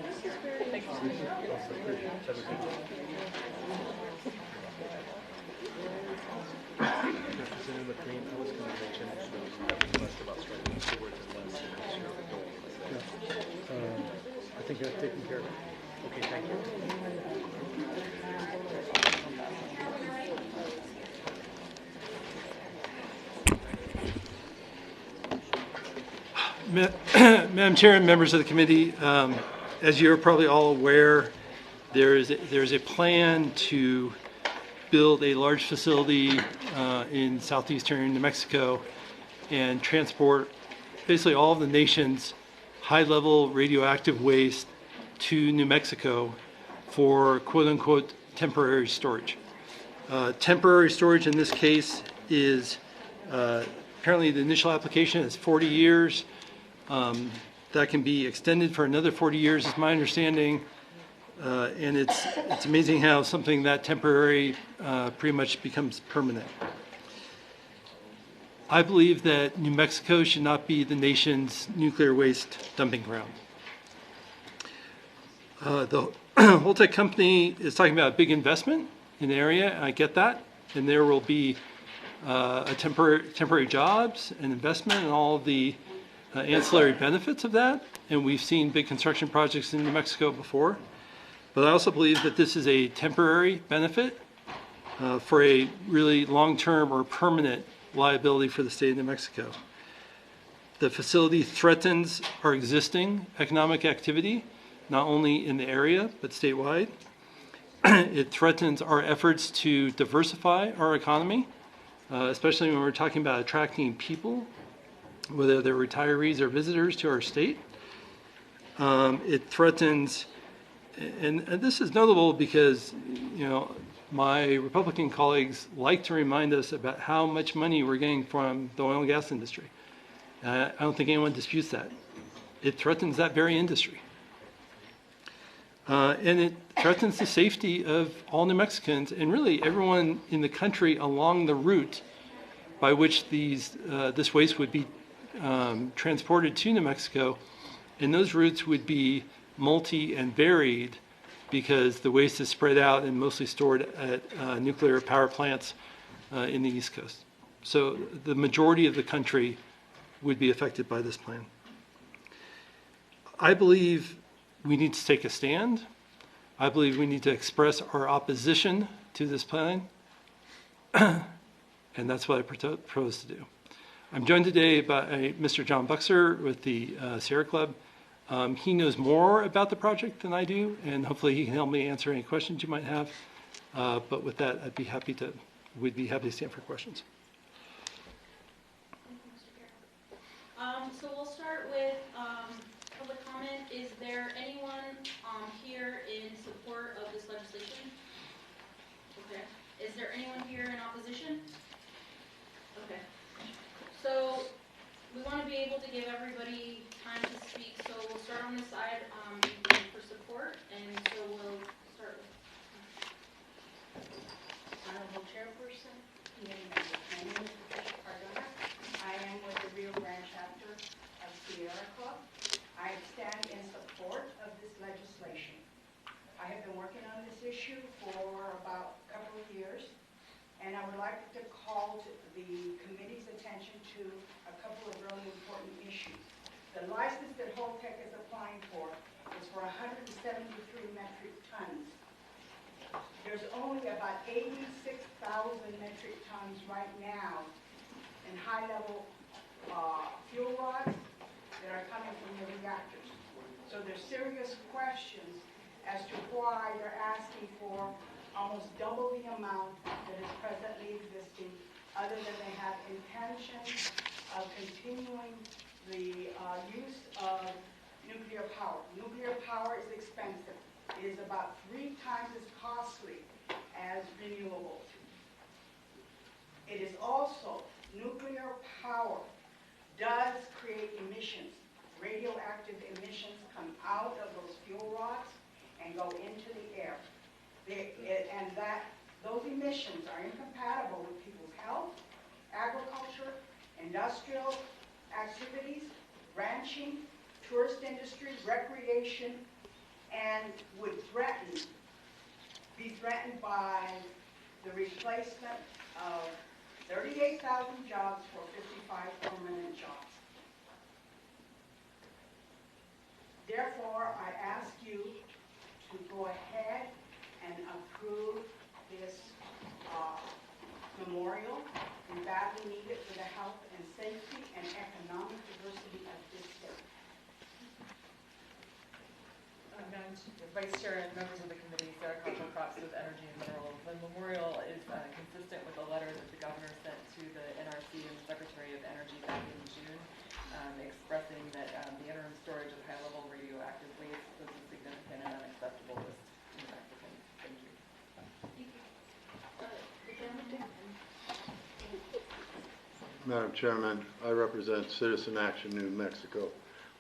Representative McQueen, I was going to mention request about striking the words and less. I think I've taken care of it. Okay, thank you. Madam Chair and members of the committee, as you're probably all aware, there's a plan to build a large facility in southeastern New Mexico and transport basically all of the nation's high-level radioactive waste to New Mexico for quote-unquote temporary storage. Temporary storage in this case is apparently the initial application is 40 years. That can be extended for another 40 years, is my understanding. And it's amazing how something that temporary pretty much becomes permanent. I believe that New Mexico should not be the nation's nuclear waste dumping ground. The Holtec company is talking about a big investment in the area. I get that. And there will be a temporary jobs and investment and all of the ancillary benefits of that. And we've seen big construction projects in New Mexico before. But I also believe that this is a temporary benefit for a really long-term or permanent liability for the state of New Mexico. The facility threatens our existing economic activity, not only in the area, but statewide. It threatens our efforts to diversify our economy, especially when we're talking about attracting people, whether they're retirees or visitors to our state. It threatens, and this is notable because, you know, my Republican colleagues like to remind us about how much money we're getting from the oil and gas industry. I don't think anyone disputes that. It threatens that very industry. And it threatens the safety of all New Mexicans and really everyone in the country along the route by which this waste would be transported to New Mexico. And those routes would be multi and varied because the waste is spread out and mostly stored at nuclear power plants in the East Coast. So the majority of the country would be affected by this plan. I believe we need to take a stand. I believe we need to express our opposition to this plan. And that's what I propose to do. I'm joined today by Mr. John Buxer with the Sierra Club. He knows more about the project than I do, and hopefully he can help me answer any questions you might have. But with that, we'd be happy to stand for questions. So we'll start with public comment. Is there anyone here in support of this legislation? Okay. Is there anyone here in opposition? Okay. So we want to be able to give everybody time to speak. So we'll start on this side for support, and so we'll start with Honorable Chairperson, committee members. My name is Patricia Cardona. I am with the Rio Grande chapter of Sierra Club. I stand in support of this legislation. I have been working on this issue for about a couple of years, and I would like to call to the committee's attention to a couple of really important issues. The license that Holtec is applying for is for 173 metric tons. There's only about 86,000 metric tons right now in high-level fuel rods that are coming from the reactors. So there's serious questions as to why they're asking for almost double the amount that is presently existing, other than they have intentions of continuing the use of nuclear power. Nuclear power is expensive. It is about 3 times as costly as renewables. It is also, nuclear power does create emissions. Radioactive emissions come out of those fuel rods and go into the air. Those emissions are incompatible with people's health, agriculture, industrial activities, ranching, tourist industry, recreation, and would be threatened by the replacement of 38,000 jobs for 55 permanent jobs. Therefore, I ask you to go ahead and approve this memorial. We badly need it for the health and safety and economic diversity of this state. Vice Chair and members of the committee, Sarah Cox with Energy and Minerals. The memorial is consistent with a letter that the governor sent to the NRC and the Secretary of Energy back in June, expressing that the interim storage of high-level radioactive waste was a significant and unacceptable risk to New Mexicans. Thank you. Madam Chairman, I represent Citizen Action New Mexico.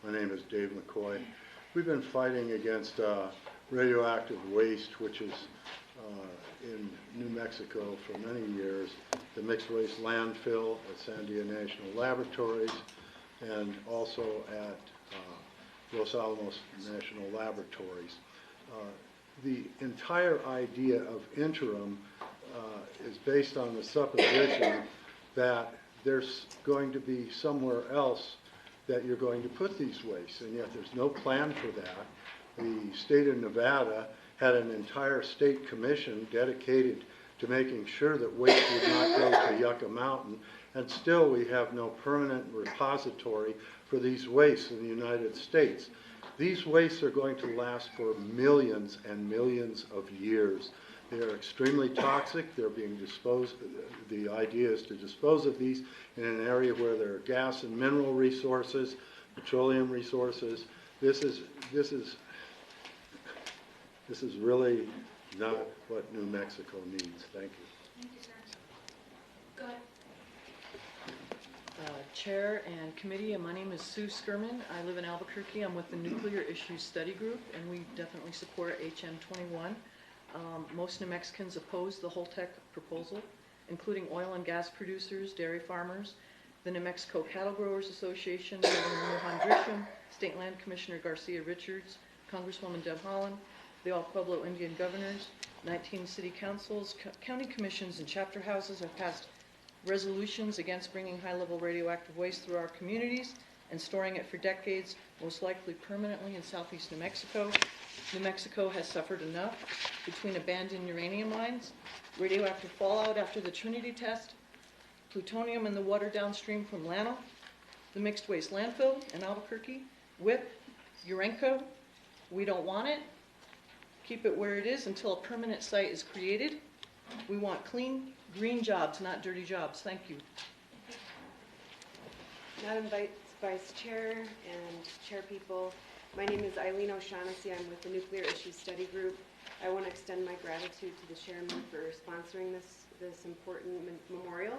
My name is Dave McCoy. We've been fighting against radioactive waste, which is in New Mexico for many years, the mixed waste landfill at Sandia National Laboratories and also at Los Alamos National Laboratories. the entire idea of interim is based on the supposition that there's going to be somewhere else that you're going to put these wastes, and yet there's no plan for that. The state of Nevada had an entire state commission dedicated to making sure that waste would not go to Yucca Mountain, and still we have no permanent repository for these wastes in the United States. These wastes are going to last for millions and millions of years. They are extremely toxic. They're being disposed, the idea is to dispose of these in an area where there are gas and mineral resources, petroleum resources. This is really not what New Mexico needs. Thank you. Thank you, sir. Go ahead. Chair and committee, my name is Sue Skirman. I live in Albuquerque. I'm with the Nuclear Issues Study Group, and we definitely support HM21. Most New Mexicans oppose the Holtec proposal, including oil and gas producers, dairy farmers, the New Mexico Cattle Growers Association, Governor Mohan Grisham, State Land Commissioner Garcia Richards, Congresswoman Deb Haaland, the All Pueblo Indian governors, 19 city councils, county commissions, and chapter houses have passed resolutions against bringing high-level radioactive waste through our communities and storing it for decades, most likely permanently in southeast New Mexico. New Mexico has suffered enough between abandoned uranium mines, radioactive fallout after the Trinity test, plutonium in the water downstream from Llano, the mixed waste landfill in Albuquerque, WIP, Urenco. We don't want it. Keep it where it is until a permanent site is created. We want clean, green jobs, not dirty jobs. Thank you. Madam Vice Chair and Chair People, my name is Eileen O'Shaughnessy. I'm with the Nuclear Issues Study Group. I want to extend my gratitude to the chairman for sponsoring this important memorial.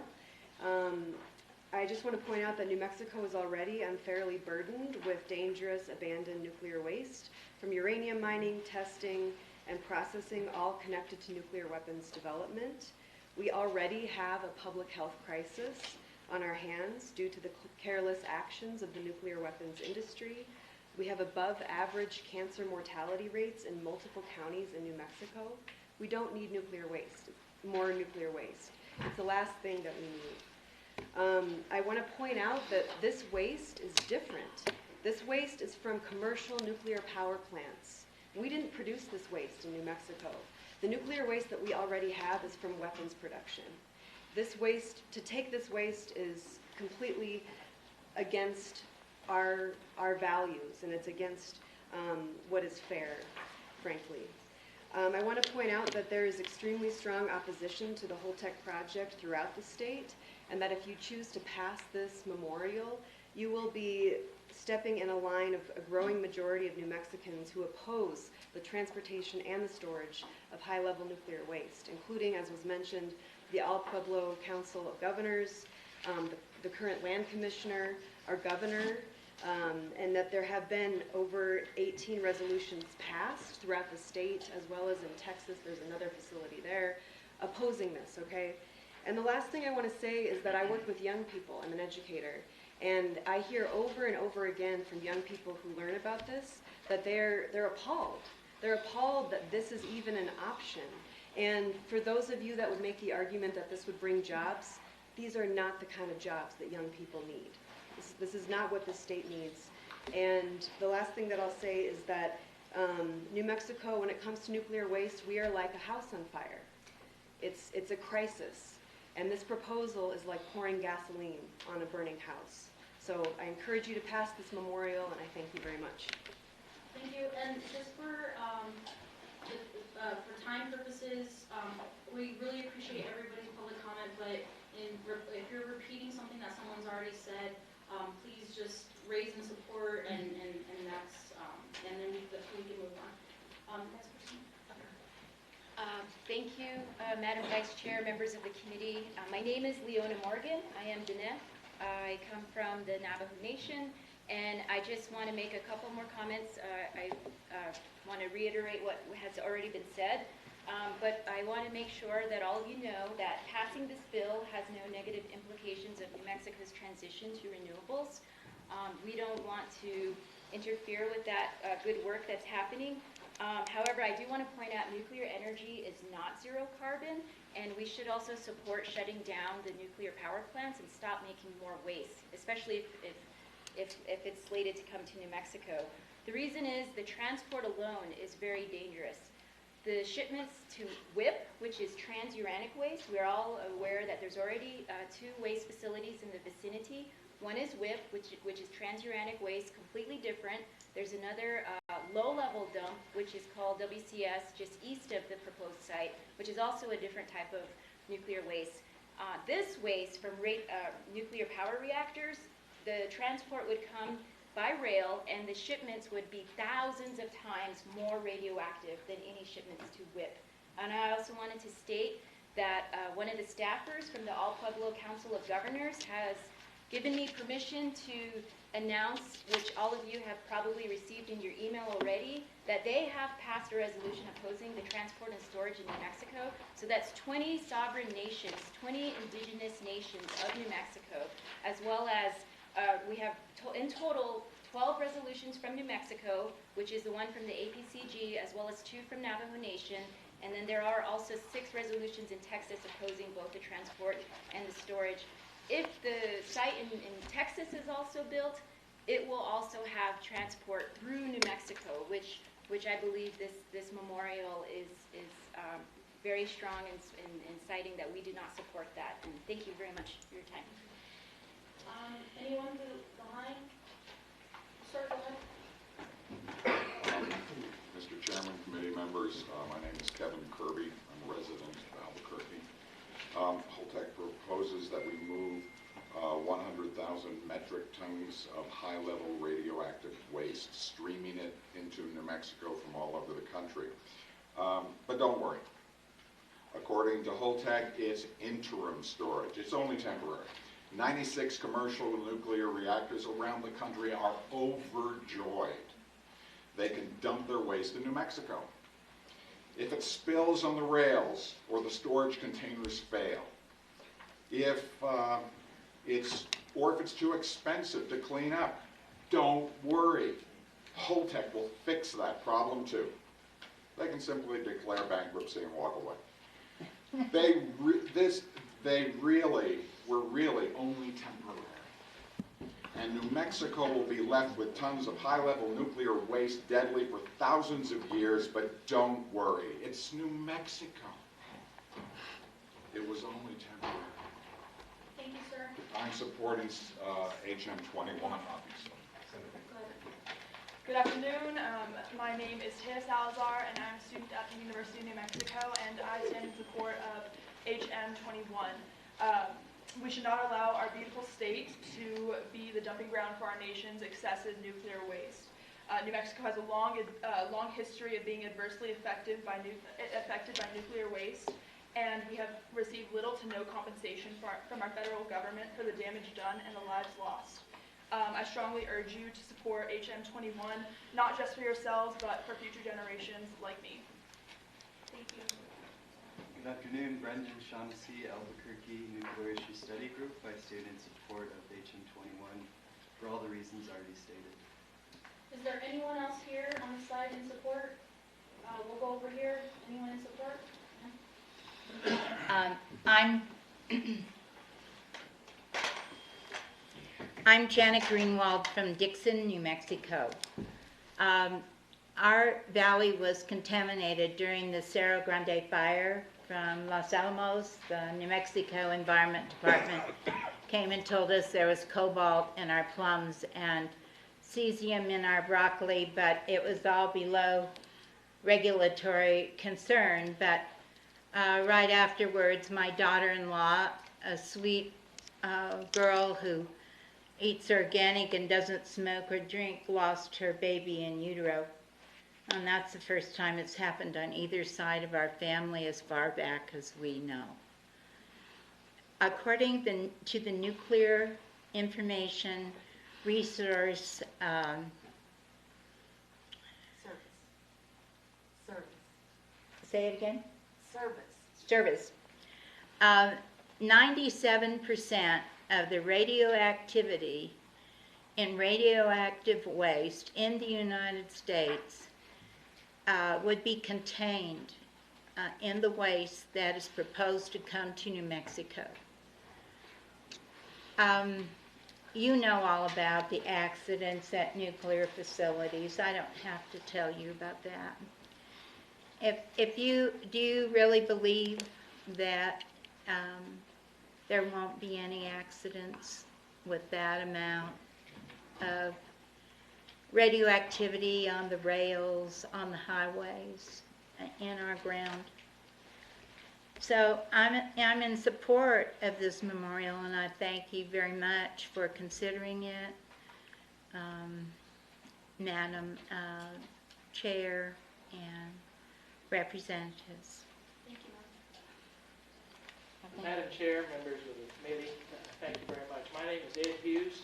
I just want to point out that New Mexico is already unfairly burdened with dangerous abandoned nuclear waste from uranium mining, testing, and processing, all connected to nuclear weapons development. We already have a public health crisis on our hands due to the careless actions of the nuclear weapons industry. We have above average cancer mortality rates in multiple counties in New Mexico. We don't need nuclear waste, more nuclear waste. It's the last thing that we need. I want to point out that this waste is different. This waste is from commercial nuclear power plants. We didn't produce this waste in New Mexico. The nuclear waste that we already have is from weapons production. This waste, to take this waste is completely against our values, and it's against what is fair, frankly. I want to point out that there is extremely strong opposition to the Holtec project throughout the state, and that if you choose to pass this memorial, you will be stepping in a line of a growing majority of New Mexicans who oppose the transportation and the storage of high-level nuclear waste, including, as was mentioned, the All Pueblo Council of Governors, the current land commissioner, our governor, and that there have been over 18 resolutions passed throughout the state, as well as in Texas. There's another facility there opposing this, okay? And the last thing I want to say is that I work with young people. I'm an educator. And I hear over and over again from young people who learn about this that they're appalled. They're appalled that this is even an option. And for those of you that would make the argument that this would bring jobs, these are not the kind of jobs that young people need. This is not what the state needs. And the last thing that I'll say is that New Mexico, when it comes to nuclear waste, we are like a house on fire. It's a crisis. And this proposal is like pouring gasoline on a burning house. So I encourage you to pass this memorial, and I thank you very much. Thank you. And just for time purposes, we really appreciate everybody's public comment, but if you're repeating something that someone's already said, please just raise and support, and that's and then we can move on. Next person. Thank you, Madam Vice Chair, members of the committee. My name is Leona Morgan. I am Diné. I come from the Navajo Nation, and I just want to make a couple more comments. I want to reiterate what has already been said, but I want to make sure that all of you know that passing this bill has no negative implications of New Mexico's transition to renewables. We don't want to interfere with that good work that's happening. However, I do want to point out nuclear energy is not zero carbon, and we should also support shutting down the nuclear power plants and stop making more waste, especially if it's slated to come to New Mexico. The reason is the transport alone is very dangerous. The shipments to WIP, which is transuranic waste, we're all aware that there's already 2 waste facilities in the vicinity. One is WIP, which is transuranic waste, completely different. There's another low-level dump, which is called WCS, just east of the proposed site, which is also a different type of nuclear waste. This waste from nuclear power reactors, the transport would come by rail, and the shipments would be thousands of times more radioactive than any shipments to WIP. And I also wanted to state that one of the staffers from the All Pueblo Council of Governors has given me permission to announce, which all of you have probably received in your email already, that they have passed a resolution opposing the transport and storage in New Mexico. So that's 20 sovereign nations, 20 indigenous nations of New Mexico, as well as we have in total 12 resolutions from New Mexico, which is the one from the APCG, as well as 2 from Navajo Nation. And then there are also 6 resolutions in Texas opposing both the transport and the storage. If the site in Texas is also built, it will also have transport through New Mexico, which I believe this memorial is very strong in citing that we do not support that. And thank you very much for your time. Anyone behind? Sir, go ahead. Mr. Chairman, committee members, my name is Kevin Kirby. I'm a resident of Albuquerque. Holtec proposes that we move 100,000 metric tons of high-level radioactive waste, streaming it into New Mexico from all over the country. But don't worry. According to Holtec, it's interim storage. It's only temporary. 96 commercial nuclear reactors around the country are overjoyed. They can dump their waste in New Mexico. If it spills on the rails or the storage containers fail, if it's too expensive to clean up, don't worry. Holtec will fix that problem too. They can simply declare bankruptcy and walk away. We're really only temporary. And New Mexico will be left with tons of high-level nuclear waste, deadly for thousands of years, but don't worry, it's New Mexico. It was only temporary. Thank you, sir. I'm supporting HM21, obviously. Good afternoon. My name is Taya Salazar, and I'm a student at the University of New Mexico, and I stand in support of HM21. We should not allow our beautiful state to be the dumping ground for our nation's excessive nuclear waste. New Mexico has a long history of being adversely affected by nuclear waste, and we have received little to no compensation from our federal government for the damage done and the lives lost. I strongly urge you to support HM21, not just for yourselves, but for future generations like me. Thank you. Good afternoon, Brendan Shaughnessy, Albuquerque Nuclear Issues Study Group. I stand in support of HM21 for all the reasons already stated. Is there anyone else here on the side in support? We'll go over here. Anyone in support? No? I'm Janet Greenwald from Dixon, New Mexico. Our valley was contaminated during the Cerro Grande fire from Los Alamos. The New Mexico Environment Department came and told us there was cobalt in our plums and cesium in our broccoli, but it was all below regulatory concern. But right afterwards, my daughter-in-law, a sweet girl who eats organic and doesn't smoke or drink, lost her baby in utero. And that's the first time it's happened on either side of our family as far back as we know. According to the Nuclear Information Resource Service. Say it again? Service. 97% of the radioactivity in radioactive waste in the United States would be contained in the waste that is proposed to come to New Mexico. You know all about the accidents at nuclear facilities. I don't have to tell you about that. Do you really believe that there won't be any accidents with that amount of radioactivity on the rails, on the highways, in our ground? So I'm in support of this memorial, and I thank you very much for considering it, Madam Chair and representatives. Thank you, Madam Chair, members of the committee, thank you very much. My name is Ed Hughes.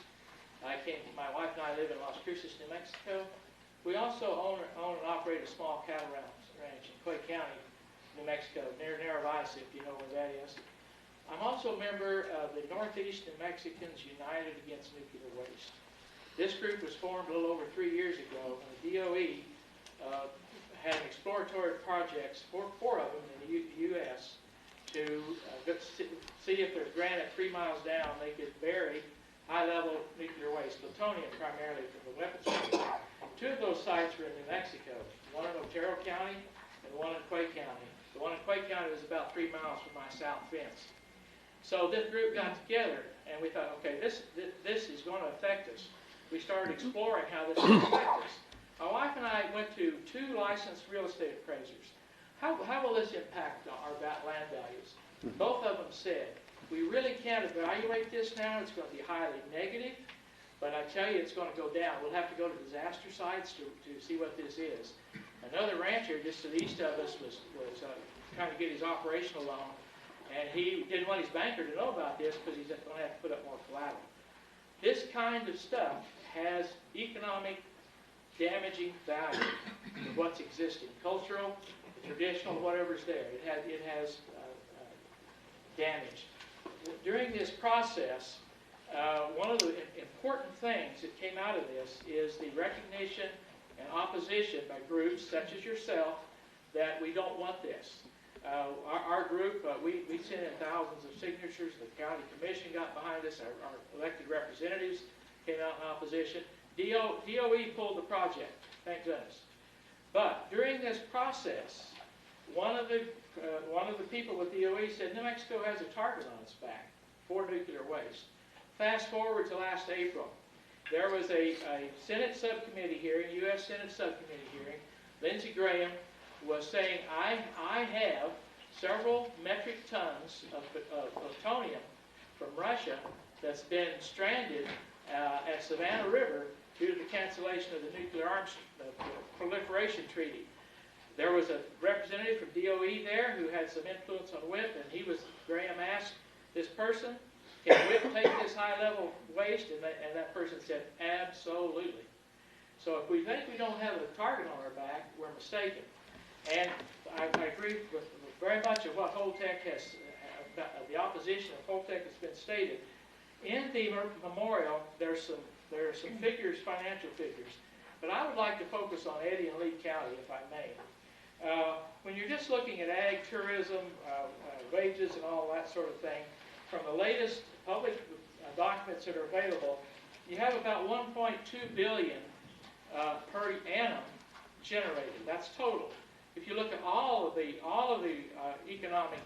My wife and I live in Las Cruces, New Mexico. We also own and operate a small cattle ranch in Clay County, New Mexico, near Narvaez, if you know where that is. I'm also a member of the Northeast New Mexicans United Against Nuclear Waste. This group was formed a little over 3 years ago when the DOE had exploratory projects, four of them in the U.S., to see if there's granite 3 miles down they could bury high-level nuclear waste, plutonium primarily from the weapons program. 2 of those sites were in New Mexico, one in Otero County and one in Clay County. The one in Clay County was about 3 miles from my south fence. So this group got together and we thought, okay, this is going to affect us. We started exploring how this would affect us. My wife and I went to 2 licensed real estate appraisers. How will this impact our land values? Both of them said, we really can't evaluate this now. It's going to be highly negative, but I tell you, it's going to go down. We'll have to go to disaster sites to see what this is. Another rancher just to the east of us was trying to get his operational loan, and he didn't want his banker to know about this because he's going to have to put up more collateral. This kind of stuff has economic damaging value of what's existing, cultural, traditional, whatever's there. It has damage. During this process, one of the important things that came out of this is the recognition and opposition by groups such as yourself that we don't want this. Our group, we sent in thousands of signatures. The county commission got behind us. Our elected representatives came out in opposition. DOE pulled the project, thank goodness. But during this process, one of the people with DOE said New Mexico has a target on its back for nuclear waste. Fast forward to last April. There was a Senate subcommittee hearing, U.S. Senate subcommittee hearing. Lindsey Graham was saying, I have several metric tons of plutonium from Russia that's been stranded at Savannah River due to the cancellation of the nuclear arms proliferation treaty. There was a representative from DOE there who had some influence on WIP, and Graham asked this person, can WIP take this high-level waste? And that person said, absolutely. So if we think we don't have a target on our back, we're mistaken. And I agree with very much of what Holtec has, the opposition of Holtec has been stated. In the memorial, there are some figures, financial figures. But I would like to focus on Eddy and Lee County, if I may. When you're just looking at ag, tourism, wages, and all that sort of thing, from the latest public documents that are available, you have about $1.2 billion per annum generated. That's total. If you look at all of the economic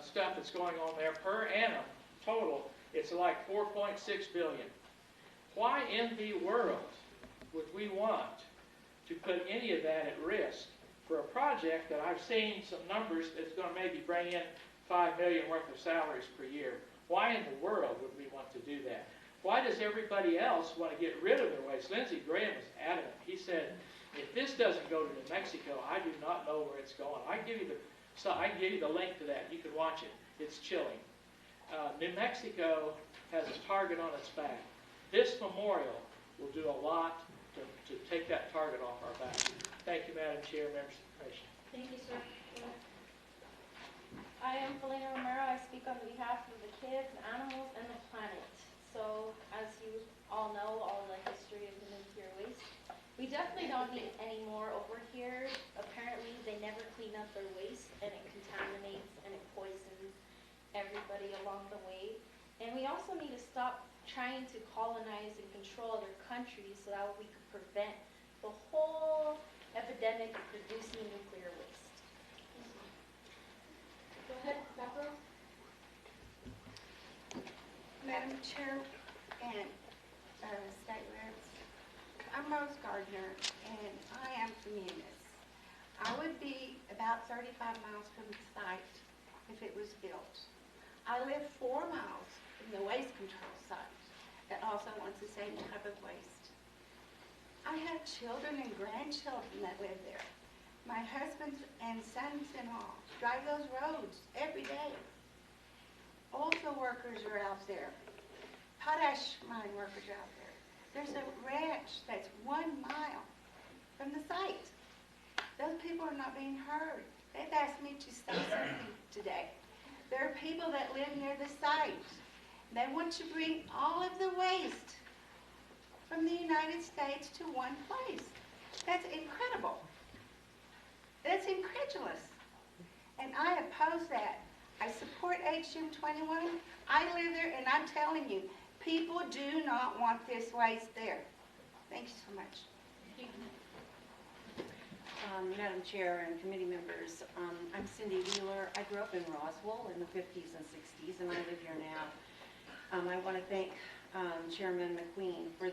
stuff that's going on there per annum total, it's like $4.6 billion. Why in the world would we want to put any of that at risk for a project that I've seen some numbers that's going to maybe bring in $5 million worth of salaries per year? Why in the world would we want to do that? Why does everybody else want to get rid of their waste? Lindsey Graham was adamant. He said, if this doesn't go to New Mexico, I do not know where it's going. I can give you the link to that. You can watch it. It's chilling. New Mexico has a target on its back. This memorial will do a lot to take that target off our back. Thank you, Madam Chair, members of the Commission. Thank you, sir. I am Felina Romero. I speak on behalf of the kids, animals, and the planet. So, as you all know, all the history of the nuclear waste, we definitely don't need any more over here clean up their waste, and it contaminates and it poisons everybody along the way. And we also need to stop trying to colonize and control other countries so that we could prevent the whole epidemic of producing nuclear waste. Go ahead, back row. Madam Chair and State Reps, I'm Rose Gardner, and I am from Eunice. I would be about 35 miles from the site if it was built. I live 4 miles from the waste control site that also wants the same type of waste. I have children and grandchildren that live there. My husband and sons-in-law drive those roads every day. Oil workers are out there. Potash mine workers are out there. There's a ranch that's 1 mile from the site. Those people are not being heard. They've asked me to say something today. There are people that live near the site. They want to bring all of the waste from the United States to one place. That's incredible. That's incredulous. And I oppose that. I support HM21. I live there, and I'm telling you, people do not want this waste there. Thank you so much. Madam Chair and committee members, I'm Cindy Wheeler. I grew up in Roswell in the 50s and 60s, and I live here now. I want to thank Chairman McQueen for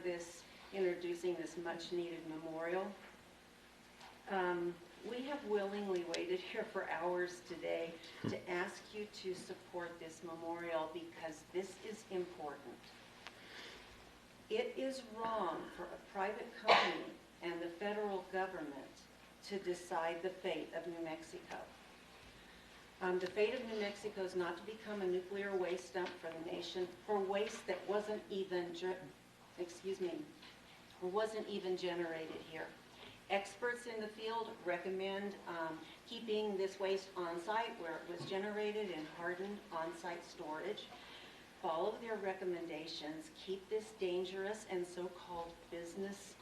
introducing this much-needed memorial. We have willingly waited here for hours today to ask you to support this memorial because this is important. It is wrong for a private company and the federal government to decide the fate of New Mexico. The fate of New Mexico is not to become a nuclear waste dump for the nation for waste that wasn't even generated here. Experts in the field recommend keeping this waste on site where it was generated in hardened on-site storage. Follow their recommendations. Keep this dangerous and so-called business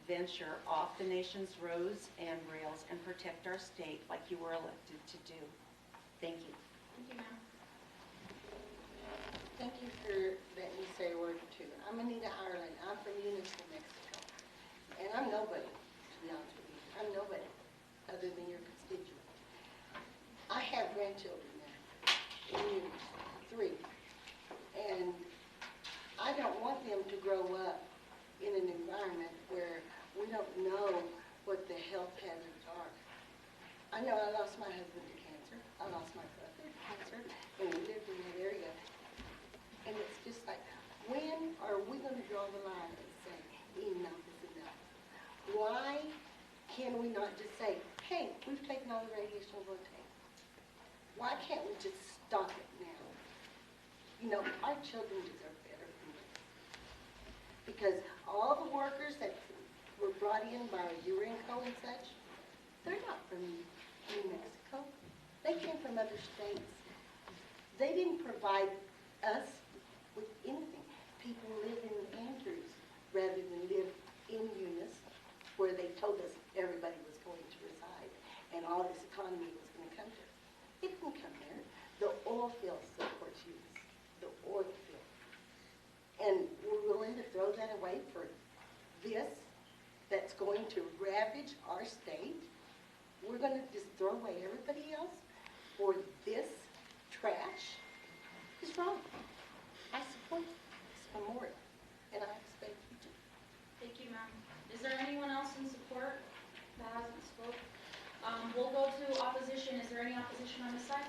venture off the nation's roads and rails and protect our state like you were elected to do. Thank you. Thank you, ma'am. Thank you for letting me say a word or two. I'm Anita Ireland. I'm from Eunice, New Mexico. And I'm nobody, to be honest with you. I'm nobody other than your constituent. I have grandchildren now in Eunice, 3. And I don't want them to grow up in an environment where we don't know what the health hazards are. I know I lost my husband to cancer. I lost my brother to cancer, and we lived in that area. And it's just like, when are we going to draw the line and say, enough is enough? Why can we not just say, hey, we've taken all the radiation we'll take? Why can't we just stop it now? You know, our children deserve better than this. Because all the workers that were brought in by Urenco and such, they're not from New Mexico. They came from other states. They didn't provide us with anything. People live in Andrews rather than live in Eunice, where they told us everybody was going to reside and all this economy was going to come there. It didn't come there. The oil field supports Eunice, the oil field. And we're willing to throw that away for this that's going to ravage our state. We're going to just throw away everybody else for this trash. It's wrong. I support this memorial, and I expect you to. Thank you, ma'am. Is there anyone else in support that hasn't spoke? We'll go to opposition. Is there any opposition on this side?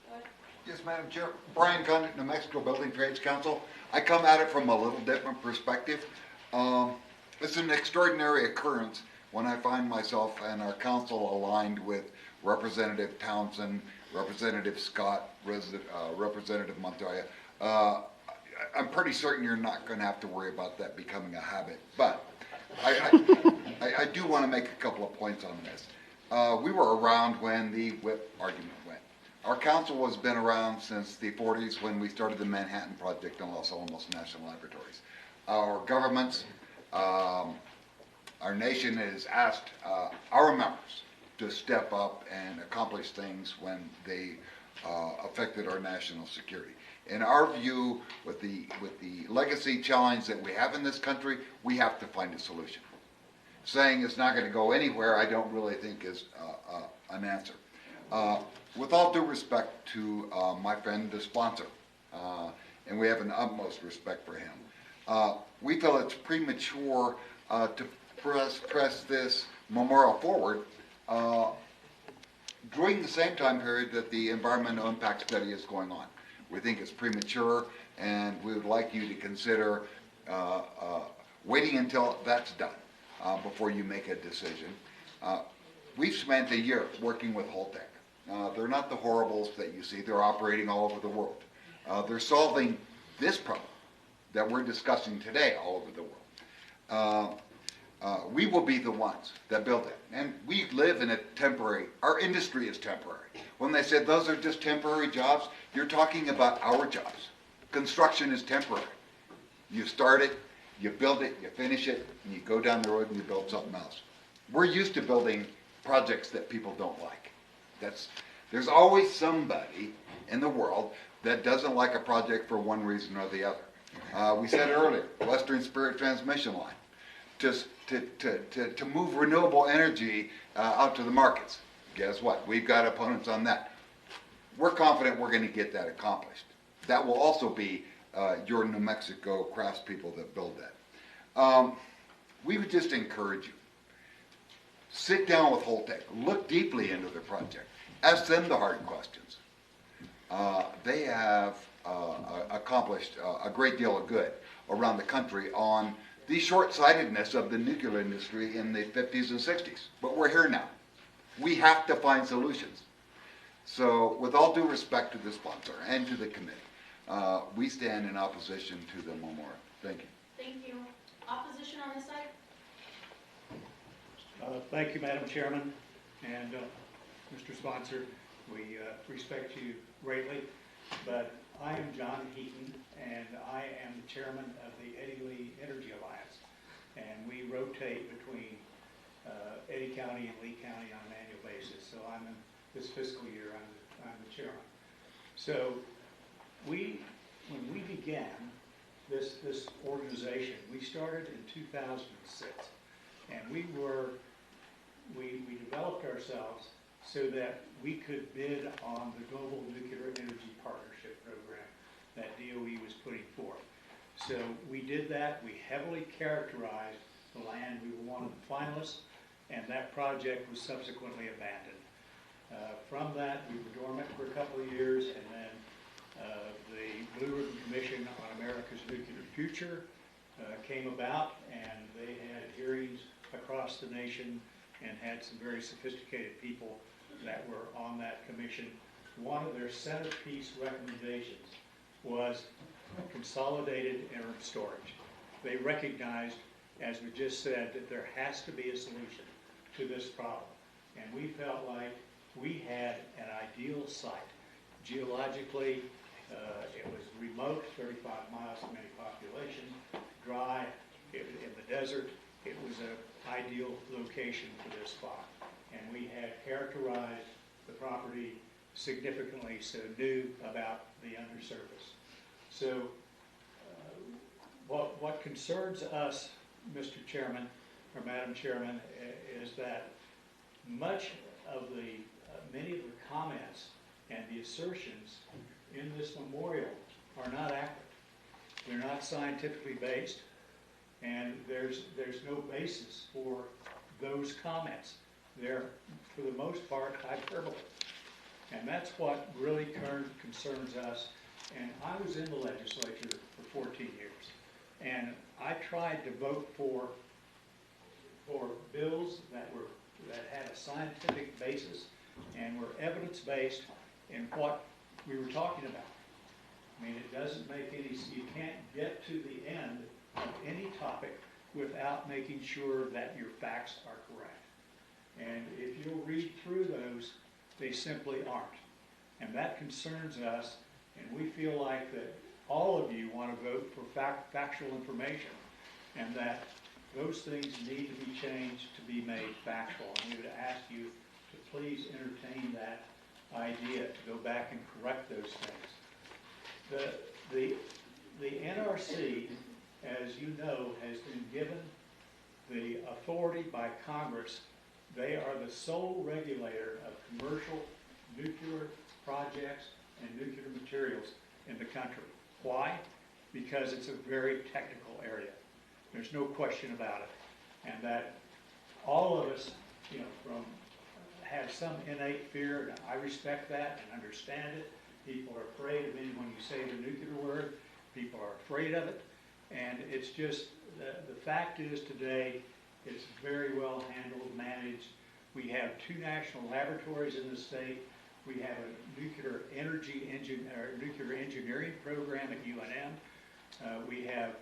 Go ahead. Yes, Madam Chair. Brian Condit, New Mexico Building Trades Council. I come at it from a little different perspective. It's an extraordinary occurrence when I find myself and our council aligned with Representative Townsend, Representative Scott, Representative Montoya. I'm pretty certain you're not going to have to worry about that becoming a habit, but I do want to make a couple of points on this. We were around when the whip argument went. Our council has been around since the 40s when we started the Manhattan Project in Los Alamos National Laboratories. Our governments, our nation has asked our members to step up and accomplish things when they affected our national security. In our view, with the legacy challenge that we have in this country, we have to find a solution. Saying it's not going to go anywhere, I don't really think is an answer. With all due respect to my friend, the sponsor, and we have an utmost respect for him, we feel it's premature to press this memorial forward during the same time period that the environmental impact study is going on. We think it's premature, and we would like you to consider waiting until that's done before you make a decision. We've spent a year working with Holtec. They're not the horribles that you see. They're operating all over the world. They're solving this problem that we're discussing today all over the world. We will be the ones that build it. And we live in a temporary, our industry is temporary. When they said those are just temporary jobs, you're talking about our jobs. Construction is temporary. You start it, you build it, you finish it, and you go down the road and you build something else. We're used to building projects that people don't like. There's always somebody in the world that doesn't like a project for one reason or the other. We said earlier, Western Spirit Transmission Line, just to move renewable energy out to the markets. Guess what? We've got opponents on that. We're confident we're going to get that accomplished. That will also be your New Mexico craftspeople that build that. We would just encourage you. Sit down with Holtec. Look deeply into their project. Ask them the hard questions. They have accomplished a great deal of good around the country on the short-sightedness of the nuclear industry in the 50s and 60s. But we're here now. We have to find solutions. So with all due respect to the sponsor and to the committee, we stand in opposition to the memorial. Thank you. Thank you. Opposition on this side? Thank you, Madam Chairman, and Mr. Sponsor. We respect you greatly, but I am John Heaton, and I am the chairman of the Eddy Lee Energy Alliance, and we rotate between Eddy County and Lee County on an annual basis. So I'm in this fiscal year, I'm the chairman. So when we began this organization, we started in 2006, and we developed ourselves so that we could bid on the Global Nuclear Energy Partnership Program that DOE was putting forth. So we did that. We heavily characterized the land. We were one of the finalists, and that project was subsequently abandoned. From that, we were dormant for a couple of years, and then the Blue Ribbon Commission on America's Nuclear Future came about, and they had hearings across the nation and had some very sophisticated people that were on that commission. One of their centerpiece recommendations was consolidated interim storage. They recognized, as we just said, that there has to be a solution to this problem. And we felt like we had an ideal site. Geologically, it was remote, 35 miles from any population, dry, in the desert. It was an ideal location for this spot. And we had characterized the property significantly, so knew about the undersurface. So what concerns us, Mr. Chairman, or Madam Chairman, is that much of many of the comments and the assertions in this memorial are not accurate. They're not scientifically based, and there's no basis for those comments. They're, for the most part, hyperbole. And that's what really concerns us. And I was in the legislature for 14 years, and I tried to vote for bills that had a scientific basis and were evidence-based in what we were talking about. I mean, it doesn't make any, you can't get to the end of any topic without making sure that your facts are correct. And if you'll read through those, they simply aren't. And that concerns us, and we feel like that all of you want to vote for factual information, and that those things need to be changed to be made factual. And we would ask you to please entertain that idea, to go back and correct those things. The NRC, as you know, has been given the authority by Congress. They are the sole regulator of commercial nuclear projects and nuclear materials in the country. Why? Because it's a very technical area. There's no question about it. And that all of us, you know, have some innate fear, and I respect that and understand it. People are afraid of it. When you say the nuclear word, people are afraid of it. And it's just, the fact is today, it's very well handled, managed. We have 2 national laboratories in the state. We have a nuclear engineering program at UNM. We have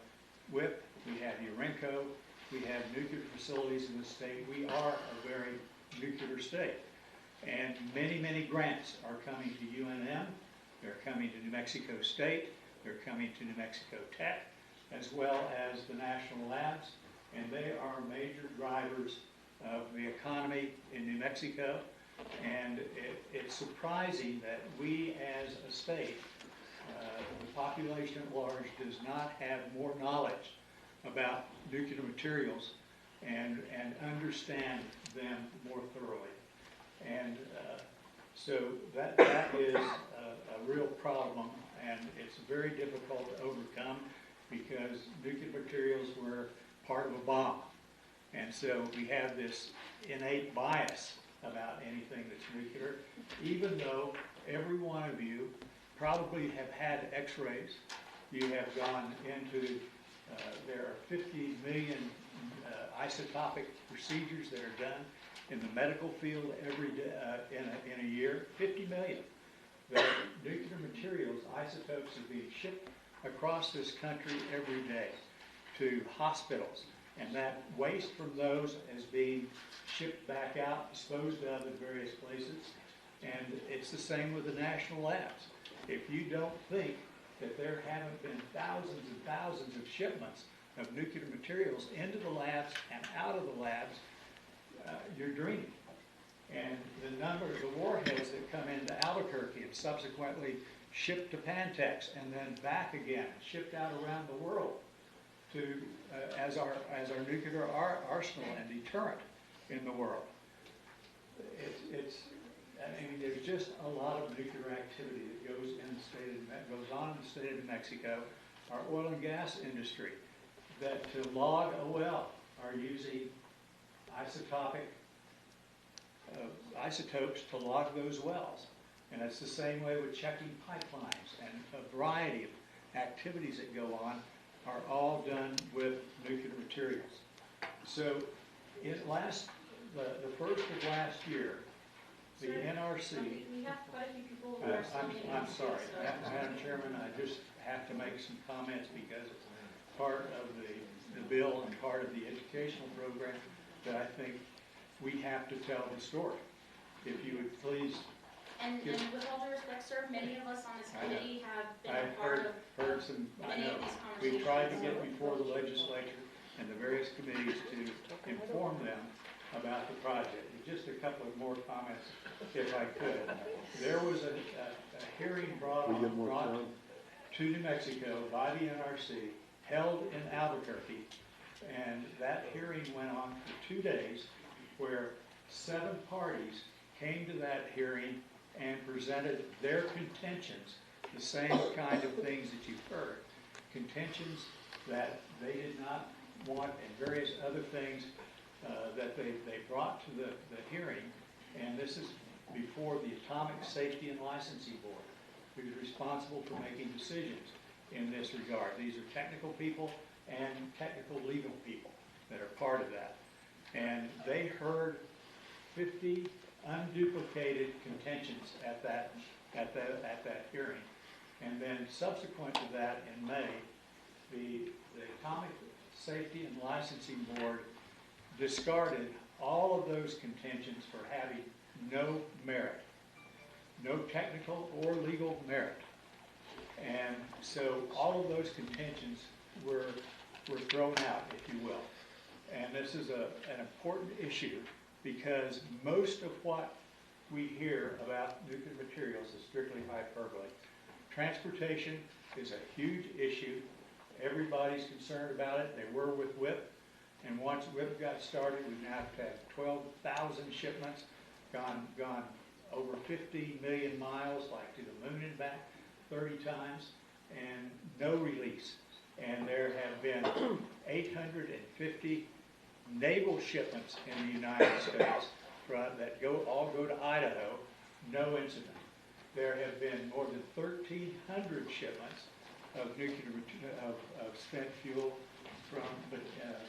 WIP, we have URENCO, we have nuclear facilities in the state. We are a very nuclear state. And many, many grants are coming to UNM. They're coming to New Mexico State. They're coming to New Mexico Tech, as well as the national labs. And they are major drivers of the economy in New Mexico. And it's surprising that we as a state, the population at large does not have more knowledge about nuclear materials and understand them more thoroughly. And so that is a real problem, and it's very difficult to overcome because nuclear materials were part of a bomb. And so we have this innate bias about anything that's nuclear, even though every one of you probably have had x-rays. You have gone into, there are 50 million isotopic procedures that are done in the medical field every day, in a year, 50 million. The nuclear materials, isotopes, are being shipped across this country every day to hospitals. And that waste from those is being shipped back out, disposed of in various places. And it's the same with the national labs. If you don't think that there haven't been thousands and thousands of shipments of nuclear materials into the labs and out of the labs, you're dreaming. And the number of the warheads that come into Albuquerque and subsequently shipped to Pantex and then back again, shipped out around the world to as our nuclear arsenal and deterrent in the world. I mean, there's just a lot of nuclear activity that goes on in the state of New Mexico. Our oil and gas industry, that to log a well are using isotopes to log those wells. And it's the same way with checking pipelines, and a variety of activities that go on are all done with nuclear materials. So the first of last year, the NRC, We have quite a few people who are still I'm sorry, Madam Chairman, I just have to make some comments because it's part of the bill and part of the educational program that I think we have to tell the story. If you would please. And with all due respect, sir, many of us on this committee have been a I've part of heard some, I many know, of these conversations. we've tried to get before the legislature and the various committees to inform them about the project. Just a couple of more comments, if I could. There was a hearing brought to New Mexico by the NRC, held in Albuquerque, and that hearing went on for 2 days, where 7 parties came to that hearing and presented their contentions, the same kind of things that you've heard. Contentions that they did not want, and various other things that they brought to the hearing. And this is before the Atomic Safety and Licensing Board, who's responsible for making decisions in this regard. These are technical people and technical legal people that are part of that. And they heard 50 unduplicated contentions at that hearing. And then subsequent to that, in May, the Atomic Safety and Licensing Board discarded all of those contentions for having no merit, no technical or legal merit. And so all of those contentions were thrown out, if you will. And this is an important issue, because most of what we hear about nuclear materials is strictly hyperbole. Transportation is a huge issue. Everybody's concerned about it. They were with WIP. And once WIP got started, we now have 12,000 shipments, gone over 50 million miles, like to the moon and back 30 times, and no release. And there have been 850 naval shipments in the United States that all go to Idaho, no incident. There have been more than 1,300 shipments of of spent fuel from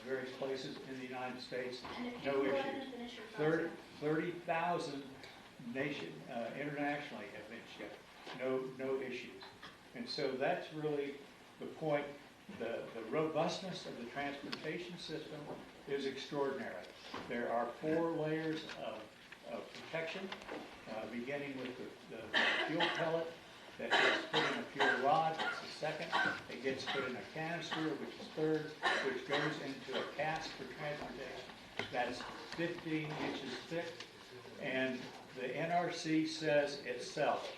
various places in the United States, no issues. 30,000 internationally have been shipped, no issues. And so that's really the point. The robustness of the transportation system is extraordinary. There are 4 layers of protection, beginning with the fuel pellet that gets put in a fuel rod, that's the second. It gets put in a canister, which is third, which goes into a cask for transportation. That's 15 inches thick, and the NRC says itself,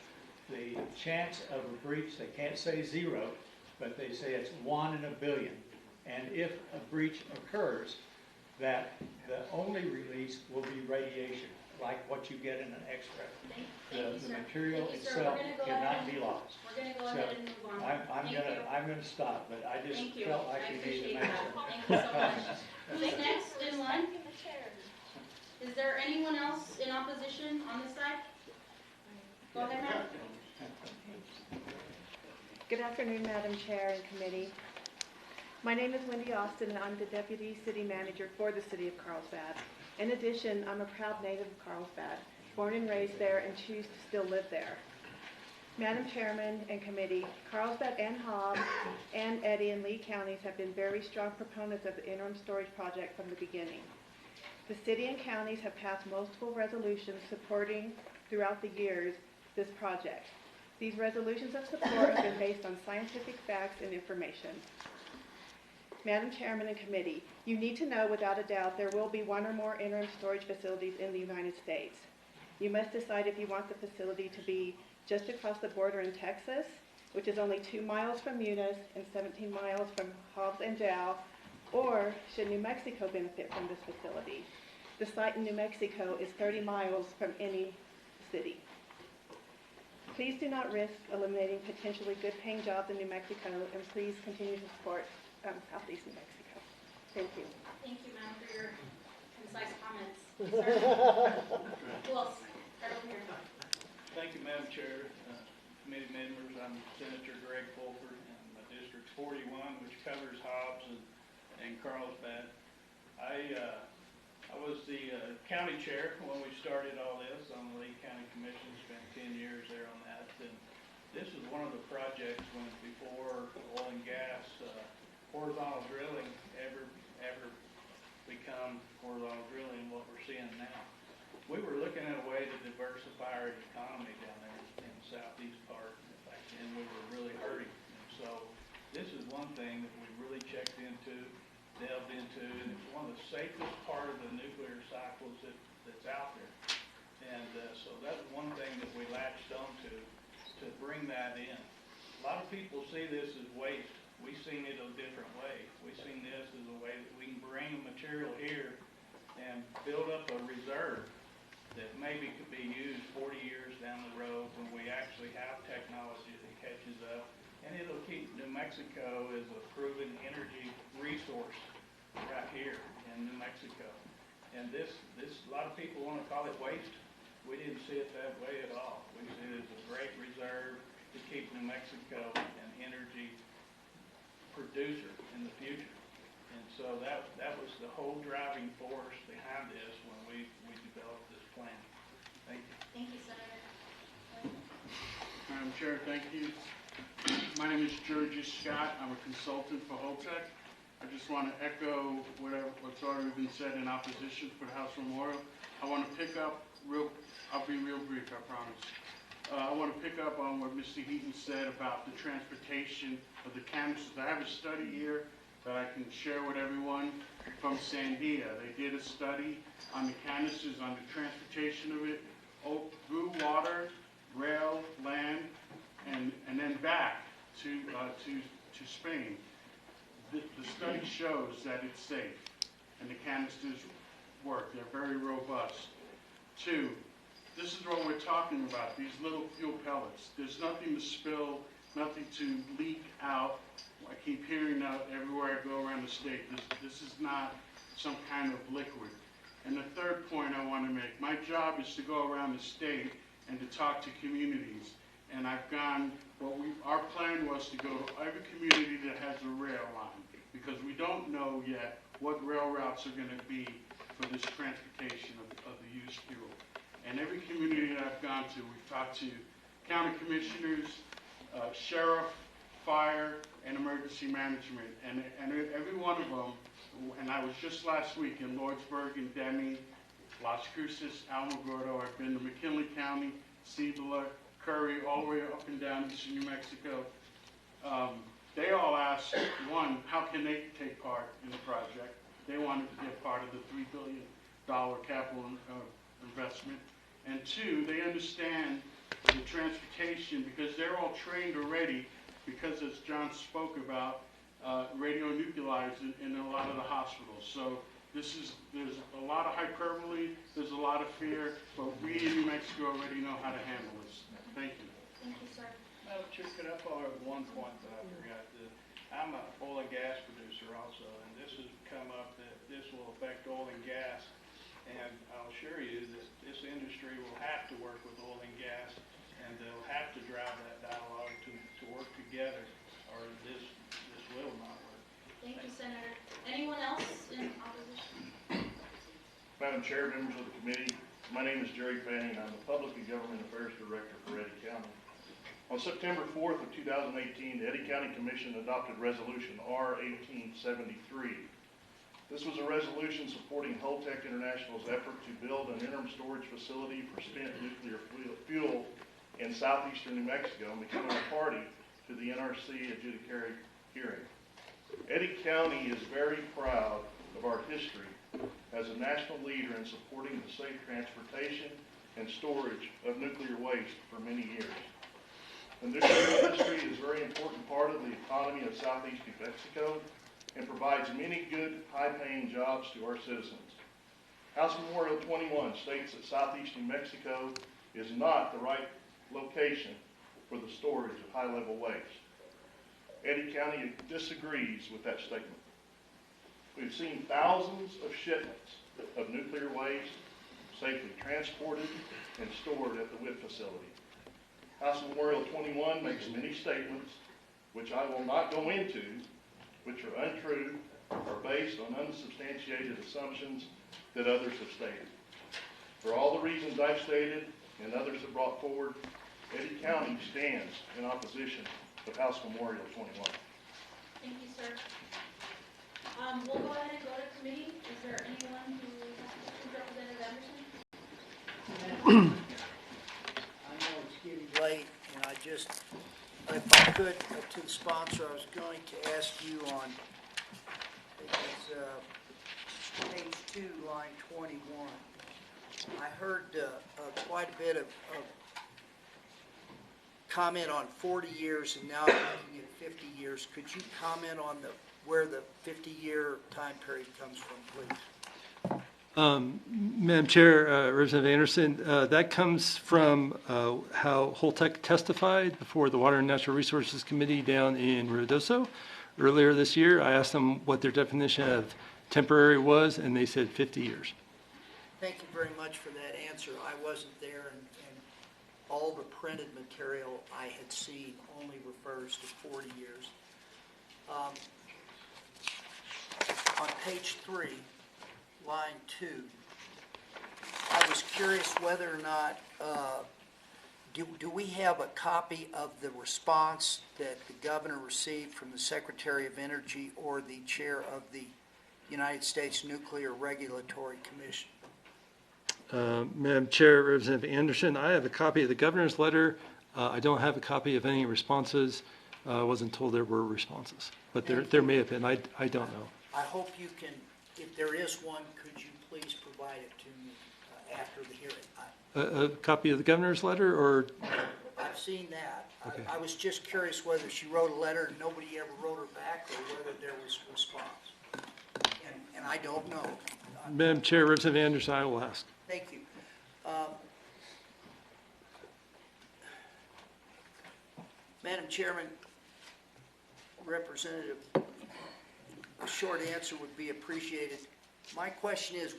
the chance of a breach, they can't say 0, but they say it's 1 in a billion. And if a breach occurs, that the only release will be radiation, like what you get in an X-ray. The material itself cannot be lost. We're going to go ahead and move on. I'm going to stop, but I just felt like we need to make some Thank you so much. Who's next in line? Is there anyone else in opposition on this side? Go ahead, ma'am. Good afternoon, Madam Chair and committee. My name is Wendy Austin, and I'm the Deputy City Manager for the City of Carlsbad. In addition, I'm a proud native of Carlsbad, born and raised there and choose to still live there. Madam Chairman and committee, Carlsbad and Hobbs and Eddy and Lee counties have been very strong proponents of the interim storage project from the beginning. The city and counties have passed multiple resolutions supporting throughout the years this project. These resolutions of support have been based on scientific facts and information. Madam Chairman and committee, you need to know without a doubt there will be 1 or more interim storage facilities in the United States. You must decide if you want the facility to be just across the border in Texas, which is only 2 miles from Eunice and 17 miles from Hobbs and Dow, or should New Mexico benefit from this facility? The site in New Mexico is 30 miles from any city. Please do not risk eliminating potentially good-paying jobs in New Mexico, and please continue to support Southeast New Mexico. Thank you. Thank you, ma'am, for your concise comments. Who else? Right over here. Thank you, Madam Chair, committee members. I'm Senator Greg Fulford, and my district's 41, which covers Hobbs and Carlsbad. I was the county chair when we started all this on the Lee County Commission, spent 10 years there on that. And this is one of the projects when before oil and gas, horizontal drilling ever become horizontal drilling, what we're seeing now. We were looking at a way to diversify our economy down there in the southeast part, in fact, and we were really hurting. And so this is one thing that we really checked into, delved into, and it's one of the safest part of the nuclear cycles that's out there. And so that's one thing that we latched onto to bring that in. A lot of people see this as waste. We've seen it a different way. We've seen this as a way that we can bring a material here and build up a reserve that maybe could be used 40 years down the road when we actually have technology that catches up. And it'll keep New Mexico as a proven energy resource right here in New Mexico. And this a lot of people want to call it waste. We didn't see it that way at all. We see it as a great reserve to keep New Mexico an energy producer in the future. And so that was the whole driving force behind this when we developed this plan. Thank you. Thank you, Senator. Madam Chair, thank you. My name is George Scott. I'm a consultant for Holtec. I just want to echo what's already been said in opposition for the House Memorial. I want to pick up I'll be real brief, I promise. I want to pick up on what Mr. Heaton said about the transportation of the canisters. I have a study here that I can share with everyone from Sandia. They did a study on the canisters, on the transportation of it through water, rail, land, and then back to Spain. The study shows that it's safe, and the canisters work. They're very robust. 2, this is what we're talking about, these little fuel pellets. There's nothing to spill, nothing to leak out. I keep hearing that everywhere I go around the state. This is not some kind of liquid. And the third point I want to make, my job is to go around the state and to talk to communities. And I've gone, our plan was to go to every community that has a rail line, because we don't know yet what rail routes are going to be for this transportation of the used fuel. And every community that I've gone to, we've talked to county commissioners, sheriff, fire, and emergency management. And every one of them, and I was just last week in Lordsburg and Deming, Las Cruces, Alamogordo. I've been to McKinley County, Cibola, Curry, all the way up and down eastern New Mexico. They all asked, one, how can they take part in the project? They wanted to be a part of the $3 billion capital investment. And 2, they understand the transportation because they're all trained already, because as John spoke about, radionuclides in a lot of the hospitals. So there's a lot of hyperbole, there's a lot of fear, but we in New Mexico already know how to handle this. Thank you. Thank you, sir. Madam Chair, could I follow up one point that I forgot? I'm an oil and gas producer also, and this has come up that this will affect oil and gas. And I'll assure you that this industry will have to work with oil and gas, and they'll have to drive that dialogue to work together, or this will not work. Thank you, Senator. Anyone else in opposition? Madam Chair, members of the committee, my name is Jerry Fanning, and I'm the Public and Government Affairs Director for Eddy County. On September 4th of 2018, the Eddy County Commission adopted Resolution R-1873. This was a resolution supporting Holtec International's effort to build an interim storage facility for spent nuclear fuel in southeastern New Mexico and becoming a party to the NRC adjudicatory hearing. Eddy County is very proud of our history as a national leader in supporting the safe transportation and storage of nuclear waste for many years. The nuclear industry is a very important part of the economy of southeast New Mexico and provides many good, high-paying jobs to our citizens. House Memorial 21 states that southeast New Mexico is not the right location for the storage of high-level waste. Eddy County disagrees with that statement. We've seen thousands of shipments of nuclear waste safely transported and stored at the WIPP facility. House Memorial 21 makes many statements, which I will not go into, which are untrue or based on unsubstantiated assumptions that others have stated. For all the reasons I've stated and others have brought forward, Eddy County stands in opposition to House Memorial 21. Thank you, sir. We'll go ahead and go to committee. Is there anyone who has questions? Representative Anderson? I know it's getting late, and if I could, to the sponsor, I was going to ask you on, page 2, line 21. I heard quite a bit of comment on 40 years, and now I'm looking at 50 years. Could you comment on where the 50-year time period comes from, please? Madam Chair, Representative Anderson, that comes from how Holtec testified before the Water and Natural Resources Committee down in Ruidoso earlier this year. I asked them what their definition of temporary was, and they said 50 years. Thank you very much for that answer. I wasn't there, and all the printed material I had seen only refers to 40 years. On page 3, line 2, I was curious whether or not, do we have a copy of the response that the governor received from the Secretary of Energy or the chair of the United States Nuclear Regulatory Commission? Madam Chair, Representative Anderson, I have a copy of the governor's letter. I don't have a copy of any responses. I wasn't told there were responses, but there may have been. I don't know. I hope you can, if there is one, could you please provide it to me after the hearing? a copy of the governor's letter, or? I've seen that. Okay. I was just curious whether she wrote a letter and nobody ever wrote her back, or whether there was a response. And I don't know. Madam Chair, Representative Anderson, I will ask. Thank you. Madam Chairman, Representative, a short answer would be appreciated. My question is,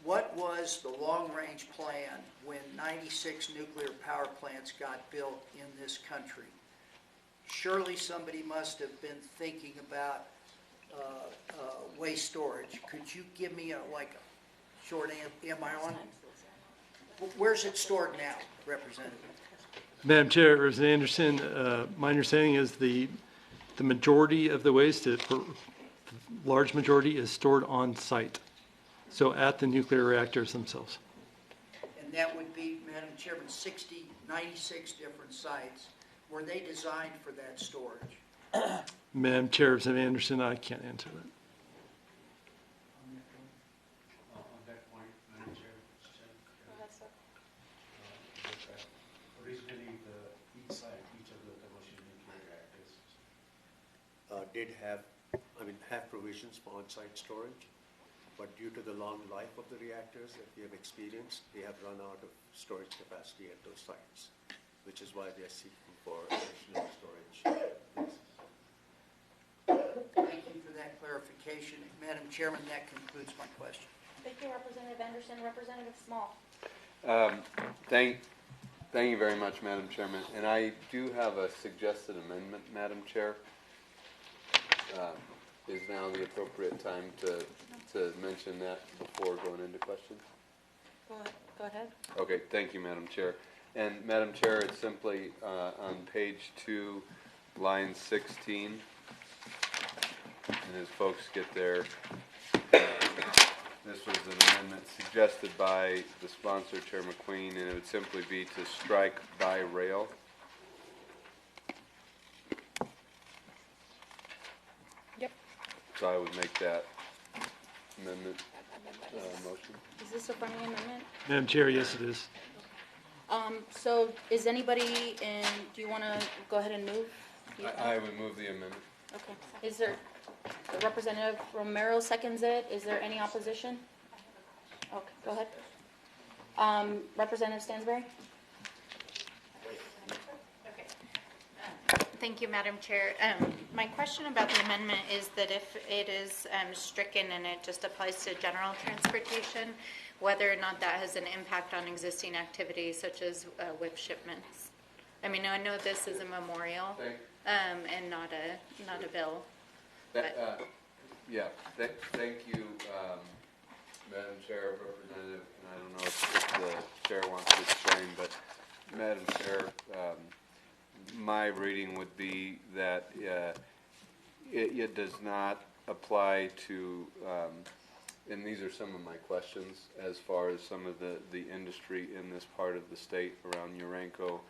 what was the long-range plan when 96 nuclear power plants got built in this country? Surely somebody must have been thinking about waste storage. Could you give me a short answer? Am I on? Where's it stored now, Representative? Madam Chair, Representative Anderson, my understanding is the majority of the waste, the large majority, is stored on site, so at the nuclear reactors themselves. And that would be, Madam Chairman, 96 different sites. Were they designed for that storage? Madam Chair, Representative Anderson, I can't answer that. On that point, Madam Chair, originally each of the commercial nuclear reactors did have provisions for on-site storage, but due to the long life of the reactors that we have experienced, they have run out of storage capacity at those sites, which is why they are seeking for additional storage places. Thank you for that clarification. Madam Chairman, that concludes my question. Thank you, Representative Anderson. Representative Small. Thank you very much, Madam Chairman. And I do have a suggested amendment, Madam Chair. Is now the appropriate time to mention that before going into questions? Go ahead. Okay, thank you, Madam Chair. And Madam Chair, it's simply on page 2, line 16. And as folks get there, this was an amendment suggested by the sponsor, Chair McQueen, and it would simply be to strike by rail. Yep. So I would make that amendment motion. Is this a friendly amendment? Madam Chair, yes, it is. So is anybody do you want to go ahead and move? I would move the amendment. Okay. Is there, Representative Romero seconds it. Is there any opposition? Okay, go ahead. Representative Stansberry? Thank you, Madam Chair. My question about the amendment is that if it is stricken and it just applies to general transportation, whether or not that has an impact on existing activities such as whip shipments. I mean, I know this is a memorial and not a bill. Thank you, Madam Chair, Representative, and I don't know if the Chair wants to explain, but Madam Chair, my reading would be that it does not apply to, and these are some of my questions as far as some of the industry in this part of the state around Uranco,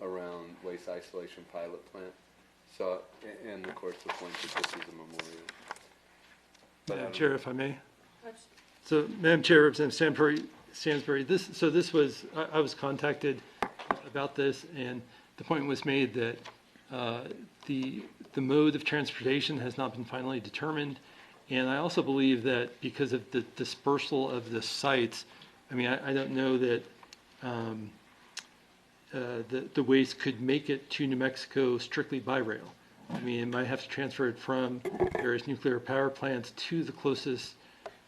around waste isolation pilot plant. So, and of course the point that this is a memorial. Madam Chair, if I may. So, Madam Chair, Representative Stansberry, this was, I was contacted about this, and the point was made that the mode of transportation has not been finally determined, and I also believe that because of the dispersal of the sites, I mean, I don't know that the waste could make it to New Mexico strictly by rail. I mean, it might have to transfer it from various nuclear power plants to the closest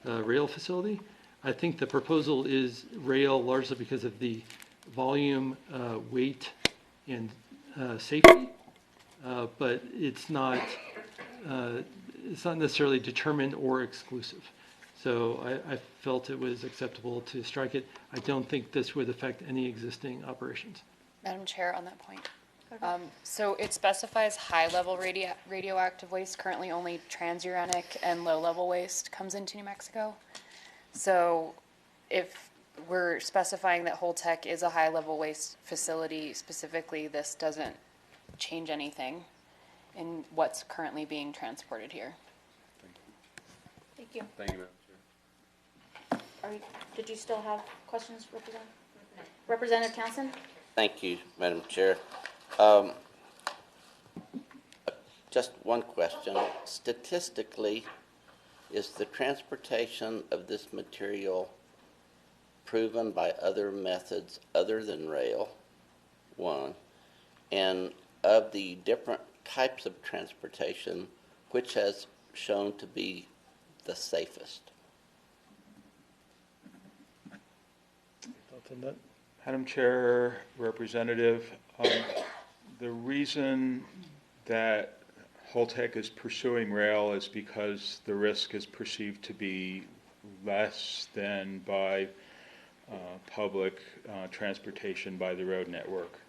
rail facility. I think the proposal is rail largely because of the volume, weight, and safety, but it's not necessarily determined or exclusive. So I felt it was acceptable to strike it. I don't think this would affect any existing operations. Madam Chair, on that point. So it specifies high-level radioactive waste. Currently only transuranic and low-level waste comes into New Mexico. So if we're specifying that Holtec is a high-level waste facility specifically, this doesn't change anything in what's currently being transported here. Thank you. Thank you, Madam Chair. Did you still have questions, Representative? Representative Townsend? Thank you, Madam Chair. Just one question. Statistically, is the transportation of this material proven by other methods other than rail? One. And of the different types of transportation, which has shown to be the safest? Madam Chair, Representative, the reason that Holtec is pursuing rail is because the risk is perceived to be less than by public transportation by the road network.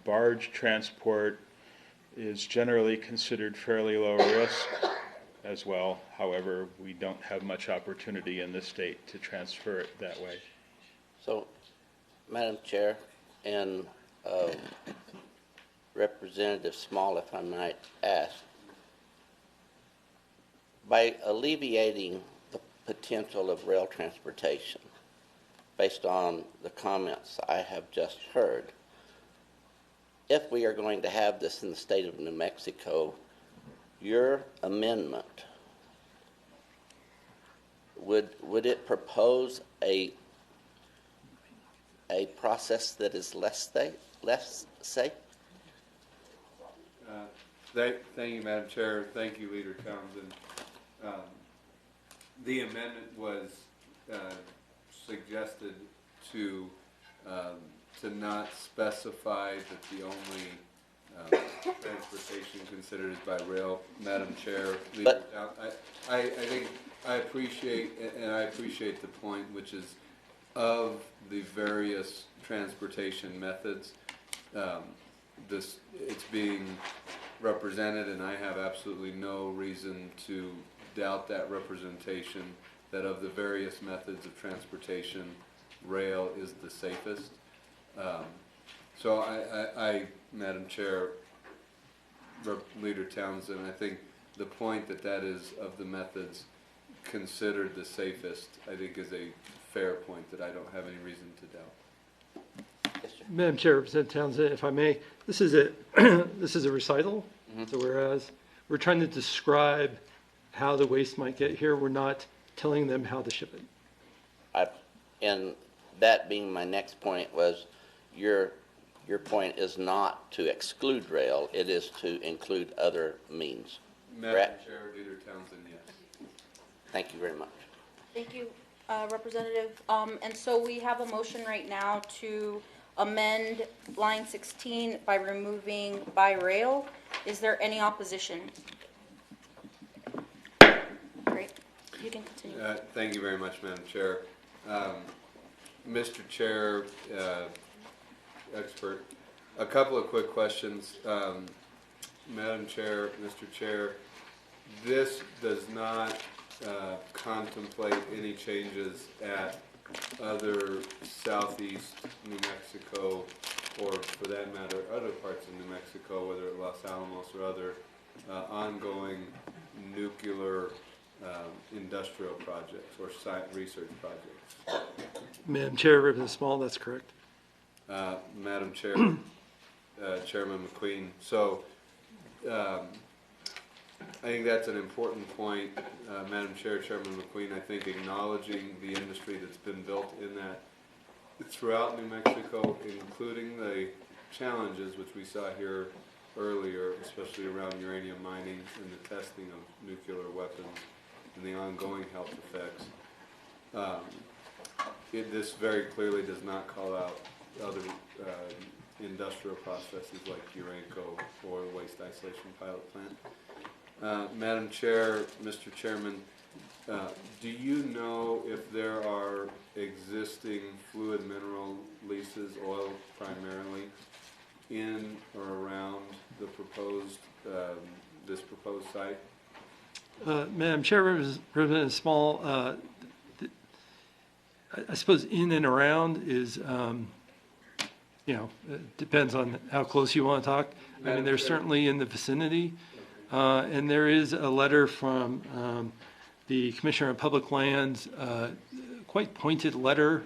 Barge transport is generally considered fairly low risk as well. However, we don't have much opportunity in this state to transfer it that way. So, Madam Chair, and Representative Small, if I might ask, by alleviating the potential of rail transportation, based on the comments I have just heard, if we are going to have this in the state of New Mexico, your amendment, would it propose a process that is less safe? Thank you, Madam Chair. Thank you, Leader Townsend. The amendment was suggested to not specify that the only transportation considered is by rail. Madam Chair, Leader Townsend, I appreciate the point, which is of the various transportation methods, it's being represented, and I have absolutely no reason to doubt that representation, that of the various methods of transportation, rail is the safest. So I, Madam Chair, Leader Townsend, I think the point that is of the methods considered the safest, I think is a fair point that I don't have any reason to doubt. Madam Chair, Representative Townsend, if I may, this is a this is a recital. So whereas we're trying to describe how the waste might get here, we're not telling them how to ship it. And that being my next point was, your point is not to exclude rail, it is to include other means. Madam Chair, Leader Townsend, yes. Thank you very much. Thank you, Representative. And so we have a motion right now to amend line 16 by removing by rail. Is there any opposition? Great. You can continue. Thank you very much, Madam Chair. Mr. Chair, expert, a couple of quick questions. Madam Chair, Mr. Chair, this does not contemplate any changes at other southeast New Mexico, or for that matter, other parts of New Mexico, whether at Los Alamos or other ongoing nuclear industrial projects or site research projects. Madam Chair, Representative Small, that's correct. Madam Chair, Chairman McQueen, so I think that's an important point, Madam Chair, Chairman McQueen. I think acknowledging the industry that's been built in that throughout New Mexico, including the challenges which we saw here earlier, especially around uranium mining and the testing of nuclear weapons and the ongoing health effects. This very clearly does not call out other industrial processes like Urenco or the waste isolation pilot plant. Madam Chair, Mr. Chairman, do you know if there are existing fluid mineral leases, oil primarily, in or around the proposed, this proposed site? Madam Chair, Representative Small, I suppose in and around is, you know, it depends on how close you want to talk. I mean, they're certainly in the vicinity. And there is a letter from the Commissioner of Public Lands, quite pointed letter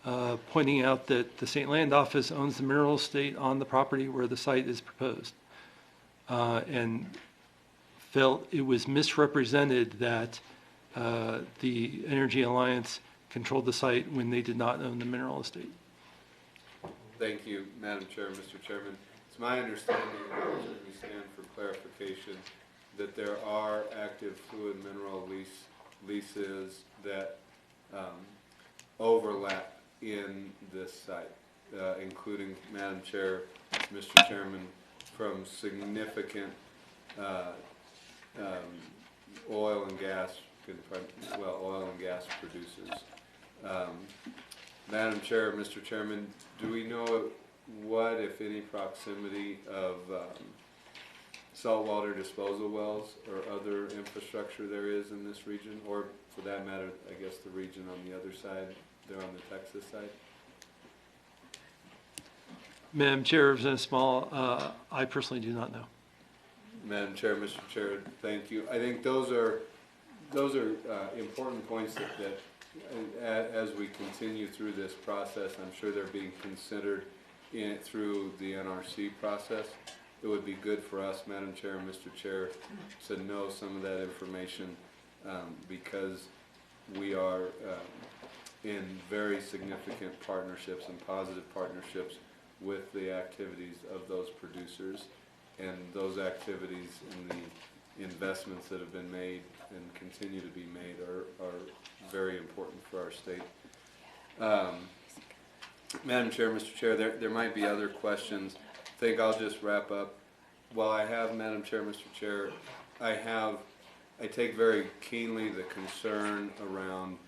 pointing out that the State Land Office owns the mineral estate on the property where the site is proposed, and felt it was misrepresented that the Energy Alliance controlled the site when they did not own the mineral estate. Thank you, Madam Chair, Mr. Chairman. It's my understanding, we stand for clarification, that there are active fluid mineral leases that overlap in this site, including, Madam Chair, Mr. Chairman, from significant oil and gas producers. Madam Chair, Mr. Chairman, do we know what, if any, proximity of saltwater disposal wells or other infrastructure there is in this region, or for that matter, I guess the region on the other side, there on the Texas side? Madam Chair, Representative Small, I personally do not know. Madam Chair, Mr. Chair, thank you. I think those are important points that as we continue through this process, I'm sure they're being considered through the NRC process. It would be good for us, Madam Chair and Mr. Chair, to know some of that information because we are in very significant partnerships and positive partnerships with the activities of those producers, and those activities and the investments that have been made and continue to be made are very important for our state. Madam Chair, Mr. Chair, there might be other questions. I think I'll just wrap up. While I have, Madam Chair, Mr. Chair, I take very keenly the concern around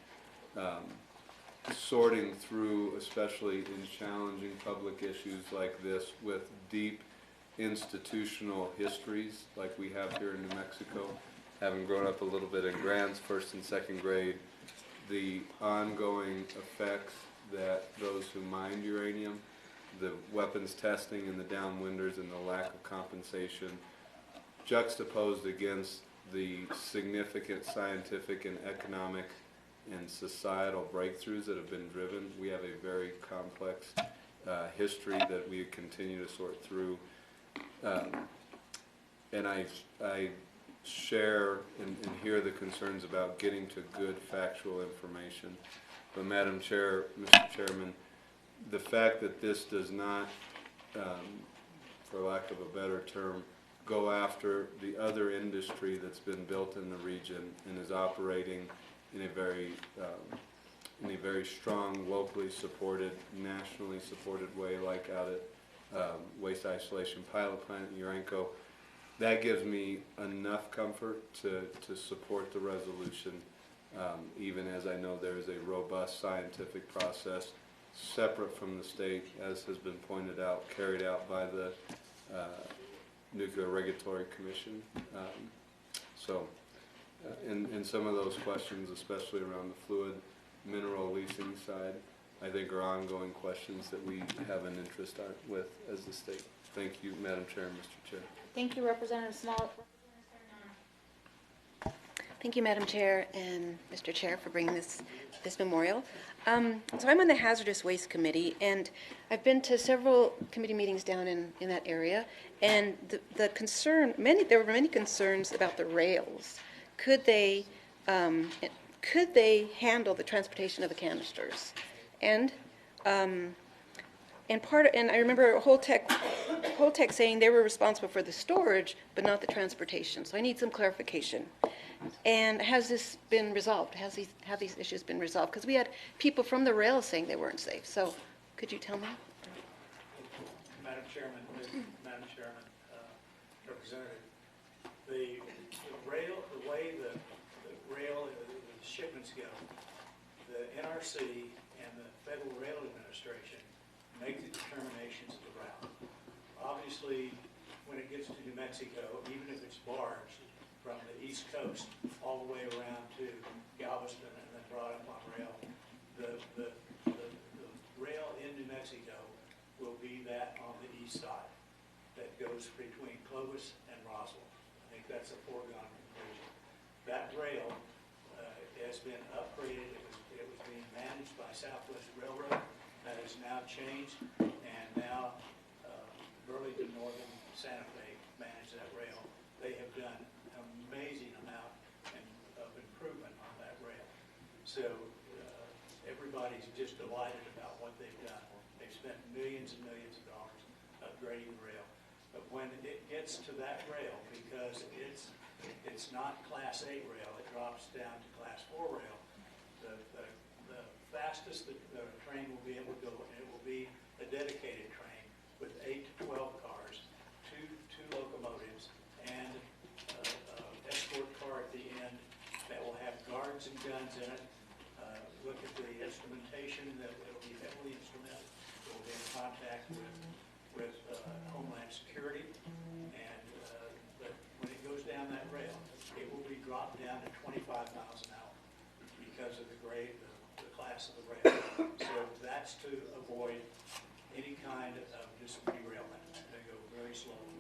sorting through, especially in challenging public issues like this, with deep institutional histories like we have here in New Mexico. Having grown up a little bit in grants, first and second grade, the ongoing effects that those who mine uranium, the weapons testing and the downwinders and the lack of compensation, juxtaposed against the significant scientific and economic and societal breakthroughs that have been driven. We have a very complex history that we continue to sort through. And I share and hear the concerns about getting to good factual information. But Madam Chair, Mr. Chairman, the fact that this does not, for lack of a better term, go after the other industry that's been built in the region and is operating in a very strong, locally supported, nationally supported way, like out at Waste Isolation Pilot Plant in Uranco, that gives me enough comfort to support the resolution, even as I know there is a robust scientific process separate from the state, as has been pointed out, carried out by the Nuclear Regulatory Commission. And some of those questions, especially around the fluid mineral leasing side, I think are ongoing questions that we have an interest with as the state. Thank you, Madam Chair and Mr. Chair. Thank you, Representative Small. Thank you, Madam Chair and Mr. Chair, for bringing this memorial. So I'm on the Hazardous Waste Committee, and I've been to several committee meetings down in that area, and the concern, there were many concerns about the rails. Could they handle the transportation of the canisters? And I remember Holtec saying they were responsible for the storage, but not the transportation. So I need some clarification. And has this been resolved? Have these issues been resolved? Because we had people from the rail saying they weren't safe. So could you tell me? Madam Chairman, Representative, the way the rail shipments go, the NRC and the Federal Rail Administration make the determinations of the route. Obviously, when it gets to New Mexico, even if it's barged from the East Coast all the way around to Galveston and then brought up on rail, the rail in New Mexico will be that on the east side that goes between Clovis and Roswell. I think that's a foregone conclusion. That rail has been upgraded. It was being managed by Southwest Railroad. has now changed, and now Burlington Northern Santa Fe manage that rail. They have done an amazing amount of improvement on that rail. So everybody's just delighted about what they've done. They've spent millions and millions of dollars upgrading the rail. But when it gets to that rail, because it's not Class 8 rail, it drops down to Class 4 rail, the fastest the train will be able to go, and it will be a dedicated train with 8 to 12 cars, two locomotives, and an escort car at the end that will have guards and guns in it. Look at the instrumentation, that it'll be heavily instrumented. It will be in contact with Homeland Security, and but when it goes down that rail, it will be dropped down to 25 miles an hour because of the grade, the class of the rail. So that's to avoid any kind of just derailment. They go very slowly,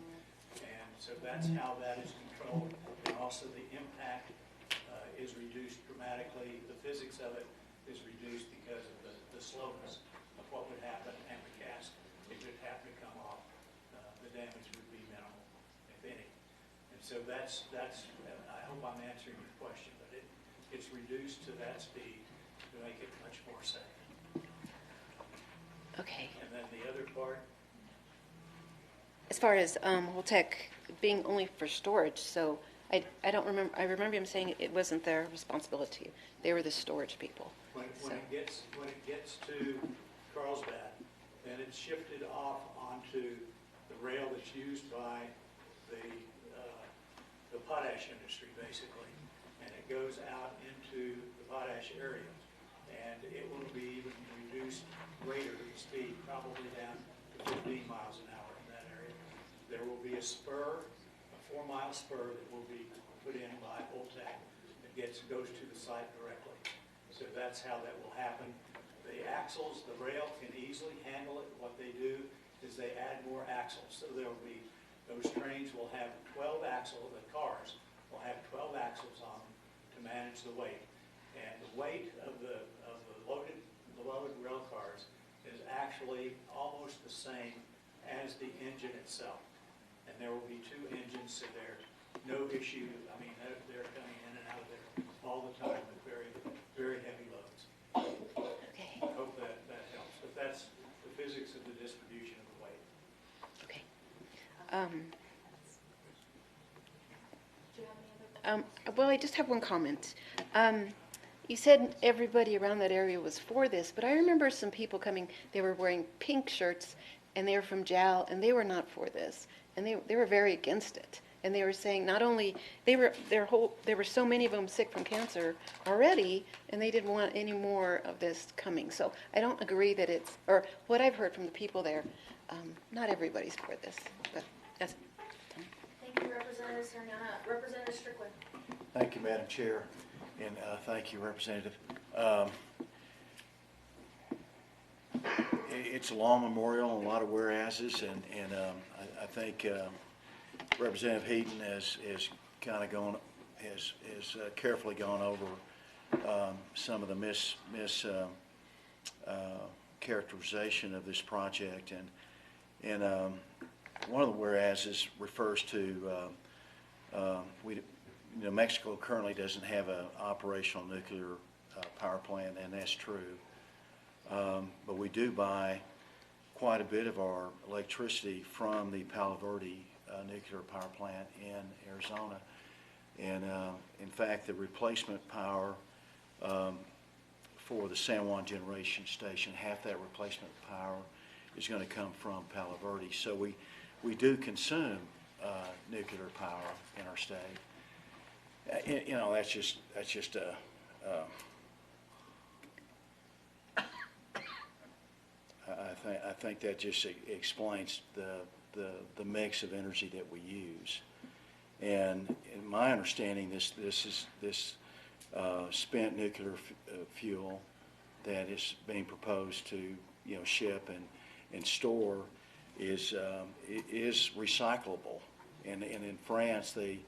and so that's how that is controlled. And also the impact is reduced dramatically. The physics of it is reduced because of the slowness of what would happen, and the cast, if it happened to come off, the damage would be minimal, if any. And so that's I hope I'm answering your question, but it's reduced to that speed to make it much more safe. Okay. And then the other part? As far as Holtec being only for storage, so I don't remember, I remember him saying it wasn't their responsibility. They were the storage people. When it gets to Carlsbad, then it's shifted off onto the rail that's used by the potash industry, basically, and it goes out into the potash area, and it will be even reduced greater the speed, probably down to 15 miles an hour in that area. There will be a spur, a 4-mile spur that will be put in by Holtec that goes to the site directly. So that's how that will happen. The axles, the rail can easily handle it. What they do is they add more axles. So there will be, those trains will have 12 axles, the cars will have 12 axles on them to manage the weight. And the weight of the loaded rail cars is actually almost the same as the engine itself. And there will be 2 engines, so there's no issue. I mean, they're coming in and out of there all the time with very, very heavy loads. Okay. I hope that helps. But that's the physics of the distribution of the weight. Okay. Well, I just have one comment. You said everybody around that area was for this, but I remember some people coming, they were wearing pink shirts, and they were from JAL, and they were not for this, and they were very against it. And they were saying not only, there were so many of them sick from cancer already, and they didn't want any more of this coming. So I don't agree that it's, or what I've heard from the people there, not everybody's for this, but that's it. Thank you, Representative Sariana. Representative Strickland. Thank you, Madam Chair, and thank you, Representative. It's a long memorial, a lot of whereases, and I think Representative Heaton has kind of gone, has carefully gone over some of the characterization of this project, and one of the whereases refers to Mexico currently doesn't have an operational nuclear power plant, and that's true. But we do buy quite a bit of our electricity from the Palo Verde nuclear power plant in Arizona. And in fact, the replacement power for the San Juan generation station, half that replacement power is going to come from Palo Verde. So we do consume nuclear power in our state. That's just a I think that just explains the mix of energy that we use. And in my understanding, this spent nuclear fuel that is being proposed to ship and store is recyclable. And in France, they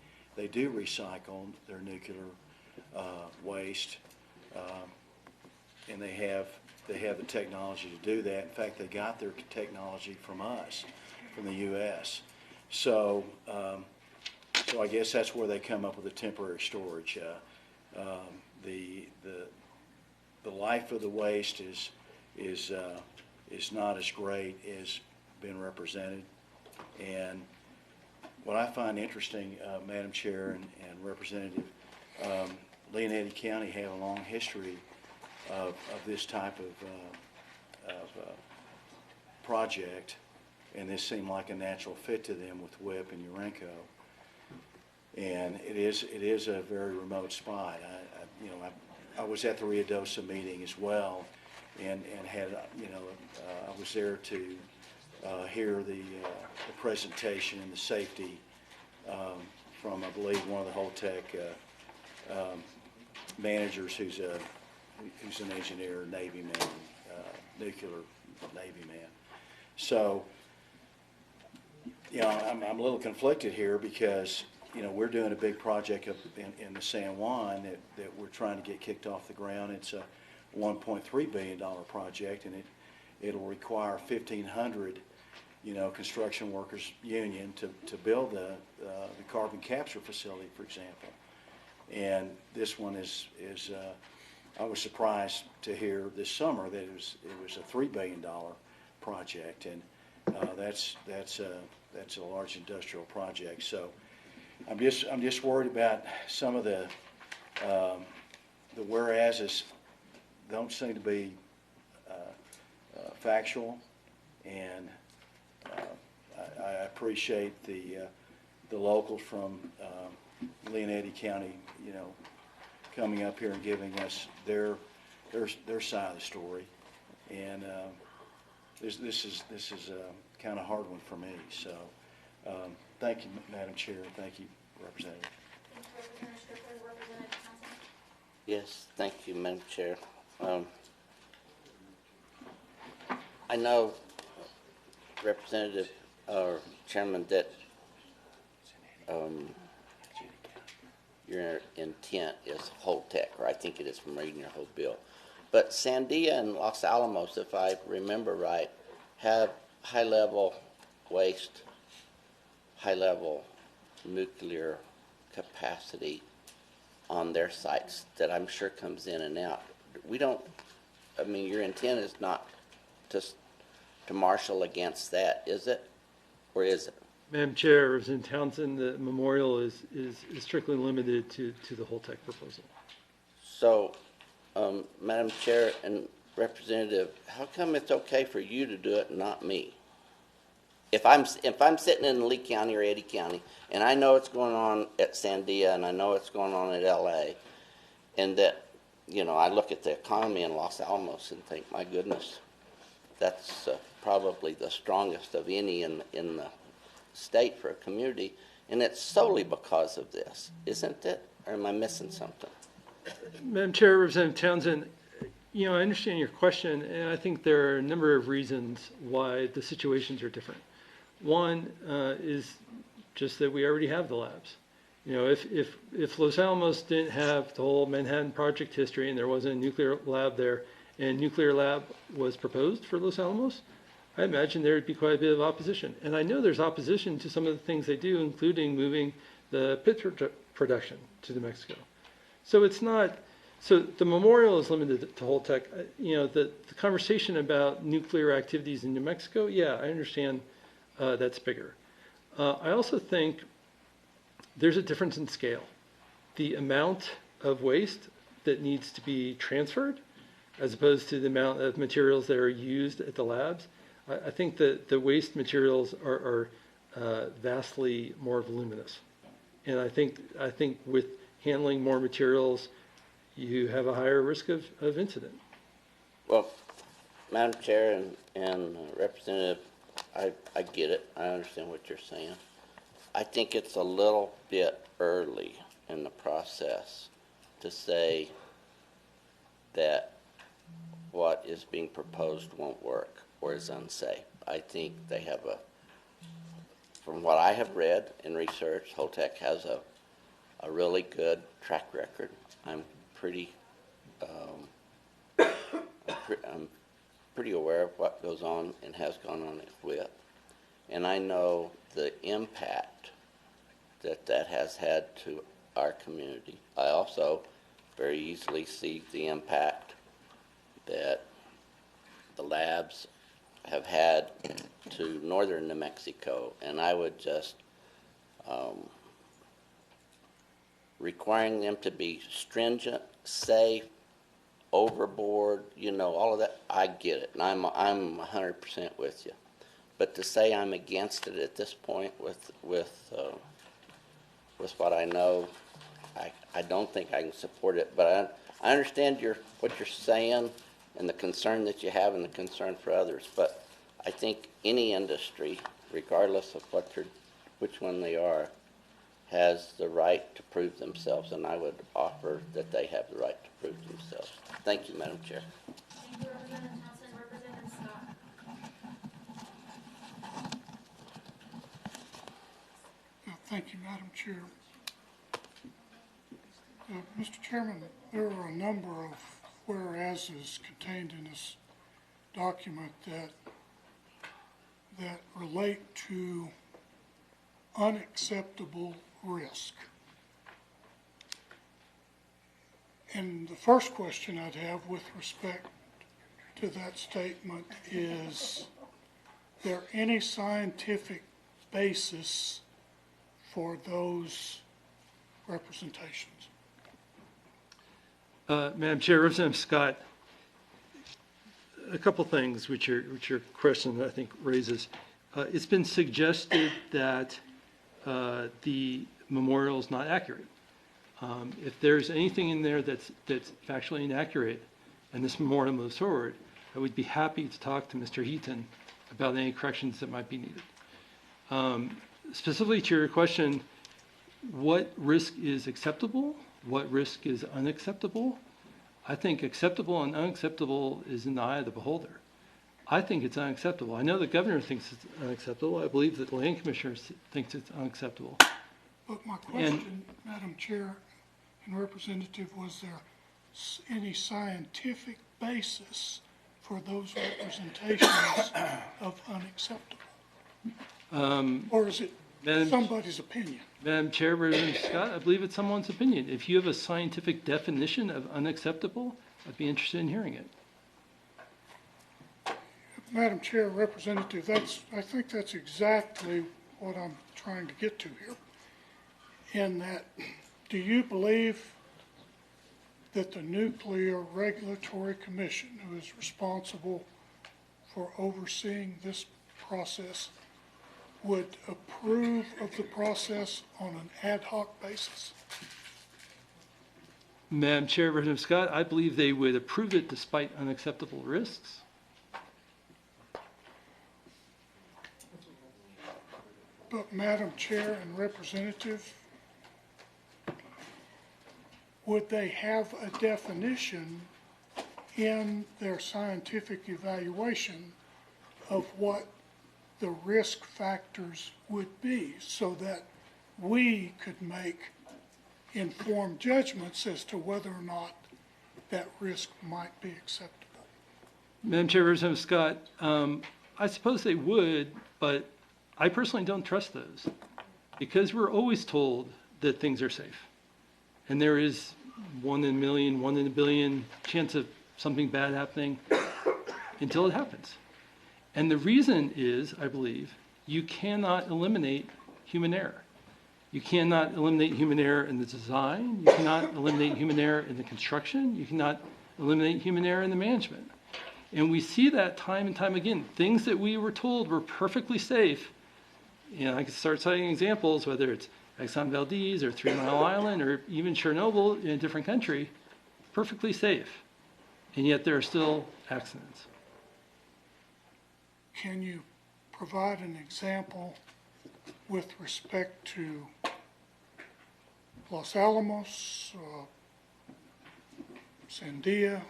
do recycle their nuclear waste, and they have they have the technology to do that. In fact, they got their technology from us, from the U.S. So, so I guess that's where they come up with the temporary storage. The life of the waste is not as great as been represented. And what I find interesting, Madam Chair and Representative, Lee and Eddy County have a long history of this type of project, and this seemed like a natural fit to them with WIP and Urenco. And it is a very remote spot. I was at the Ruidoso meeting as well, and had I was there to hear the presentation and the safety from, I believe, one of the Holtec managers who's an engineer, Navy man, nuclear Navy man. So, I'm a little conflicted here because, we're doing a big project up in the San Juan that we're trying to get kicked off the ground. It's a $1.3 billion project, and it'll require 1,500, construction workers union to build the carbon capture facility, for example. And this one is I was surprised to hear this summer that it was a $3 billion project, and that's a large industrial project. So I'm just worried about some of the whereases don't seem to be factual, and I appreciate the locals from Lee and Eddy County, coming up here and giving us their side of the story. And this is a kind of hard one for me. So thank you, Madam Chair. Thank you, Representative. Yes, thank you, Madam Chair. I know, Representative or Chairman, that your intent is Holtec, or I think it is from reading your whole bill. But Sandia and Los Alamos, if I remember right, have high-level waste, high-level nuclear capacity on their sites that I'm sure comes in and out. Your intent is not just to marshal against that, is it? Or is it? Madam Chair, Representative Townsend, the memorial is strictly limited to the Holtec proposal. So, Madam Chair and Representative, how come it's okay for you to do it and not me? If I'm sitting in Lee County or Eddy County, and I know it's going on at Sandia and I know it's going on at LA, and that, I look at the economy in Los Alamos and think, my goodness, that's probably the strongest of any in the state for a community, and it's solely because of this, isn't it? Or am I missing something? Madam Chair, Representative Townsend, I understand your question, and I think there are a number of reasons why the situations are different. One is just that we already have the labs. If Los Alamos didn't have the whole Manhattan Project history and there wasn't a nuclear lab there, and a nuclear lab was proposed for Los Alamos, I imagine there would be quite a bit of opposition. And I know there's opposition to some of the things they do, including moving the pit production to New Mexico. So it's not, so the memorial is limited to Holtec. The conversation about nuclear activities in New Mexico, yeah, I understand that's bigger. I also think there's a difference in scale. The amount of waste that needs to be transferred, as opposed to the amount of materials that are used at the labs, I think that the waste materials are vastly more voluminous. And I think with handling more materials, you have a higher risk of incident. Well, Madam Chair and Representative, I get it. I understand what you're saying. I think it's a little bit early in the process to say that what is being proposed won't work or is unsafe. I think they have from what I have read and researched, Holtec has a really good track record. I'm pretty pretty aware of what goes on and has gone on at WHIP. And I know the impact that that has had to our community. I also very easily see the impact that the labs have had to northern New Mexico. And I would just, requiring them to be stringent, safe, overboard, you know, all of that, I get it, and I'm 100% with you. But to say I'm against it at this point with what I know, I don't think I can support it. But I understand what you're saying and the concern that you have and the concern for others. But I think any industry, regardless of which one they are, has the right to prove themselves, and I would offer that they have the right to prove themselves. Thank you, Madam Chair. Thank you, Representative Nelson. Representative Scott. Thank you, Madam Chair. Mr. Chairman, there are a number of whereases contained in this document that relate to unacceptable risk. And the first question I'd have with respect to that statement is there any scientific basis for those representations? Madam Chair, Representative Scott, a couple things which your question I think raises. It's been suggested that the memorial is not accurate. If there's anything in there that's factually inaccurate and this memorial moves forward, I would be happy to talk to Mr. Heaton about any corrections that might be needed. Specifically to your question, what risk is acceptable? What risk is unacceptable? I think acceptable and unacceptable is in the eye of the beholder. I think it's unacceptable. I know the governor thinks it's unacceptable. I believe that the land commissioner thinks it's unacceptable. But my question, Madam Chair and Representative, was there any scientific basis for those representations of unacceptable? Or is it somebody's opinion? Madam Chair, Representative Scott, I believe it's someone's opinion. If you have a scientific definition of unacceptable, I'd be interested in hearing it. Madam Chair, Representative, I think that's exactly what I'm trying to get to here. In that, do you believe that the Nuclear Regulatory Commission, who is responsible for overseeing this process, would approve of the process on an ad hoc basis? Madam Chair, Representative Scott, I believe they would approve it despite unacceptable risks. But Madam Chair and Representative, would they have a definition in their scientific evaluation of what the risk factors would be so that we could make informed judgments as to whether or not that risk might be acceptable? Madam Chair, Representative Scott, I suppose they would, but I personally don't trust those because we're always told that things are safe. And there is 1 in a million, 1 in a billion chance of something bad happening until it happens. And the reason is, I believe, you cannot eliminate human error. You cannot eliminate human error in the design. You cannot eliminate human error in the construction. You cannot eliminate human error in the management. And we see that time and time again. Things that we were told were perfectly safe. And I can start citing examples, whether it's Exxon Valdez or 3 Mile Island or even Chernobyl in a different country, perfectly safe. And yet there are still accidents. Can you provide an example with respect to Los Alamos, Sandia,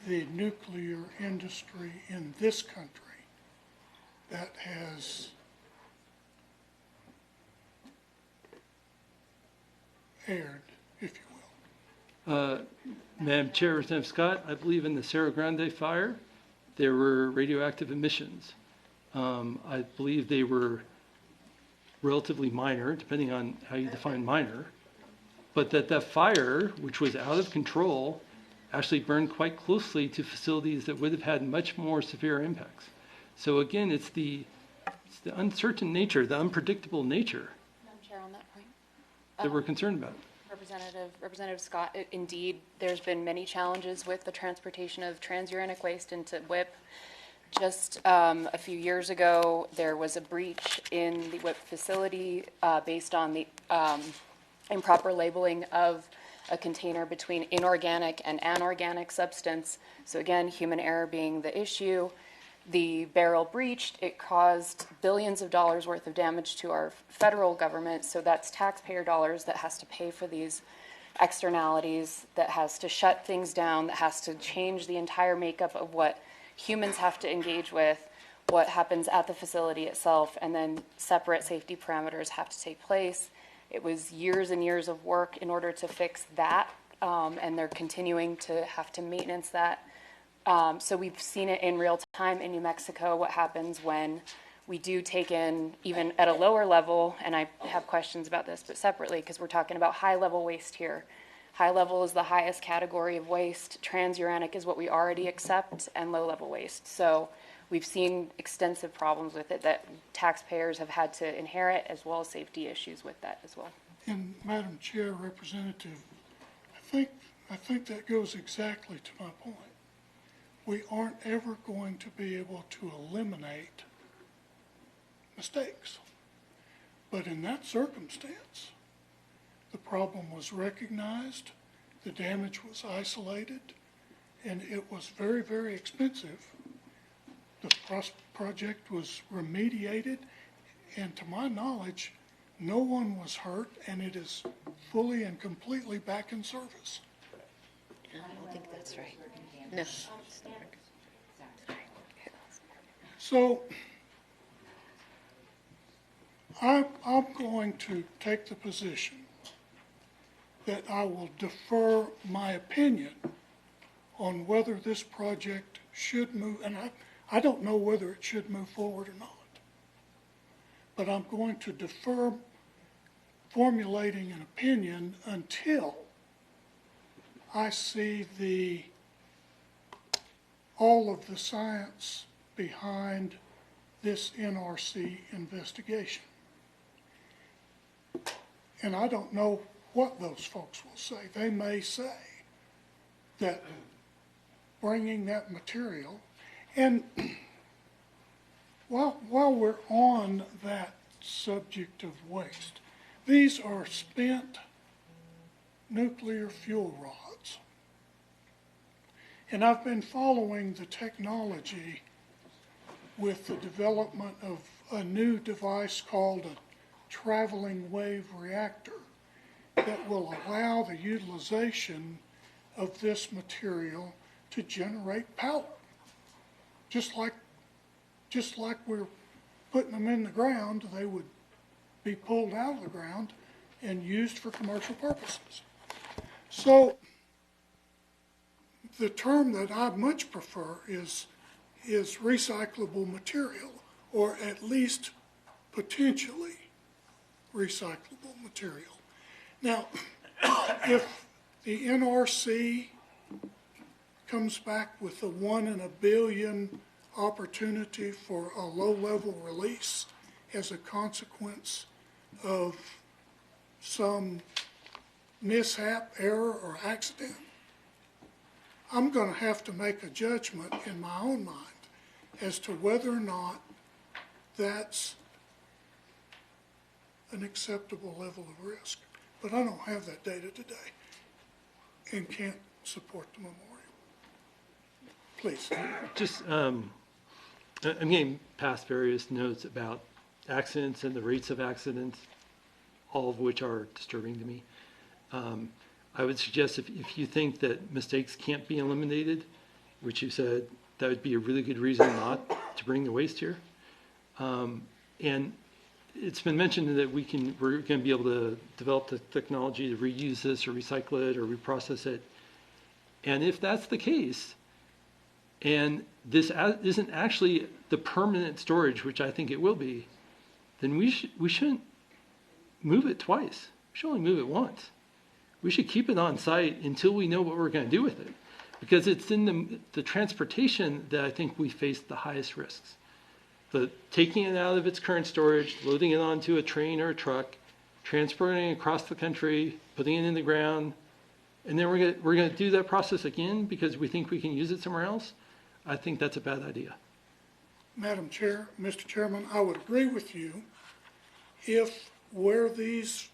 the nuclear industry in this country that has erred, if you will? Madam Chair, Representative Scott, I believe in the Cerro Grande fire, there were radioactive emissions. I believe they were relatively minor, depending on how you define minor, but that fire, which was out of control, actually burned quite closely to facilities that would have had much more severe impacts. So again, it's the uncertain nature, the unpredictable nature Madam Chair, on that point. that we're concerned about. Representative Scott, indeed, there's been many challenges with the transportation of transuranic waste into WIP. Just a few years ago, there was a breach in the WIP facility based on the improper labeling of a container between inorganic and anorganic substance. So again, human error being the issue. The barrel breached, it caused billions of dollars worth of damage to our federal government, so that's taxpayer dollars that has to pay for these externalities, that has to shut things down, that has to change the entire makeup of what humans have to engage with, what happens at the facility itself, and then separate safety parameters have to take place. It was years and years of work in order to fix that, and they're continuing to have to maintenance that. So we've seen it in real time in New Mexico, what happens when we do take in, even at a lower level, and I have questions about this, but separately, because we're talking about high-level waste here. High level is the highest category of waste. Transuranic is what we already accept, and low-level waste. So we've seen extensive problems with it that taxpayers have had to inherit, as well as safety issues with that as well. And Madam Chair, Representative, I think that goes exactly to my point. We aren't ever going to be able to eliminate mistakes. But in that circumstance, the problem was recognized, the damage was isolated, and it was very, very expensive. The project was remediated, and to my knowledge, no one was hurt, and it is fully and completely back in service. I don't think that's right. No. So I'm going to take the position that I will defer my opinion on whether this project should move, and I don't know whether it should move forward or not. But I'm going to defer formulating an opinion until I see all of the science behind this NRC investigation. And I don't know what those folks will say. They may say that bringing that material, and while we're on that subject of waste, these are spent nuclear fuel rods. And I've been following the technology with the development of a new device called a traveling wave reactor that will allow the utilization of this material to generate power. Just like we're putting them in the ground, they would be pulled out of the ground and used for commercial purposes. So the term that I much prefer is recyclable material, or at least potentially recyclable material. Now, if the NRC comes back with a 1 in a billion opportunity for a low-level release as a consequence of some mishap, error, or accident, I'm going to have to make a judgment in my own mind as to whether or not that's an acceptable level of risk. But I don't have that data today and can't support the memorial. Please. Just, I'm getting past various notes about accidents and the rates of accidents, all of which are disturbing to me. I would suggest if you think that mistakes can't be eliminated, which you said, that would be a really good reason not to bring the waste here. And it's been mentioned that we're going to be able to develop the technology to reuse this or recycle it or reprocess it. And if that's the case, and this isn't actually the permanent storage, which I think it will be, then we shouldn't move it twice. We should only move it once. We should keep it on site until we know what we're going to do with it. Because it's in the transportation that I think we face the highest risks. The taking it out of its current storage, loading it onto a train or a truck, transporting it across the country, putting it in the ground, and then we're going to do that process again because we think we can use it somewhere else. I think that's a bad idea. Madam Chair, Mr. Chairman, I would agree with you if where this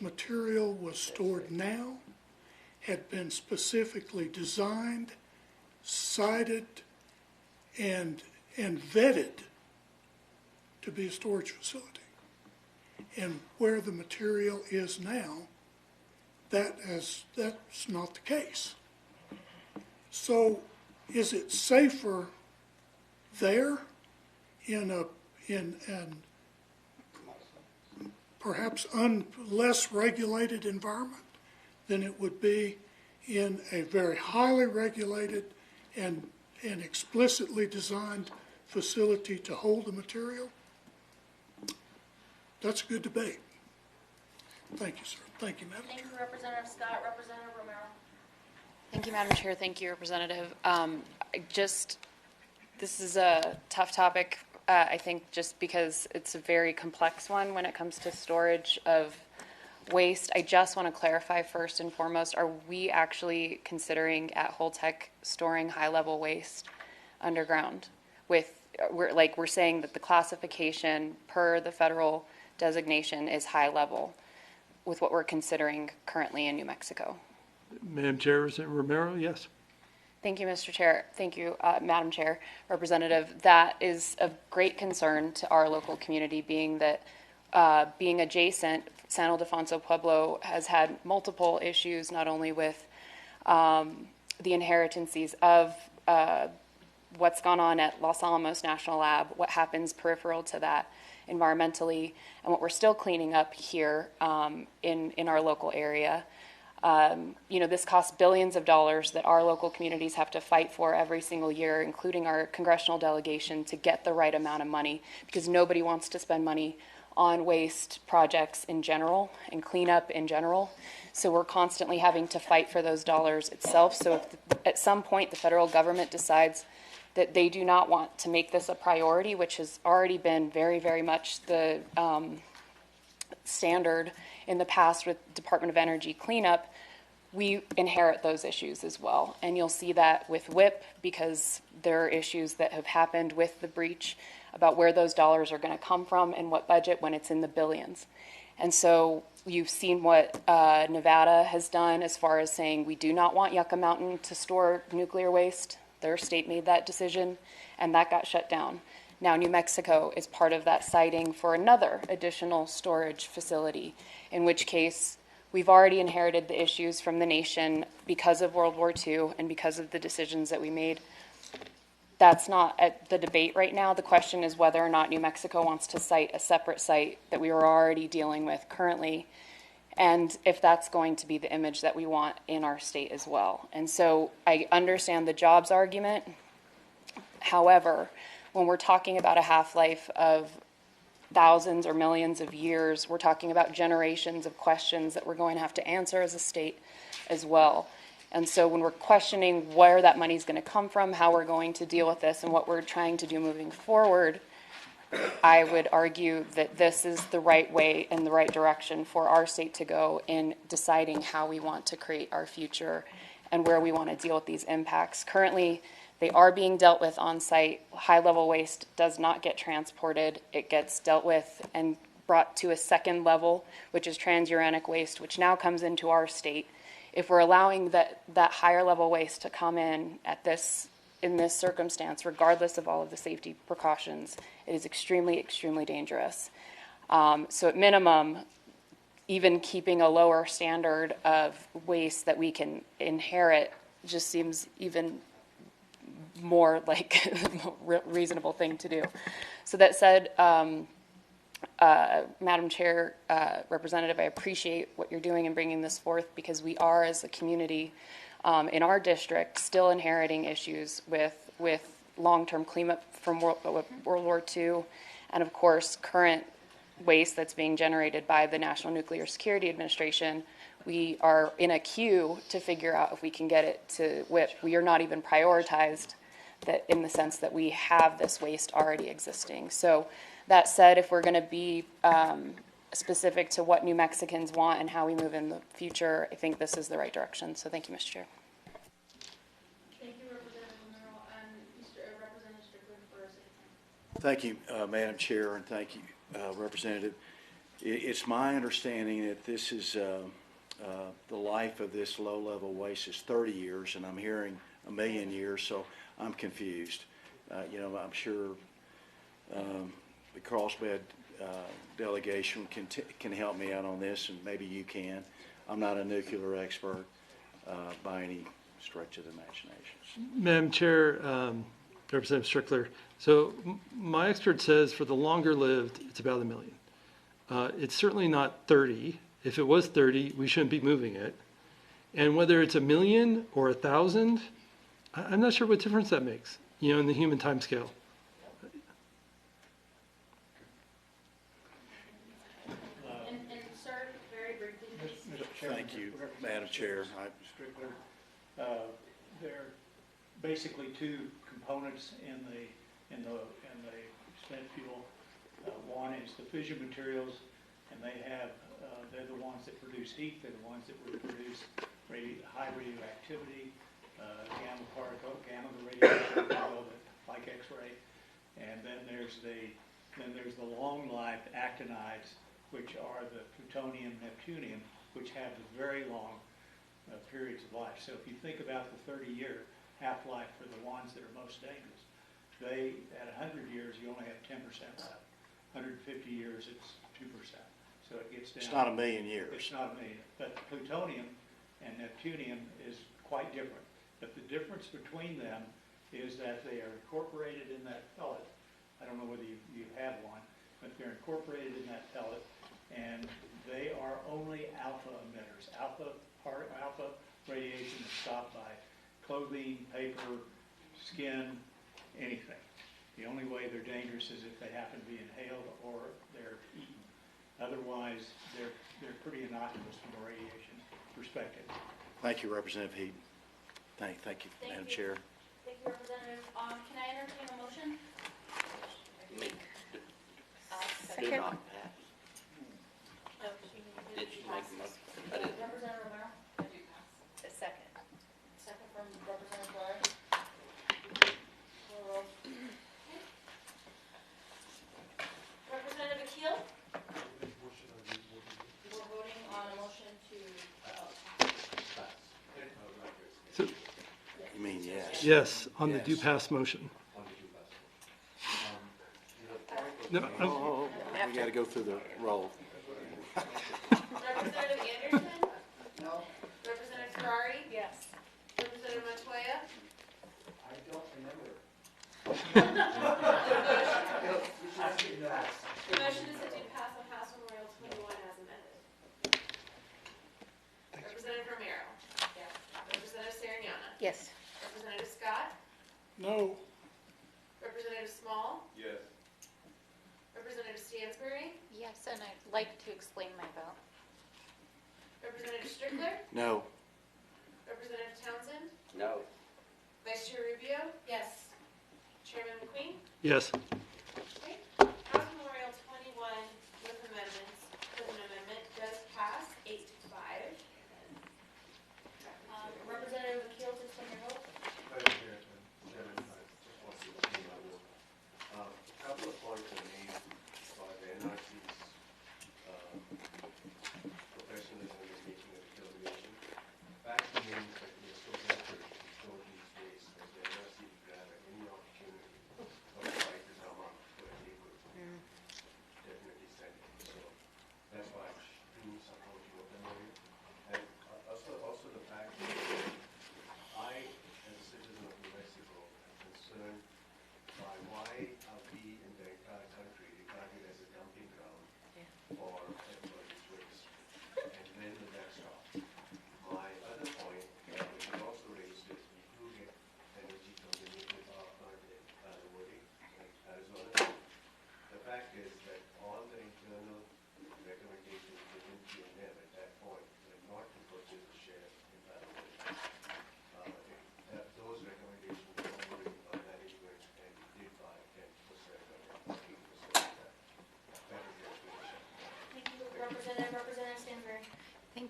material was stored now had been specifically designed, cited, and vetted to be a storage facility. And where the material is now, that's not the case. So is it safer there in an perhaps less regulated environment than it would be in a very highly regulated and explicitly designed facility to hold the material? That's a good debate. Thank you, sir. Thank you, Madam Chair. Thank you, Representative Scott. Representative Romero. Thank you, Madam Chair. Thank you, Representative. This is a tough topic, I think, just because it's a very complex one when it comes to storage of waste. I just want to clarify first and foremost, are we actually considering at Holtec storing high-level waste underground? We're saying that the classification per the federal designation is high level with what we're considering currently in New Mexico. Madam Chair, Romero, yes. Thank you, Mr. Chair. Thank you, Madam Chair, Representative. That is of great concern to our local community, being that being adjacent, San Ildefonso Pueblo has had multiple issues, not only with the inheritances of what's gone on at Los Alamos National Lab, what happens peripheral to that environmentally, and what we're still cleaning up here in our local area. This costs billions of dollars that our local communities have to fight for every single year, including our congressional delegation, to get the right amount of money, because nobody wants to spend money on waste projects in general and cleanup in general. So we're constantly having to fight for those dollars itself. So if at some point the federal government decides that they do not want to make this a priority, which has already been very, very much the standard in the past with Department of Energy cleanup, we inherit those issues as well. And you'll see that with WIP, because there are issues that have happened with the breach about where those dollars are going to come from and what budget when it's in the billions. And so you've seen what Nevada has done as far as saying we do not want Yucca Mountain to store nuclear waste. Their state made that decision, and that got shut down. Now New Mexico is part of that siting for another additional storage facility, in which case we've already inherited the issues from the nation because of World War II and because of the decisions that we made. That's not at the debate right now. The question is whether or not New Mexico wants to cite a separate site that we are already dealing with currently, and if that's going to be the image that we want in our state as well. And so I understand the jobs argument. However, when we're talking about a half-life of thousands or millions of years, we're talking about generations of questions that we're going to have to answer as a state as well. And so when we're questioning where that money is going to come from, how we're going to deal with this, and what we're trying to do moving forward, I would argue that this is the right way and the right direction for our state to go in deciding how we want to create our future and where we want to deal with these impacts. Currently, they are being dealt with on site. High-level waste does not get transported. It gets dealt with and brought to a second level, which is transuranic waste, which now comes into our state. If we're allowing that higher level waste to come in in this circumstance, regardless of all of the safety precautions, it is extremely, extremely dangerous. So at minimum, even keeping a lower standard of waste that we can inherit just seems even more like a reasonable thing to do. So that said, Madam Chair, Representative, I appreciate what you're doing in bringing this forth, because we are, as a community, in our district still inheriting issues with long-term cleanup from World War II, and of course, current waste that's being generated by the National Nuclear Security Administration. We are in a queue to figure out if we can get it to WIP. We are not even prioritized that in the sense that we have this waste already existing. So that said, if we're going to be specific to what New Mexicans want and how we move in the future, I think this is the right direction. So thank you, Mr. Chair. Thank you, Representative Romero, and Representative Strickland for a second. Thank you, Madam Chair, and thank you, Representative. It's my understanding that this is the life of this low-level waste is 30 years, and I'm hearing 1 million years, so I'm confused. I'm sure the Carlsbad delegation can help me out on this, and maybe you can. I'm not a nuclear expert by any stretch of the imagination. Madam Chair, Representative Strickler, so my expert says for the longer lived, it's about 1 million. It's certainly not 30. If it was 30, we shouldn't be moving it. And whether it's 1 million or 1,000, I'm not sure what difference that makes, in the human time scale. And sir, very briefly, please. Thank you, Madam Chair. Strickler, there are basically two components in the spent fuel. One is the fission materials, and they're the ones that produce heat. They're the ones that would produce high radioactivity, gamma particle, gamma radiation, like X-ray. And then there's the long-lived actinides, which are the plutonium, neptunium, which have the very long periods of life. So if you think about the 30-year half-life for the ones that are most dangerous, at 100 years, you only have 10% left. 150 years, it's 2%. So it gets down. It's not 1 million years. It's not 1 million. But plutonium and neptunium is quite different. But the difference between them is that they are incorporated in that pellet. I don't know whether you have one, but they're incorporated in that pellet, and they are only alpha emitters. Alpha radiation is stopped by clothing, paper, skin, anything. The only way they're dangerous is if they happen to be inhaled or they're eaten. Otherwise, they're pretty innocuous from a radiation perspective. Thank you, Representative Heaton. Thank you, Madam Chair. Thank you, Representative. Can I entertain a motion? Do not pass. No, Did she make a motion? I didn't. Representative Romero? I do pass. A second. Second from Representative Barr. Representative Akil? We're voting on a motion to, So, You mean yes? yes, on the Yes. do pass motion. No, We got to go through the roll. Representative Anderson? No. Representative Ferrari? yes. Representative Montoya? I don't remember. The motion is to do pass on House Memorial 21 as amended. Representative Romero? Yes. Representative Serignana? Yes. Representative Scott? No, Representative Small? Yes. Representative Stansbury? Yes, and I'd like to explain my vote. Representative Strickler? No. Representative Townsend? No. Vice Chair Rubio? Yes. Chairman McQueen? yes. Okay. House Memorial 21 with an amendment does pass 8-5. Representative Akil, to explain your vote? Madam Chairman, I just want to continue my work. A couple of points are made by the NRC's professionalism in making a determination. Fact remains that we are so desperate to store these waste that the NRC would gather any opportunity of fight this amount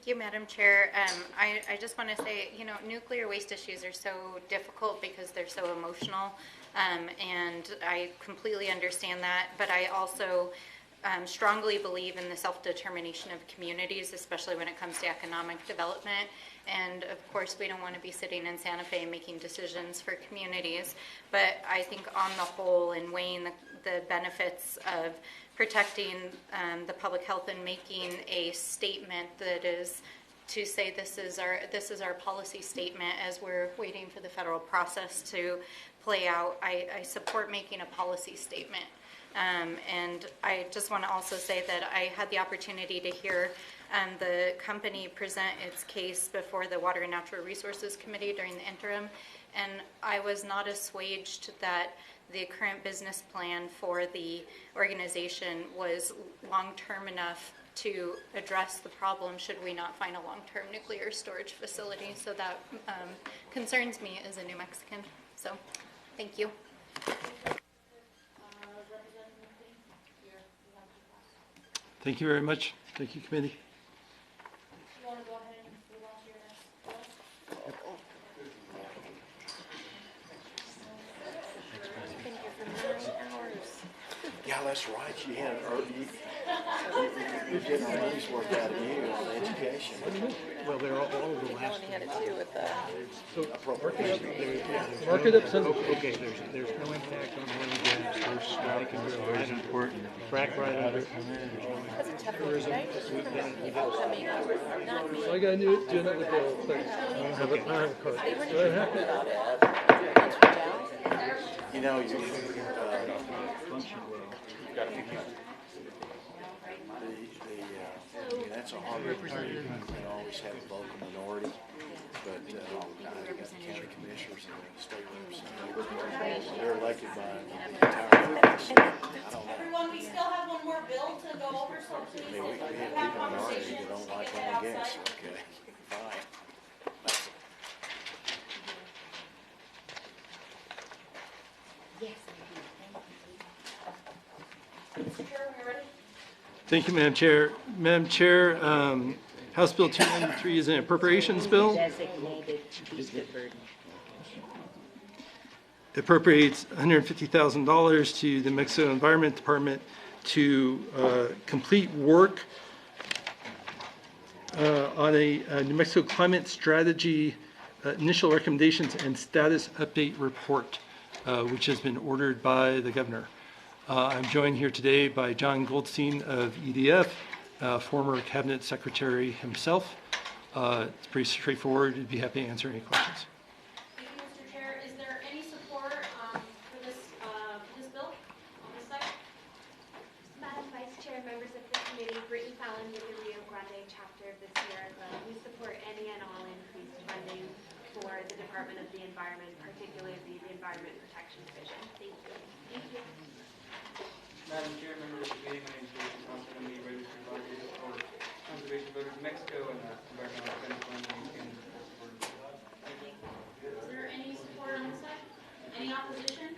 Thank you, Madam Chair. I just want to say, nuclear waste issues are so difficult because they're so emotional, and I completely understand that, but I also strongly believe in the self-determination of communities, especially when it comes to economic development. And of course, we don't want to be sitting in Santa Fe making decisions for communities, but I think on the whole, in weighing the benefits of protecting the public health and making a statement that is to say this is our policy statement as we're waiting for the federal process to play out, I support making a policy statement. And I just want to also say that I had the opportunity to hear the company present its case before the Water and Natural Resources Committee during the interim, and I was not assuaged that the current business plan for the organization was long-term enough to address the problem should we not find a long-term nuclear storage facility. So that concerns me as a New Mexican. So thank you. Thank you very much. Thank you, committee. You want to go ahead and move on to your next bill? Been here for 9 hours. Yeah, that's right. You're getting our money's worth out of you on education. Well, they're all of the last. Melanie had it too with the. Mark it up, son. Okay, there's no impact on oil and gas. They can go right under. Frack right under. That's a tough one, right? I mean, not me. So I got to do another bill. But I don't have a card. They weren't Do I even have talking it? about it. Once we're down. You know, you that's a hard representative. They always have a vocal minority, but I got the county commissioners and the state representatives. They're elected by the entire office. I don't know. Everyone, we still have one more bill to go over, so I please, mean, we if you have have people in our area conversations, that don't we like can oil get and gas. outside. Okay, fine. Yes. Mr. Chair, when you're ready. Thank you, Madam Chair. Madam Chair, House Bill 293 is an appropriations bill. Appropriates $150,000 to the New Mexico Environment Department to complete work on a New Mexico Climate Strategy initial recommendations and status update report, which has been ordered by the governor. I'm joined here today by John Goldstein of EDF, former cabinet secretary himself. It's pretty straightforward. I'd be happy to answer any questions. Thank you, Mr. Chair. Is there any support for this bill on this side? Madam Vice Chair, members of the committee, Brittany Fallon with the Rio Grande chapter of the Sierra Club. We support any and all increased funding for the Department of the Environment, particularly the Environment Protection Division. Thank you. Thank you. Madam Chair, members of the committee, my name is Jason Thompson. I'm the registered advocate for Conservation Voters of Mexico and Environmental Defense Fund. Is there any support on this side? Any opposition?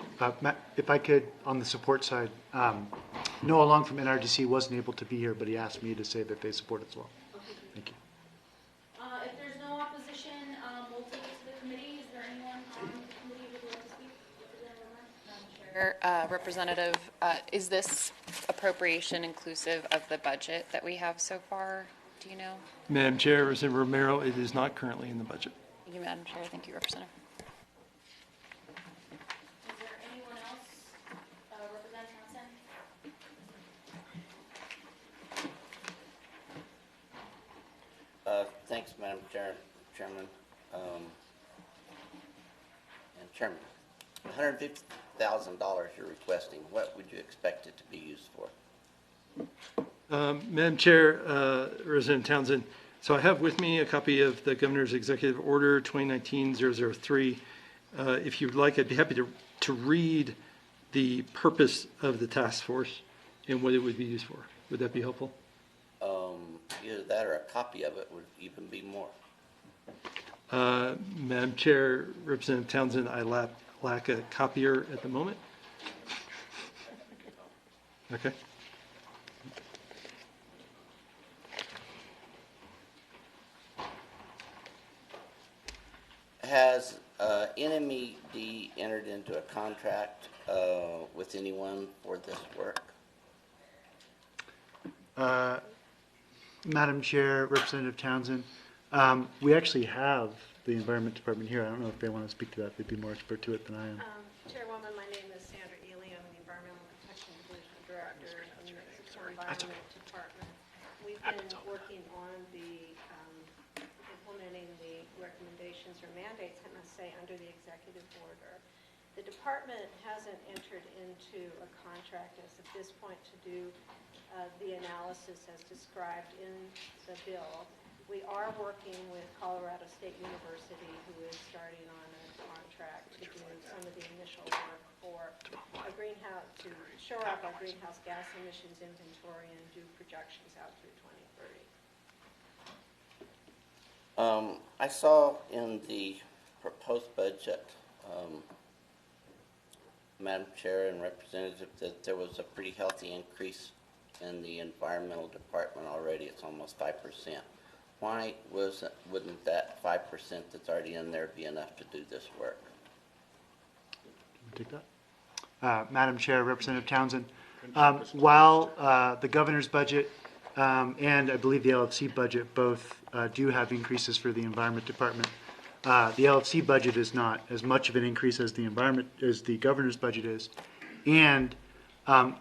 If I could, on the support side, Noah Long from NRDC wasn't able to be here, but he asked me to say that they support it as well. Okay. Thank you. If there's no opposition, we'll take it to the committee. Is there anyone on the committee who would like to speak? Representative, is this appropriation inclusive of the budget that we have so far? Do you know? Madam Chair, Representative Romero, it is not currently in the budget. Thank you, Madam Chair. Thank you, Representative. Is there anyone else? Representative Johnson? Thanks, Madam Chairman. And Chairman, $150,000 you're requesting, what would you expect it to be used for? Madam Chair, Representative Townsend, so I have with me a copy of the Governor's Executive Order 2019-003. If you'd like, I'd be happy to read the purpose of the task force and what it would be used for. Would that be helpful? Either that or a copy of it would even be more. Madam Chair, Representative Townsend, I lack a copier at the moment. Okay. NMED entered into a contract with anyone for this work? Madam Chair, Representative Townsend, we actually have the Environment Department here. I don't know if they want to speak to that. They'd be more expert to it than I am. Chairwoman, my name is Sandra Ely. I'm the Environmental Protection Division Director of the Mexico Environment Department. We've been working on the implementing the recommendations or mandates, I must say, under the executive order. The department hasn't entered into a contract as of this point to do the analysis as described in the bill. We are working with Colorado State University, who is starting on a contract to do some of the initial work for a greenhouse, to shore up our greenhouse gas emissions inventory and do projections out through 2030. I saw in the proposed budget, Madam Chair and Representative, that there was a pretty healthy increase in the environmental department already. It's almost 5%. Why wouldn't that 5% that's already in there be enough to do this work? Take that. Madam Chair, Representative Townsend, while the governor's budget and I believe the LFC budget both do have increases for the Environment Department, the LFC budget is not as much of an increase as the governor's budget is, and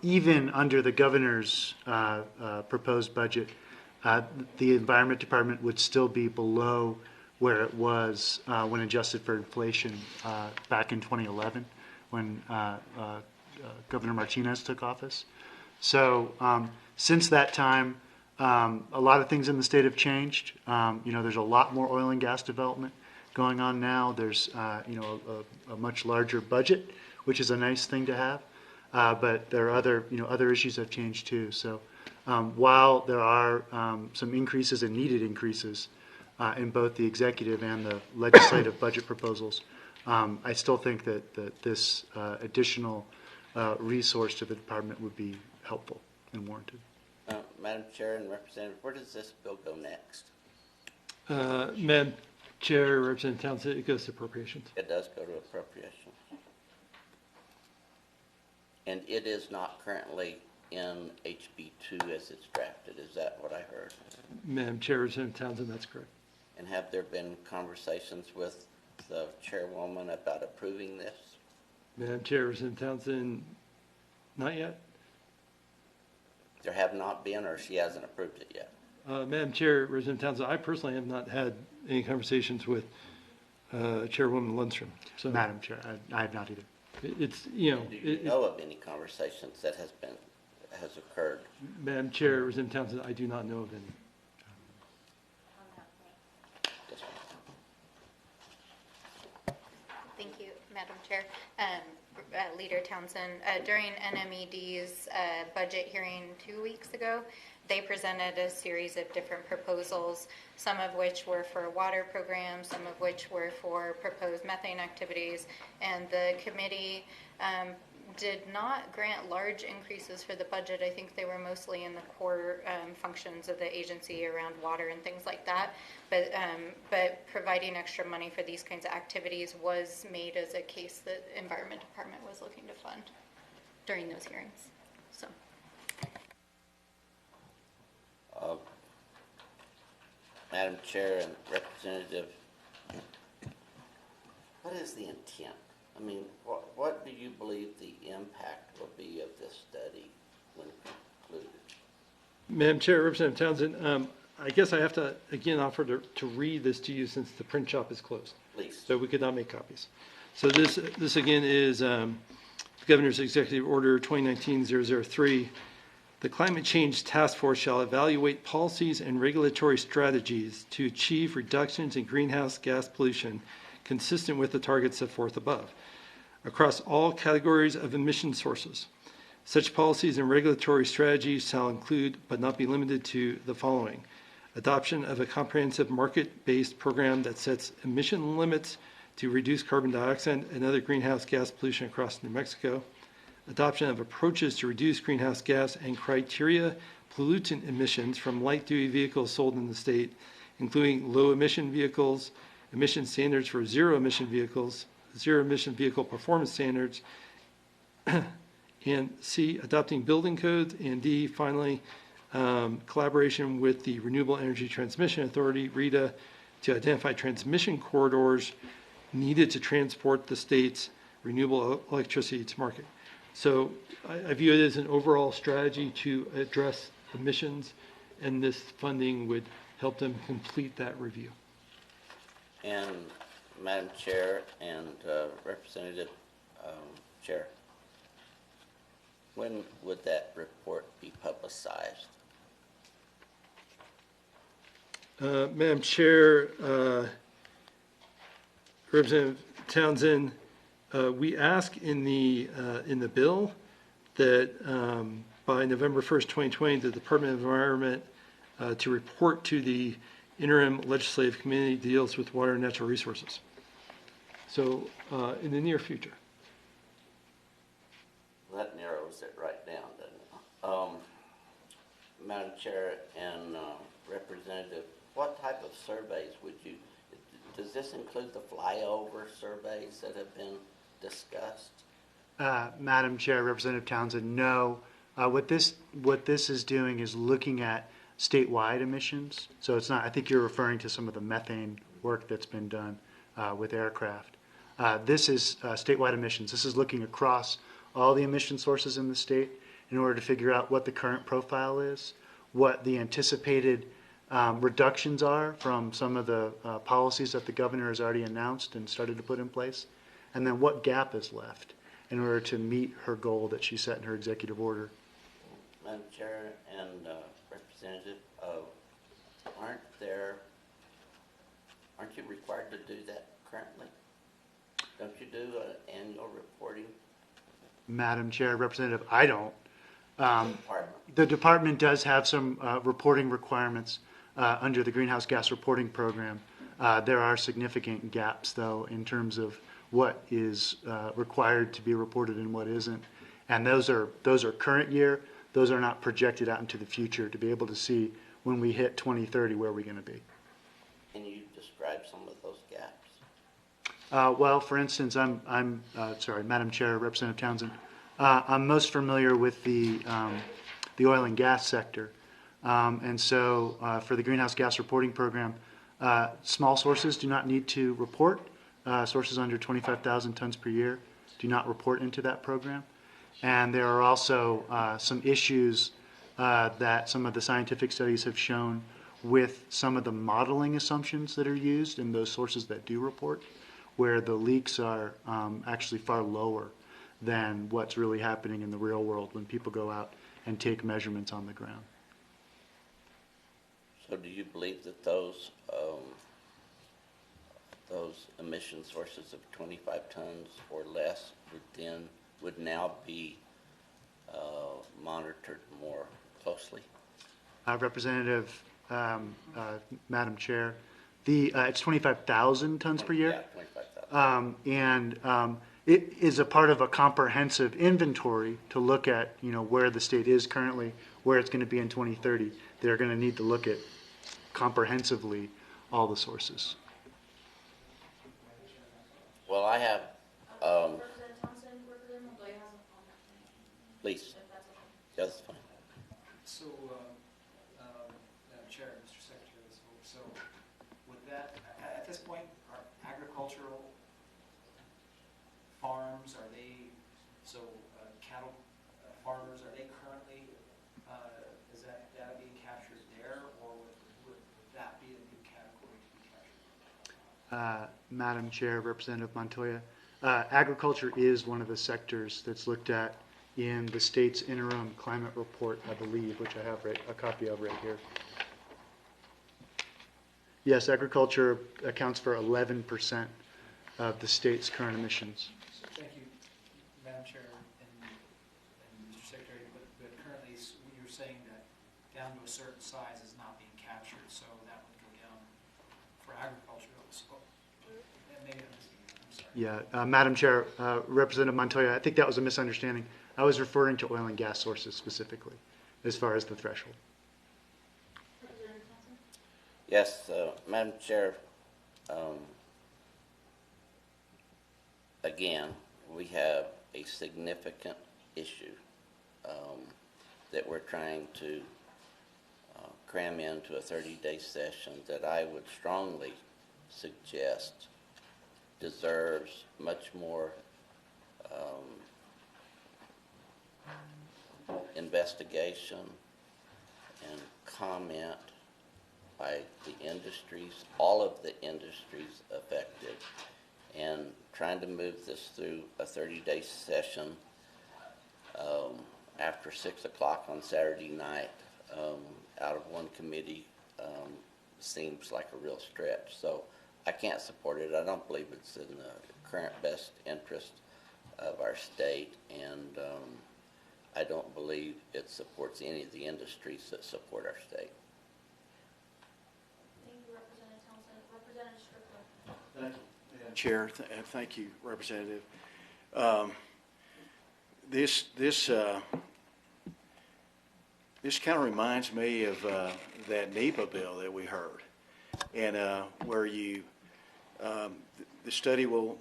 even under the governor's proposed budget, the Environment Department would still be below where it was when adjusted for inflation back in 2011 when Governor Martinez took office. So since that time, a lot of things in the state have changed. There's a lot more oil and gas development going on now. There's a much larger budget, which is a nice thing to have. But there are other issues that have changed too. So while there are some increases and needed increases in both the executive and the legislative budget proposals, I still think that this additional resource to the department would be helpful and warranted. Madam Chair and Representative, where does this bill go next? Madam Chair, Representative Townsend, it goes to appropriations. It does go to appropriations. And it is not currently in HB2 as it's drafted. Is that what I heard? Madam Chair, Representative Townsend, that's correct. And have there been conversations with the chairwoman about approving this? Madam Chair, Representative Townsend, not yet. There have not been, or she hasn't approved it yet? Madam Chair, Representative Townsend, I personally have not had any conversations with Chairwoman Lundstrom. So Madam Chair, I have not either. It's, do you know of any conversations that has occurred? Madam Chair, Representative Townsend, I do not know of any. Thank you, Madam Chair. Leader Townsend, during NMED's budget hearing 2 weeks ago, they presented a series of different proposals, some of which were for water programs, some of which were for proposed methane activities, and the committee did not grant large increases for the budget. I think they were mostly in the core functions of the agency around water and things like that. But providing extra money for these kinds of activities was made as a case that the Environment Department was looking to fund during those hearings. So. Madam Chair and Representative, what is the intent? I mean, what do you believe the impact will be of this study when concluded? Madam Chair, Representative Townsend, I guess I have to again offer to read this to you since the print shop is closed. Please. So we could not make copies. So this again is the Governor's Executive Order 2019-003. The Climate Change Task Force shall evaluate policies and regulatory strategies to achieve reductions in greenhouse gas pollution consistent with the targets set forth above, across all categories of emission sources. Such policies and regulatory strategies shall include, but not be limited to, the following: adoption of a comprehensive market-based program that sets emission limits to reduce carbon dioxide and other greenhouse gas pollution across New Mexico, adoption of approaches to reduce greenhouse gas and criteria pollutant emissions from light-duty vehicles sold in the state, including low-emission vehicles, emission standards for zero-emission vehicles, zero emission vehicle performance standards, and C, adopting building codes, and D, finally, collaboration with the Renewable Energy Transmission Authority, RETA, to identify transmission corridors needed to transport the state's renewable electricity to market. So I view it as an overall strategy to address emissions, and this funding would help them complete that review. And Madam Chair and Representative Chair, when would that report be publicized? Madam Chair, Representative Townsend, we ask in the bill that by November 1st, 2020, the Department of Environment to report to the interim legislative committee deals with water and natural resources. So in the near future. Well, that narrows it right down, doesn't it? Madam Chair and Representative, what type of surveys would you, does this include the flyover surveys that have been discussed? Madam Chair, Representative Townsend, no. What this is doing is looking at statewide emissions. So it's not, I think you're referring to some of the methane work that's been done with aircraft. This is statewide emissions. This is looking across all the emission sources in the state in order to figure out what the current profile is, what the anticipated reductions are from some of the policies that the governor has already announced and started to put in place, and then what gap is left in order to meet her goal that she set in her executive order. Madam Chair and Representative, aren't you required to do that currently? Don't you do annual reporting? Madam Chair, Representative, I don't. The department does have some reporting requirements under the Greenhouse Gas Reporting Program. There are significant gaps, though, in terms of what is required to be reported and what isn't. And those are current year. Those are not projected out into the future to be able to see when we hit 2030 where we're going to be. Can you describe some of those gaps? Well, for instance, sorry, Madam Chair, Representative Townsend. I'm most familiar with the oil and gas sector. And so for the Greenhouse Gas Reporting Program, small sources do not need to report. Sources under 25,000 tons per year do not report into that program. And there are also some issues that some of the scientific studies have shown with some of the modeling assumptions that are used in those sources that do report, where the leaks are actually far lower than what's really happening in the real world when people go out and take measurements on the ground. So do you believe that those emission sources of 25 tons or less would now be monitored more closely? Representative, Madam Chair, it's 25,000 tons per year. Yeah, 25,000. It is a part of a comprehensive inventory to look at, where the state is currently, where it's going to be in 2030. They're going to need to look at comprehensively all the sources. Well, I have, please. Yeah, that's fine. So, Madam Chair, Mr. Secretary, so with that, at this point, are agricultural farms, cattle farmers, are they currently, is that data being captured there, or would that be a new category to be captured? Madam Chair, Representative Montoya, agriculture is one of the sectors that's looked at in the state's interim climate report, I believe, which I have a copy of right here. Yes, agriculture accounts for 11% of the state's current emissions. Thank you, Madam Chair and Mr. Secretary, but currently you're saying that down to a certain size is not being captured, so that would go down for agriculture. So maybe I'm sorry. Yeah, Madam Chair, Representative Montoya, I think that was a misunderstanding. I was referring to oil and gas sources specifically, as far as the threshold. Yes, Madam Chair, again, we have a significant issue that we're trying to cram into a 30-day session that I would strongly suggest deserves much more investigation and comment by the industries, all of the industries affected, and trying to move this through a 30-day session after 6 o'clock on Saturday night out of one committee seems like a real stretch. So I can't support it. I don't believe it's in the current best interest of our state, and I don't believe it supports any of the industries that support our state. Thank you, Representative Townsend. Representative Strickler. Thank you, Madam Chair. Thank you, Representative. This kind of reminds me of that NEPA bill that we heard, and where the study will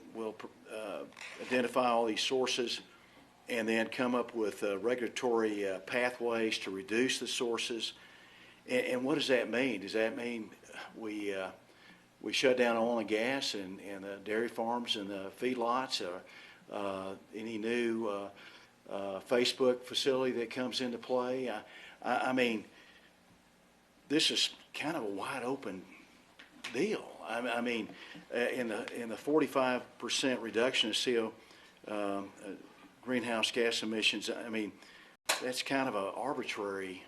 identify all these sources and then come up with regulatory pathways to reduce the sources. And what does that mean? Does that mean we shut down oil and gas and the dairy farms and the feedlots, or any new Facebook facility that comes into play? I mean, this is kind of a wide open deal. I mean, in the 45% reduction of CO greenhouse gas emissions, I mean, that's kind of an arbitrary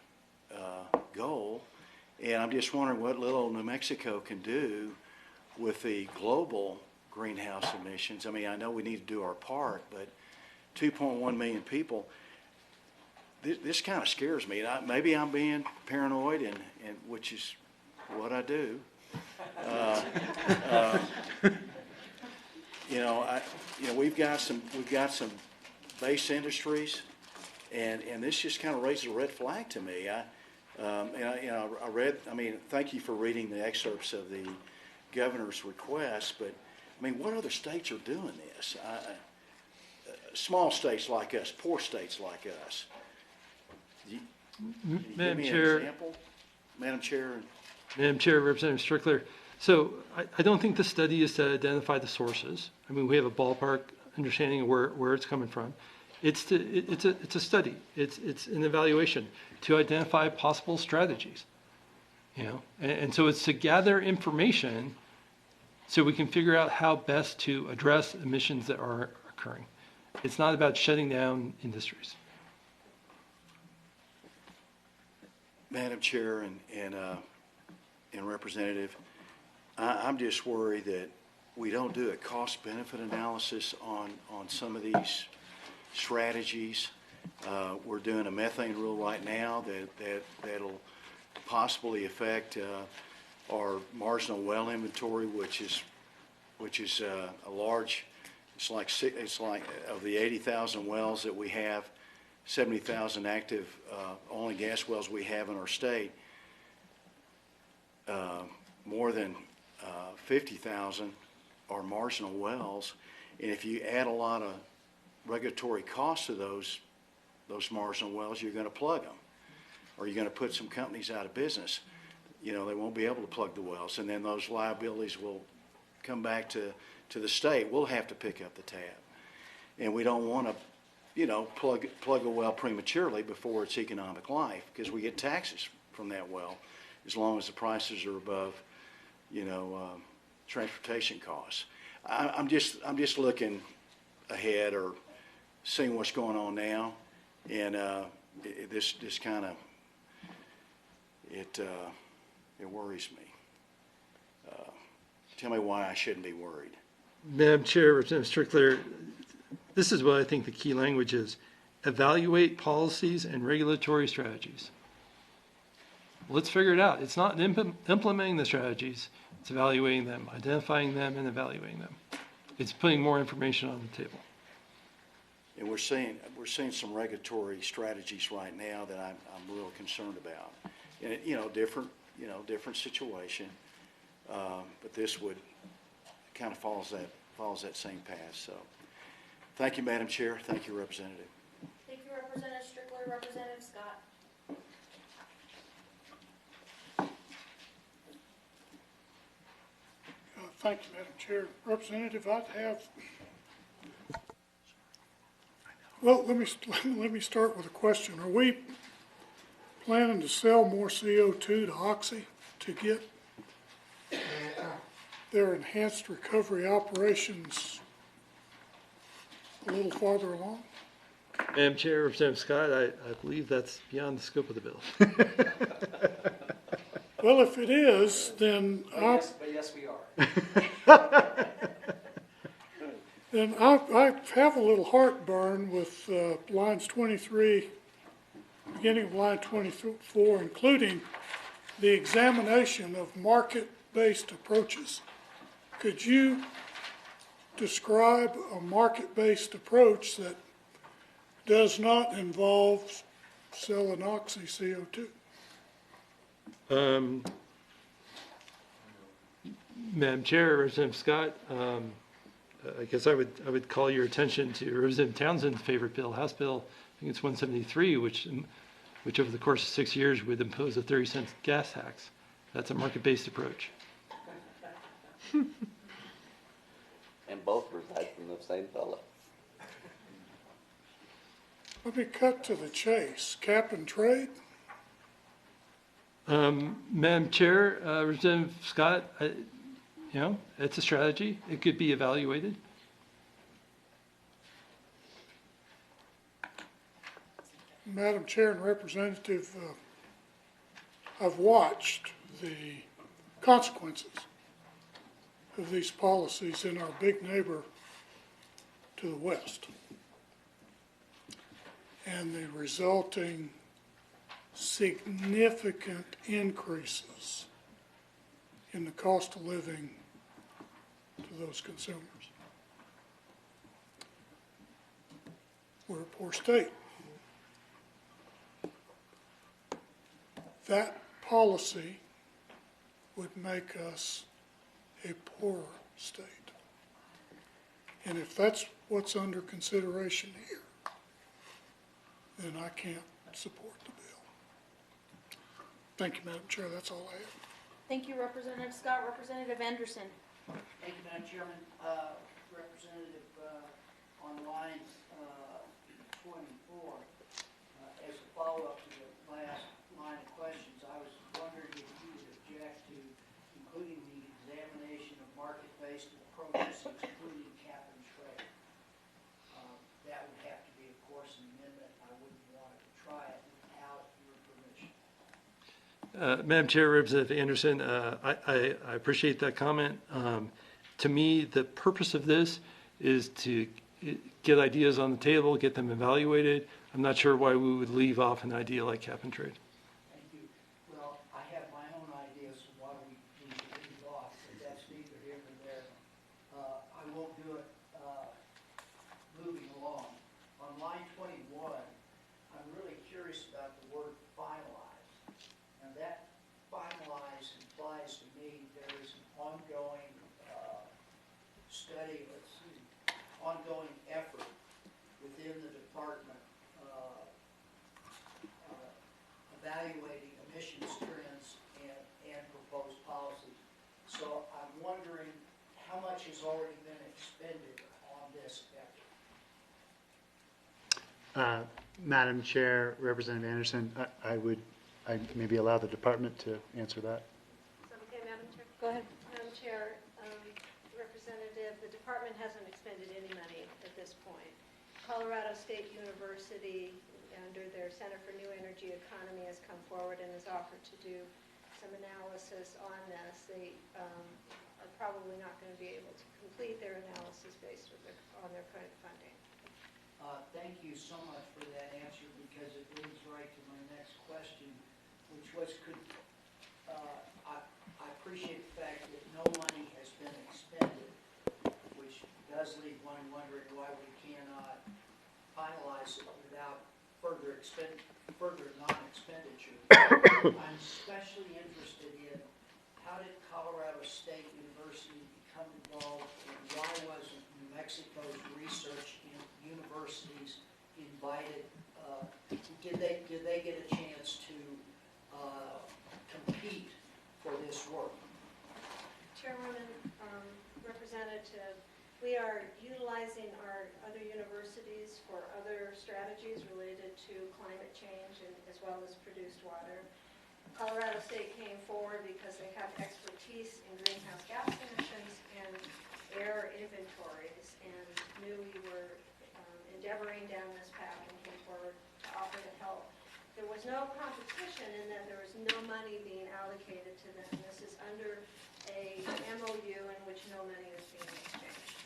goal. And I'm just wondering what little New Mexico can do with the global greenhouse emissions. I mean, I know we need to do our part, but 2.1 million people, this kind of scares me. Maybe I'm being paranoid, and which is what I do. We've got some base industries, and this just kind of raises a red flag to me. I read. I mean, thank you for reading the excerpts of the governor's request, but I mean, what other states are doing this? Small states like us, poor states like us. Can you Madam give me Chair. an example? Madam Chair. Madam Chair, Representative Strickler. So I don't think the study is to identify the sources. I mean, we have a ballpark understanding of where it's coming from. It's a study. It's an evaluation to identify possible strategies. And so it's to gather information so we can figure out how best to address emissions that are occurring. It's not about shutting down industries. Madam Chair and Representative, I'm just worried that we don't do a cost-benefit analysis on some of these strategies. We're doing a methane rule right now that'll possibly affect our marginal well inventory, which is a large. It's like of the 80,000 wells that we have, 70,000 active oil and gas wells we have in our state. More than 50,000 are marginal wells, and if you add a lot of regulatory costs to those marginal wells, you're going to plug them, or you're going to put some companies out of business. They won't be able to plug the wells, and then those liabilities will come back to the state. We'll have to pick up the tab, and we don't want to plug a well prematurely before its economic life, because we get taxes from that well as long as the prices are above transportation costs. I'm just looking ahead, or seeing what's going on now, and this kind of it worries me. Tell me why I shouldn't be worried. Madam Chair, Representative Strickler, this is what I think the key language is: evaluate policies and regulatory strategies. Let's figure it out. It's not implementing the strategies, it's evaluating them, identifying them, and evaluating them. It's putting more information on the table. And we're seeing some regulatory strategies right now that I'm real concerned about. And different situation, but this would kind of follows that same path. So Thank you, Madam Chair. Thank you, Representative. Thank you, Representative Strickler. Representative Scott. Thank you, Madam Chair. Representative, I'd have, well, let me start with a question. Are we planning to sell more CO2 to Oxy to get their enhanced recovery operations a little farther along? Madam Chair, Representative Scott, I believe that's beyond the scope of the bill. Well, if it is, then But yes, we are. then I have a little heartburn with lines 23, beginning of line 24, including the examination of market-based approaches. Could you describe a market-based approach that does not involve selling Oxy CO2? Madam Chair, Representative Scott, I guess I would call your attention to Representative Townsend's favorite bill, House Bill, I think it's 173, which over the course of 6 years would impose a 30-cent gas tax. That's a market-based approach. And both reside from the same fellow. Let me cut to the chase. Cap and trade? Madam Chair, Representative Scott, it's a strategy. It could be evaluated. Madam Chair and Representative, I've watched the consequences of these policies in our big neighbor to the west and the resulting significant increases in the cost of living to those consumers. We're a poor state. That policy would make us a poorer state. And if that's what's under consideration here, then I can't support the bill. Thank you, Madam Chair. That's all I have. Thank you, Representative Scott. Representative Anderson. Thank you, Madam Chairman. Representative, on line 24, as a follow-up to the last line of questions, I was wondering if you would object to including the examination of market-based approaches, excluding cap and trade. That would have to be, of course, an amendment. I wouldn't want to try it without your permission. Madam Chair, Representative Anderson, I appreciate that comment. To me, the purpose of this is to get ideas on the table, get them evaluated. I'm not sure why we would leave off an idea like cap and trade. Thank you. Well, I have my own ideas of why we need to leave off, but that's neither here nor there. I won't do it moving along. On line 21, I'm really curious about the word finalize. Now that finalize implies to me there is an ongoing study, ongoing effort within the department evaluating emissions trends and proposed policies. So I'm wondering how much has already been expended on this effort? Madam Chair, Representative Anderson, I maybe allow the department to answer that. Is that okay, Madam Chair? Go ahead. Madam Chair, Representative, the department hasn't expended any money at this point. Colorado State University, under their Center for New Energy Economy, has come forward and has offered to do some analysis on this. They are probably not going to be able to complete their analysis based on their current funding. Thank you so much for that answer, because it leads right to my next question, which was, I appreciate the fact that no money has been expended, which does leave one wondering why we cannot finalize it without further non-expenditure. I'm especially interested in how did Colorado State University become involved, and why wasn't New Mexico's research in universities invited, did they get a chance to compete for this work? Chairwoman, Representative, we are utilizing our other universities for other strategies related to climate change and as well as produced water. Colorado State came forward because they have expertise in greenhouse gas emissions and air inventories and knew we were endeavoring down this path and came forward to offer to help. There was no competition in that there was no money being allocated to them. This is under a MOU in which no money is being exchanged.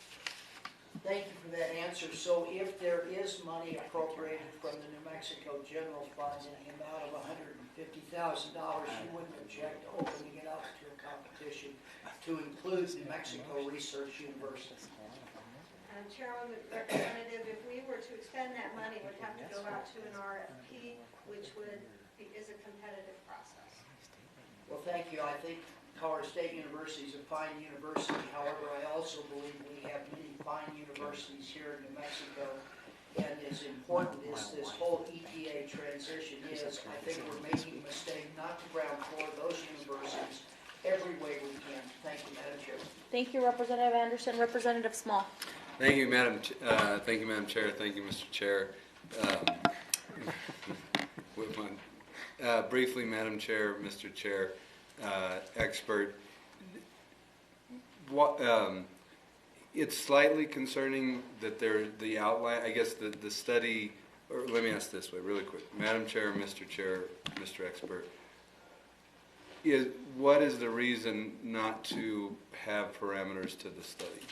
Thank you for that answer. So if there is money appropriated from the New Mexico General Fund in the amount of $150,000, you wouldn't object to opening it up to a competition to include New Mexico Research University? Chairwoman, Representative, if we were to expend that money, it would have to go out to an RFP, which is a competitive process. Well, thank you. I think Colorado State University is a fine university. However, I also believe we have many fine universities here in New Mexico. And as important as this whole EPA transition is, I think we're making a mistake not to ground floor those universities every way we can. Thank you, Madam Chair. Thank you, Representative Anderson. Representative Small. Thank you, Madam Chair. Thank you, Mr. Chair. Briefly, Madam Chair, Mr. Chair, expert, it's slightly concerning that the outline, I guess the study, or let me ask this way really quick. Madam Chair, Mr. Expert, what is the reason not to have parameters to the study?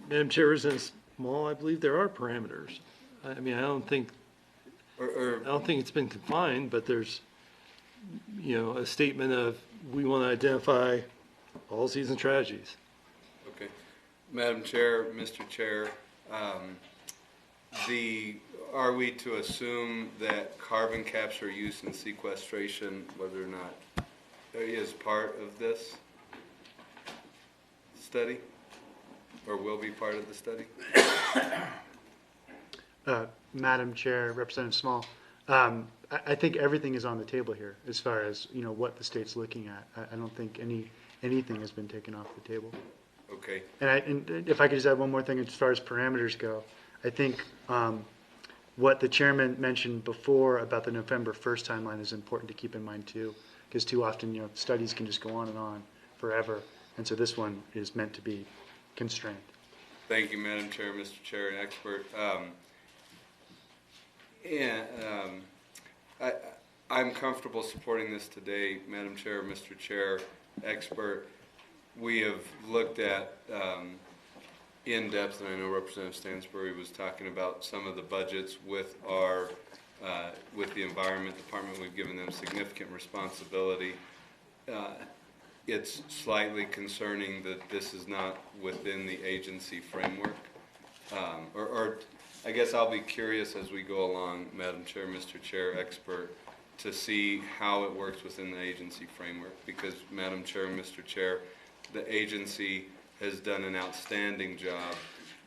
Madam Chair, Representative Small, I believe there are parameters. I mean, I don't think it's been confined, but there's, a statement of we want to identify policies and strategies. Okay. Madam Chair, Mr. Chair, are we to assume that carbon capture, use, and sequestration, whether or not is part of this study? Or will be part of the study? Madam Chair, Representative Small, I think everything is on the table here as far as, what the state's looking at. I don't think anything has been taken off the table. Okay. And if I could just add one more thing as far as parameters go, I think what the chairman mentioned before about the November 1st timeline is important to keep in mind too, because too often, studies can just go on forever. And so this one is meant to be constrained. Thank you, Madam Chair, Mr. Chair, and expert. I'm comfortable supporting this today, Madam Chair, Mr. Chair, expert. We have looked at in depth, and I know Representative Stansbury was talking about some of the budgets with with the Environment Department. We've given them significant responsibility. It's slightly concerning that this is not within the agency framework. Or I guess I'll be curious as we go along, Madam Chair, Mr. Chair, expert, to see how it works within the agency framework. Because, Madam Chair, Mr. Chair, the agency has done an outstanding job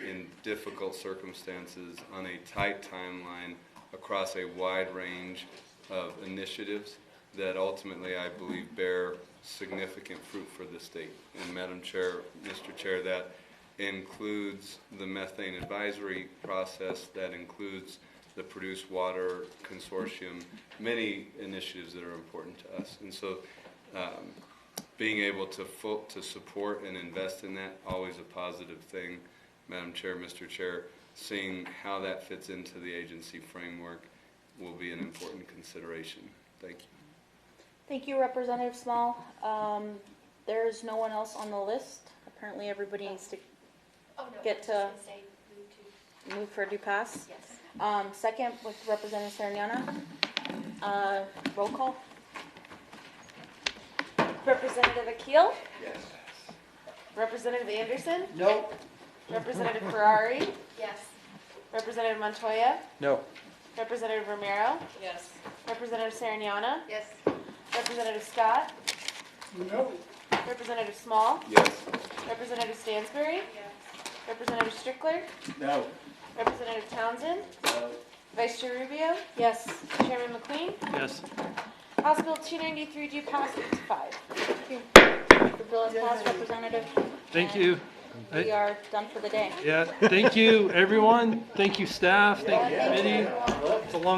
in difficult circumstances on a tight timeline across a wide range of initiatives that ultimately I believe bear significant fruit for the state. And Madam Chair, Mr. Chair, that includes the methane advisory process, that includes the Produced Water Consortium, many initiatives that are important to us. And so being able to support and invest in that, always a positive thing. Madam Chair, Mr. Chair, seeing how that fits into the agency framework will be an important consideration. Thank you. Thank you, Representative Small. There's no one else on the list. Apparently everybody needs to get to move for due pass. Yes. Second with Representative Sariñana. Roll call. Representative Akil? Yes. Representative Anderson? No. Representative Ferrari? Yes. Representative Montoya? No. Representative Romero? Yes. Representative Sariñana? Yes. Representative Scott? No. Representative Small? Yes. Representative Stansbury? Yes. Representative Strickler? No. Representative Townsend? No. Vice Chair Rubio? Yes. Chairman McQueen? Yes. House Bill 293 do pass 8-5. Thank you. The bill is passed, Representative. Thank you. We are done for the day. Yeah, thank you, everyone. Thank you, staff. Thank you, committee. It's a long